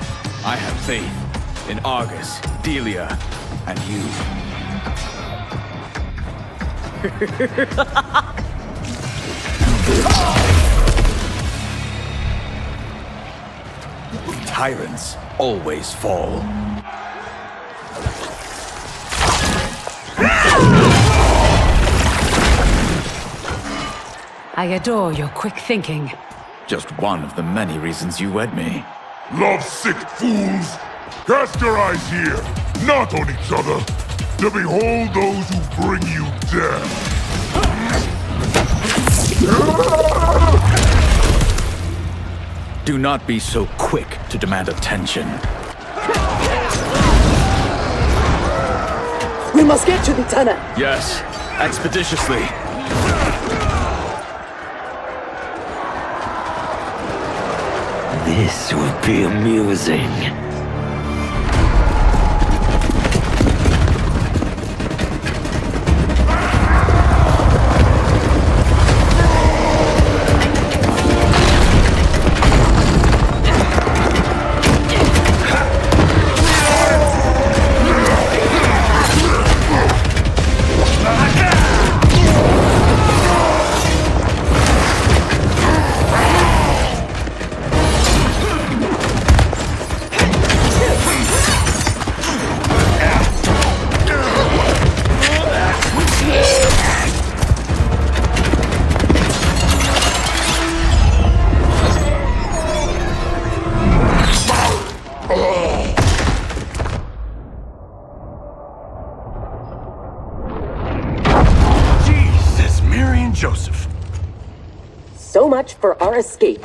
I have faith in Argus, Delia, and you. Tyrants always fall. I adore your quick thinking. Just one of the many reasons you wed me. Love-sick fools! Cast your eyes here, not on each other, to behold those who bring you death. Do not be so quick to demand attention. We must get to the tunnel. Yes, expeditiously. This will be amusing. Joseph. So much for our escape.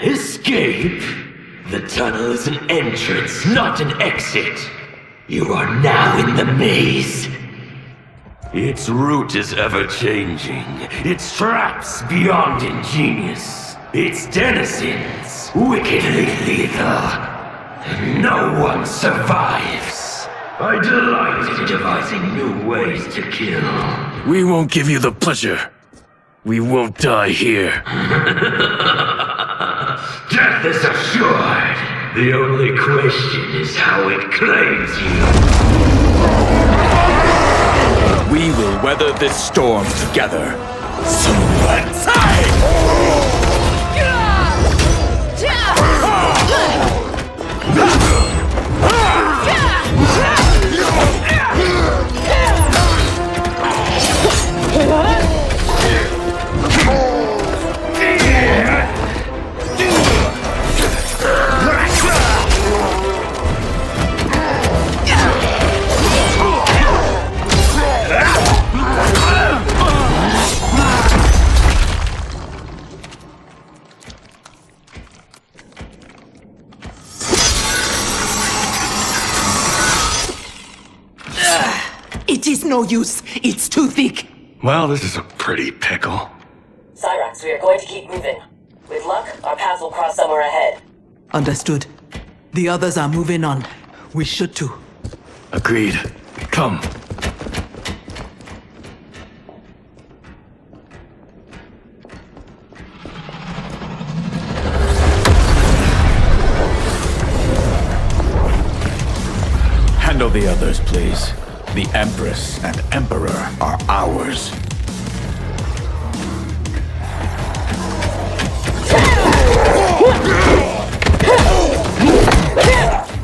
Escape? The tunnel is an entrance, not an exit. You are now in the maze. Its route is ever-changing. Its traps beyond ingenious. Its denizens wickedly lethal. No one survives. I delight in devising new ways to kill. We won't give you the pleasure. We won't die here. Death is assured. The only question is how it claims you. We will weather this storm together. It is no use. It's too thick. Well, this is a pretty pickle. Cyrax, we are going to keep moving. With luck, our paths will cross somewhere ahead. Understood. The others are moving on. We should too. Agreed. Come. Handle the others, please. The Empress and Emperor are ours.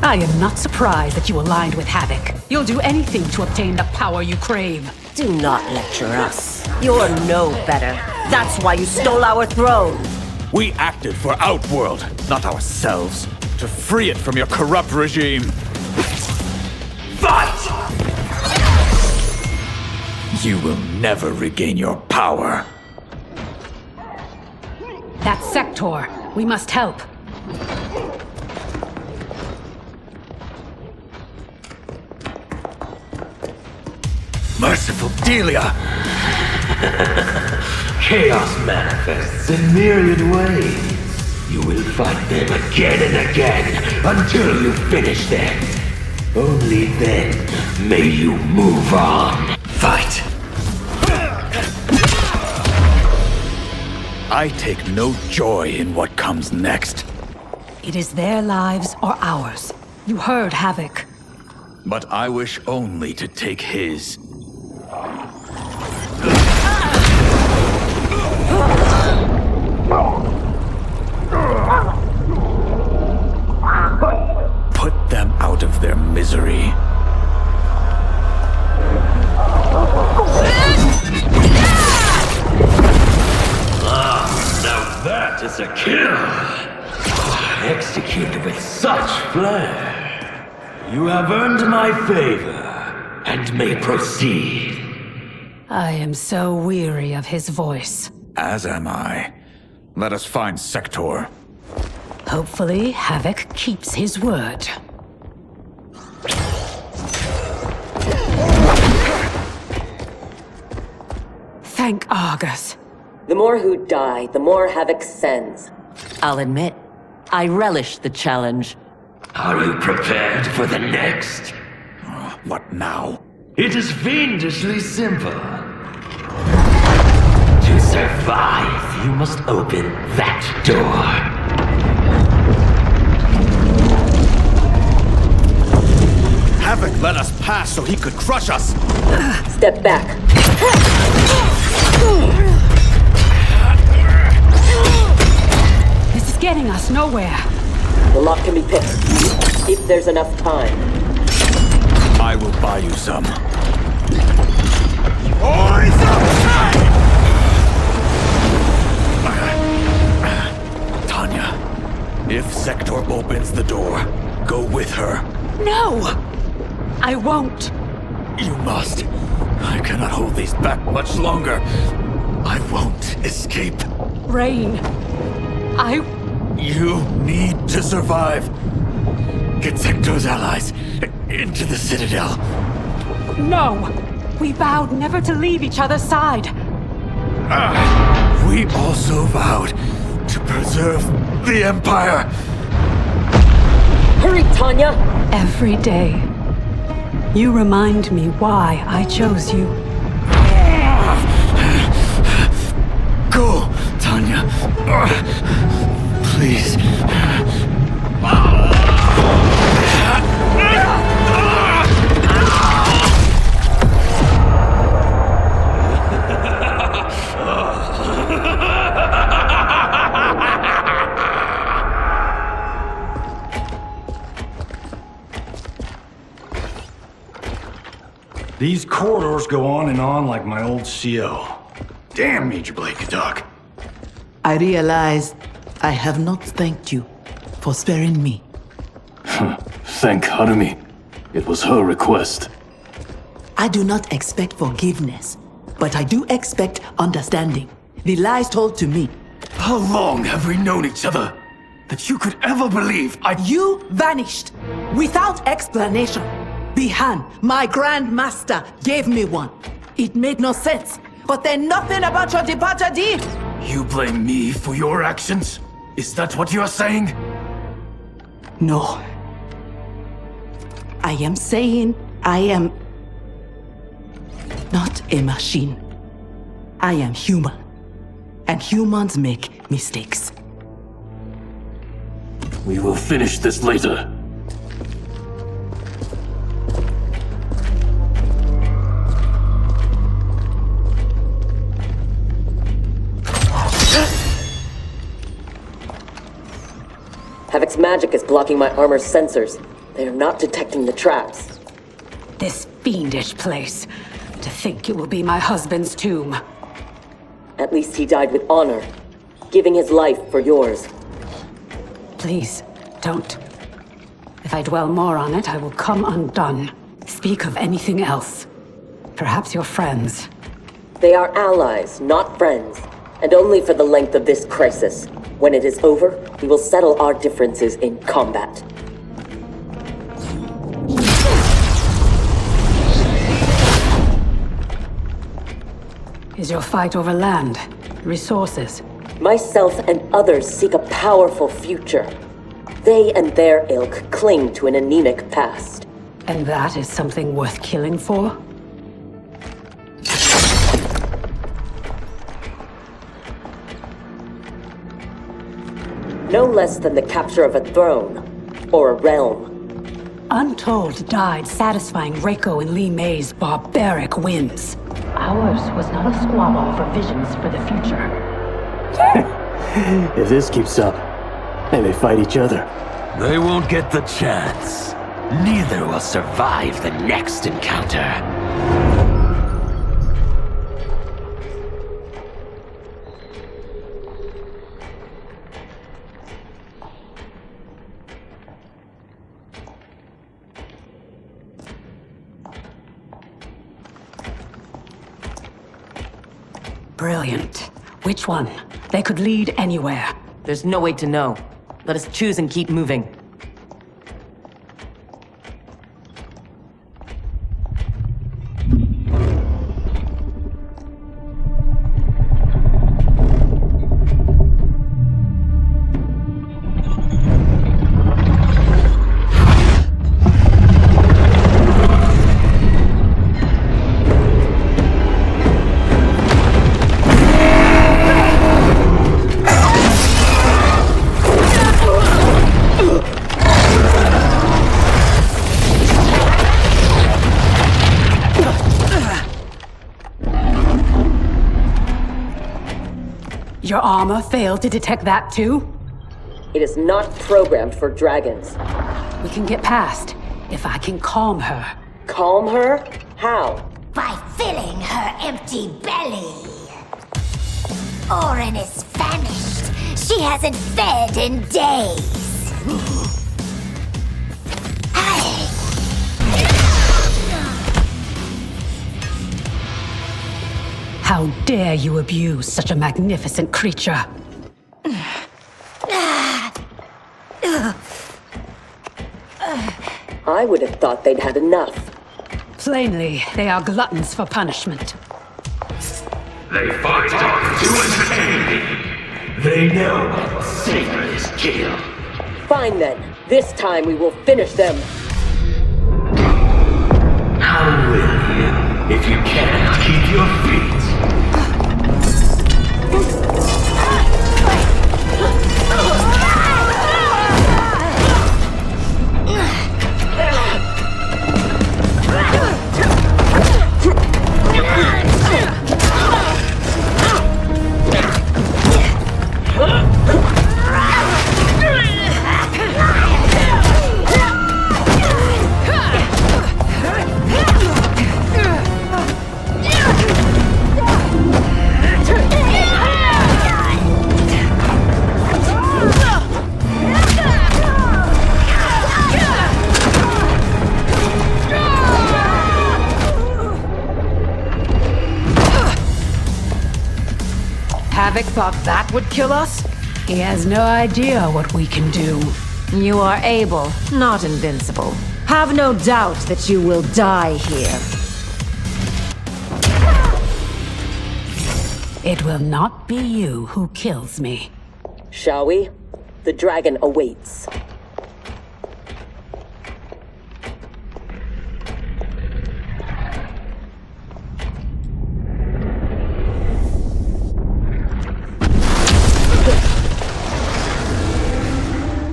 I am not surprised that you aligned with Havoc. You'll do anything to obtain the power you crave. Do not lecture us. You're no better. That's why you stole our throne. We acted for Outworld, not ourselves. To free it from your corrupt regime. Fight! You will never regain your power. That's Sector. We must help. Merciful Delia! Chaos manifests in myriad ways. You will fight them again and again until you finish them. Only then may you move on. Fight! I take no joy in what comes next. It is their lives or ours. You heard Havoc. But I wish only to take his. Put them out of their misery. Now that is a kill! Executed with such flair. You have earned my favor, and may proceed. I am so weary of his voice. As am I. Let us find Sector. Hopefully, Havoc keeps his word. Thank Argus. The more who die, the more Havoc sends. I'll admit, I relish the challenge. Are you prepared for the next? What now? It is fiendishly simple. To survive, you must open that door. Havoc let us pass so he could crush us! Step back. This is getting us nowhere. The lock can be picked, if there's enough time. I will buy you some. Tanya, if Sector opens the door, go with her. No! I won't. You must. I cannot hold these back much longer. I won't escape. Rain. You need to survive. Get Sector's allies into the Citadel. No! We vowed never to leave each other's side. We also vowed to preserve the Empire. Hurry, Tanya! Every day, you remind me why I chose you. Go, Tanya. Please. These corridors go on and on like my old CO. Damn, Major Blade could talk. I realize I have not thanked you for sparing me. Thank Harumi. It was her request. I do not expect forgiveness, but I do expect understanding. The lies told to me. How long have we known each other that you could ever believe You vanished without explanation. Bihan, my Grand Master, gave me one. It made no sense, but then nothing about your departure did. You blame me for your actions? Is that what you are saying? No. I am saying I am not a machine. I am human. And humans make mistakes. We will finish this later. Its magic is blocking my armor's sensors. They are not detecting the traps. This fiendish place. To think it will be my husband's tomb. At least he died with honor, giving his life for yours. Please, don't. If I dwell more on it, I will come undone. Speak of anything else. Perhaps your friends. They are allies, not friends. And only for the length of this crisis. When it is over, we will settle our differences in combat. Is your fight over land? Resources? Myself and others seek a powerful future. They and their ilk cling to an anemic past. And that is something worth killing for? No less than the capture of a throne, or a realm. Untold died satisfying Reiko and Li Mei's barbaric whims. Ours was not a squabble for visions for the future. If this keeps up, and they fight each other, they won't get the chance. Neither will survive the next encounter. Brilliant. Which one? They could lead anywhere. There's no way to know. Let us choose and keep moving. Your armor failed to detect that too? It is not programmed for dragons. We can get past, if I can calm her. Calm her? How? By filling her empty belly. Orin is famished. She hasn't fed in days. How dare you abuse such a magnificent creature? I would have thought they'd had enough. Plainly, they are gluttons for punishment. They fight to escape. They know sacred is kill. Fine then. This time we will finish them. How will you, if you cannot keep your feet? Havoc thought that would kill us? He has no idea what we can do. You are able, not invincible. Have no doubt that you will die here. It will not be you who kills me. Shall we? The dragon awaits.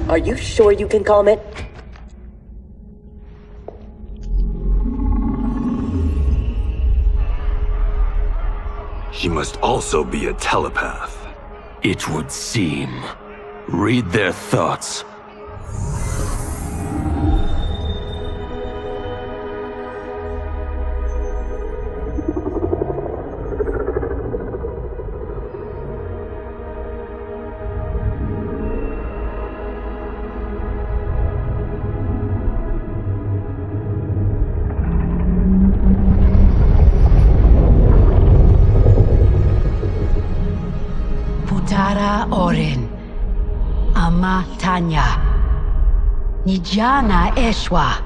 Are you sure you can calm it? She must also be a telepath. It would seem. Read their thoughts. Tanya. Nijana Eshwa.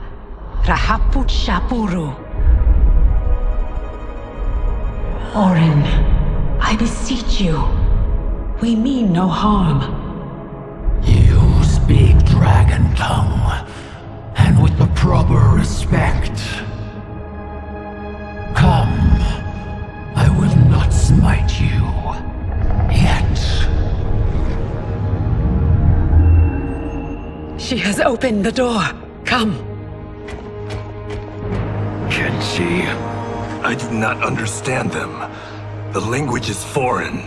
Rahaput Shapuru. Orin, I beseech you. We mean no harm. You speak dragon tongue, and with the proper respect. Come, I will not smite you. Yet. She has opened the door. Come. Kenshi, I do not understand them. The language is foreign.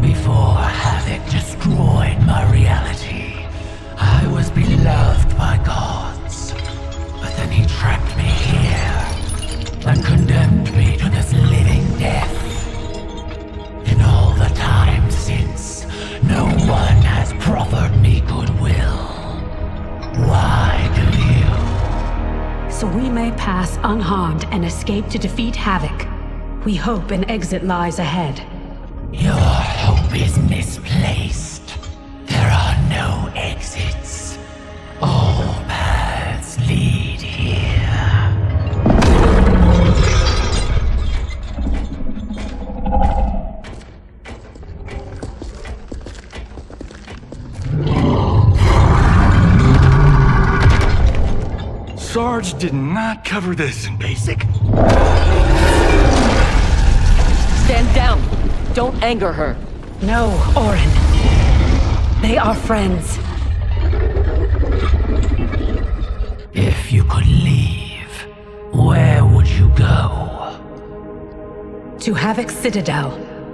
Before Havoc destroyed my reality, I was beloved by gods. But then he trapped me here and condemned me to this living death. In all the time since, no one has proffered me goodwill. Why do you? So we may pass unharmed and escape to defeat Havoc. We hope an exit lies ahead. Your hope is misplaced. There are no exits. All paths lead here. Sarge did not cover this in basic. Stand down. Don't anger her. No, Orin. They are friends. If you could leave, where would you go? To Havoc's Citadel,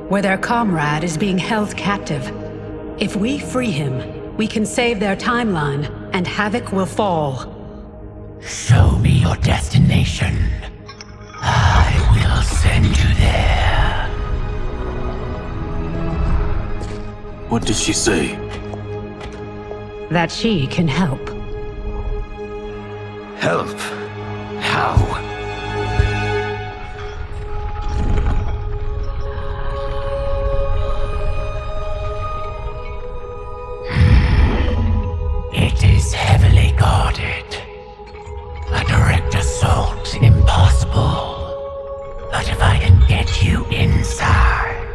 where their comrade is being held captive. If we free him, we can save their timeline, and Havoc will fall. Show me your destination. I will send you there. What did she say? That she can help. Help? How? It is heavily guarded. A direct assault impossible. But if I can get you inside...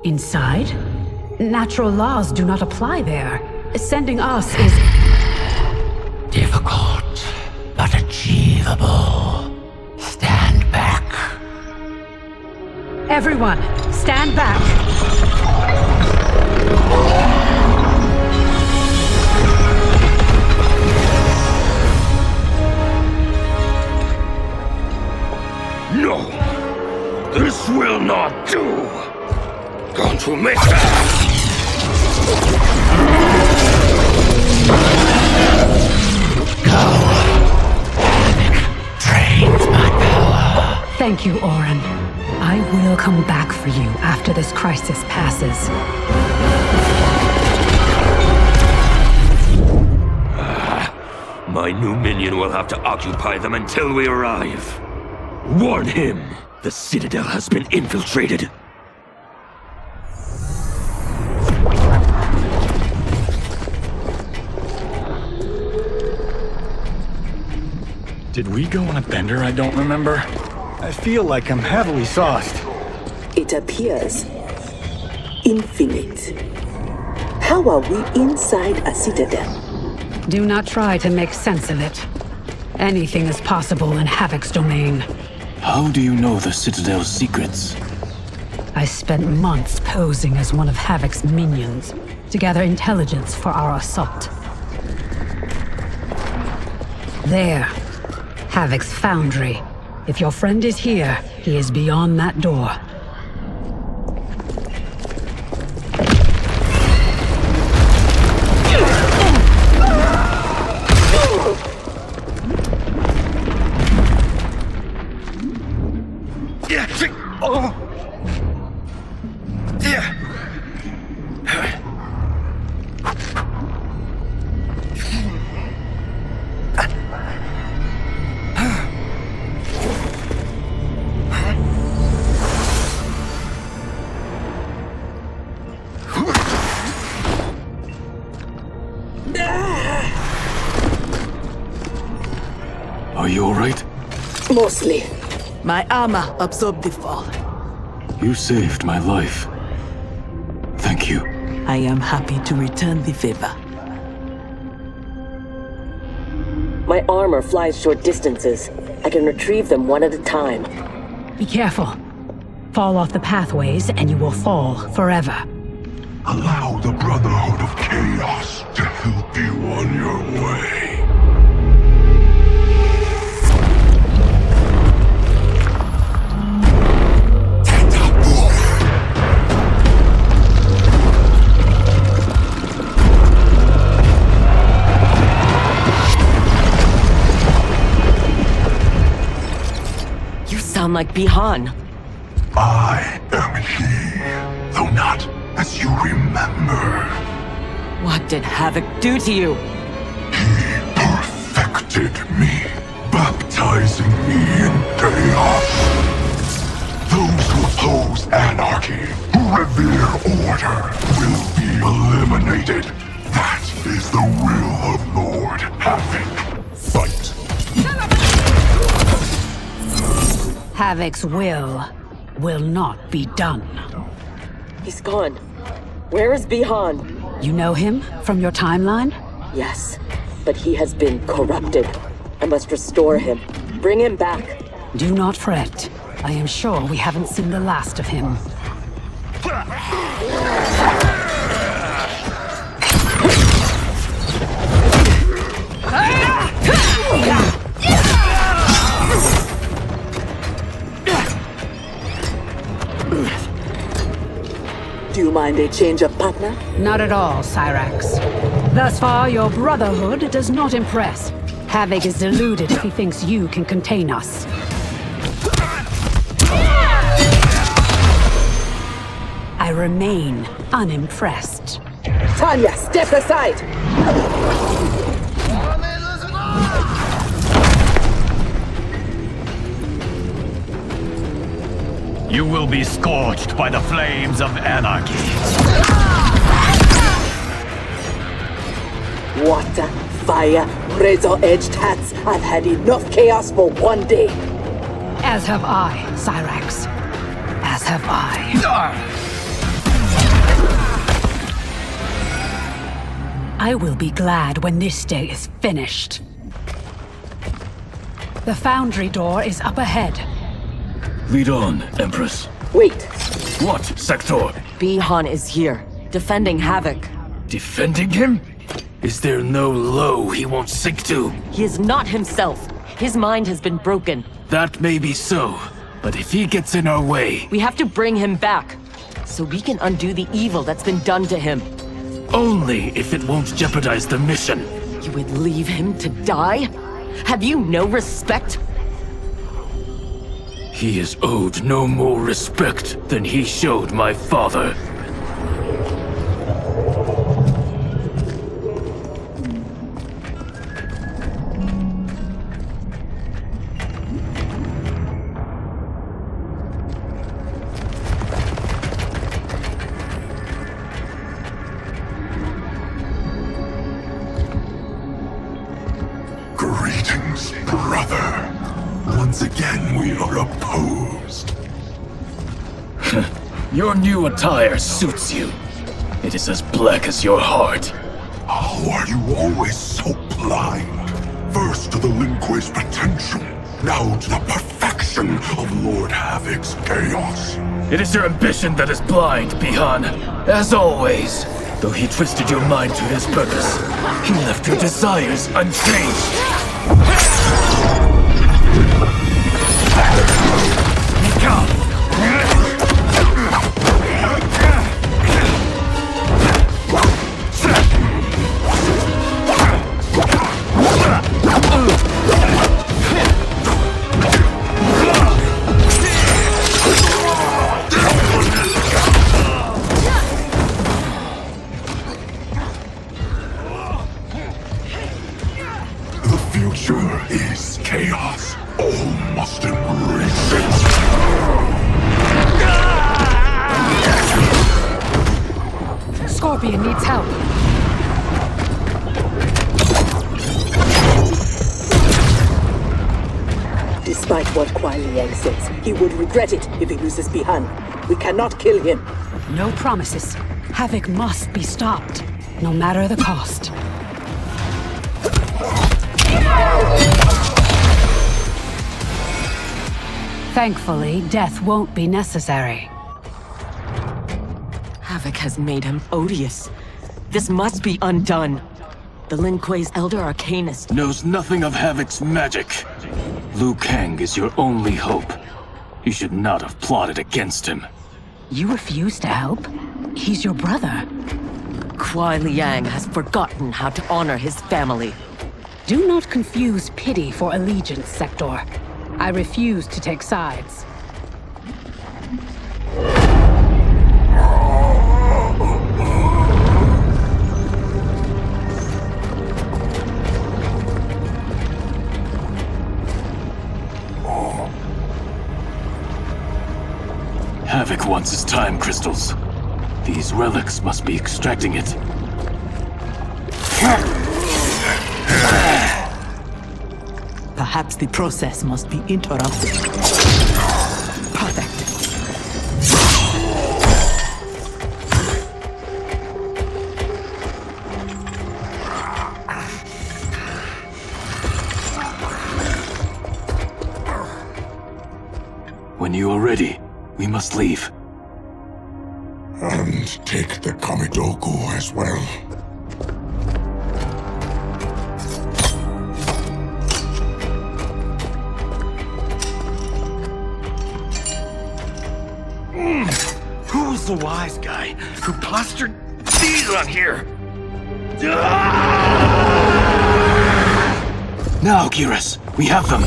Inside? Natural laws do not apply there. Sending us is... difficult, but achievable. Stand back. Everyone, stand back. No! This will not do! Going to make that! Drains my power. Thank you, Orin. I will come back for you after this crisis passes. My new minion will have to occupy them until we arrive. Warn him! The Citadel has been infiltrated. Did we go on a bender I don't remember? I feel like I'm heavily sauced. It appears infinite. How are we inside a citadel? Do not try to make sense of it. Anything is possible in Havoc's domain. How do you know the Citadel's secrets? I spent months posing as one of Havoc's minions to gather intelligence for our assault. There. Havoc's foundry. If your friend is here, he is beyond that door. Are you alright? Mostly. My armor absorbed the fall. You saved my life. Thank you. I am happy to return the favor. My armor flies short distances. I can retrieve them one at a time. Be careful. Fall off the pathways and you will fall forever. Allow the Brotherhood of Chaos to help you on your way. Sound like Bihan. I am he, though not as you remember. What did Havoc do to you? He perfected me, baptizing me in chaos. Those who oppose anarchy, who revere order, will be eliminated. That is the will of Lord Havoc. Fight. Havoc's will not be done. He's gone. Where is Bihan? You know him from your timeline? Yes, but he has been corrupted. I must restore him. Bring him back. Do not fret. I am sure we haven't seen the last of him. Do you mind a change of partner? Not at all, Cyrax. Thus far, your Brotherhood does not impress. Havoc is deluded if he thinks you can contain us. I remain unimpressed. Tanya, step aside! You will be scorched by the flames of anarchy. Water, fire, razor-edged hats. I've had enough chaos for one day. As have I, Cyrax. As have I. I will be glad when this day is finished. The foundry door is up ahead. Lead on, Empress. Wait. What, Sector? Bihan is here, defending Havoc. Defending him? Is there no low he won't sink to? He is not himself. His mind has been broken. That may be so, but if he gets in our way... We have to bring him back, so we can undo the evil that's been done to him. Only if it won't jeopardize the mission. You would leave him to die? Have you no respect? He is owed no more respect than he showed my father. Greetings, brother. Once again, we are opposed. Your new attire suits you. It is as black as your heart. How are you always so blind? First to the Lin Kuei's potential, now to the perfection of Lord Havoc's chaos. It is your ambition that is blind, Bihan. As always. Though he twisted your mind to his purpose, he left your desires unchanged. Chaos. All must embrace it. Scorpion needs help. Despite what Quan Liang says, he would regret it if he loses Bihan. We cannot kill him. No promises. Havoc must be stopped, no matter the cost. Thankfully, death won't be necessary. Havoc has made him odious. This must be undone. The Lin Kuei's Elder Arcanist knows nothing of Havoc's magic. Liu Kang is your only hope. You should not have plotted against him. You refuse to help? He's your brother. Kuai Liang has forgotten how to honor his family. Do not confuse pity for allegiance, Sector. I refuse to take sides. Havoc wants his time crystals. These relics must be extracting it. Perhaps the process must be interrupted. Perfect. When you are ready, we must leave. And take the Kamidogu as well. Who was the wise guy who plastered these on here? Now, Geras, we have them.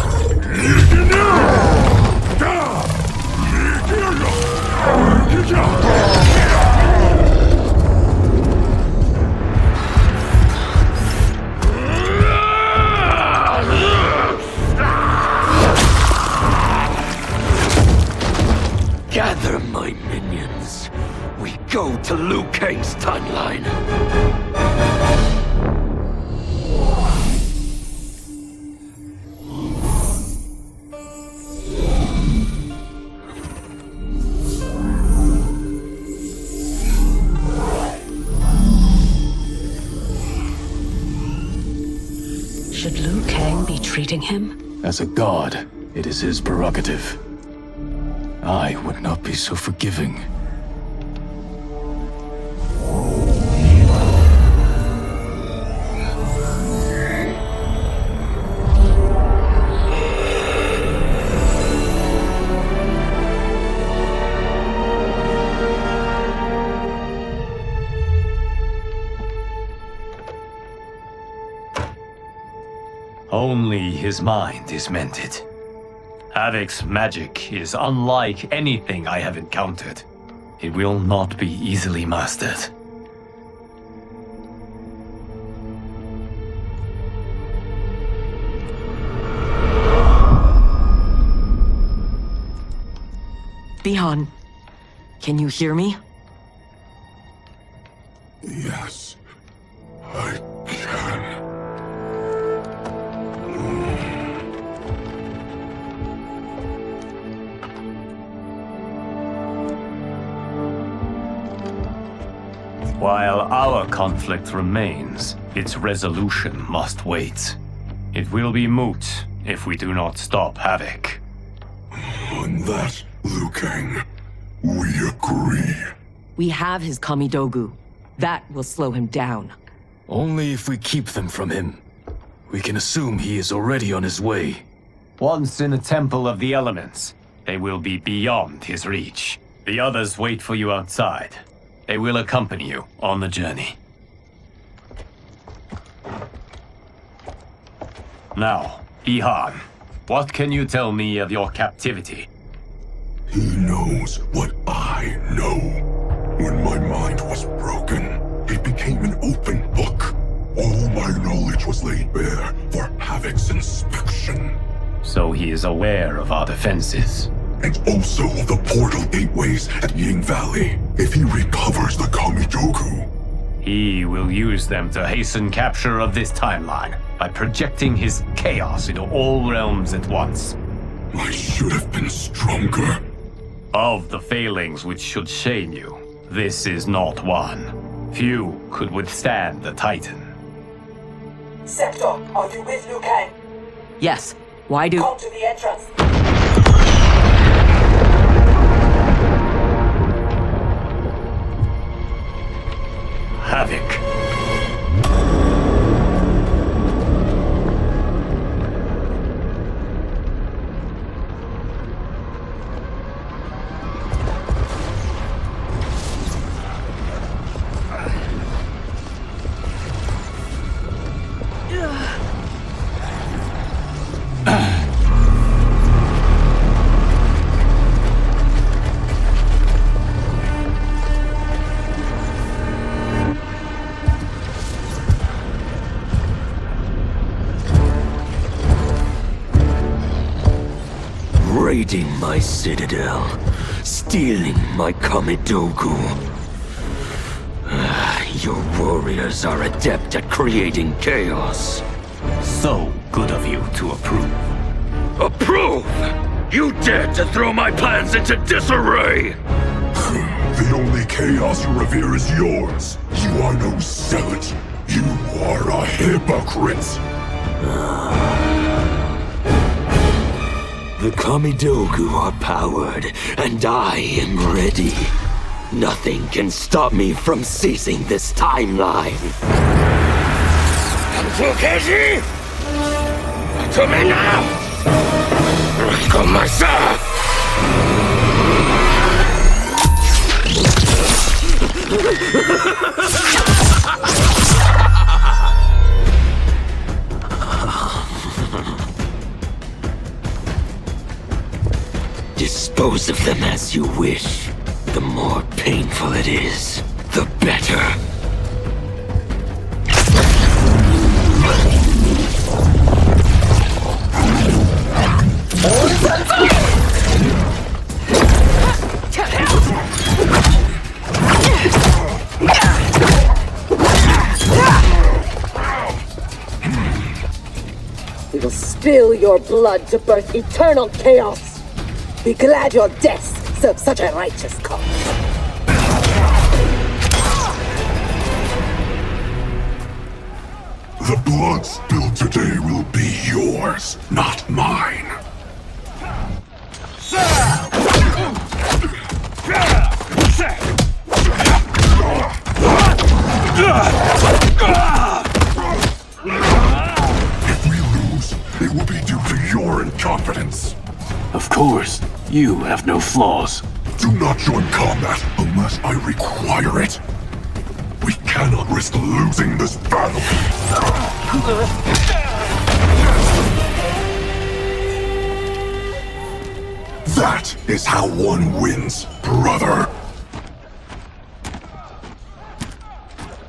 Gather my minions. We go to Liu Kang's timeline. Should Liu Kang be treating him? As a god, it is his prerogative. I would not be so forgiving. Only his mind is mended. Havoc's magic is unlike anything I have encountered. It will not be easily mastered. Bihan, can you hear me? Yes, I can. While our conflict remains, its resolution must wait. It will be moot if we do not stop Havoc. On that, Liu Kang, we agree. We have his Kamidogu. That will slow him down. Only if we keep them from him. We can assume he is already on his way. Once in the Temple of the Elements, they will be beyond his reach. The others wait for you outside. They will accompany you on the journey. Now, Bihan, what can you tell me of your captivity? He knows what I know. When my mind was broken, it became an open book. All my knowledge was laid bare for Havoc's inspection. So he is aware of our defenses. And also of the portal gateways at Ying Valley. If he recovers the Kamidogu, He will use them to hasten capture of this timeline by projecting his chaos into all realms at once. I should have been stronger. Of the failings which should shame you, this is not one. Few could withstand the Titan. Sector, are you with Liu Kang? Yes. Why do... Come to the entrance. Havoc. Raiding my citadel, stealing my Kamidogu. Your warriors are adept at creating chaos. So good of you to approve. Approve? You dared to throw my plans into disarray! The only chaos you revere is yours. You are no zealot. You are a hypocrite. The Kamidogu are powered, and I am ready. Nothing can stop me from seizing this timeline. Fukeji! To me now! Reconz! Dispose of them as you wish. The more painful it is, the better. We will spill your blood to birth eternal chaos. Be glad your deaths serve such a righteous cause. The blood spilled today will be yours, not mine. If we lose, it will be due to your incompetence. Of course, you have no flaws. Do not join combat unless I require it. We cannot risk losing this battle. That is how one wins, brother.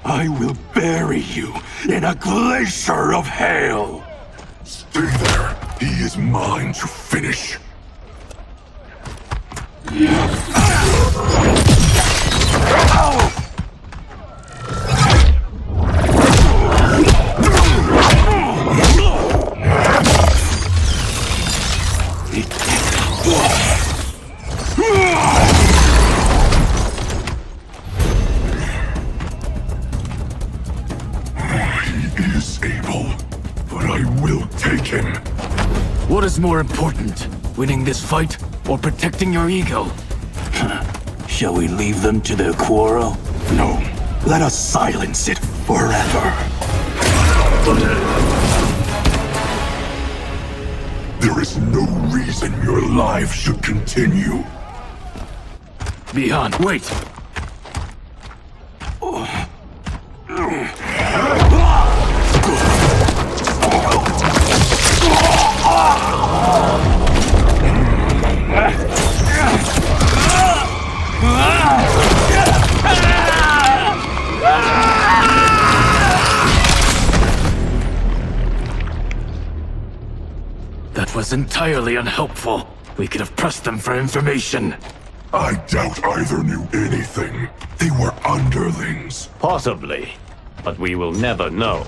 I will bury you in a glacier of hail. Stay there. He is mine to finish. He is able, but I will take him. What is more important, winning this fight or protecting your ego? Shall we leave them to their quarrel? No. Let us silence it forever. There is no reason your life should continue. Beyond, wait! That was entirely unhelpful. We could have pressed them for information. I doubt either knew anything. They were underlings. Possibly, but we will never know.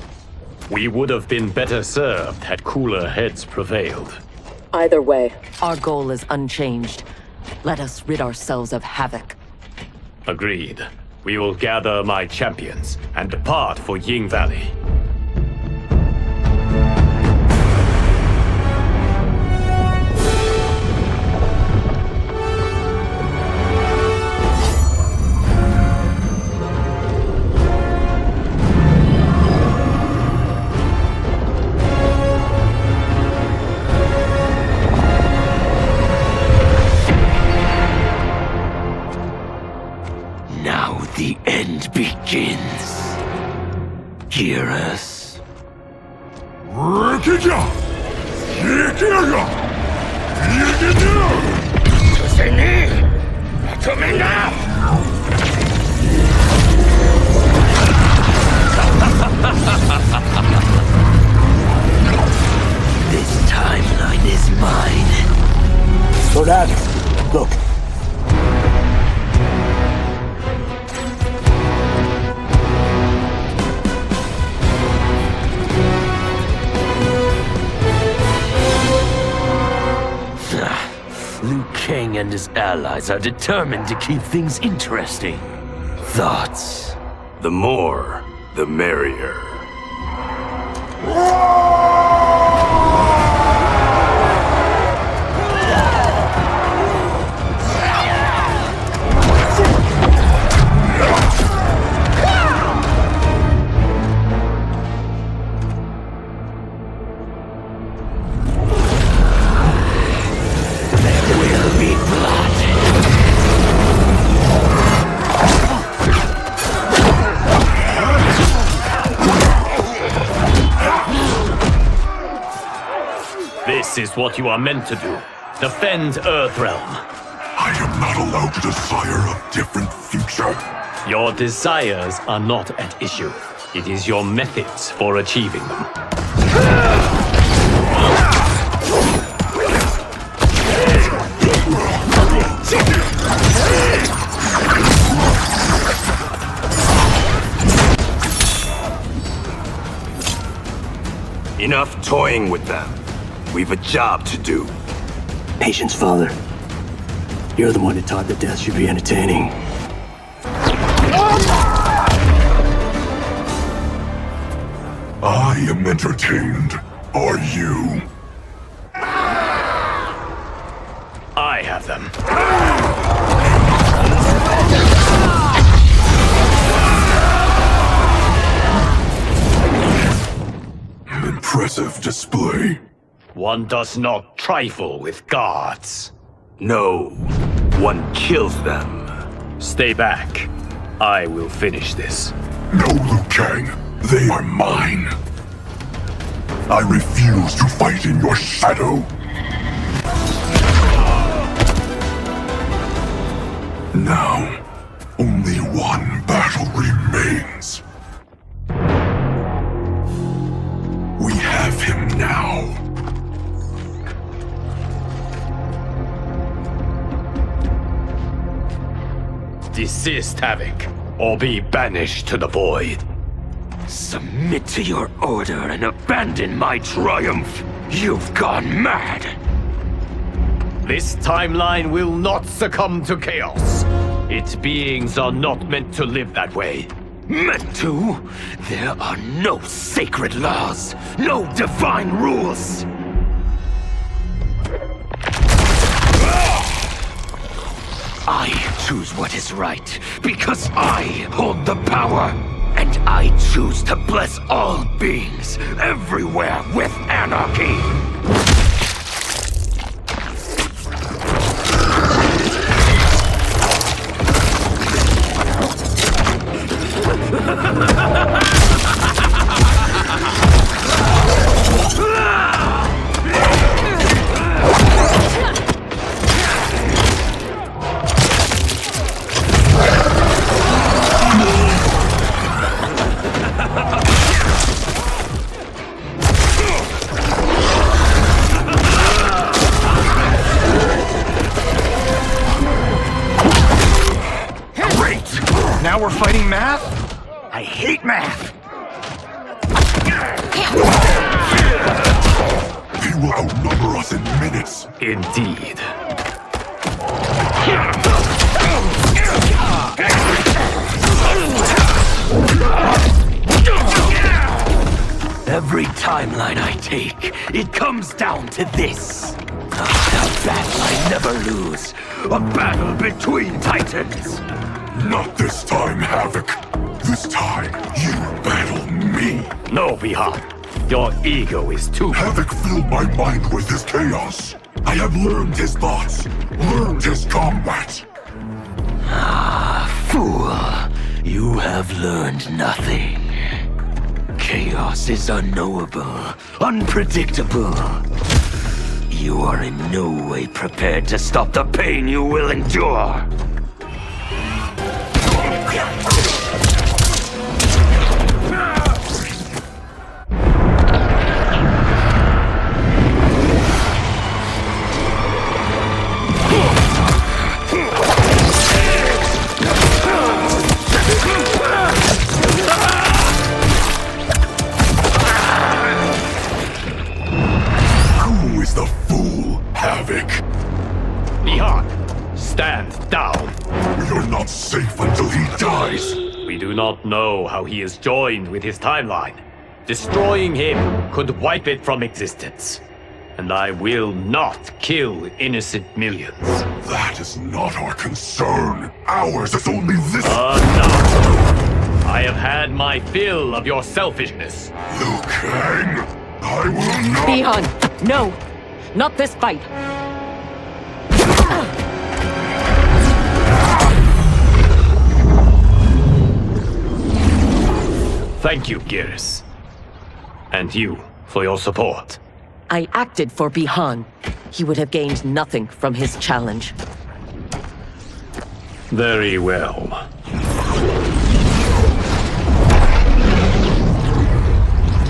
We would have been better served had cooler heads prevailed. Either way, our goal is unchanged. Let us rid ourselves of Havoc. Agreed. We will gather my champions and depart for Ying Valley. Now the end begins. Geras. This timeline is mine. So that, look. Liu Kang and his allies are determined to keep things interesting. Thoughts? The more, the merrier. This is what you are meant to do. Defend Earthrealm. I am not allowed to desire a different future. Your desires are not at issue. It is your methods for achieving them. Enough toying with them. We've a job to do. Patience, Father. You're the one who taught that death should be entertaining. I am entertained. Are you? I have them. Impressive display. One does not trifle with gods. No, one kills them. Stay back. I will finish this. No, Liu Kang. They are mine. I refuse to fight in your shadow. Now, only one battle remains. We have him now. Desist, Havoc, or be banished to the void. Submit to your order and abandon my triumph. You've gone mad. This timeline will not succumb to chaos. Its beings are not meant to live that way. Meant to? There are no sacred laws, no divine rules. I choose what is right, because I hold the power. And I choose to bless all beings, everywhere, with anarchy. Now we're fighting math? I hate math! He will outnumber us in minutes. this! Indeed. Every timeline I take, it comes down to this. A battle I never lose. A battle between titans. Not this time, Havoc. This time, you battle me. No, Bihan. Your ego is too... Havoc filled my mind with his chaos. I have learned his thoughts, learned his combat. Ah, fool. You have learned nothing. Chaos is unknowable, unpredictable. You are in no way prepared to stop the pain you will endure. Who is the fool, Havoc? Bihan, stand down. We are not safe until he dies. We do not know how he is joined with his timeline. Destroying him could wipe it from existence. And I will not kill innocent millions. That is not our concern. Ours is only this. Enough! I have had my fill of your selfishness. Liu Kang, I will not. Bihan, no! Not this fight! Thank you, Geras. And you for your support. I acted for Bihan. He would have gained nothing from his challenge. Very well.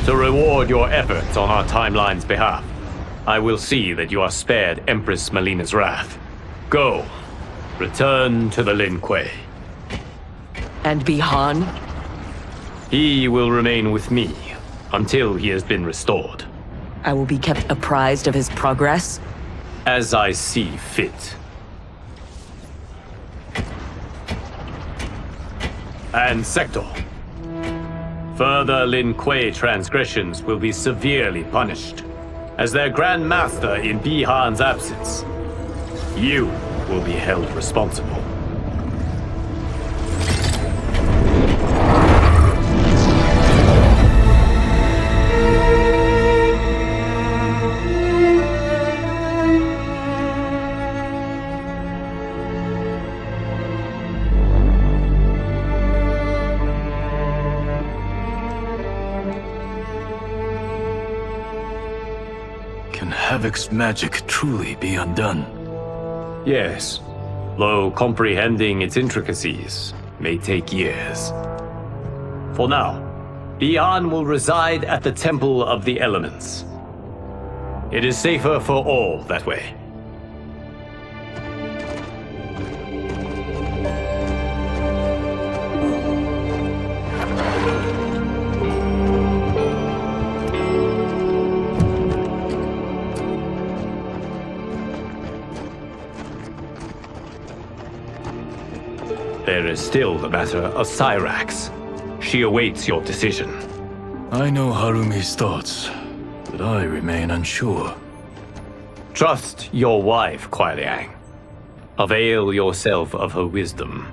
To reward your efforts on our timeline's behalf, I will see that you are spared Empress Mileena's wrath. Go. Return to the Lin Kuei. And Bihan? He will remain with me until he has been restored. I will be kept apprised of his progress? As I see fit. And Sector. Further Lin Kuei transgressions will be severely punished. As their Grand Master in Bihan's absence, you will be held responsible. Havoc's magic truly be undone? Yes, though comprehending its intricacies may take years. For now, Bihan will reside at the Temple of the Elements. It is safer for all that way. There is still the matter of Cyrax. She awaits your decision. I know Harumi's thoughts, but I remain unsure. Trust your wife, Kuai Liang. Avail yourself of her wisdom.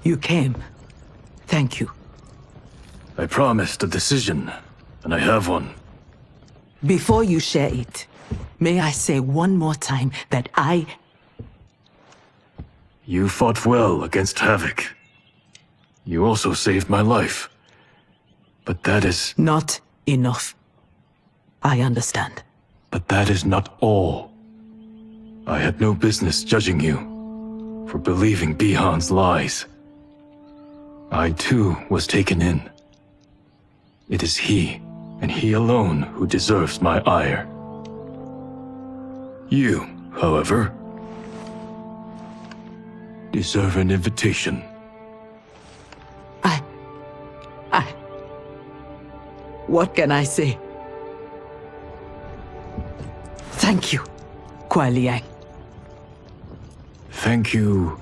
You came. Thank you. I promised a decision, and I have one. Before you share it, may I say one more time that You fought well against Havoc. You also saved my life. But that is... Not enough. I understand. But that is not all. I had no business judging you for believing Bihan's lies. I too was taken in. It is he, and he alone, who deserves my ire. You, however, deserve an invitation. What can I say? Thank you, Kuai Liang. Thank you,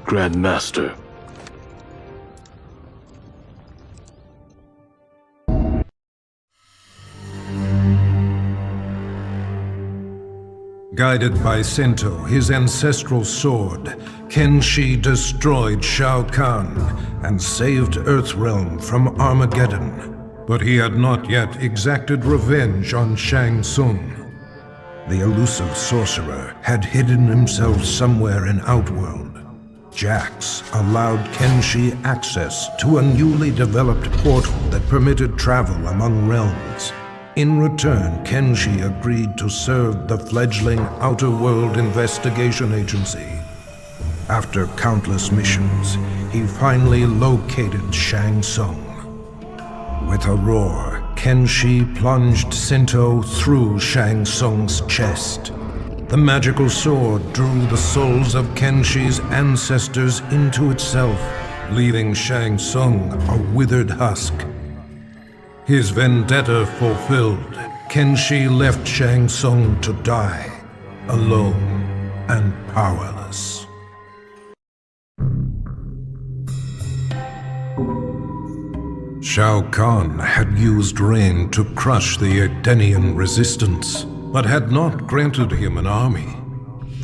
Grandmaster. Guided by Sento, his ancestral sword, Kenshi destroyed Shao Kahn and saved Earthrealm from Armageddon. But he had not yet exacted revenge on Shang Tsung. The elusive sorcerer had hidden himself somewhere in Outworld. Jax allowed Kenshi access to a newly developed portal that permitted travel among realms. In return, Kenshi agreed to serve the fledgling Outer World Investigation Agency. After countless missions, he finally located Shang Tsung. With a roar, Kenshi plunged Sento through Shang Tsung's chest. The magical sword drew the souls of Kenshi's ancestors into itself, leaving Shang Tsung a withered husk. His vendetta fulfilled, Kenshi left Shang Tsung to die, alone and powerless. Shao Kahn had used Rain to crush the Edenian resistance, but had not granted him an army.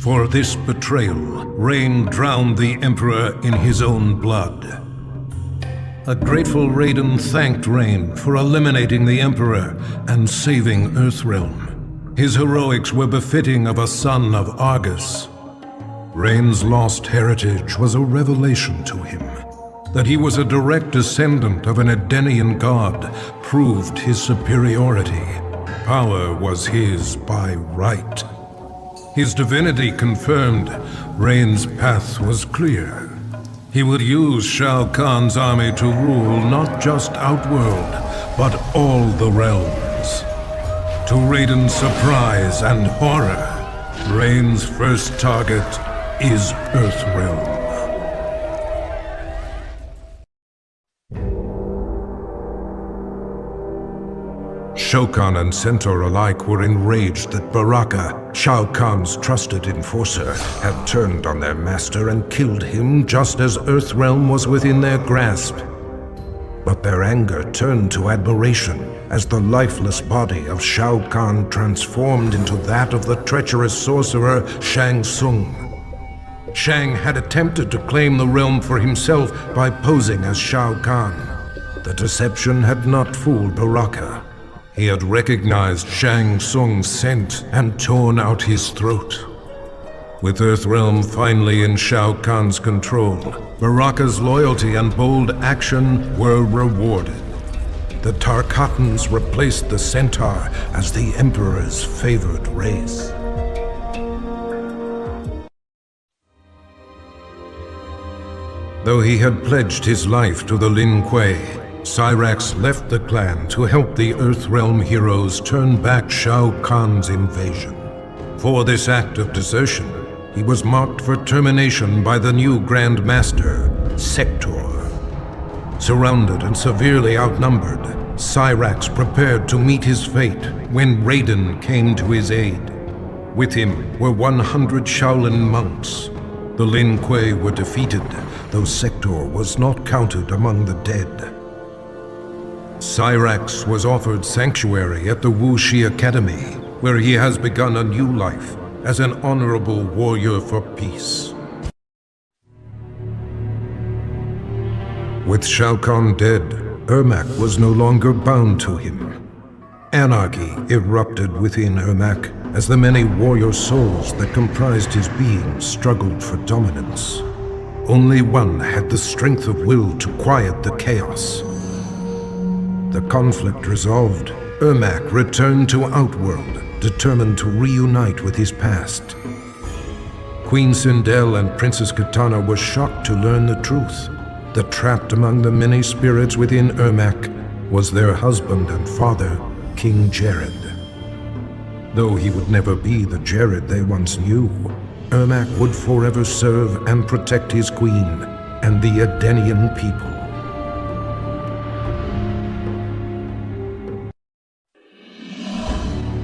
For this betrayal, Rain drowned the Emperor in his own blood. A grateful Raiden thanked Rain for eliminating the Emperor and saving Earthrealm. His heroics were befitting of a son of Argus. Rain's lost heritage was a revelation to him. That he was a direct descendant of an Edenian god proved his superiority. Power was his by right. His divinity confirmed, Rain's path was clear. He would use Shao Kahn's army to rule not just Outworld, but all the realms. To Raiden's surprise and horror, Rain's first target is Earthrealm. Shokan and Centaur alike were enraged that Baraka, Shao Kahn's trusted enforcer, had turned on their master and killed him just as Earthrealm was within their grasp. But their anger turned to admiration as the lifeless body of Shao Kahn transformed into that of the treacherous sorcerer Shang Tsung. Shang had attempted to claim the realm for himself by posing as Shao Kahn. The deception had not fooled Baraka. He had recognized Shang Tsung's scent and torn out his throat. With Earthrealm finally in Shao Kahn's control, Baraka's loyalty and bold action were rewarded. The Tarkatans replaced the Centaur as the Emperor's favored race. Though he had pledged his life to the Lin Kuei, Cyrax left the clan to help the Earthrealm heroes turn back Shao Kahn's invasion. For this act of desertion, he was marked for termination by the new Grand Master, Sector. Surrounded and severely outnumbered, Cyrax prepared to meet his fate when Raiden came to his aid. With him were 100 Shaolin monks. The Lin Kuei were defeated, though Sector was not counted among the dead. Cyrax was offered sanctuary at the Wuxi Academy, where he has begun a new life as an honorable warrior for peace. With Shao Kahn dead, Ermac was no longer bound to him. Anarchy erupted within Ermac as the many warrior souls that comprised his being struggled for dominance. Only one had the strength of will to quiet the chaos. The conflict resolved, Ermac returned to Outworld, determined to reunite with his past. Queen Sindel and Princess Kitana were shocked to learn the truth, that trapped among the many spirits within Ermac was their husband and father, King Jared. Though he would never be the Jared they once knew, Ermac would forever serve and protect his queen and the Edenian people.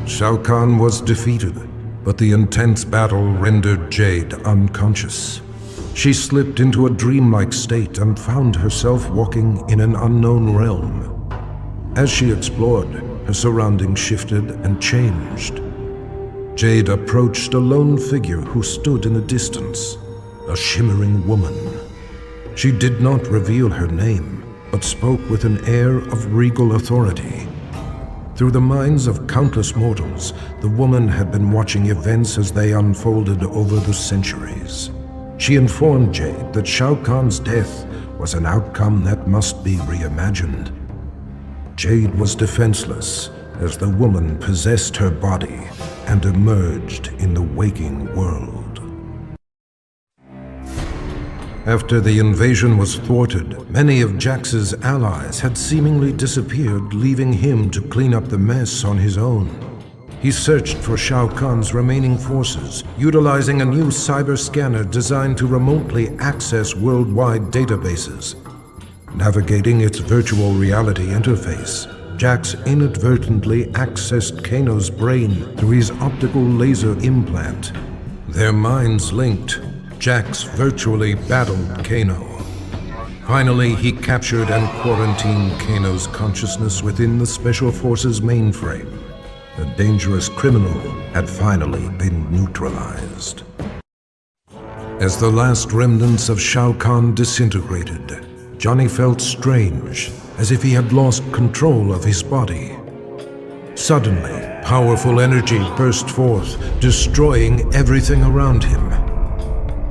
Shao Kahn was defeated, but the intense battle rendered Jade unconscious. She slipped into a dreamlike state and found herself walking in an unknown realm. As she explored, her surroundings shifted and changed. Jade approached a lone figure who stood in the distance, a shimmering woman. She did not reveal her name, but spoke with an air of regal authority. Through the minds of countless mortals, the woman had been watching events as they unfolded over the centuries. She informed Jade that Shao Kahn's death was an outcome that must be reimagined. Jade was defenseless as the woman possessed her body and emerged in the waking world. After the invasion was thwarted, many of Jax's allies had seemingly disappeared, leaving him to clean up the mess on his own. He searched for Shao Kahn's remaining forces, utilizing a new cyber scanner designed to remotely access worldwide databases. Navigating its virtual reality interface, Jax inadvertently accessed Kano's brain through his optical laser implant. Their minds linked, Jax virtually battled Kano. Finally, he captured and quarantined Kano's consciousness within the Special Forces mainframe. The dangerous criminal had finally been neutralized. As the last remnants of Shao Kahn disintegrated, Johnny felt strange, as if he had lost control of his body. Suddenly, powerful energy burst forth, destroying everything around him.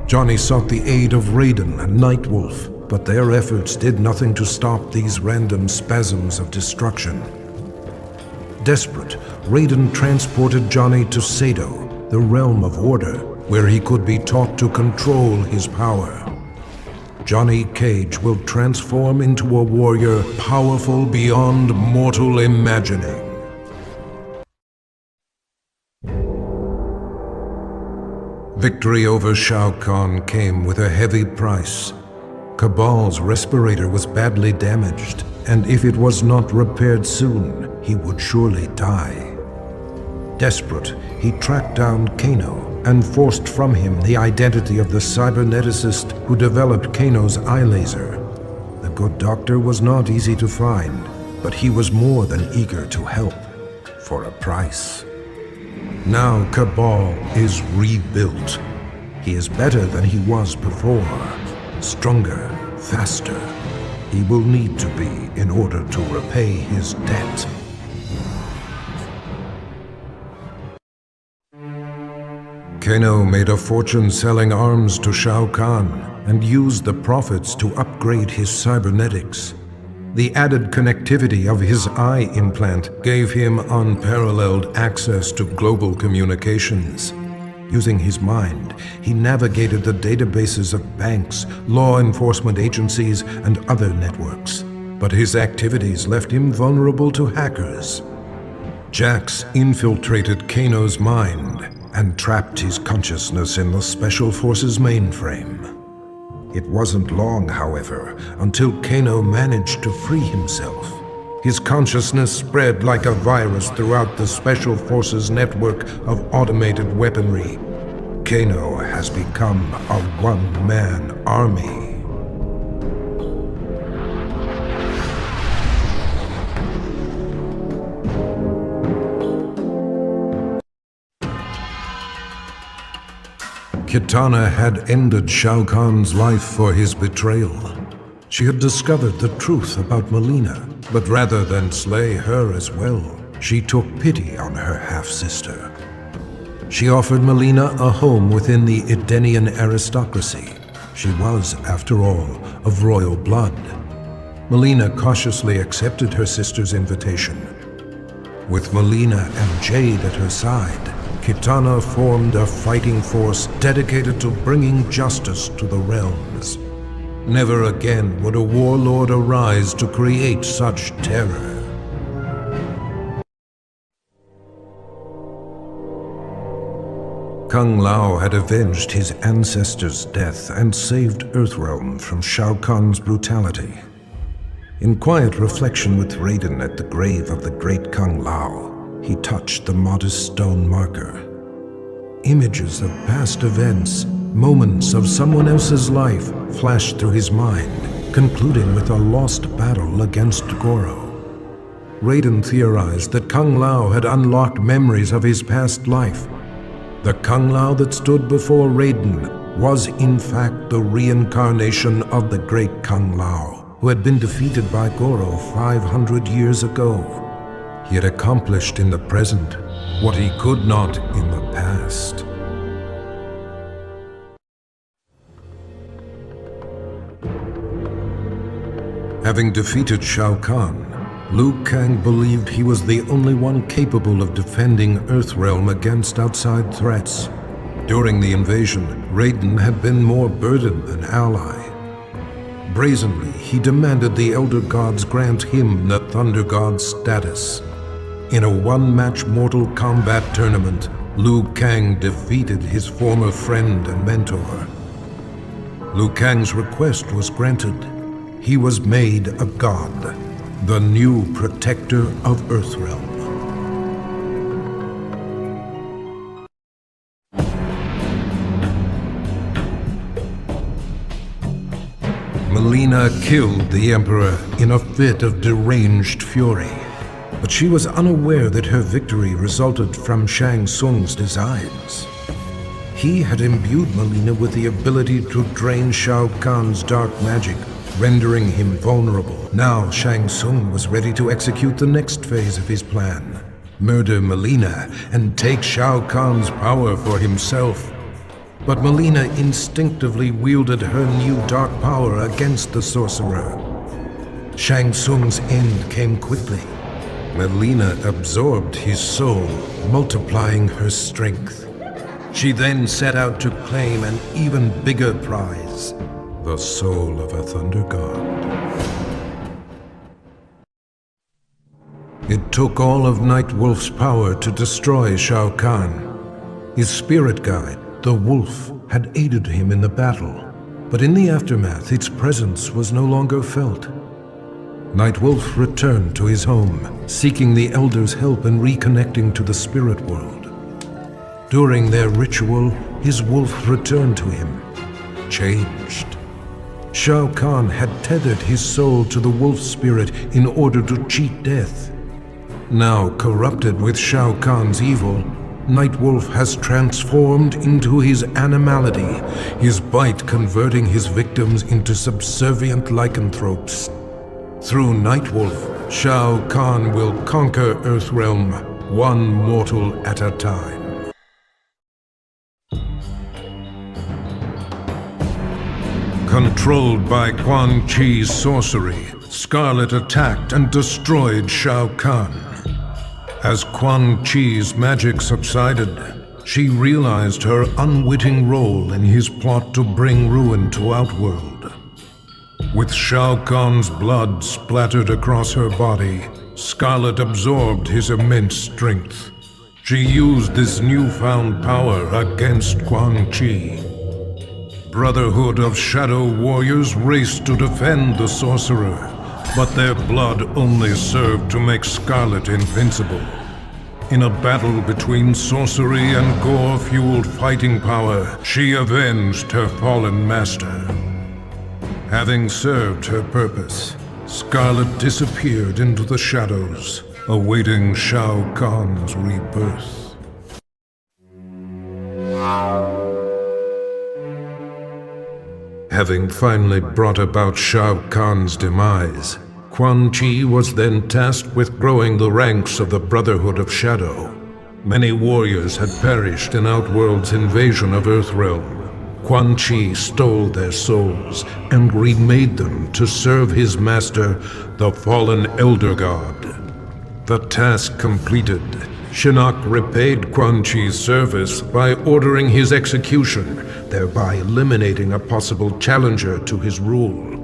Johnny sought the aid of Raiden and Nightwolf, but their efforts did nothing to stop these random spasms of destruction. Desperate, Raiden transported Johnny to Sado, the realm of order, where he could be taught to control his power. Johnny Cage will transform into a warrior powerful beyond mortal imagining. Victory over Shao Kahn came with a heavy price. Cabal's respirator was badly damaged, and if it was not repaired soon, he would surely die. Desperate, he tracked down Kano and forced from him the identity of the cyberneticist who developed Kano's eye laser. The good doctor was not easy to find, but he was more than eager to help, for a price. Now Cabal is rebuilt. He is better than he was before, stronger, faster. He will need to be in order to repay his debt. Kano made a fortune selling arms to Shao Kahn and used the profits to upgrade his cybernetics. The added connectivity of his eye implant gave him unparalleled access to global communications. Using his mind, he navigated the databases of banks, law enforcement agencies, and other networks. But his activities left him vulnerable to hackers. Jax infiltrated Kano's mind and trapped his consciousness in the Special Forces mainframe. It wasn't long, however, until Kano managed to free himself. His consciousness spread like a virus throughout the Special Forces network of automated weaponry. Kano has become a one-man army. Kitana had ended Shao Kahn's life for his betrayal. She had discovered the truth about Mileena, but rather than slay her as well, she took pity on her half-sister. She offered Mileena a home within the Edenian aristocracy. She was, after all, of royal blood. Mileena cautiously accepted her sister's invitation. With Mileena and Jade at her side, Kitana formed a fighting force dedicated to bringing justice to the realms. Never again would a warlord arise to create such terror. Kung Lao had avenged his ancestor's death and saved Earthrealm from Shao Kahn's brutality. In quiet reflection with Raiden at the grave of the great Kung Lao, he touched the modest stone marker. Images of past events, moments of someone else's life, flashed through his mind, concluding with a lost battle against Goro. Raiden theorized that Kung Lao had unlocked memories of his past life. The Kung Lao that stood before Raiden was in fact the reincarnation of the great Kung Lao, who had been defeated by Goro 500 years ago. He had accomplished in the present what he could not in the past. Having defeated Shao Kahn, Liu Kang believed he was the only one capable of defending Earthrealm against outside threats. During the invasion, Raiden had been more burden than ally. Brazenly, he demanded the Elder Gods grant him the Thunder God's status. In a one-match Mortal Kombat tournament, Liu Kang defeated his former friend and mentor. Liu Kang's request was granted. He was made a god, the new protector of Earthrealm. Mileena killed the Emperor in a fit of deranged fury. But she was unaware that her victory resulted from Shang Tsung's designs. He had imbued Mileena with the ability to drain Shao Kahn's dark magic, rendering him vulnerable. Now Shang Tsung was ready to execute the next phase of his plan: murder Mileena and take Shao Kahn's power for himself. But Mileena instinctively wielded her new dark power against the sorcerer. Shang Tsung's end came quickly. Mileena absorbed his soul, multiplying her strength. She then set out to claim an even bigger prize, the soul of a Thunder God. It took all of Nightwolf's power to destroy Shao Kahn. His spirit guide, the Wolf, had aided him in the battle, but in the aftermath its presence was no longer felt. Nightwolf returned to his home, seeking the Elder's help in reconnecting to the spirit world. During their ritual, his wolf returned to him, changed. Shao Kahn had tethered his soul to the wolf spirit in order to cheat death. Now corrupted with Shao Kahn's evil, Nightwolf has transformed into his animality, his bite converting his victims into subservient lycanthropes. Through Nightwolf, Shao Kahn will conquer Earthrealm, one mortal at a time. Controlled by Quan Chi's sorcery, Scarlet attacked and destroyed Shao Kahn. As Quan Chi's magic subsided, she realized her unwitting role in his plot to bring ruin to Outworld. With Shao Kahn's blood splattered across her body, Scarlet absorbed his immense strength. She used this newfound power against Quan Chi. Brotherhood of Shadow Warriors raced to defend the sorcerer, but their blood only served to make Scarlet invincible. In a battle between sorcery and gore-fueled fighting power, she avenged her fallen master. Having served her purpose, Scarlet disappeared into the shadows, awaiting Shao Kahn's rebirth. Having finally brought about Shao Kahn's demise, Quan Chi was then tasked with growing the ranks of the Brotherhood of Shadow. Many warriors had perished in Outworld's invasion of Earthrealm. Quan Chi stole their souls and remade them to serve his master, the fallen Elder God. The task completed, Shinnok repaid Quan Chi's service by ordering his execution, thereby eliminating a possible challenger to his rule.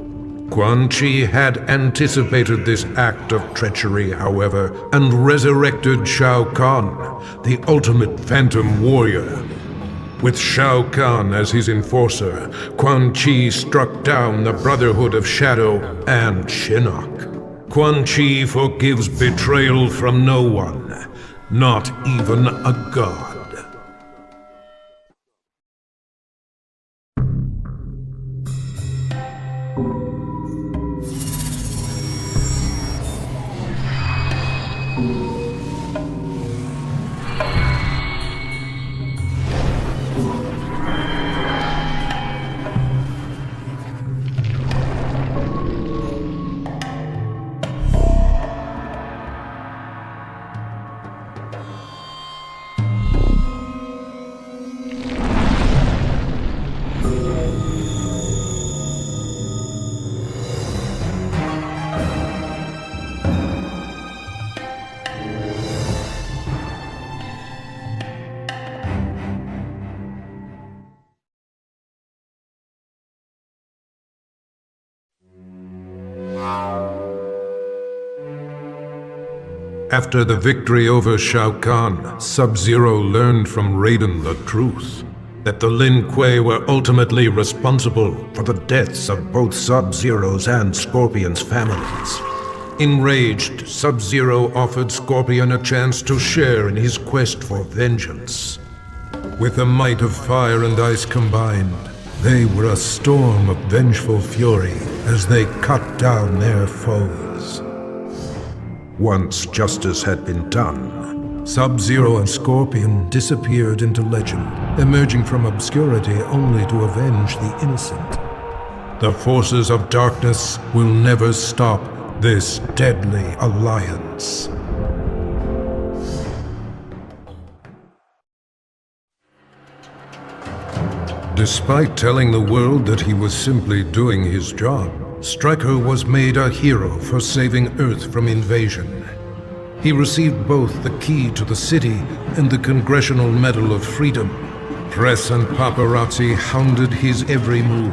Quan Chi had anticipated this act of treachery, however, and resurrected Shao Kahn, the ultimate phantom warrior. With Shao Kahn as his enforcer, Quan Chi struck down the Brotherhood of Shadow and Shinnok. Quan Chi forgives betrayal from no one, not even a god. After the victory over Shao Kahn, Sub-Zero learned from Raiden the truth, that the Lin Kuei were ultimately responsible for the deaths of both Sub-Zero's and Scorpion's families. Enraged, Sub-Zero offered Scorpion a chance to share in his quest for vengeance. With the might of fire and ice combined, they were a storm of vengeful fury as they cut down their foes. Once justice had been done, Sub-Zero and Scorpion disappeared into legend, emerging from obscurity only to avenge the innocent. The forces of darkness will never stop this deadly alliance. Despite telling the world that he was simply doing his job, Stryker was made a hero for saving Earth from invasion. He received both the key to the city and the Congressional Medal of Freedom. Press and paparazzi hounded his every move.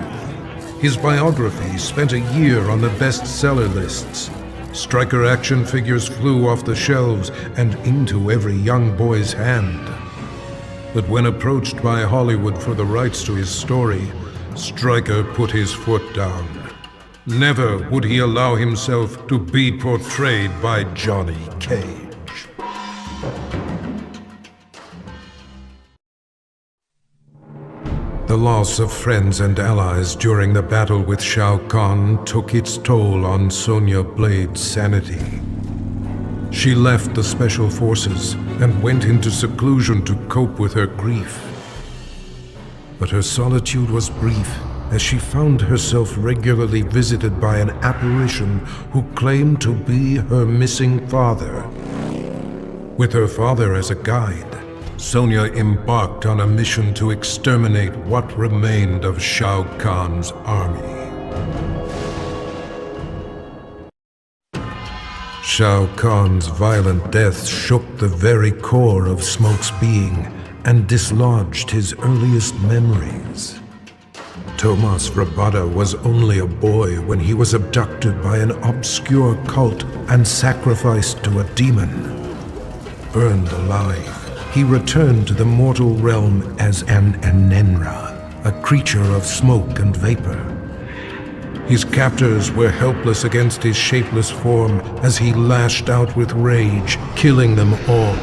His biography spent a year on the bestseller lists. Stryker action figures flew off the shelves and into every young boy's hand. But when approached by Hollywood for the rights to his story, Stryker put his foot down. Never would he allow himself to be portrayed by Johnny Cage. The loss of friends and allies during the battle with Shao Kahn took its toll on Sonya Blade's sanity. She left the Special Forces and went into seclusion to cope with her grief. But her solitude was brief, as she found herself regularly visited by an apparition who claimed to be her missing father. With her father as a guide, Sonya embarked on a mission to exterminate what remained of Shao Kahn's army. Shao Kahn's violent death shook the very core of Smoke's being and dislodged his earliest memories. Tomas Rabada was only a boy when he was abducted by an obscure cult and sacrificed to a demon. Burned alive, he returned to the mortal realm as an Anenra, a creature of smoke and vapor. His captors were helpless against his shapeless form as he lashed out with rage, killing them all.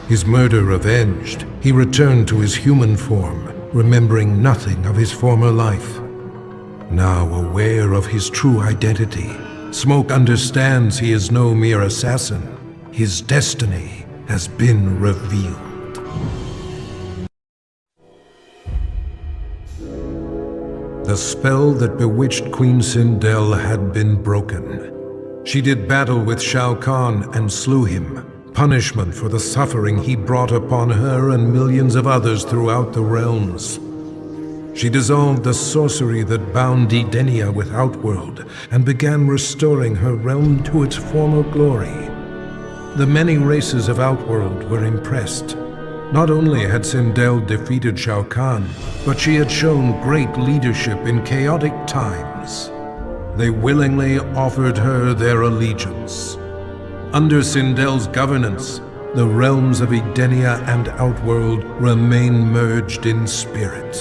His murder avenged, he returned to his human form, remembering nothing of his former life. Now aware of his true identity, Smoke understands he is no mere assassin. His destiny has been revealed. The spell that bewitched Queen Sindel had been broken. She did battle with Shao Kahn and slew him, punishment for the suffering he brought upon her and millions of others throughout the realms. She dissolved the sorcery that bound Edenia with Outworld and began restoring her realm to its former glory. The many races of Outworld were impressed. Not only had Sindel defeated Shao Kahn, but she had shown great leadership in chaotic times. They willingly offered her their allegiance. Under Sindel's governance, the realms of Edenia and Outworld remain merged in spirit.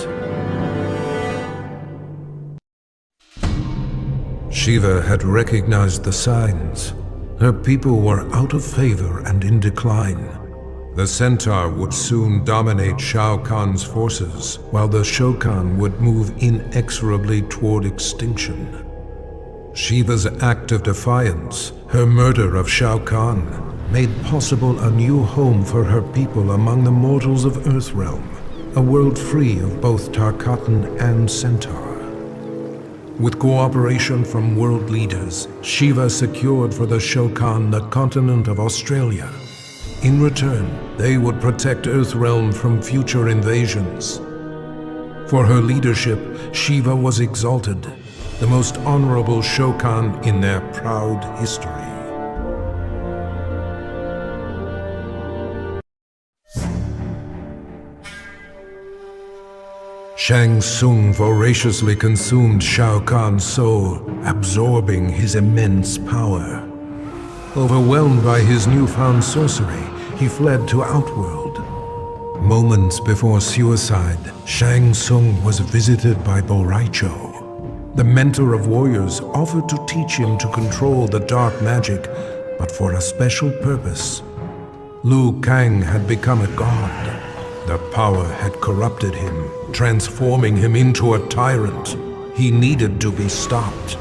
Shiva had recognized the signs. Her people were out of favor and in decline. The Centaur would soon dominate Shao Kahn's forces, while the Shokan would move inexorably toward extinction. Shiva's act of defiance, her murder of Shao Kahn, made possible a new home for her people among the mortals of Earthrealm, a world free of both Tarkatan and Centaur. With cooperation from world leaders, Shiva secured for the Shokan the continent of Australia. In return, they would protect Earthrealm from future invasions. For her leadership, Shiva was exalted, the most honorable Shokan in their proud history. Tsung voraciously consumed Shao Kahn's soul, absorbing his immense power. Overwhelmed by his newfound sorcery, he fled to Outworld. Moments before suicide, Tsung was visited by Boraicho. The mentor of warriors offered to teach him to control the dark magic, but for a special purpose. Kang had become a god. The power had corrupted him, transforming him into a tyrant. He needed to be stopped.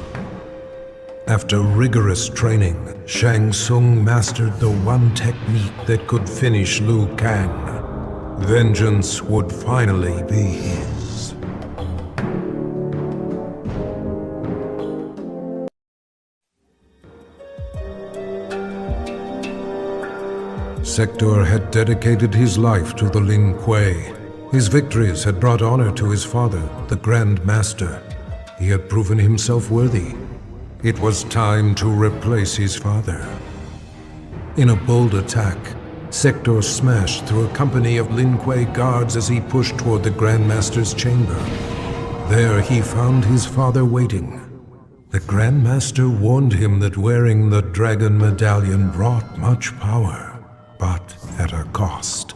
After rigorous training, Tsung mastered the one technique that could finish Kang. Vengeance would finally be his. Sector had dedicated his life to the Lin Kuei. His victories had brought honor to his father, the Grand Master. He had proven himself worthy. It was time to replace his father. In a bold attack, Sector smashed through a company of Lin Kuei guards as he pushed toward the Grand Master's chamber. There he found his father waiting. The Grand Master warned him that wearing the Dragon Medallion brought much power, but at a cost.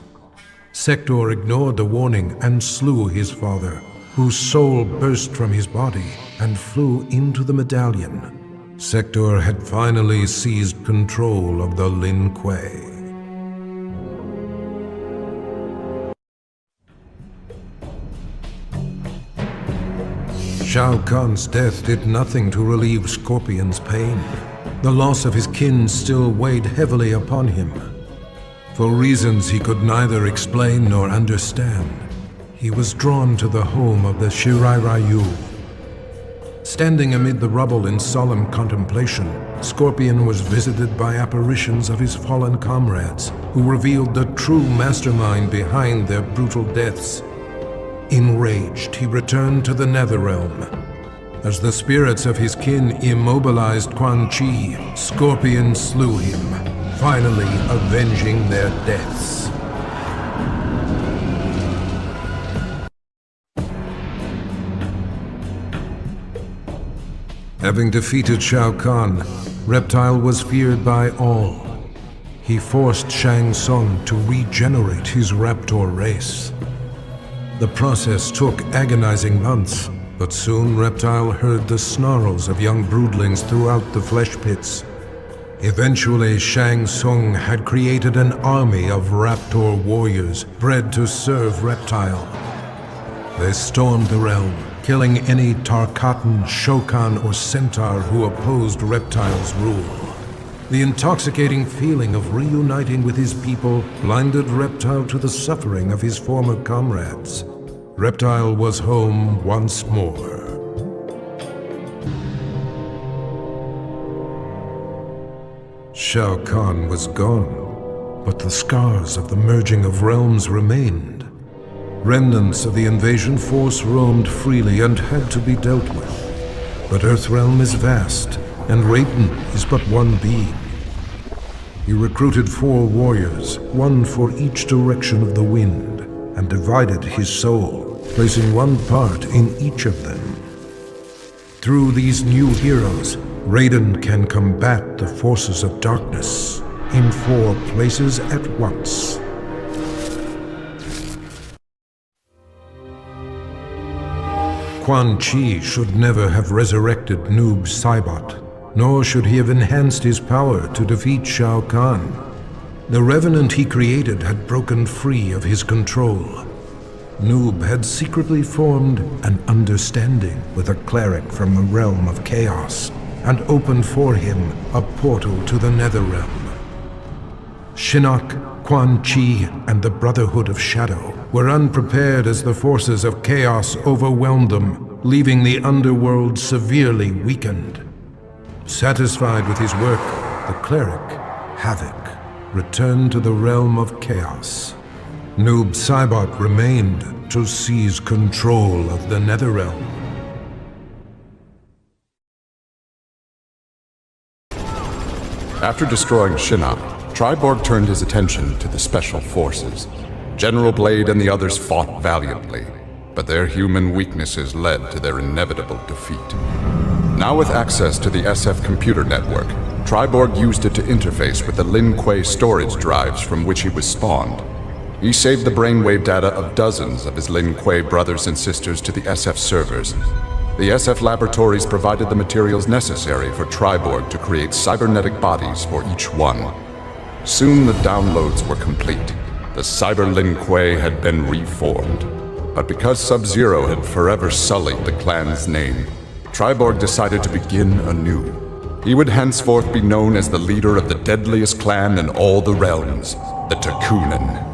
Sector ignored the warning and slew his father, whose soul burst from his body and flew into the medallion. Sector had finally seized control of the Lin Kuei. Shao Kahn's death did nothing to relieve Scorpion's pain. The loss of his kin still weighed heavily upon him. For reasons he could neither explain nor understand, he was drawn to the home of the Shirai Ryu. Standing amid the rubble in solemn contemplation, Scorpion was visited by apparitions of his fallen comrades, who revealed the true mastermind behind their brutal deaths. Enraged, he returned to the Netherrealm. As the spirits of his kin immobilized Quan Chi, Scorpion slew him, finally avenging their deaths. Having defeated Shao Kahn, Reptile was feared by all. He forced Shang Tsung to regenerate his Raptor race. The process took agonizing months, but soon Reptile heard the snarls of young broodlings throughout the flesh pits. Eventually, Shang Tsung had created an army of Raptor warriors bred to serve Reptile. They stormed the realm, killing any Tarkatan, Shokan, or Centaur who opposed Reptile's rule. The intoxicating feeling of reuniting with his people blinded Reptile to the suffering of his former comrades. Reptile was home once more. Shao Kahn was gone, but the scars of the merging of realms remained. Remnants of the invasion force roamed freely and had to be dealt with. But Earthrealm is vast, and Raiden is but one being. He recruited 4 warriors, one for each direction of the wind, and divided his soul, placing one part in each of them. Through these new heroes, Raiden can combat the forces of darkness in 4 places at once. Quan Chi should never have resurrected Noob Saibot, nor should he have enhanced his power to defeat Shao Kahn. The Revenant he created had broken free of his control. Noob had secretly formed an understanding with a cleric from the realm of chaos, and opened for him a portal to the Netherrealm. Shinnok, Quan Chi, and the Brotherhood of Shadow were unprepared as the forces of chaos overwhelmed them, leaving the underworld severely weakened. Satisfied with his work, the cleric, Havoc, returned to the realm of chaos. Noob Saibot remained to seize control of the Netherrealm. After destroying Shinnok, Triborg turned his attention to the Special Forces. General Blade and the others fought valiantly, but their human weaknesses led to their inevitable defeat. Now with access to the SF computer network, Triborg used it to interface with the Lin Kuei storage drives from which he was spawned. He saved the brainwave data of dozens of his Lin Kuei brothers and sisters to the SF servers. The SF laboratories provided the materials necessary for Triborg to create cybernetic bodies for each one. Soon the downloads were complete. The Cyber Lin Kuei had been reformed. But because Sub-Zero had forever sullied the clan's name, Triborg decided to begin anew. He would henceforth be known as the leader of the deadliest clan in all the realms, the Takunin.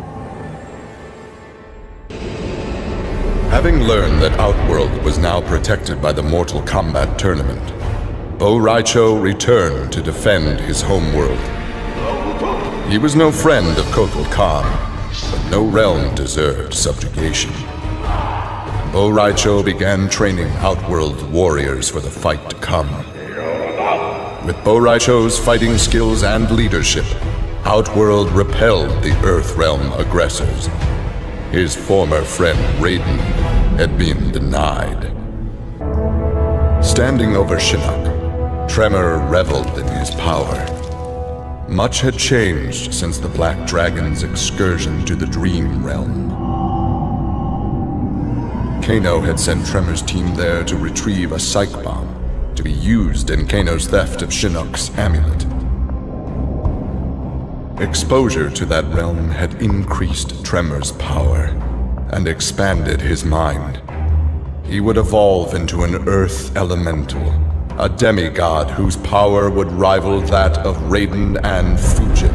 Having learned that Outworld was now protected by the Mortal Kombat tournament, Bo Raicho returned to defend his homeworld. He was no friend of Kotal Khan, but no realm deserved subjugation. Bo Raicho began training Outworld warriors for the fight to come. With Bo Raicho's fighting skills and leadership, Outworld repelled the Earthrealm aggressors. His former friend Raiden had been denied. Standing over Shinnok, Tremor reveled in his power. Much had changed since the Black Dragon's excursion to the Dream Realm. Kano had sent Tremor's team there to retrieve a psych bomb to be used in Kano's theft of Shinnok's amulet. Exposure to that realm had increased Tremor's power and expanded his mind. He would evolve into an Earth Elemental, a demigod whose power would rival that of Raiden and Fujin.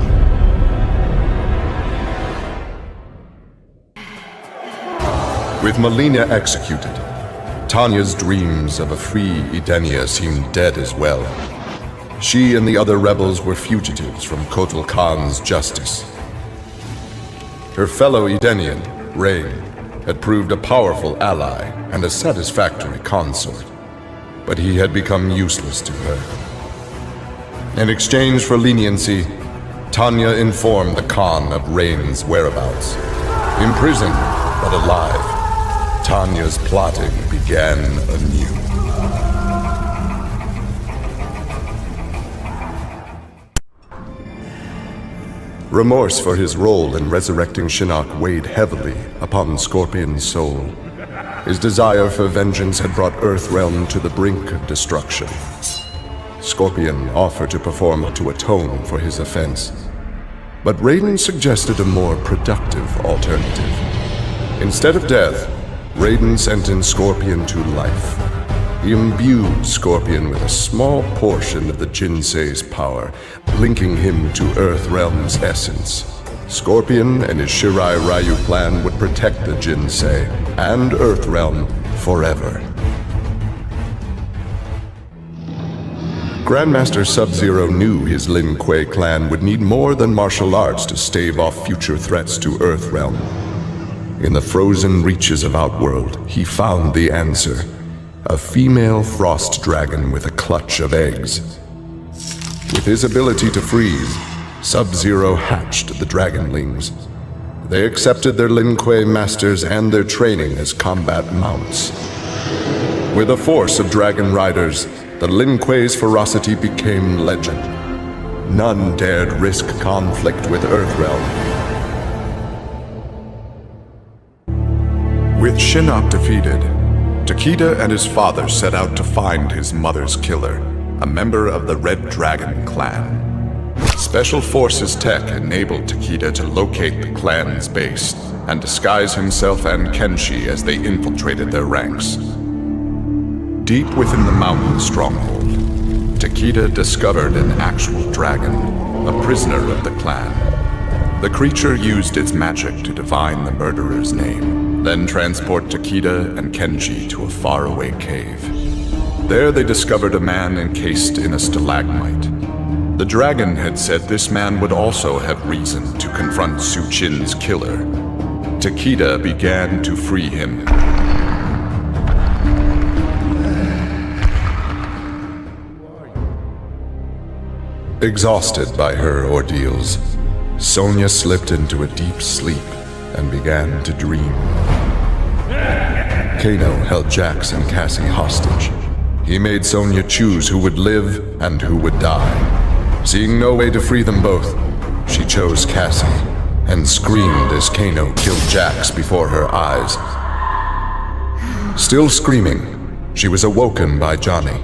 With Mileena executed, Tanya's dreams of a free Edenia seemed dead as well. She and the other rebels were fugitives from Kotal Khan's justice. Her fellow Edenian, Rain, had proved a powerful ally and a satisfactory consort, but he had become useless to her. In exchange for leniency, Tanya informed the Khan of Rain's whereabouts. Imprisoned, but alive, Tanya's plotting began anew. Remorse for his role in resurrecting Shinnok weighed heavily upon Scorpion's soul. His desire for vengeance had brought Earthrealm to the brink of destruction. Scorpion offered to perform to atone for his offense, but Raiden suggested a more productive alternative. Instead of death, Raiden sentenced Scorpion to life. He imbued Scorpion with a small portion of the Jinsei's power, linking him to Earthrealm's essence. Scorpion and his Shirai Ryu clan would protect the Jinsei and Earthrealm forever. Grandmaster Sub-Zero knew his Lin Kuei clan would need more than martial arts to stave off future threats to Earthrealm. In the frozen reaches of Outworld, he found the answer. A female frost dragon with a clutch of eggs. With his ability to freeze, Sub-Zero hatched the Dragonlings. They accepted their Lin Kuei masters and their training as combat mounts. With a force of dragon riders, the Lin Kuei's ferocity became legend. None dared risk conflict with Earthrealm. With Shinnok defeated, Takeda and his father set out to find his mother's killer, a member of the Red Dragon clan. Special Forces tech enabled Takeda to locate the clan's base and disguise himself and Kenshi as they infiltrated their ranks. Deep within the mountain stronghold, Takeda discovered an actual dragon, a prisoner of the clan. The creature used its magic to divine the murderer's name, then transport Takeda and Kenshi to a faraway cave. There they discovered a man encased in a stalagmite. The dragon had said this man would also have reason to confront Su Qin's killer. Takeda began to free him. Exhausted by her ordeals, Sonya slipped into a deep sleep and began to dream. Kano held Jax and Cassie hostage. He made Sonya choose who would live and who would die. Seeing no way to free them both, she chose Cassie and screamed as Kano killed Jax before her eyes. Still screaming, she was awoken by Johnny.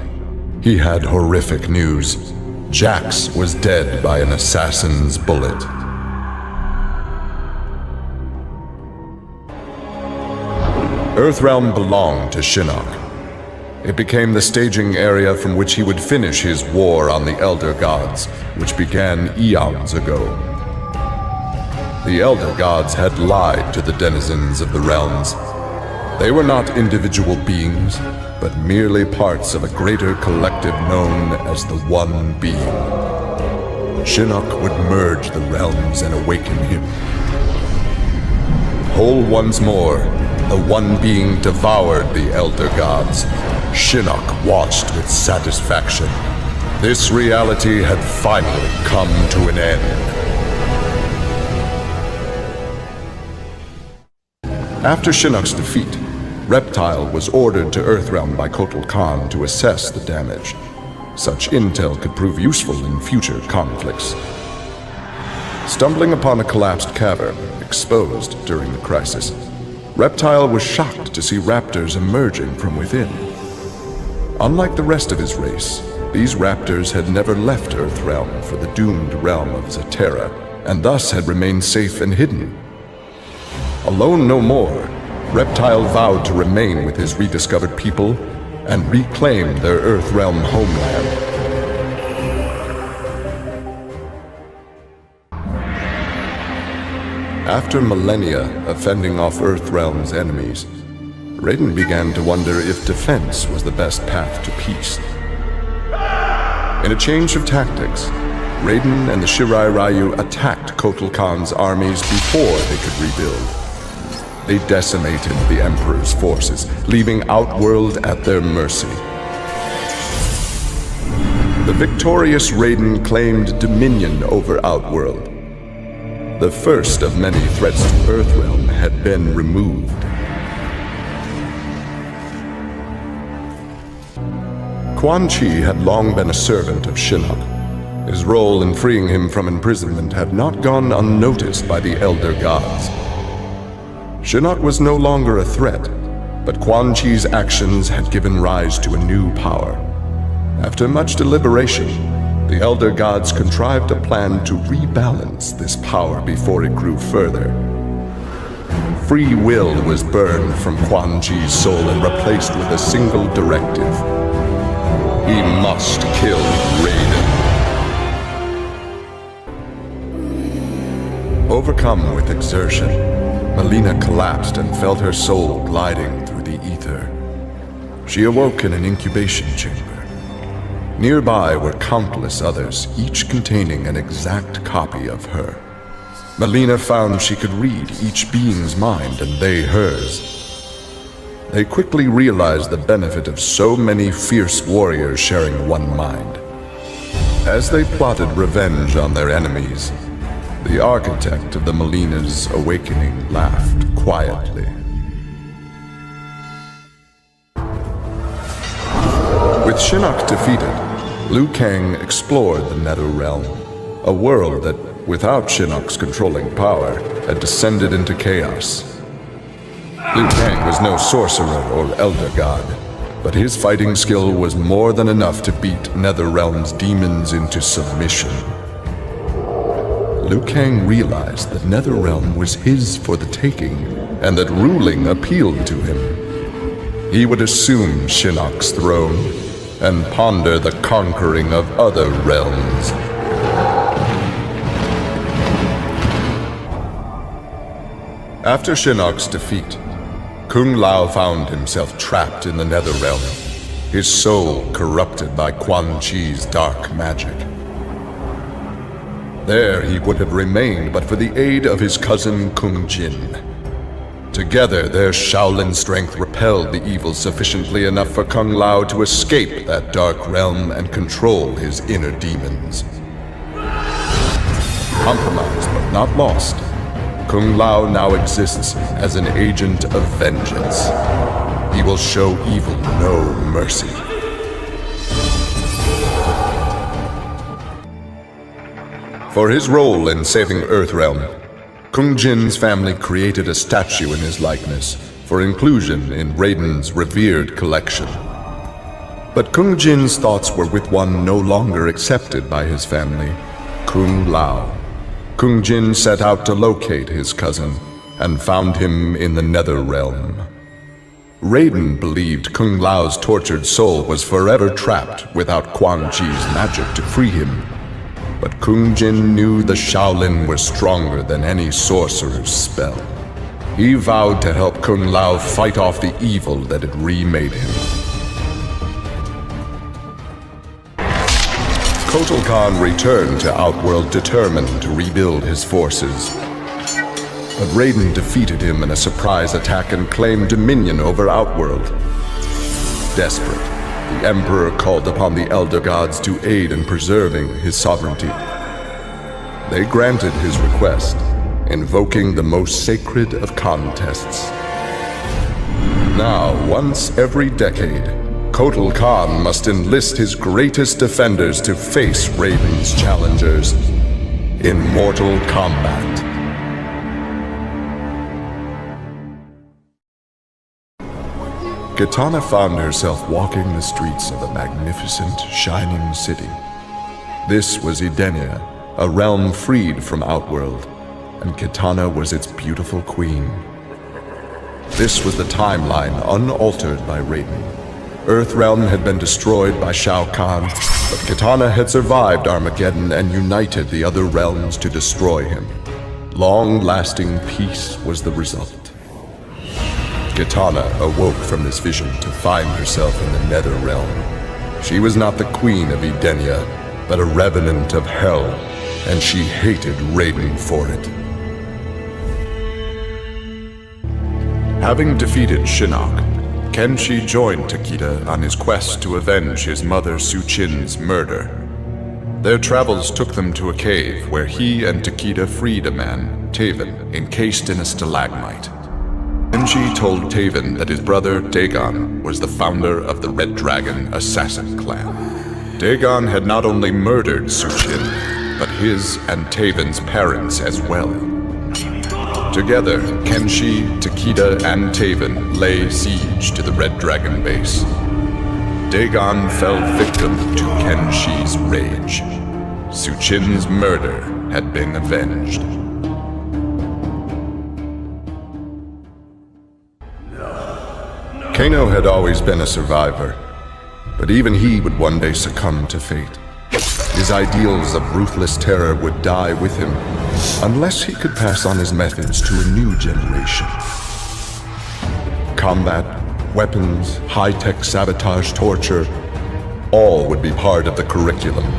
He had horrific news. Jax was dead by an assassin's bullet. Earthrealm belonged to Shinnok. It became the staging area from which he would finish his war on the Elder Gods, which began eons ago. The Elder Gods had lied to the denizens of the realms. They were not individual beings, but merely parts of a greater collective known as the One Being. Shinnok would merge the realms and awaken him. Whole once more, the One Being devoured the Elder Gods. Shinnok watched with satisfaction. This reality had finally come to an end. After Shinnok's defeat, Reptile was ordered to Earthrealm by Kotal Khan to assess the damage. Such intel could prove useful in future conflicts. Stumbling upon a collapsed cavern, exposed during the crisis, Reptile was shocked to see raptors emerging from within. Unlike the rest of his race, these raptors had never left Earthrealm for the doomed realm of Zaterra, and thus had remained safe and hidden. Alone no more, Reptile vowed to remain with his rediscovered people and reclaim their Earthrealm homeland. After millennia of fending off Earthrealm's enemies, Raiden began to wonder if defense was the best path to peace. In a change of tactics, Raiden and the Shirai Ryu attacked Kotal Khan's armies before they could rebuild. They decimated the Emperor's forces, leaving Outworld at their mercy. The victorious Raiden claimed dominion over Outworld. The first of many threats to Earthrealm had been removed. Quan Chi had long been a servant of Shinnok. His role in freeing him from imprisonment had not gone unnoticed by the Elder Gods. Shinnok was no longer a threat, but Quan Chi's actions had given rise to a new power. After much deliberation, the Elder Gods contrived a plan to rebalance this power before it grew further. Free will was burned from Quan Chi's soul and replaced with a single directive. He must kill Raiden. Overcome with exertion, Mileena collapsed and felt her soul gliding through the ether. She awoke in an incubation chamber. Nearby were countless others, each containing an exact copy of her. Mileena found she could read each being's mind and they hers. They quickly realized the benefit of so many fierce warriors sharing one mind. As they plotted revenge on their enemies, the architect of the Mileena's awakening laughed quietly. With Shinnok defeated, Kang explored the Nether Realm, a world that, without Shinnok's controlling power, had descended into chaos. Kang was no sorcerer or elder god, but his fighting skill was more than enough to beat Netherrealm's demons into submission. Kang realized that Netherrealm was his for the taking, and that ruling appealed to him. He would assume Shinnok's throne, and ponder the conquering of other realms. After Shinnok's defeat, Kung Lao found himself trapped in the Netherrealm, his soul corrupted by Quan Chi's dark magic. There he would have remained but for the aid of his cousin Kung Jin. Together, their Shaolin strength repelled the evil sufficiently enough for Kung Lao to escape that dark realm and control his inner demons. Compromised but not lost, Kung Lao now exists as an agent of vengeance. He will show evil no mercy. For his role in saving Earthrealm, Kung Jin's family created a statue in his likeness for inclusion in Raiden's revered collection. But Kung Jin's thoughts were with one no longer accepted by his family, Kung Lao. Kung Jin set out to locate his cousin and found him in the Netherrealm. Raiden believed Kung Lao's tortured soul was forever trapped without Quan Chi's magic to free him. But Kung Jin knew the Shaolin were stronger than any sorcerer's spell. He vowed to help Kung Lao fight off the evil that had remade him. Kotal Khan returned to Outworld determined to rebuild his forces. But Raiden defeated him in a surprise attack and claimed dominion over Outworld. Desperate, the Emperor called upon the Elder Gods to aid in preserving his sovereignty. They granted his request, invoking the most sacred of contests. Now, once every decade, Kotal Khan must enlist his greatest defenders to face Raiden's challengers in Mortal Kombat. Kitana found herself walking the streets of a magnificent, shining city. This was Edenia, a realm freed from Outworld, and Kitana was its beautiful queen. This was the timeline unaltered by Raiden. Earthrealm had been destroyed by Shao Kahn, but Kitana had survived Armageddon and united the other realms to destroy him. Long-lasting peace was the result. Kitana awoke from this vision to find herself in the Netherrealm. She was not the queen of Edenia, but a revenant of hell, and she hated Raiden for it. Having defeated Shinnok, Kenshi joined Takeda on his quest to avenge his mother Suchin's murder. Their travels took them to a cave where he and Takeda freed a man, Taven, encased in a stalagmite. Kenshi told Taven that his brother, Dagon, was the founder of the Red Dragon Assassin Clan. Dagon had not only murdered Suchin, but his and Taven's parents as well. Together, Kenshi, Takeda, and Taven lay siege to the Red Dragon base. Dagon fell victim to Kenshi's rage. Suchin's murder had been avenged. Kano had always been a survivor, but even he would one day succumb to fate. His ideals of ruthless terror would die with him, unless he could pass on his methods to a new generation. Combat, weapons, high-tech sabotage, torture, all would be part of the curriculum.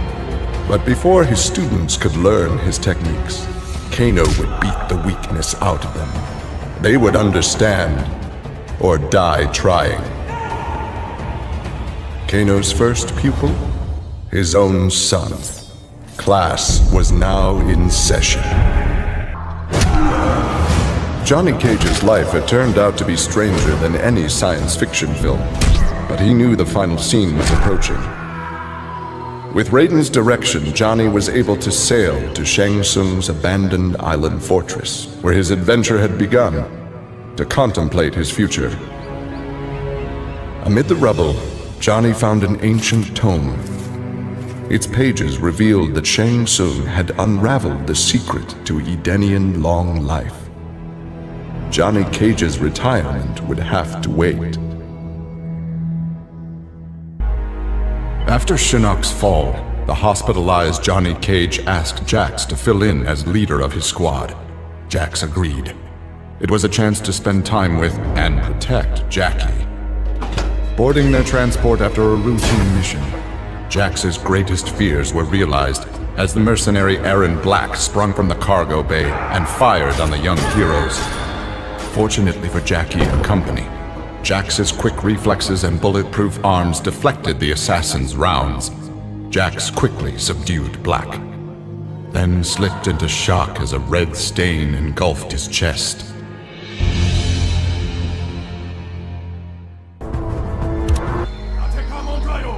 But before his students could learn his techniques, Kano would beat the weakness out of them. They would understand, or die trying. Kano's first pupil? his own son. Class was now in session. Johnny Cage's life had turned out to be stranger than any science fiction film, but he knew the final scene was approaching. With Raiden's direction, Johnny was able to sail to Shang Tsung's abandoned island fortress, where his adventure had begun, to contemplate his future. Amid the rubble, Johnny found an ancient tome. Its pages revealed that Shang Tsung had unraveled the secret to Edenian long life. Johnny Cage's retirement would have to wait. After Shinnok's fall, the hospitalized Johnny Cage asked Jax to fill in as leader of his squad. Jax agreed. It was a chance to spend time with and protect Jackie. Boarding their transport after a routine mission, Jax's greatest fears were realized as the mercenary Aaron Black sprung from the cargo bay and fired on the young heroes. Fortunately for Jackie and company, Jax's quick reflexes and bulletproof arms deflected the assassin's rounds. Jax quickly subdued Black, then slipped into shock as a red stain engulfed his chest.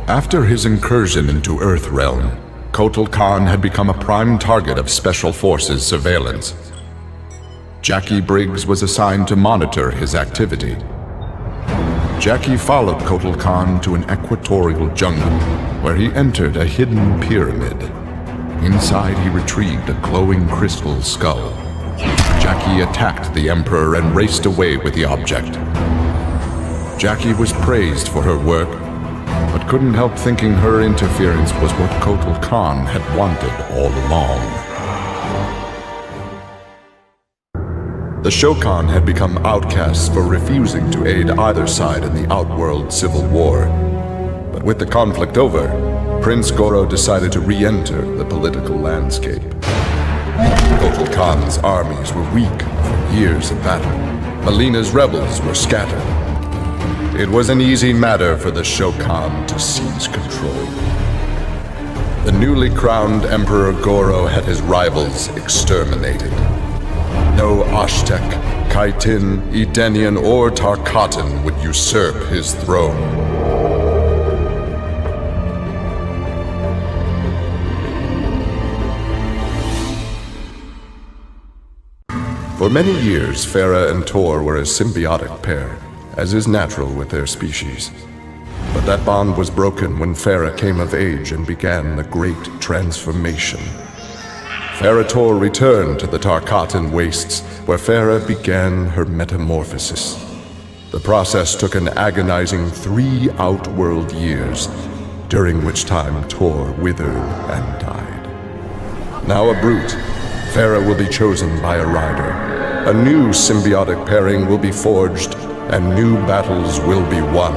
After his incursion into Earthrealm, Kotal Khan had become a prime target of Special Forces surveillance. Jackie Briggs was assigned to monitor his activity. Jackie followed Kotal Khan to an equatorial jungle, where he entered a hidden pyramid. Inside, he retrieved a glowing crystal skull. Jackie attacked the Emperor and raced away with the object. Jackie was praised for her work, but couldn't help thinking her interference was what Kotal Khan had wanted all along. The Shokan had become outcasts for refusing to aid either side in the Outworld civil war. But with the conflict over, Prince Goro decided to re-enter the political landscape. Kotal Khan's armies were weak from years of battle. Mileena's rebels were scattered. It was an easy matter for the Shokan to seize control. The newly crowned Emperor Goro had his rivals exterminated. No Ashtek, Kaitin, Edenian, or Tarkatan would usurp his throne. For many years, Farah and Tor were a symbiotic pair, as is natural with their species. But that bond was broken when Farah came of age and began the Great Transformation. Farah Tor returned to the Tarkatan wastes, where Farah began her metamorphosis. The process took an agonizing 3 outworld years, during which time Tor withered and died. Now a brute, Farah will be chosen by a rider. A new symbiotic pairing will be forged, and new battles will be won.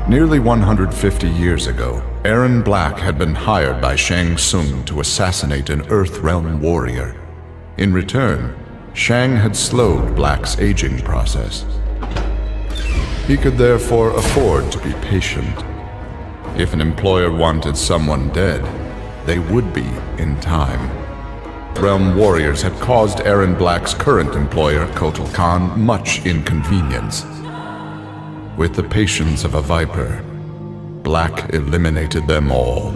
Nearly 150 years ago, Aaron Black had been hired by Shang Tsung to assassinate an Earthrealm warrior. In return, Shang had slowed Black's aging process. He could therefore afford to be patient. If an employer wanted someone dead, they would be in time. Realm warriors had caused Aaron Black's current employer, Kotal Khan, much inconvenience. With the patience of a viper, Black eliminated them all.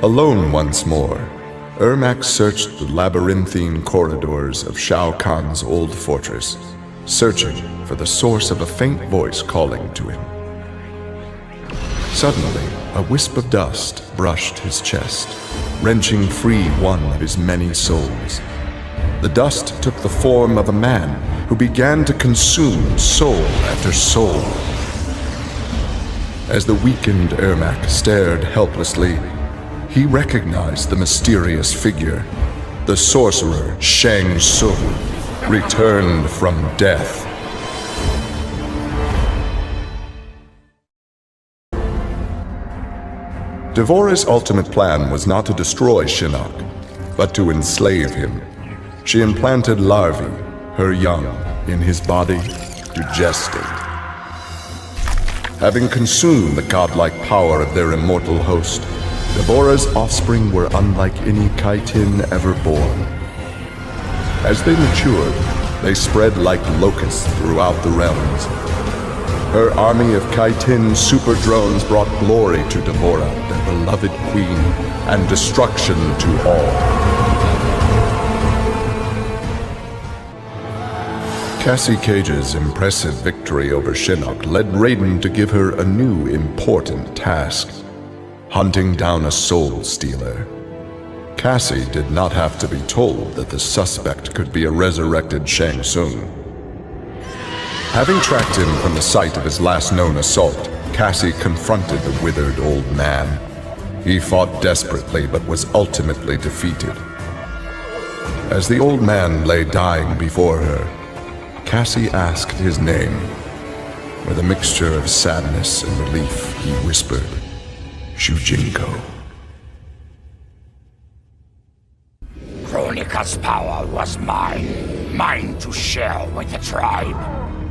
Alone once more, Ermac searched the labyrinthine corridors of Shao Kahn's old fortress, searching for the source of a faint voice calling to him. Suddenly, a wisp of dust brushed his chest, wrenching free one of his many souls. The dust took the form of a man who began to consume soul after soul. As the weakened Ermac stared helplessly, he recognized the mysterious figure. The sorcerer Shang Tsung, returned from death. Devora's ultimate plan was not to destroy Shinnok, but to enslave him. She implanted larvae, her young, in his body to gestate. Having consumed the godlike power of their immortal host, Deborah's offspring were unlike any Kaitin ever born. As they matured, they spread like locusts throughout the realms. Her army of Kaitin super drones brought glory to Deborah, their beloved queen, and destruction to all. Cassie Cage's impressive victory over Shinnok led Raiden to give her a new important task: hunting down a soul stealer. Cassie did not have to be told that the suspect could be a resurrected Shang Tsung. Having tracked him from the site of his last known assault, Cassie confronted the withered old man. He fought desperately but was ultimately defeated. As the old man lay dying before her, Cassie asked his name. With a mixture of sadness and relief, he whispered, "Shujinko." Kronika's power was mine to share with the tribe.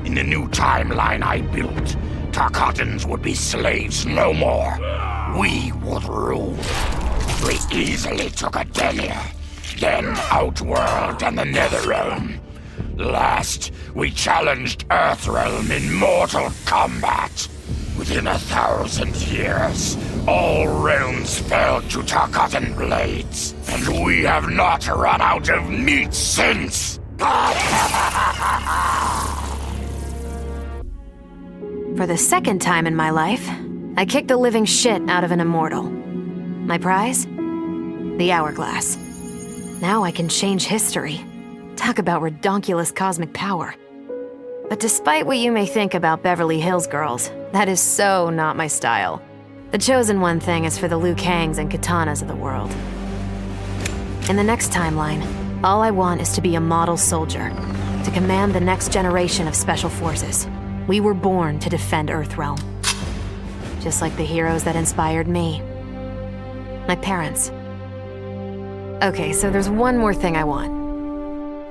In the new timeline I built, Tarkatans would be slaves no more. We would rule. We easily took Adenia, then Outworld and the Netherrealm. Last, we challenged Earthrealm in Mortal Kombat. Within 1,000 years, all realms fell to Tarkatan blades, and we have not run out of meat since! For the second time in my life, I kicked the living shit out of an immortal. My prize? The Hourglass. Now I can change history. Talk about redonkulous cosmic power. But despite what you may think about Beverly Hills girls, that is so not my style. The Chosen One thing is for the Liu Kangs and Katanas of the world. In the next timeline, all I want is to be a model soldier, to command the next generation of special forces. We were born to defend Earthrealm. Just like the heroes that inspired me. My parents. Okay, so there's one more thing I want.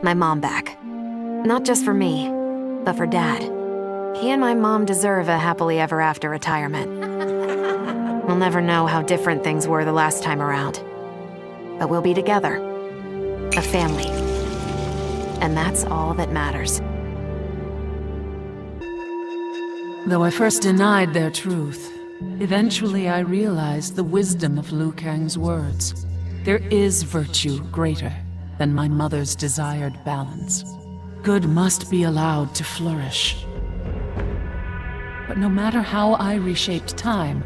My mom back. Not just for me, but for Dad. He and my mom deserve a happily ever after retirement. We'll never know how different things were the last time around. But we'll be together. A family. And that's all that matters. Though I first denied their truth, eventually I realized the wisdom of Liu Kang's words. There is virtue greater than my mother's desired balance. Good must be allowed to flourish. But no matter how I reshaped time,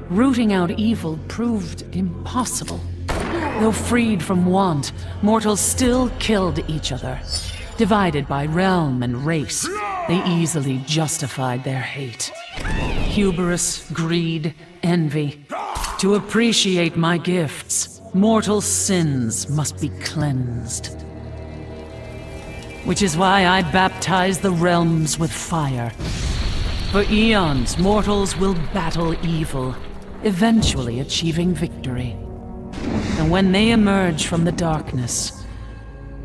rooting out evil proved impossible. Though freed from want, mortals still killed each other. Divided by realm and race, they easily justified their hate. Hubris, greed, envy. To appreciate my gifts, mortal sins must be cleansed. Which is why I baptize the realms with fire. For eons, mortals will battle evil, eventually achieving victory. And when they emerge from the darkness,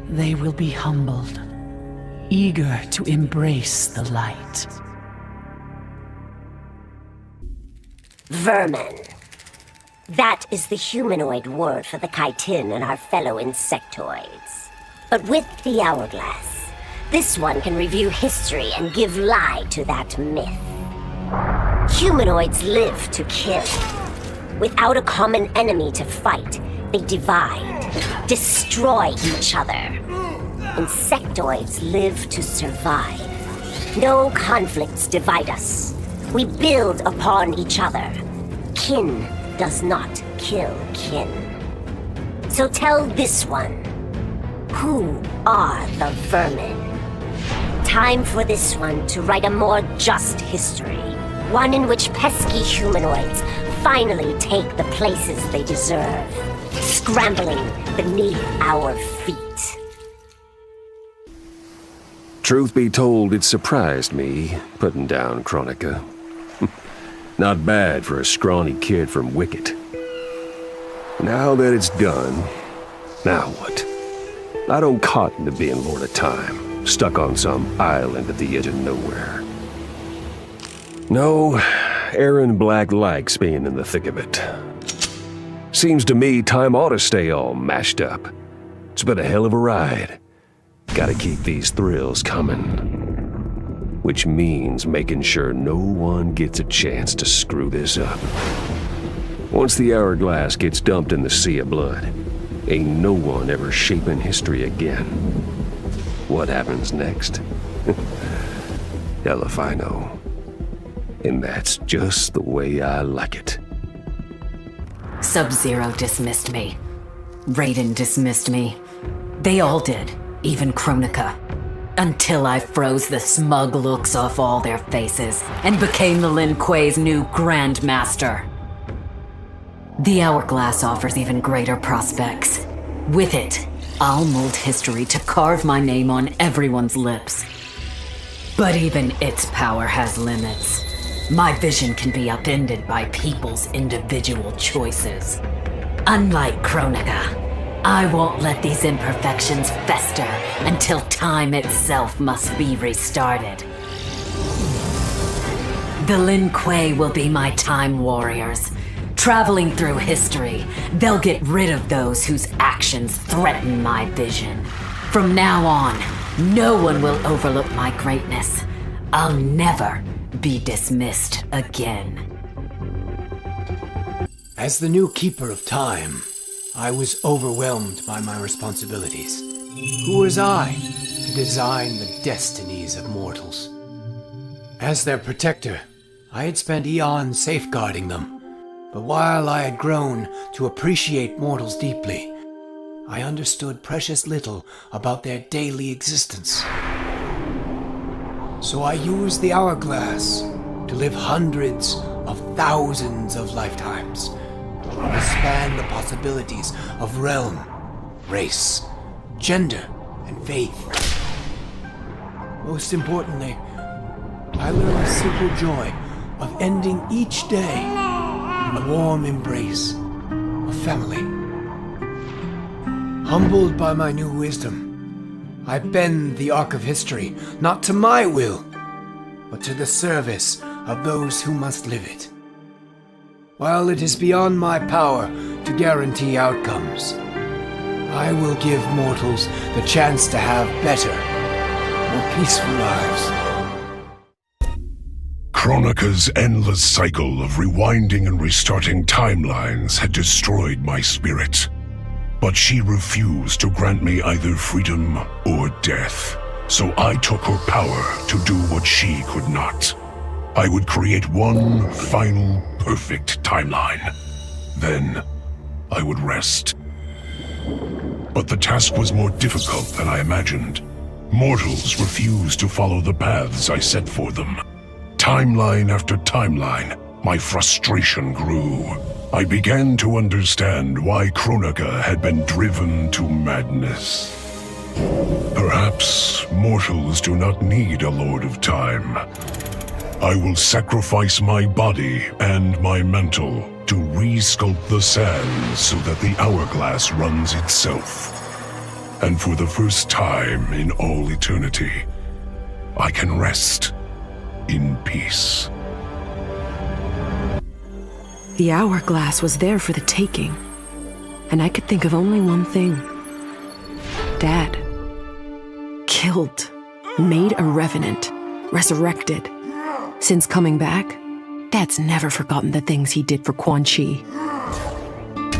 they will be humbled, eager to embrace the light. Vermin. That is the humanoid word for the chitin and our fellow insectoids. But with the Hourglass, this one can review history and give lie to that myth. Humanoids live to kill. Without a common enemy to fight, they divide, destroy each other. Insectoids live to survive. No conflicts divide us. We build upon each other. Kin does not kill kin. So tell this one, who are the vermin? Time for this one to write a more just history. One in which pesky humanoids finally take the places they deserve, scrambling beneath our feet. Truth be told, it surprised me, putting down Kronika. Not bad for a scrawny kid from Wicket. Now that it's done, now what? I don't cotton to being Lord of Time, stuck on some island at the edge of nowhere. No, Aaron Black likes being in the thick of it. Seems to me time ought to stay all mashed up. It's been a hell of a ride. Gotta keep these thrills coming. Which means making sure no one gets a chance to screw this up. Once the hourglass gets dumped in the sea of blood, ain't no one ever shaping history again. What happens next? Hell if I know. And that's just the way I like it. Sub-Zero dismissed me. Raiden dismissed me. They all did, even Kronika. Until I froze the smug looks off all their faces and became the Lin Kuei's new Grandmaster. The Hourglass offers even greater prospects. With it, I'll mold history to carve my name on everyone's lips. But even its power has limits. My vision can be upended by people's individual choices. Unlike Kronika, I won't let these imperfections fester until time itself must be restarted. The Lin Kuei will be my time warriors. Traveling through history, they'll get rid of those whose actions threaten my vision. From now on, no one will overlook my greatness. I'll never be dismissed again. As the new Keeper of Time, I was overwhelmed by my responsibilities. Who was I to design the destinies of mortals? As their protector, I had spent eons safeguarding them. But while I had grown to appreciate mortals deeply, I understood precious little about their daily existence. So I used the hourglass to live hundreds of thousands of lifetimes, to span the possibilities of realm, race, gender, and faith. Most importantly, I learned the simple joy of ending each day in the warm embrace of family. Humbled by my new wisdom, I bend the arc of history, not to my will, but to the service of those who must live it. While it is beyond my power to guarantee outcomes, I will give mortals the chance to have better, more peaceful lives. Kronika's endless cycle of rewinding and restarting timelines had destroyed my spirit. But she refused to grant me either freedom or death. So I took her power to do what she could not. I would create one final, perfect timeline. Then I would rest. But the task was more difficult than I imagined. Mortals refused to follow the paths I set for them. Timeline after timeline, my frustration grew. I began to understand why Kronika had been driven to madness. Perhaps mortals do not need a Lord of Time. I will sacrifice my body and my mental to re-sculpt the sands so that the hourglass runs itself. And for the first time in all eternity, I can rest in peace. The hourglass was there for the taking, and I could think of only one thing. Dad. Killed. Made a revenant. Resurrected. Since coming back, Dad's never forgotten the things he did for Quan Chi.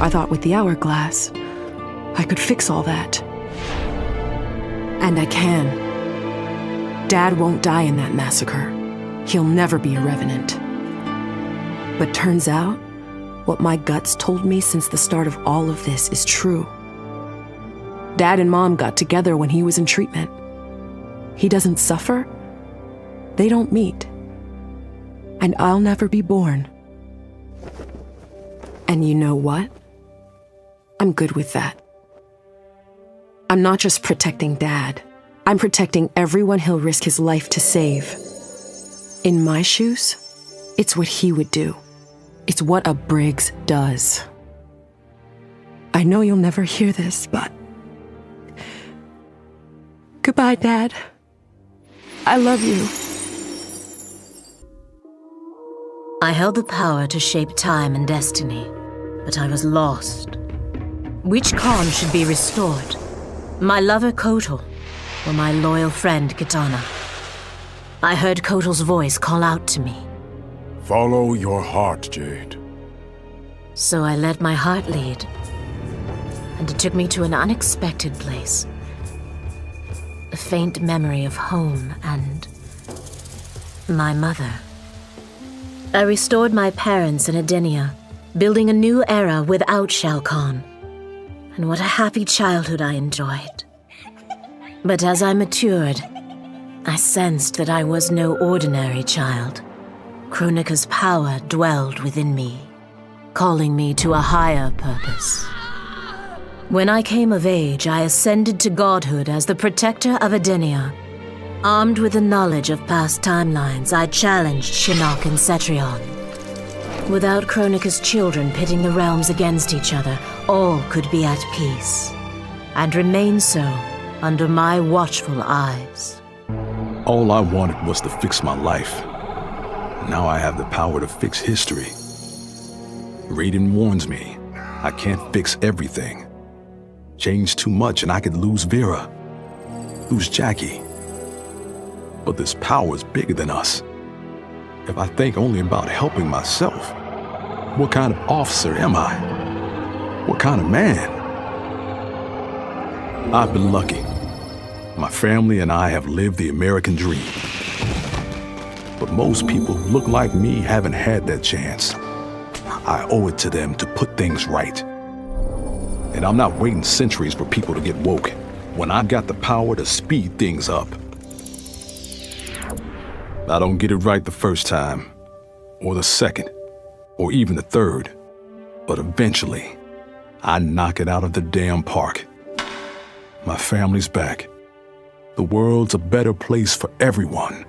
I thought with the hourglass, I could fix all that. And I can. Dad won't die in that massacre. He'll never be a revenant. But turns out, what my guts told me since the start of all of this is true. Dad and Mom got together when he was in treatment. He doesn't suffer. They don't meet. And I'll never be born. And you know what? I'm good with that. I'm not just protecting Dad. I'm protecting everyone he'll risk his life to save. In my shoes, it's what he would do. It's what a Briggs does. I know you'll never hear this, but... Goodbye, Dad. I love you. I held the power to shape time and destiny, but I was lost. Which Quan should be restored? My lover Kotal, or my loyal friend Kitana? I heard Kotal's voice call out to me. Follow your heart, Jade. So I let my heart lead, and it took me to an unexpected place. A faint memory of home and my mother. I restored my parents in Edenia, building a new era without Shao Kahn. And what a happy childhood I enjoyed. But as I matured, I sensed that I was no ordinary child. Kronika's power dwelled within me, calling me to a higher purpose. When I came of age, I ascended to godhood as the protector of Edenia. Armed with the knowledge of past timelines, I challenged Shinnok and Cetrion. Without Kronika's children pitting the realms against each other, all could be at peace, and remain so under my watchful eyes. All I wanted was to fix my life. Now I have the power to fix history. Raiden warns me, I can't fix everything. Change too much and I could lose Vera, lose Jackie. But this power is bigger than us. If I think only about helping myself, what kind of officer am I? What kind of man? I've been lucky. My family and I have lived the American dream. But most people who look like me haven't had that chance. I owe it to them to put things right. And I'm not waiting centuries for people to get woke when I've got the power to speed things up. I don't get it right the first time, or the second, or even the third, but eventually, I knock it out of the damn park. My family's back. The world's a better place for everyone.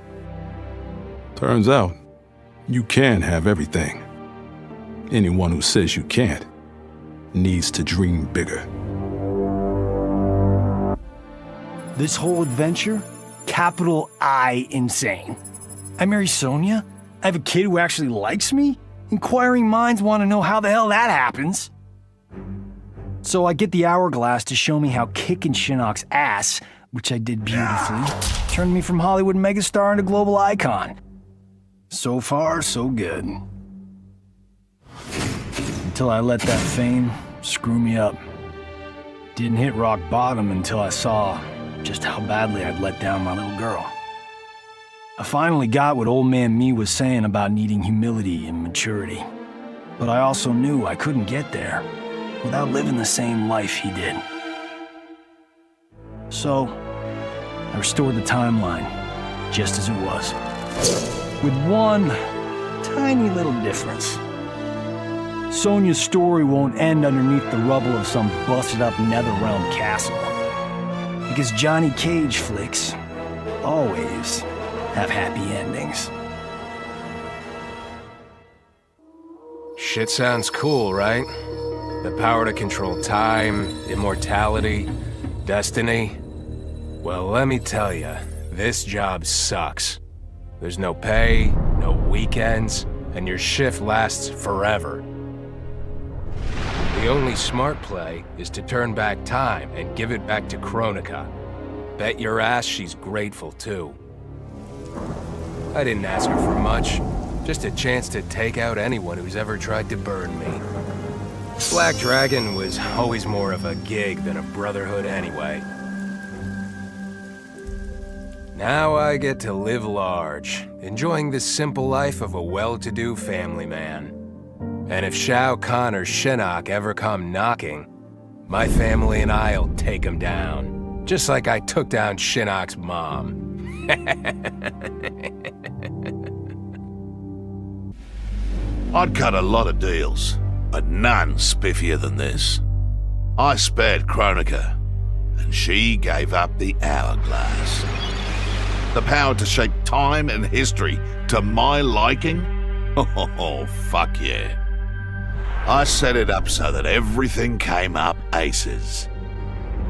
Turns out, you can have everything. Anyone who says you can't needs to dream bigger. This whole adventure, capital I insane. I marry Sonya? I have a kid who actually likes me? Inquiring minds want to know how the hell that happens. So I get the hourglass to show me how kicking Shinnok's ass, which I did beautifully, turned me from Hollywood megastar into global icon. So far, so good. Until I let that fame screw me up. Didn't hit rock bottom until I saw just how badly I'd let down my little girl. I finally got what old man me was saying about needing humility and maturity. But I also knew I couldn't get there without living the same life he did. So, I restored the timeline, just as it was. With one tiny little difference. Sonya's story won't end underneath the rubble of some busted-up Netherrealm castle. Because Johnny Cage flicks always have happy endings. Shit sounds cool, right? The power to control time, immortality, destiny. Well, let me tell you, this job sucks. There's no pay, no weekends, and your shift lasts forever. The only smart play is to turn back time and give it back to Kronika. Bet your ass she's grateful, too. I didn't ask her for much, just a chance to take out anyone who's ever tried to burn me. Black Dragon was always more of a gig than a brotherhood anyway. Now I get to live large, enjoying the simple life of a well-to-do family man. And if Shao Kahn or Shinnok ever come knocking, my family and I'll take them down, just like I took down Shinnok's mom. I'd cut a lot of deals, but none spiffier than this. I spared Kronika, and she gave up the hourglass. The power to shape time and history to my liking? Oh, fuck yeah. I set it up so that everything came up aces.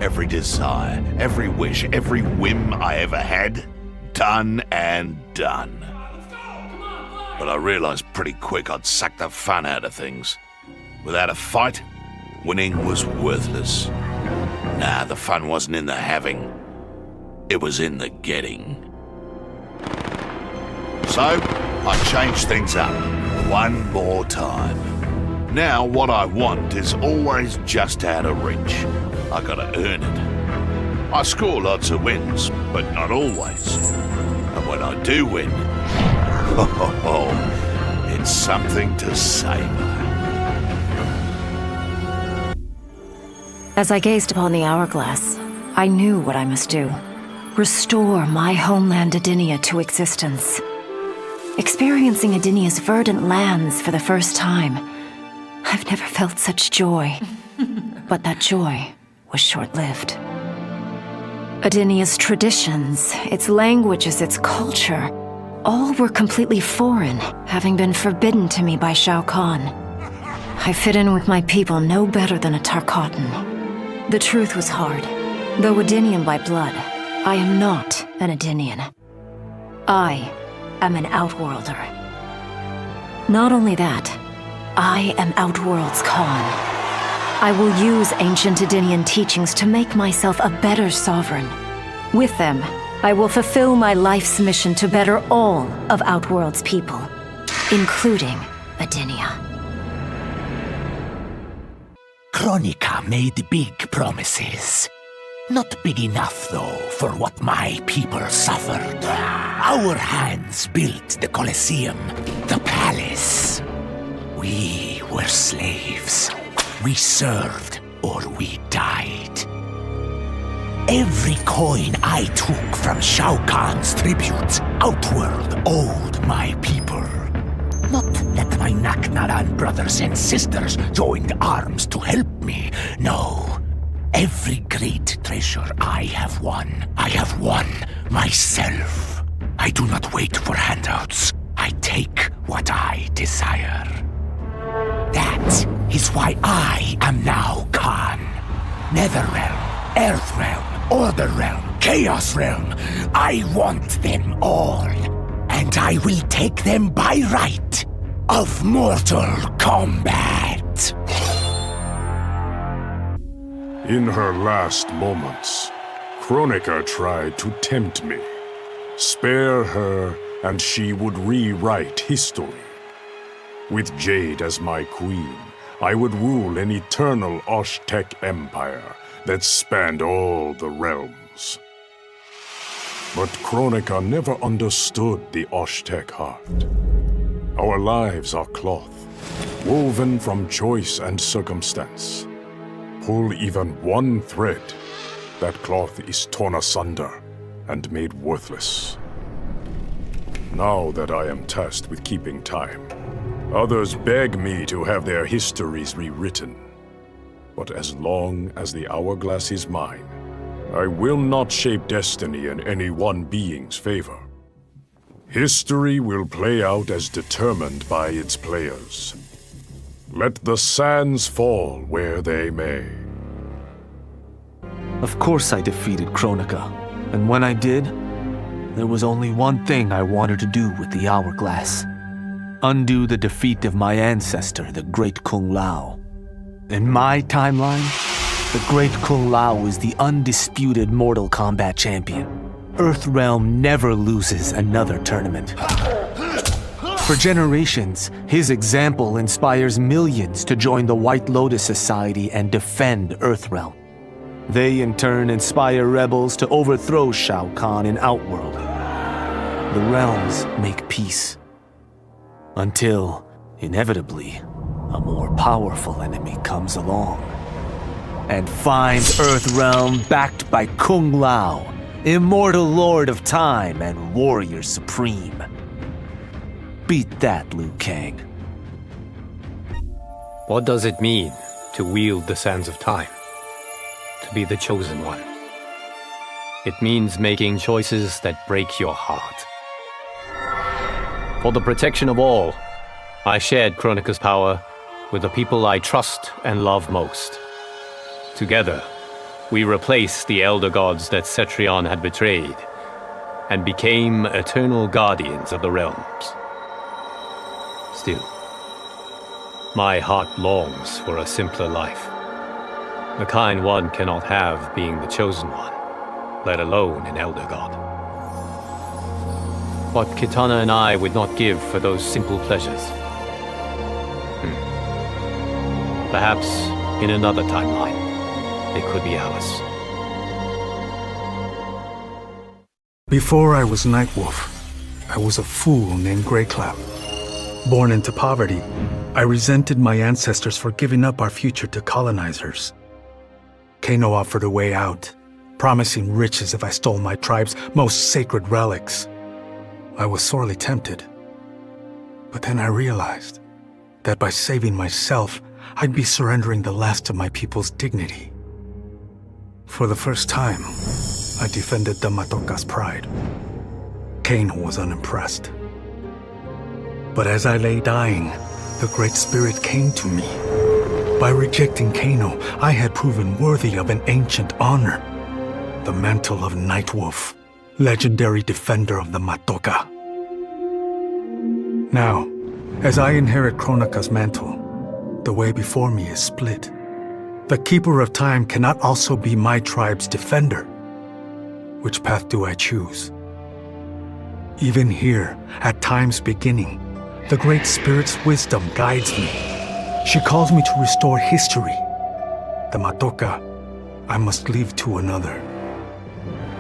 Every desire, every wish, every whim I ever had, done and done. But I realized pretty quick I'd sucked the fun out of things. Without a fight, winning was worthless. Nah, the fun wasn't in the having. It was in the getting. So, I changed things up one more time. Now what I want is always just out of reach. I gotta earn it. I score lots of wins, but not always. And when I do win, it's something to savor. As I gazed upon the hourglass, I knew what I must do. Restore my homeland Edinia to existence. Experiencing Edinia's verdant lands for the first time, I've never felt such joy. But that joy was short-lived. Edinia's traditions, its languages, its culture, all were completely foreign, having been forbidden to me by Shao Kahn. I fit in with my people no better than a Tarkatan. The truth was hard. Though Edinian by blood, I am not an Edinian. I am an Outworlder. Not only that, I am Outworld's Khan. I will use ancient Edinian teachings to make myself a better sovereign. With them, I will fulfill my life's mission to better all of Outworld's people, including Edinia. Kronika made big promises. Not big enough, though, for what my people suffered. Our hands built the Colosseum, the palace. We were slaves. We served or we died. Every coin I took from Shao Kahn's tributes, Outworld owed my people. Not that my Naknaran brothers and sisters joined arms to help me, no. Every great treasure I have won myself. I do not wait for handouts. I take what I desire. That is why I am now Khan. Netherrealm, Earthrealm, Order Realm, Chaos Realm. I want them all. And I will take them by right of Mortal Kombat. In her last moments, Kronika tried to tempt me. Spare her, and she would rewrite history. With Jade as my queen, I would rule an eternal Osh-Tech empire that spanned all the realms. But Kronika never understood the Osh-Tech heart. Our lives are cloth, woven from choice and circumstance. Pull even one thread, that cloth is torn asunder and made worthless. Now that I am tasked with keeping time, others beg me to have their histories rewritten. But as long as the hourglass is mine, I will not shape destiny in any one being's favor. History will play out as determined by its players. Let the sands fall where they may. Of course I defeated Kronika, and when I did, there was only one thing I wanted to do with the hourglass. Undo the defeat of my ancestor, the Great Kung Lao. In my timeline, the Great Kung Lao is the undisputed Mortal Kombat champion. Earthrealm never loses another tournament. For generations, his example inspires millions to join the White Lotus Society and defend Earthrealm. They in turn inspire rebels to overthrow Shao Kahn in Outworld. The realms make peace. Until, inevitably, a more powerful enemy comes along and finds Earthrealm backed by Kung Lao, immortal lord of time and warrior supreme. Beat that, Liu Kang. What does it mean to wield the sands of time? To be the chosen one? It means making choices that break your heart. For the protection of all, I shared Kronika's power with the people I trust and love most. Together, we replaced the elder gods that Cetrion had betrayed, and became eternal guardians of the realms. Still, my heart longs for a simpler life. The kind one cannot have being the chosen one, let alone an elder god. What Kitana and I would not give for those simple pleasures. Perhaps in another timeline, it could be ours. Before I was Nightwolf, I was a fool named Greyclap. Born into poverty, I resented my ancestors for giving up our future to colonizers. Kano offered a way out, promising riches if I stole my tribe's most sacred relics. I was sorely tempted. But then I realized that by saving myself, I'd be surrendering the last of my people's dignity. For the first time, I defended the Matoka's pride. Kano was unimpressed. But as I lay dying, the Great Spirit came to me. By rejecting Kano, I had proven worthy of an ancient honor. The mantle of Nightwolf, legendary defender of the Matoka. Now, as I inherit Kronika's mantle, the way before me is split. The Keeper of Time cannot also be my tribe's defender. Which path do I choose? Even here, at time's beginning, the Great Spirit's wisdom guides me. She calls me to restore history. The Matoka, I must leave to another.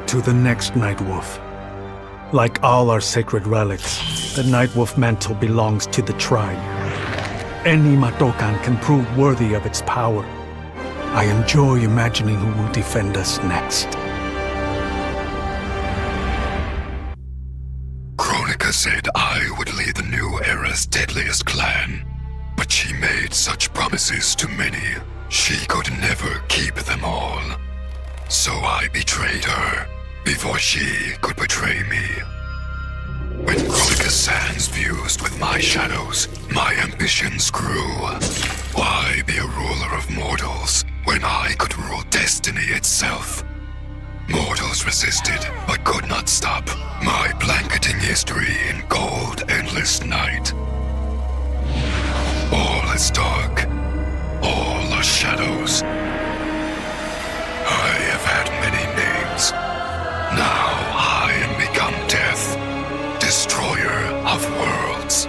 To the next Nightwolf. Like all our sacred relics, the Nightwolf mantle belongs to the tribe. Any Matokan can prove worthy of its power. I enjoy imagining who will defend us next. Kronika said I would lead the new era's deadliest clan. But she made such promises to many, she could never keep them all. So I betrayed her, before she could betray me. When Kronika's sands fused with my shadows, my ambitions grew. Why be a ruler of mortals, when I could rule destiny itself? Mortals resisted, but could not stop my blanketing history in cold, endless night. All is dark. All are shadows. I have had many names. Now I am become death, destroyer of worlds.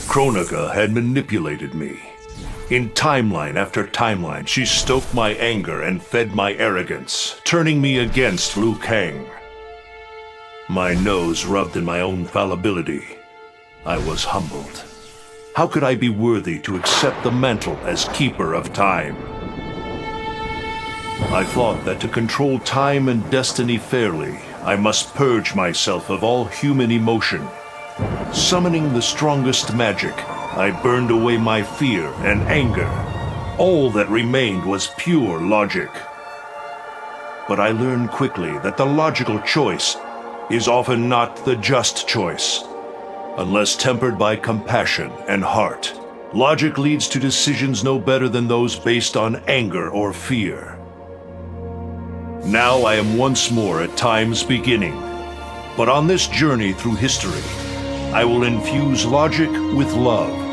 Kronika had manipulated me. In timeline after timeline, she stoked my anger and fed my arrogance, turning me against Liu Kang. My nose rubbed in my own fallibility. I was humbled. How could I be worthy to accept the mantle as Keeper of Time? I thought that to control time and destiny fairly, I must purge myself of all human emotion. Summoning the strongest magic, I burned away my fear and anger. All that remained was pure logic. But I learned quickly that the logical choice is often not the just choice. Unless tempered by compassion and heart, logic leads to decisions no better than those based on anger or fear. Now I am once more at time's beginning, but on this journey through history, I will infuse logic with love.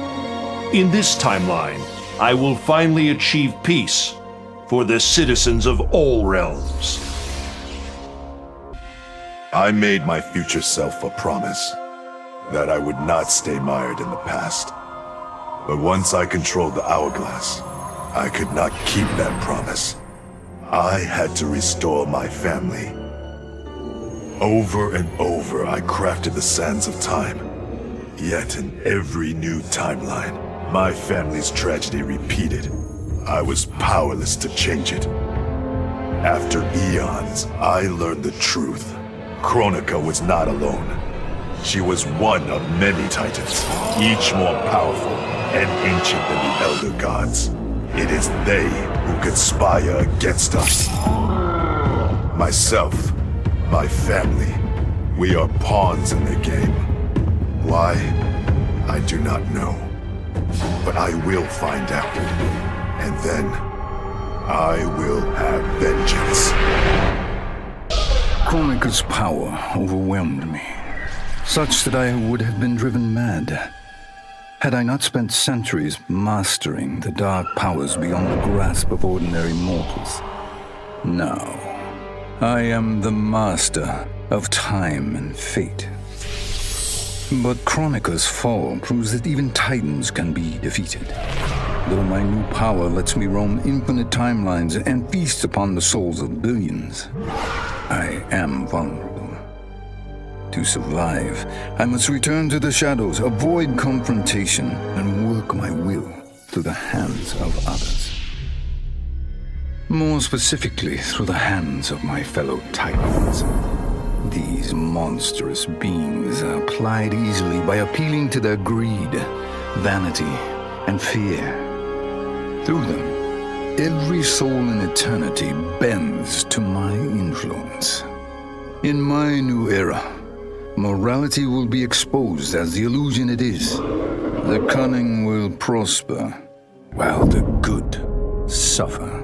In this timeline, I will finally achieve peace for the citizens of all realms. I made my future self a promise that I would not stay mired in the past. But once I controlled the hourglass, I could not keep that promise. I had to restore my family. Over and over, I crafted the sands of time. Yet in every new timeline, my family's tragedy repeated. I was powerless to change it. After eons, I learned the truth. Kronika was not alone. She was one of many titans, each more powerful and ancient than the Elder Gods. It is they who conspire against us. Myself, my family, we are pawns in the game. Why? I do not know. But I will find out. And then, I will have vengeance. Kronika's power overwhelmed me, such that I would have been driven mad had I not spent centuries mastering the dark powers beyond the grasp of ordinary mortals. Now, I am the master of time and fate. But Kronika's fall proves that even titans can be defeated. Though my new power lets me roam infinite timelines and feast upon the souls of billions, I am vulnerable. To survive, I must return to the shadows, avoid confrontation, and work my will through the hands of others. More specifically, through the hands of my fellow titans. These monstrous beings are plied easily by appealing to their greed, vanity, and fear. Through them, every soul in eternity bends to my influence. In my new era, morality will be exposed as the illusion it is. The cunning will prosper, while the good suffer.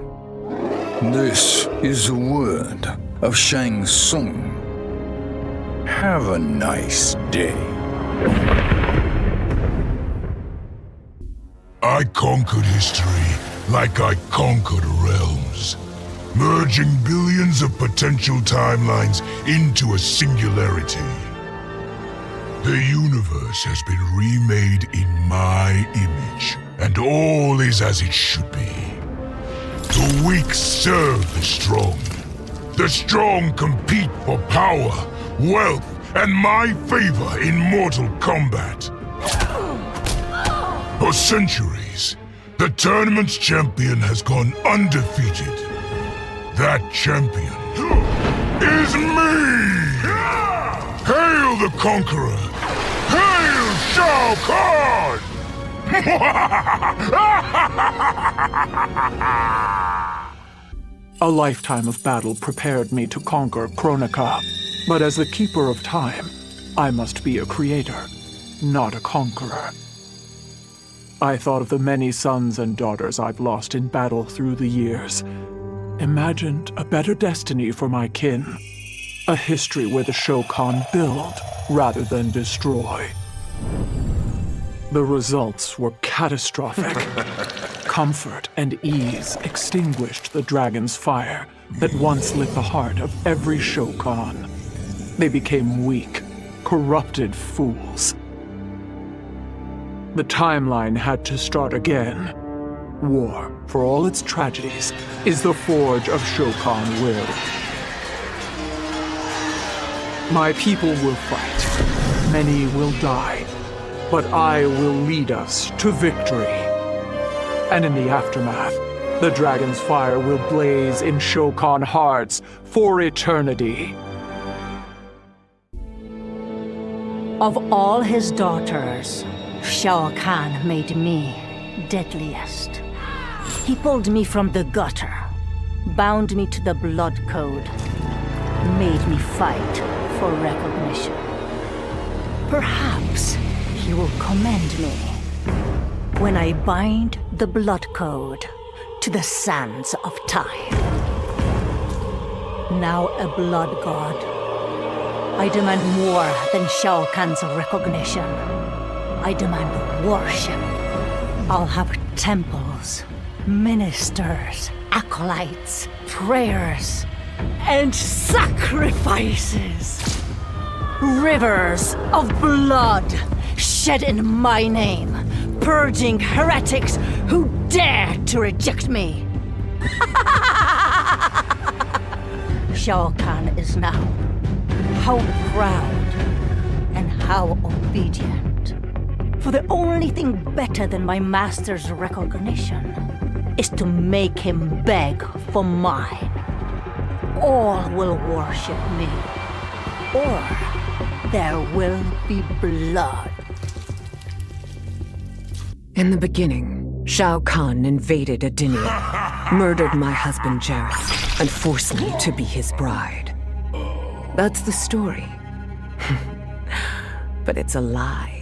This is the word of Shang Tsung. Have a nice day. I conquered history like I conquered realms, merging billions of potential timelines into a singularity. The universe has been remade in my image, and all is as it should be. The weak serve the strong. The strong compete for power, wealth, and my favor in Mortal Kombat. For centuries, the tournament's champion has gone undefeated. That champion is me! Hail the conqueror! Hail Shao Kahn! A lifetime of battle prepared me to conquer Kronika, but as the keeper of time, I must be a creator, not a conqueror. I thought of the many sons and daughters I've lost in battle through the years, imagined a better destiny for my kin, a history where the Shokan build rather than destroy. The results were catastrophic. Comfort and ease extinguished the dragon's fire that once lit the heart of every Shokan. They became weak, corrupted fools. The timeline had to start again. War, for all its tragedies, is the forge of Shokan will. My people will fight. Many will die. But I will lead us to victory. And in the aftermath, the dragon's fire will blaze in Shokan hearts for eternity. Of all his daughters, Shao Kahn made me deadliest. He pulled me from the gutter, bound me to the blood code, made me fight for recognition. Perhaps he will commend me when I bind the blood code to the sands of time. Now a blood god, I demand more than Shao Kahn's recognition. I demand worship. I'll have temples, ministers, acolytes, prayers, and sacrifices. Rivers of blood shed in my name, purging heretics who dare to reject me. Shao Kahn is now how proud and how obedient. For the only thing better than my master's recognition is to make him beg for mine. All will worship me, or there will be blood. In the beginning, Shao Kahn invaded Adinia, murdered my husband Jareth, and forced me to be his bride. That's the story. But it's a lie.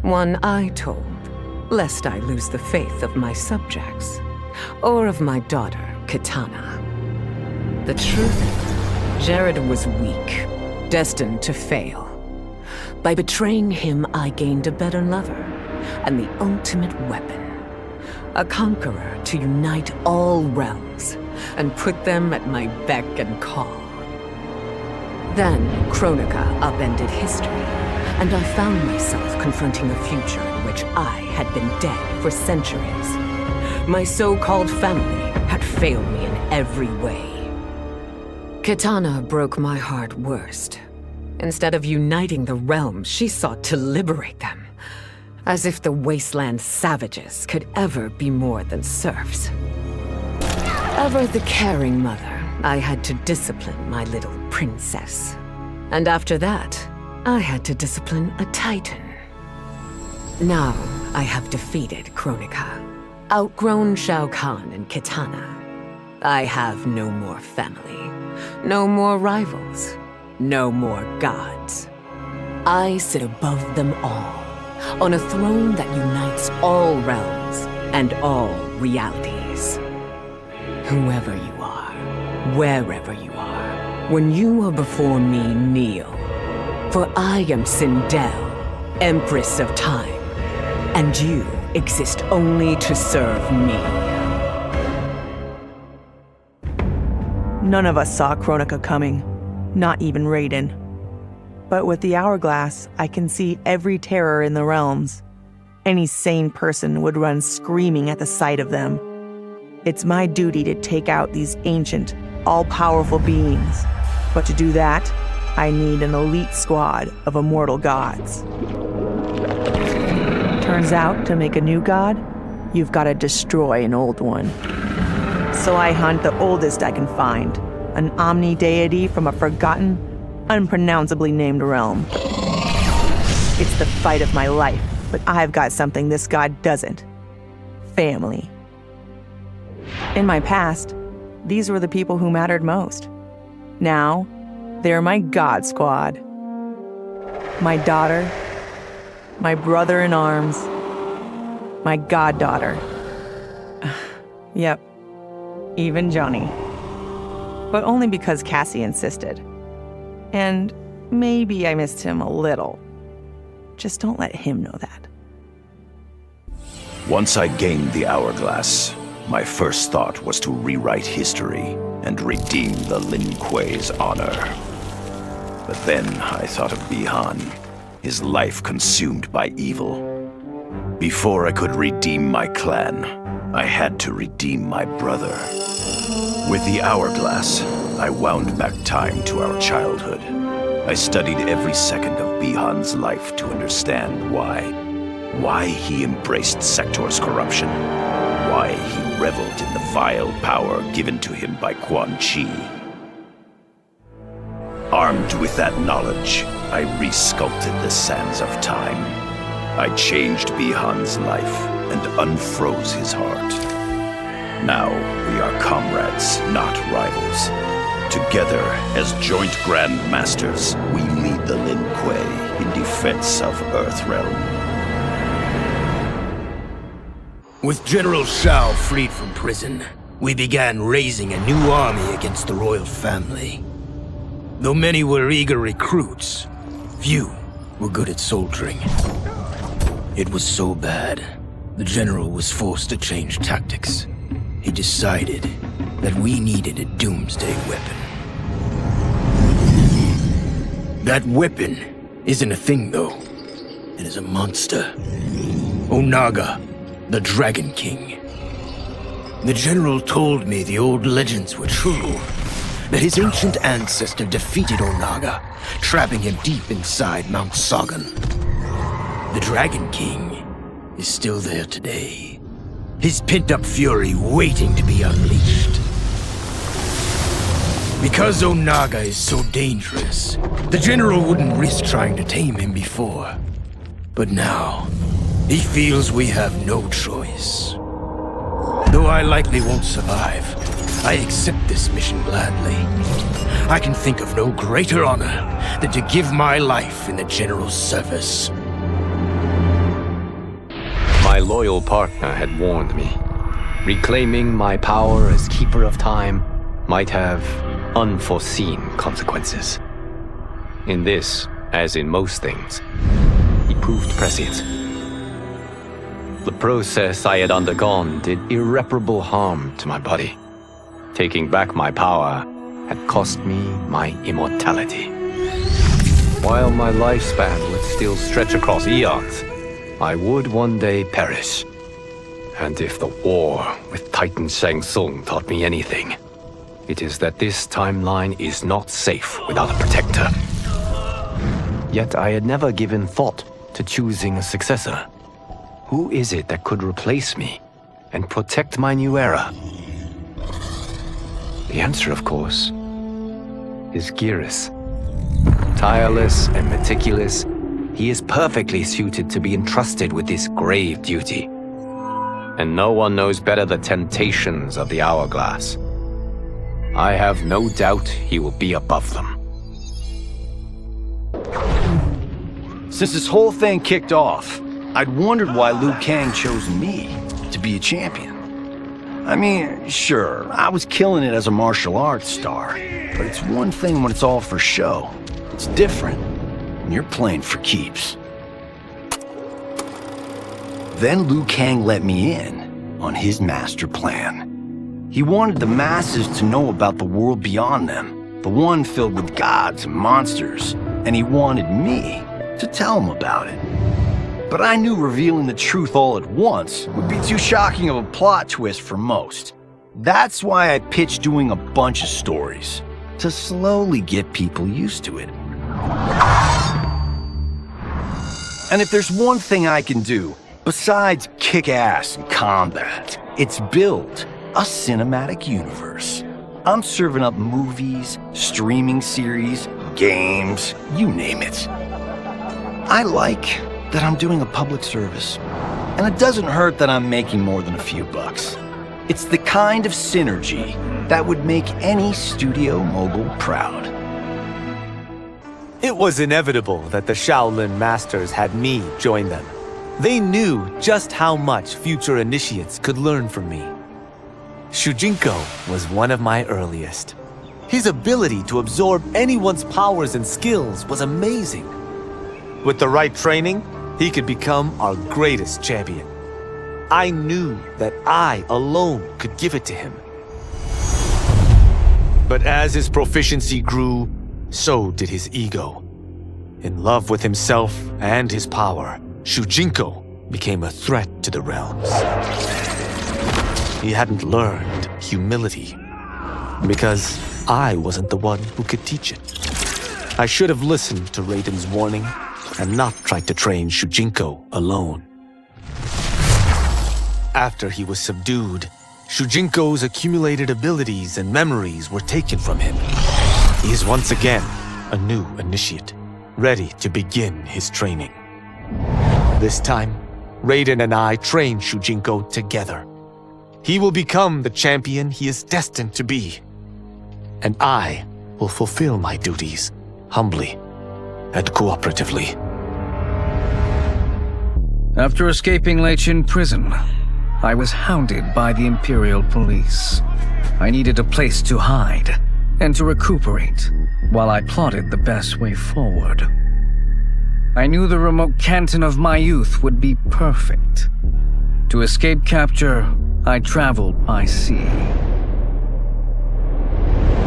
One I told, lest I lose the faith of my subjects, or of my daughter, Kitana. The truth Jared was weak, destined to fail. By betraying him, I gained a better lover, and the ultimate weapon. A conqueror to unite all realms, and put them at my beck and call. Then, Kronika upended history, and I found myself confronting a future in which I had been dead for centuries. My so-called family had failed me in every way. Kitana broke my heart worst. Instead of uniting the realms, she sought to liberate them. As if the wasteland savages could ever be more than serfs. Ever the caring mother, I had to discipline my little princess. And after that, I had to discipline a titan. Now, I have defeated Kronika, outgrown Shao Kahn and Kitana. I have no more family, no more rivals, no more gods. I sit above them all, on a throne that unites all realms and all realities. Whoever you are, wherever you are, when you are before me, kneel. For I am Sindel, Empress of Time, and you exist only to serve me. None of us saw Kronika coming, not even Raiden. But with the hourglass, I can see every terror in the realms. Any sane person would run screaming at the sight of them. It's my duty to take out these ancient, all-powerful beings. But to do that, I need an elite squad of immortal gods. Turns out, to make a new god, you've got to destroy an old one. So I hunt the oldest I can find, an omni-deity from a forgotten, unpronounceably named realm. It's the fight of my life, but I've got something this god doesn't. Family. In my past, these were the people who mattered most. Now, they're my god squad. My daughter, my brother in arms, my goddaughter. Yep, even Johnny. But only because Cassie insisted. And maybe I missed him a little. Just don't let him know that. Once I gained the hourglass, my first thought was to rewrite history and redeem the Lin Kuei's honor. But then I thought of Bi-Han, his life consumed by evil. Before I could redeem my clan, I had to redeem my brother. With the hourglass, I wound back time to our childhood. I studied every second of Bi-Han's life to understand why he embraced Sector's corruption, why he reveled in the vile power given to him by Quan Chi. Armed with that knowledge, I resculpted the sands of time. I changed Bi-Han's life and unfroze his heart. Now we are comrades, not rivals. Together, as joint Grand Masters, we lead the Lin Kuei in defense of Earthrealm. With General Shao freed from prison, we began raising a new army against the royal family. Though many were eager recruits, few were good at soldiering. It was so bad, the general was forced to change tactics. He decided that we needed a doomsday weapon. That weapon isn't a thing, though. It is a monster. Onaga, the Dragon King. The general told me the old legends were true, that his ancient ancestor defeated Onaga, trapping him deep inside Mount Sagan. The Dragon King is still there today, his pent-up fury waiting to be unleashed. Because Onaga is so dangerous, the general wouldn't risk trying to tame him before. But now, he feels we have no choice. Though I likely won't survive, I accept this mission gladly. I can think of no greater honor than to give my life in the general's service. My loyal partner had warned me. Reclaiming my power as Keeper of Time might have unforeseen consequences. In this, as in most things, he proved prescient. The process I had undergone did irreparable harm to my body. Taking back my power had cost me my immortality. While my lifespan would still stretch across eons, I would one day perish. And if the war with Titan Shang Tsung taught me anything, it is that this timeline is not safe without a protector. Yet I had never given thought to choosing a successor. Who is it that could replace me and protect my new era? The answer, of course, is Geras. Tireless and meticulous, he is perfectly suited to be entrusted with this grave duty. And no one knows better the temptations of the hourglass. I have no doubt he will be above them. Since this whole thing kicked off, I'd wondered why Liu Kang chose me to be a champion. I mean, sure, I was killing it as a martial arts star, but it's one thing when it's all for show. It's different when you're playing for keeps. Then Liu Kang let me in on his master plan. He wanted the masses to know about the world beyond them, the one filled with gods and monsters, and he wanted me to tell him about it. But I knew revealing the truth all at once would be too shocking of a plot twist for most. That's why I pitched doing a bunch of stories, to slowly get people used to it. And if there's one thing I can do, besides kick ass in combat, it's build a cinematic universe. I'm serving up movies, streaming series, games, you name it. I like that I'm doing a public service, and it doesn't hurt that I'm making more than a few bucks. It's the kind of synergy that would make any studio mogul proud. It was inevitable that the Shaolin Masters had me join them. They knew just how much future initiates could learn from me. Shujinko was one of my earliest. His ability to absorb anyone's powers and skills was amazing. With the right training, he could become our greatest champion. I knew that I alone could give it to him. But as his proficiency grew, so did his ego. In love with himself and his power, Shujinko became a threat to the realms. He hadn't learned humility, because I wasn't the one who could teach it. I should have listened to Raiden's warning and not tried to train Shujinko alone. After he was subdued, Shujinko's accumulated abilities and memories were taken from him. He is once again a new initiate, ready to begin his training. This time, Raiden and I train Shujinko together. He will become the champion he is destined to be. And I will fulfill my duties humbly and cooperatively. After escaping Leichin prison, I was hounded by the Imperial Police. I needed a place to hide and to recuperate while I plotted the best way forward. I knew the remote canton of my youth would be perfect. To escape capture, I traveled by sea.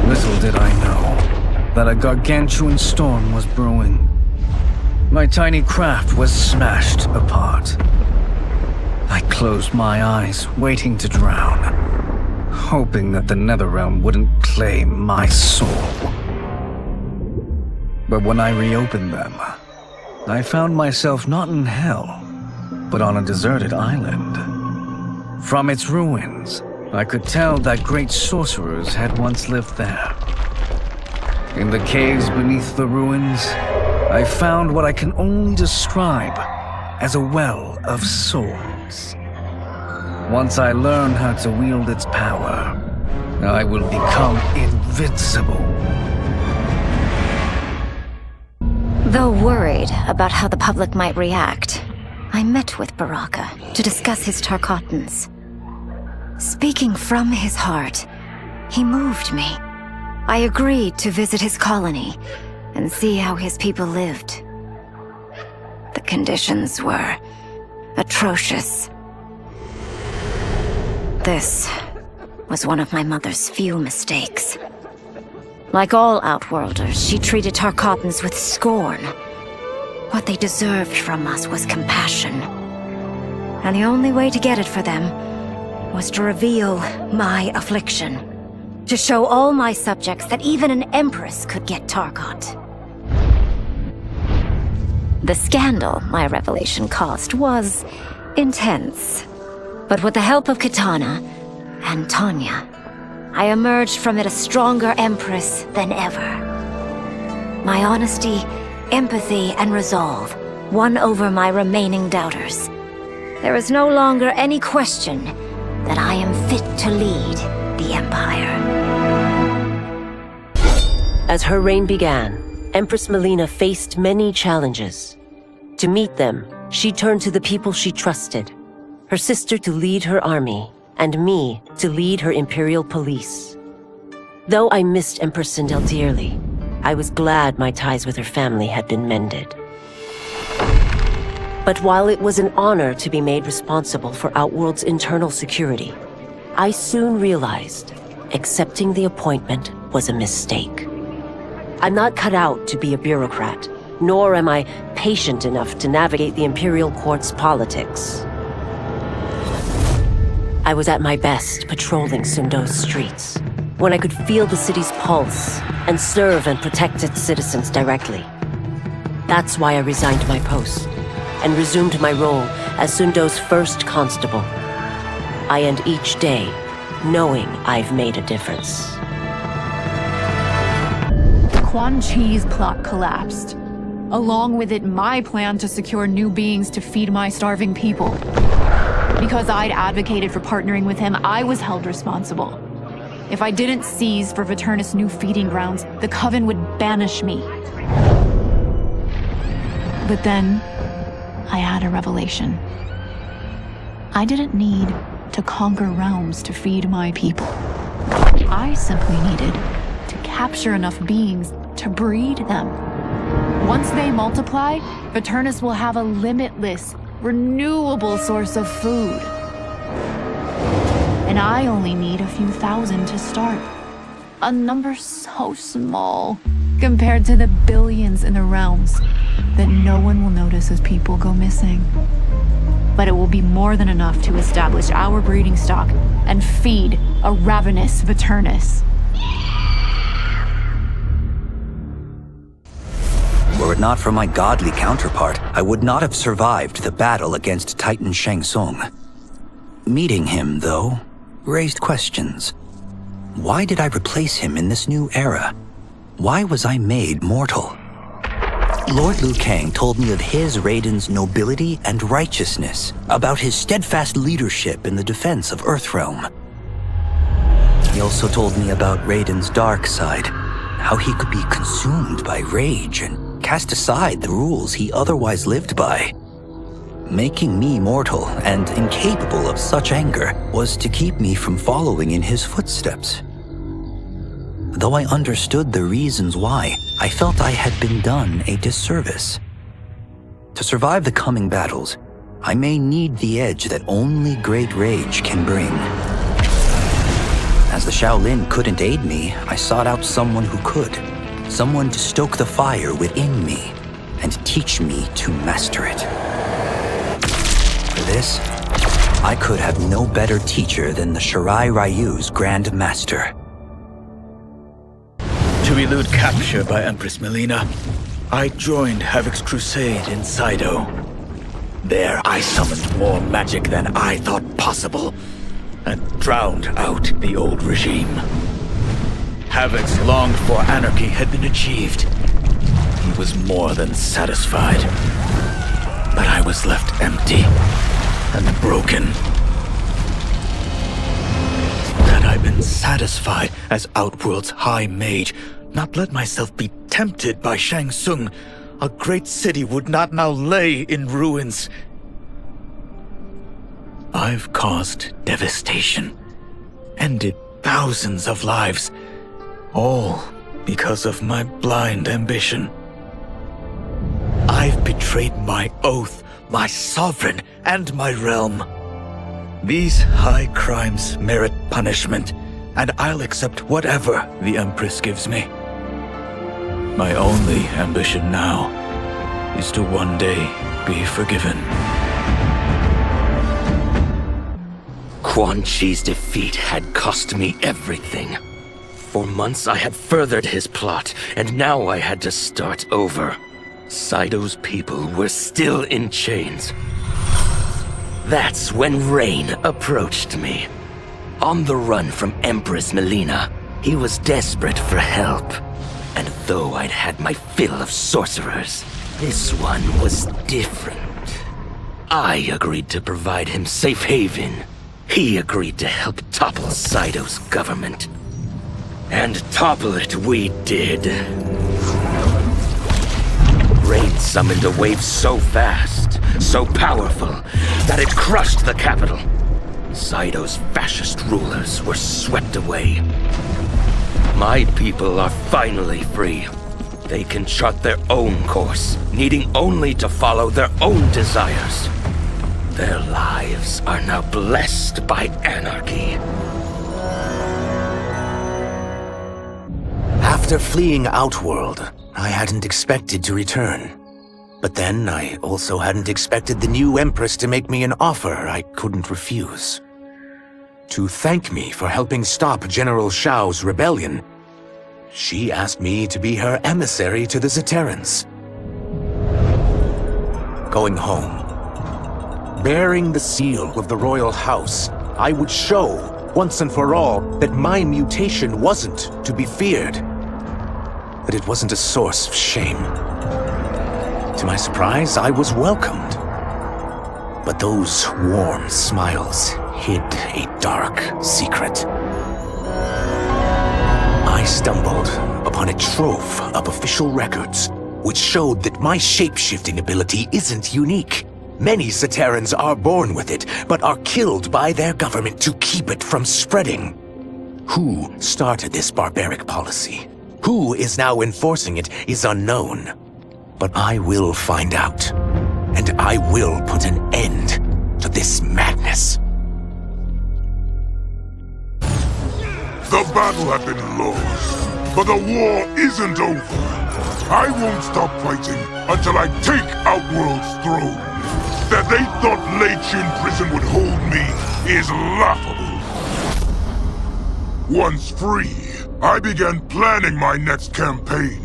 Little did I know that a gargantuan storm was brewing. My tiny craft was smashed apart. I closed my eyes, waiting to drown, hoping that the Netherrealm wouldn't claim my soul. But when I reopened them, I found myself not in hell, but on a deserted island. From its ruins, I could tell that great sorcerers had once lived there. In the caves beneath the ruins, I found what I can only describe as a well of souls. Once I learn how to wield its power, I will become invincible. Though worried about how the public might react, I met with Baraka to discuss his Tarkatans. Speaking from his heart, he moved me. I agreed to visit his colony and see how his people lived. The conditions were atrocious. This was one of my mother's few mistakes. Like all Outworlders, she treated Tarkatans with scorn. What they deserved from us was compassion. And the only way to get it for them was to reveal my affliction. To show all my subjects that even an empress could get Tarkat. The scandal my revelation caused was intense. But with the help of Kitana and Tanya, I emerged from it a stronger empress than ever. My honesty, empathy, and resolve won over my remaining doubters. There is no longer any question that I am fit to lead the Empire. As her reign began, Empress Mileena faced many challenges. To meet them, she turned to the people she trusted. Her sister to lead her army, and me to lead her Imperial police. Though I missed Empress Sindel dearly, I was glad my ties with her family had been mended. But while it was an honor to be made responsible for Outworld's internal security, I soon realized accepting the appointment was a mistake. I'm not cut out to be a bureaucrat, nor am I patient enough to navigate the Imperial Court's politics. I was at my best patrolling Sundo's streets, when I could feel the city's pulse and serve and protect its citizens directly. That's why I resigned my post and resumed my role as Sundo's first constable. I end each day knowing I've made a difference. The Quan Chi's plot collapsed. Along with it, my plan to secure new beings to feed my starving people. Because I'd advocated for partnering with him, I was held responsible. If I didn't seize for Veternus' new feeding grounds, the Coven would banish me. But then, I had a revelation. I didn't need to conquer realms to feed my people. I simply needed to capture enough beings to breed them. Once they multiply, Veternus will have a limitless, renewable source of food. And I only need a few thousand to start. A number so small compared to the billions in the realms that no one will notice as people go missing. But it will be more than enough to establish our breeding stock and feed a ravenous Veternus. Were it not for my godly counterpart, I would not have survived the battle against Titan Shang Tsung. Meeting him, though, raised questions. Why did I replace him in this new era? Why was I made mortal? Lord Liu Kang told me of his Raiden's nobility and righteousness, about his steadfast leadership in the defense of Earthrealm. He also told me about Raiden's dark side, how he could be consumed by rage and cast aside the rules he otherwise lived by. Making me mortal and incapable of such anger was to keep me from following in his footsteps. Though I understood the reasons why, I felt I had been done a disservice. To survive the coming battles, I may need the edge that only great rage can bring. As the Shaolin couldn't aid me, I sought out someone who could. Someone to stoke the fire within me and teach me to master it. For this, I could have no better teacher than the Shirai Ryu's Grand Master. To elude capture by Empress Mileena, I joined Havoc's crusade in Saido. There I summoned more magic than I thought possible and drowned out the old regime. Havoc's longed-for anarchy had been achieved. He was more than satisfied. But I was left empty and broken. Had I been satisfied as Outworld's High Mage, not let myself be tempted by Shang Tsung, a great city would not now lay in ruins. I've caused devastation, ended thousands of lives, All because of my blind ambition. I've betrayed my oath, my sovereign, and my realm. These high crimes merit punishment, and I'll accept whatever the Empress gives me. My only ambition now is to one day be forgiven. Quan Chi's defeat had cost me everything. For months I had furthered his plot, and now I had to start over. Saido's people were still in chains. That's when Rain approached me. On the run from Empress Mileena, he was desperate for help. And though I'd had my fill of sorcerers, this one was different. I agreed to provide him safe haven. He agreed to help topple Saido's government. And topple it we did. Rain summoned a wave so fast, so powerful, that it crushed the capital. Saido's fascist rulers were swept away. My people are finally free. They can chart their own course, needing only to follow their own desires. Their lives are now blessed by anarchy. After fleeing Outworld, I hadn't expected to return. But then I also hadn't expected the new Empress to make me an offer I couldn't refuse. To thank me for helping stop General Shao's rebellion, she asked me to be her emissary to the Zaterrans. Going home, bearing the seal of the royal house, I would show, once and for all, that my mutation wasn't to be feared. That it wasn't a source of shame. To my surprise, I was welcomed. But those warm smiles hid a dark secret. I stumbled upon a trove of official records, which showed that my shape-shifting ability isn't unique. Many Zaterrans are born with it, but are killed by their government to keep it from spreading. Who started this barbaric policy? Who is now enforcing it is unknown. But I will find out, and I will put an end to this madness. The battle had been lost, but the war isn't over. I won't stop fighting until I take Outworld's throne. That they thought Lei Chin prison would hold me is laughable. Once free, I began planning my next campaign.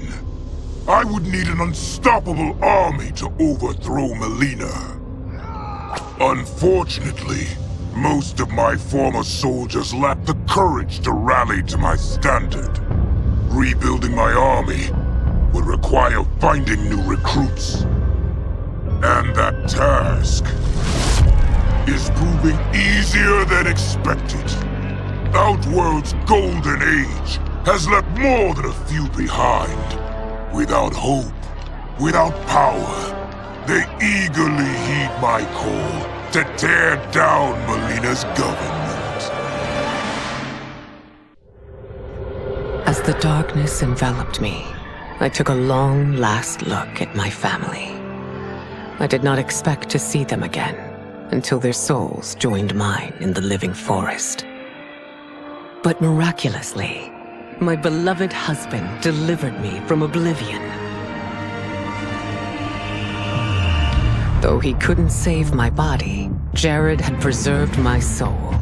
I would need an unstoppable army to overthrow Mileena. Unfortunately, most of my former soldiers lacked the courage to rally to my standard. Rebuilding my army would require finding new recruits. And that task is proving easier than expected. Outworld's golden age has left more than a few behind. Without hope, without power, they eagerly heed my call to tear down Mileena's government. As the darkness enveloped me, I took a long last look at my family. I did not expect to see them again until their souls joined mine in the living forest. But miraculously, my beloved husband delivered me from oblivion. Though he couldn't save my body, Jared had preserved my soul.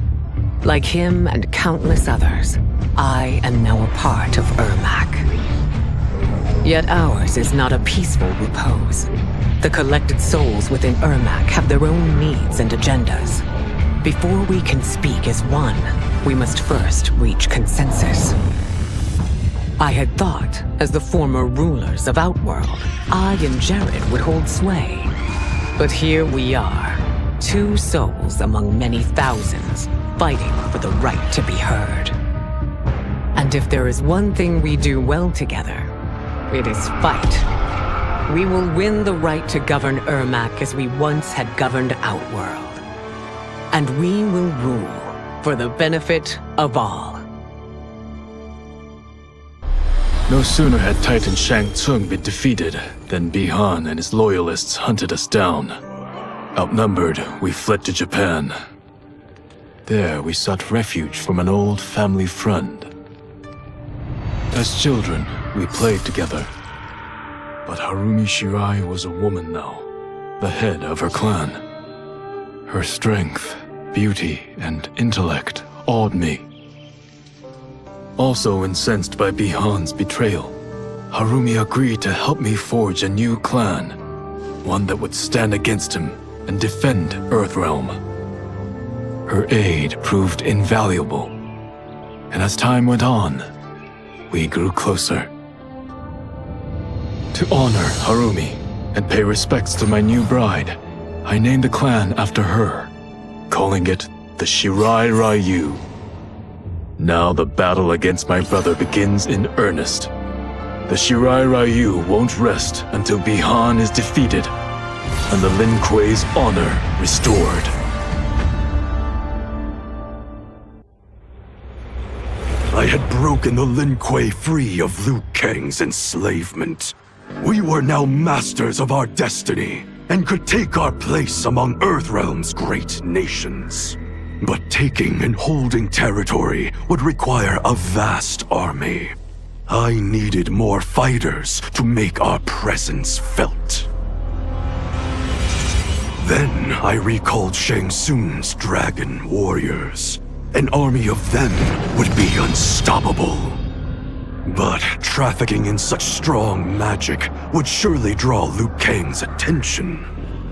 Like him and countless others, I am now a part of Ermac. Yet ours is not a peaceful repose. The collected souls within Ermac have their own needs and agendas. Before we can speak as one, we must first reach consensus. I had thought, as the former rulers of Outworld, I and Jared would hold sway. But here we are, two souls among many thousands, fighting for the right to be heard. And if there is one thing we do well together, it is fight. We will win the right to govern Ermac as we once had governed Outworld. And we will rule for the benefit of all. No sooner had Titan Tsung been defeated than Bihan and his loyalists hunted us down. Outnumbered, we fled to Japan. There, we sought refuge from an old family friend. As children, we played together. But Harumi Shirai was a woman now, the head of her clan. Her strength, beauty, and intellect awed me. Also incensed by Bihan's betrayal, Harumi agreed to help me forge a new clan, one that would stand against him and defend Earthrealm. Her aid proved invaluable, and as time went on, we grew closer. To honor Harumi and pay respects to my new bride, I named the clan after her, calling it the Shirai Ryu. Now the battle against my brother begins in earnest. The Shirai Ryu won't rest until Bihan is defeated and the Lin Kuei's honor restored. I had broken the Lin Kuei free of Liu Kang's enslavement. We were now masters of our destiny and could take our place among Earthrealm's great nations. But taking and holding territory would require a vast army. I needed more fighters to make our presence felt. Then I recalled Shang Tsung's dragon warriors. An army of them would be unstoppable. But trafficking in such strong magic would surely draw Liu Kang's attention.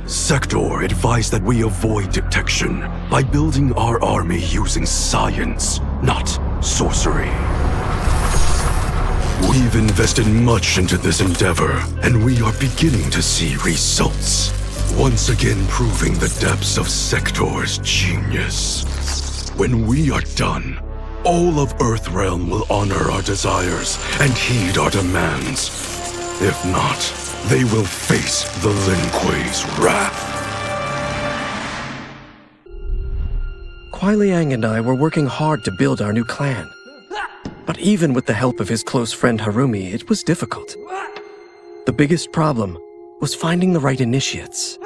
Sector advised that we avoid detection by building our army using science, not sorcery. We've invested much into this endeavor, and we are beginning to see results. Once again proving the depths of Sector's genius. When we are done, all of Earthrealm will honor our desires and heed our demands. If not, they will face the Lin Kuei's wrath. Kuai Liang and I were working hard to build our new clan. But even with the help of his close friend Harumi, it was difficult. The biggest problem was finding the right initiates.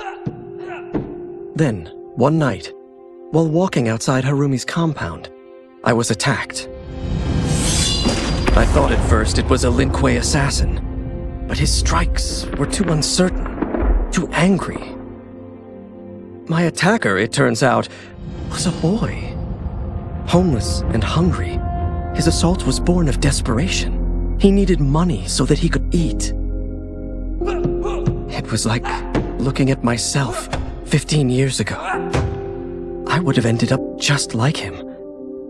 Then, one night, while walking outside Harumi's compound, I was attacked. I thought at first it was a Lin Kuei assassin, but his strikes were too uncertain, too angry. My attacker, it turns out, was a boy. Homeless and hungry, his assault was born of desperation. He needed money so that he could eat. It was like looking at myself 15 years ago. I would have ended up just like him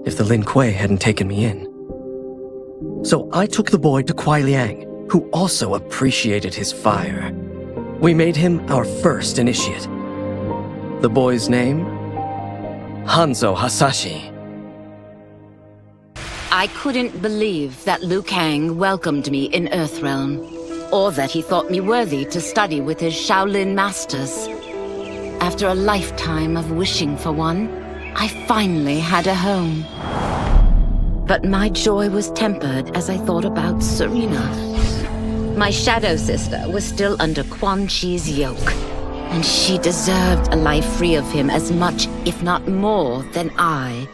if the Lin Kuei hadn't taken me in. So I took the boy to Kuai Liang, who also appreciated his fire. We made him our first initiate. The boy's name? Hanzo Hasashi. I couldn't believe that Liu Kang welcomed me in Earthrealm, or that he thought me worthy to study with his Shaolin masters. After a lifetime of wishing for one, I finally had a home. But my joy was tempered as I thought about Serena. My shadow sister was still under Quan Chi's yoke, and she deserved a life free of him as much, if not more, than I.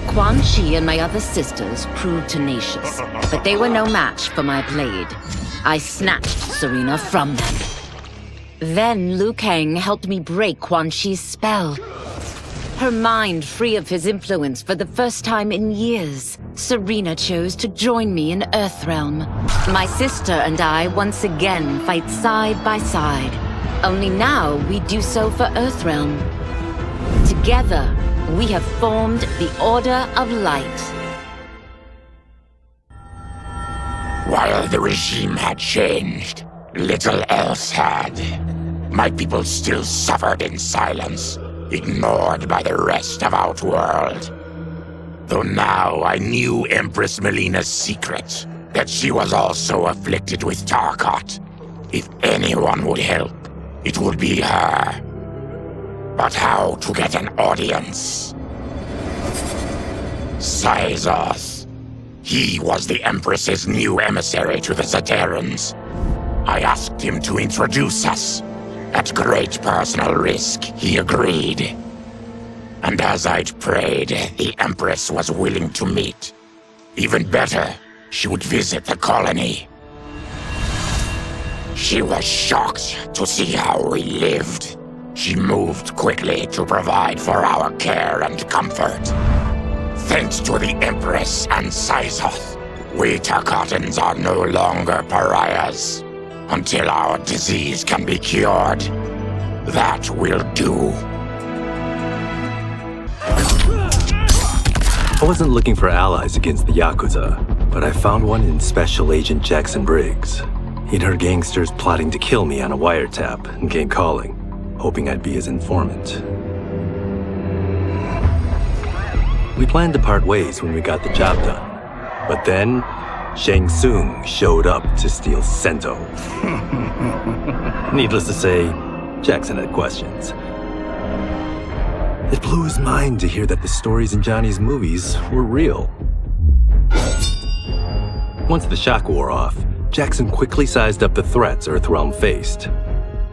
Quan Chi and my other sisters proved tenacious, but they were no match for my blade. I snatched Serena from them. Then Liu Kang helped me break Quan Chi's spell. Her mind free of his influence for the first time in years, Serena chose to join me in Earthrealm. My sister and I once again fight side by side. Only now we do so for Earthrealm. Together, we have formed the Order of Light. While the regime had changed, little else had. My people still suffered in silence, ignored by the rest of Outworld. Though now I knew Empress Mileena's secret, that she was also afflicted with Tarkat. If anyone would help, it would be her. But how to get an audience? Sizoth. He was the Empress's new emissary to the Zaterans. I asked him to introduce us. At great personal risk, he agreed. And as I'd prayed, the Empress was willing to meet. Even better, she would visit the colony. She was shocked to see how we lived. She moved quickly to provide for our care and comfort. Thanks to the Empress and Sizoth, we Tarkatans are no longer pariahs. Until our disease can be cured, that will do. I wasn't looking for allies against the Yakuza, but I found one in Special Agent Jackson Briggs. He'd heard gangsters plotting to kill me on a wiretap and came calling, hoping I'd be his informant. We planned to part ways when we got the job done, but then Tsung showed up to steal Sento. Needless to say, Jackson had questions. It blew his mind to hear that the stories in Johnny's movies were real. Once the shock wore off, Jackson quickly sized up the threats Earthrealm faced.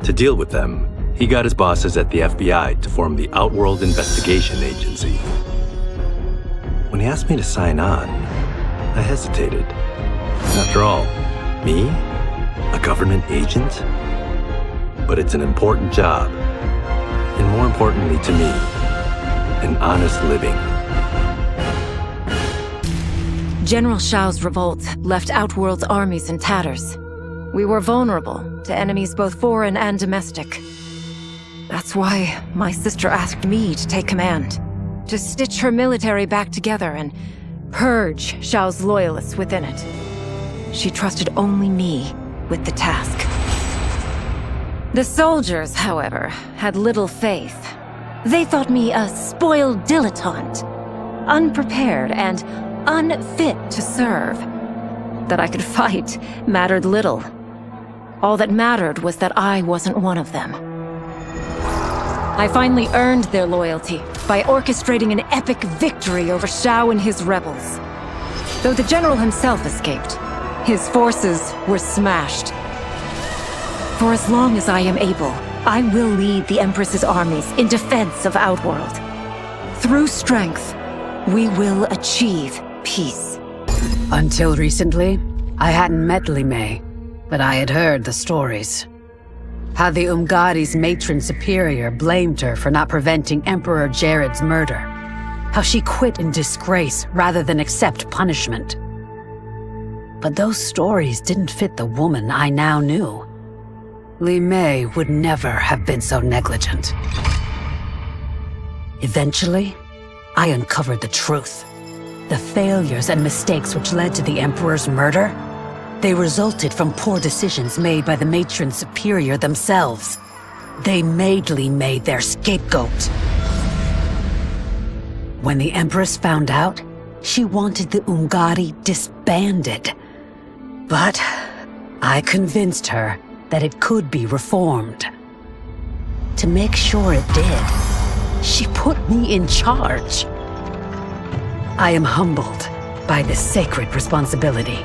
To deal with them, he got his bosses at the FBI to form the Outworld Investigation Agency. When he asked me to sign on, I hesitated. After all, me? A government agent? But it's an important job. And more importantly to me, an honest living. General Shao's revolt left Outworld's armies in tatters. We were vulnerable to enemies both foreign and domestic. That's why my sister asked me to take command, to stitch her military back together and purge Shao's loyalists within it. She trusted only me with the task. The soldiers, however, had little faith. They thought me a spoiled dilettante, unprepared and unfit to serve. That I could fight mattered little. All that mattered was that I wasn't one of them. I finally earned their loyalty by orchestrating an epic victory over Shao and his rebels. Though the general himself escaped, his forces were smashed. For as long as I am able, I will lead the Empress's armies in defense of Outworld. Through strength, we will achieve peace. Until recently, I hadn't met Li Mei, but I had heard the stories. How the Umgadi's matron superior blamed her for not preventing Emperor Jared's murder. How she quit in disgrace rather than accept punishment. But those stories didn't fit the woman I now knew. Li Mei would never have been so negligent. Eventually, I uncovered the truth. The failures and mistakes which led to the Emperor's murder, they resulted from poor decisions made by the matron superior themselves. They made Li Mei their scapegoat. When the Empress found out, she wanted the Umgadi disbanded. But I convinced her that it could be reformed. To make sure it did, she put me in charge. I am humbled by this sacred responsibility.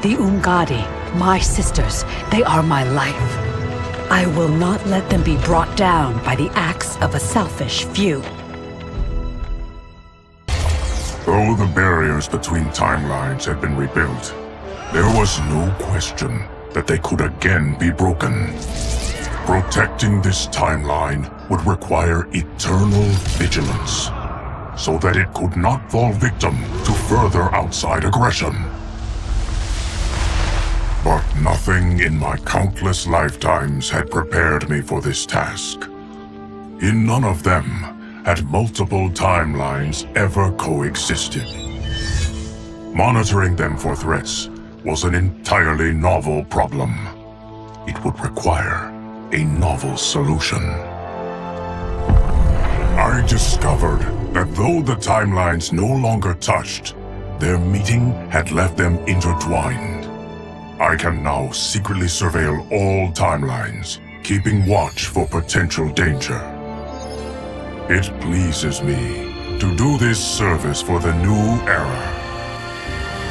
The Umgadi, my sisters, they are my life. I will not let them be brought down by the acts of a selfish few. Though the barriers between timelines had been rebuilt, there was no question that they could again be broken. Protecting this timeline would require eternal vigilance, so that it could not fall victim to further outside aggression. But nothing in my countless lifetimes had prepared me for this task. In none of them had multiple timelines ever coexisted. Monitoring them for threats was an entirely novel problem. It would require a novel solution. I discovered that though the timelines no longer touched, their meeting had left them intertwined. I can now secretly surveil all timelines, keeping watch for potential danger. It pleases me to do this service for the new era.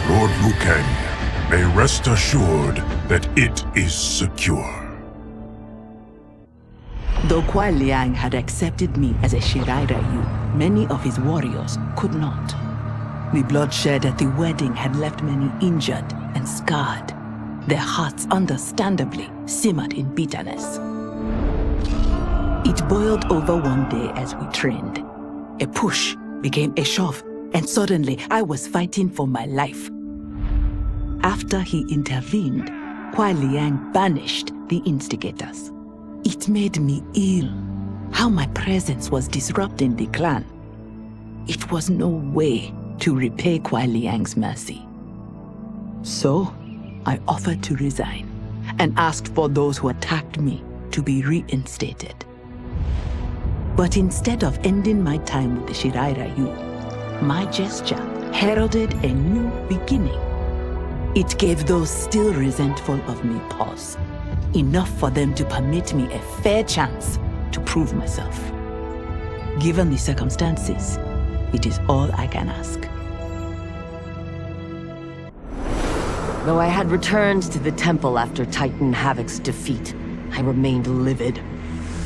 Lord Liu Kang may rest assured that it is secure. Though Kuai Liang had accepted me as a Shirai Ryu, many of his warriors could not. The bloodshed at the wedding had left many injured and scarred. Their hearts understandably simmered in bitterness. It boiled over one day as we trained. A push became a shove, and suddenly I was fighting for my life. After he intervened, Kuai Liang banished the instigators. It made me ill, how my presence was disrupting the clan. It was no way to repay Kuai Liang's mercy. So, I offered to resign and asked for those who attacked me to be reinstated. But instead of ending my time with the Shirai Ryu, my gesture heralded a new beginning. It gave those still resentful of me pause, enough for them to permit me a fair chance to prove myself. Given the circumstances, it is all I can ask. Though I had returned to the temple after Titan Havoc's defeat, I remained livid.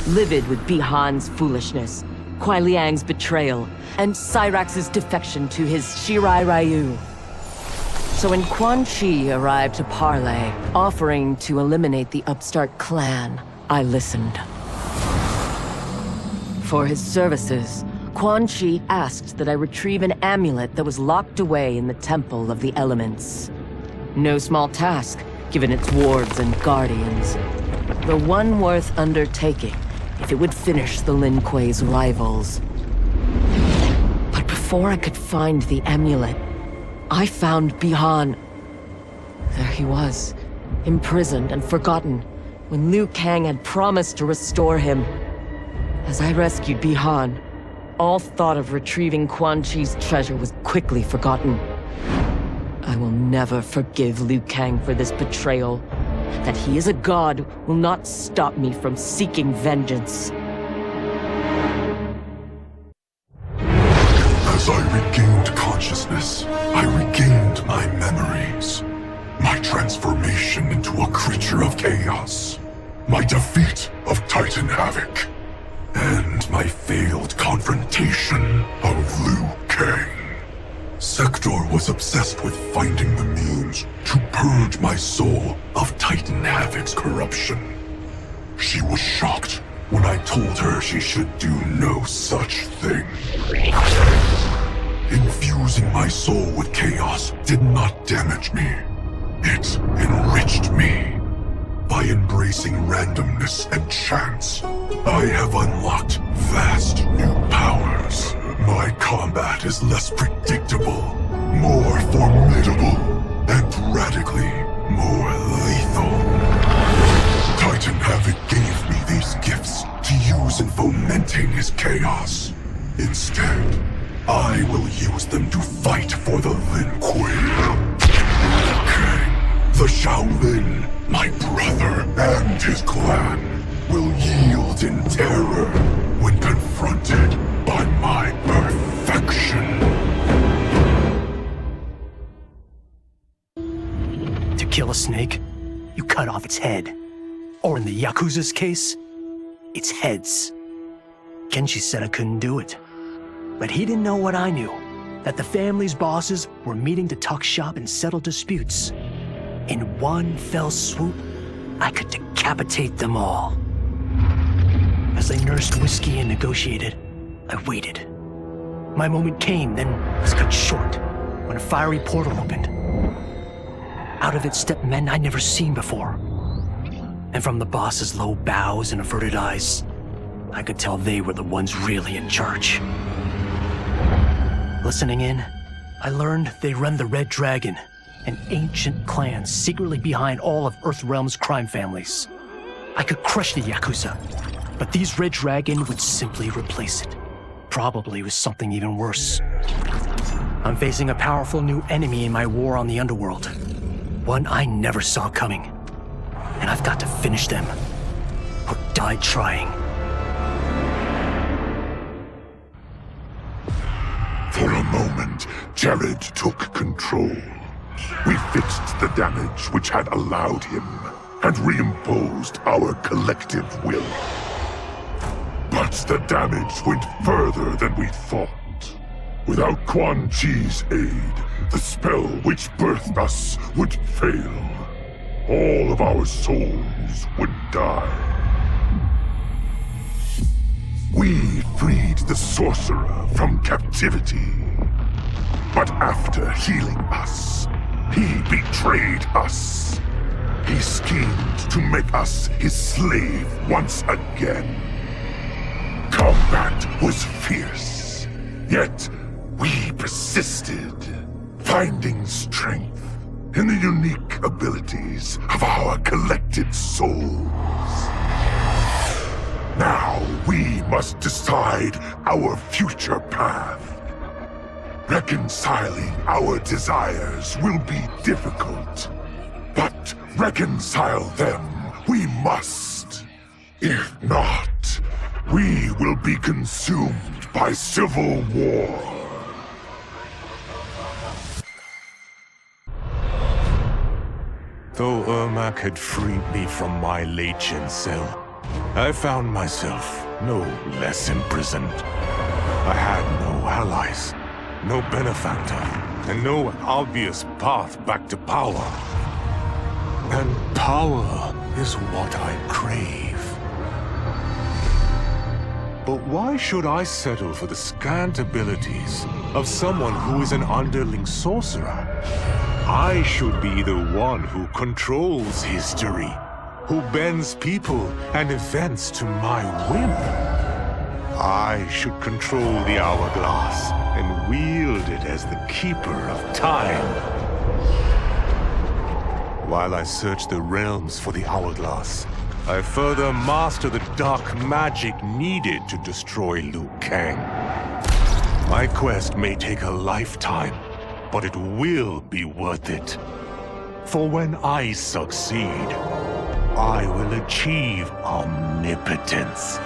Livid with Bihan's foolishness, Kuai Liang's betrayal, and Cyrax's defection to his Shirai Ryu. So when Quan Chi arrived to parley, offering to eliminate the upstart clan, I listened. For his services, Quan Chi asked that I retrieve an amulet that was locked away in the Temple of the Elements. No small task, given its wards and guardians. The one worth undertaking, if it would finish the Lin Kuei's rivals. But before I could find the amulet, I found Bihan. There he was, imprisoned and forgotten, when Liu Kang had promised to restore him. As I rescued Bihan, all thought of retrieving Quan Chi's treasure was quickly forgotten. I will never forgive Liu Kang for this betrayal. That he is a god will not stop me from seeking vengeance. As I regained consciousness, I regained my memories. My transformation into a creature of chaos. My defeat of Titan Havoc. And my failed confrontation of Liu Kang. Sector was obsessed with finding the means to purge my soul of Titan Havoc's corruption. She was shocked when I told her she should do no such thing. Infusing my soul with chaos did not damage me. It enriched me. By embracing randomness and chance, I have unlocked vast new powers. My combat is less predictable, more formidable, and radically more lethal. Titan Havoc gave me these gifts to use in fomenting his chaos. Instead, I will use them to fight for the Lin Kuei. Kang, the Shaolin, my brother and his clan, will yield in terror when confronted by my perfection. To kill a snake, you cut off its head. Or in the Yakuza's case, its heads. Kenshi said I couldn't do it. But he didn't know what I knew, that the family's bosses were meeting to talk shop and settle disputes. In one fell swoop, I could decapitate them all. As they nursed whiskey and negotiated, I waited. My moment came, then was cut short, when a fiery portal opened. Out of it stepped men I'd never seen before. And from the boss's low bows and averted eyes, I could tell they were the ones really in charge. Listening in, I learned they run the Red Dragon, an ancient clan secretly behind all of Earthrealm's crime families. I could crush the Yakuza, but these Red Dragon would simply replace it. Probably with something even worse. I'm facing a powerful new enemy in my war on the underworld. One I never saw coming. And I've got to finish them, or die trying. For a moment, Jared took control. We fixed the damage which had allowed him, and reimposed our collective will. But the damage went further than we thought. Without Quan Chi's aid, the spell which birthed us would fail. All of our souls would die. We freed the sorcerer from captivity. But after healing us, he betrayed us. He schemed to make us his slave once again. Combat was fierce, yet we persisted, finding strength in the unique abilities of our collected souls. Now we must decide our future path. Reconciling our desires will be difficult, but reconcile them we must. If not, we will be consumed by civil war. Though Ermac had freed me from my Leichin cell, I found myself no less imprisoned. I had no allies, no benefactor, and no obvious path back to power. And power is what I crave. But why should I settle for the scant abilities of someone who is an underling sorcerer? I should be the one who controls history, who bends people and events to my whim. I should control the hourglass and wield it as the keeper of time. While I search the realms for the hourglass, I further master the dark magic needed to destroy Liu Kang. My quest may take a lifetime, but it will be worth it. For when I succeed, I will achieve omnipotence.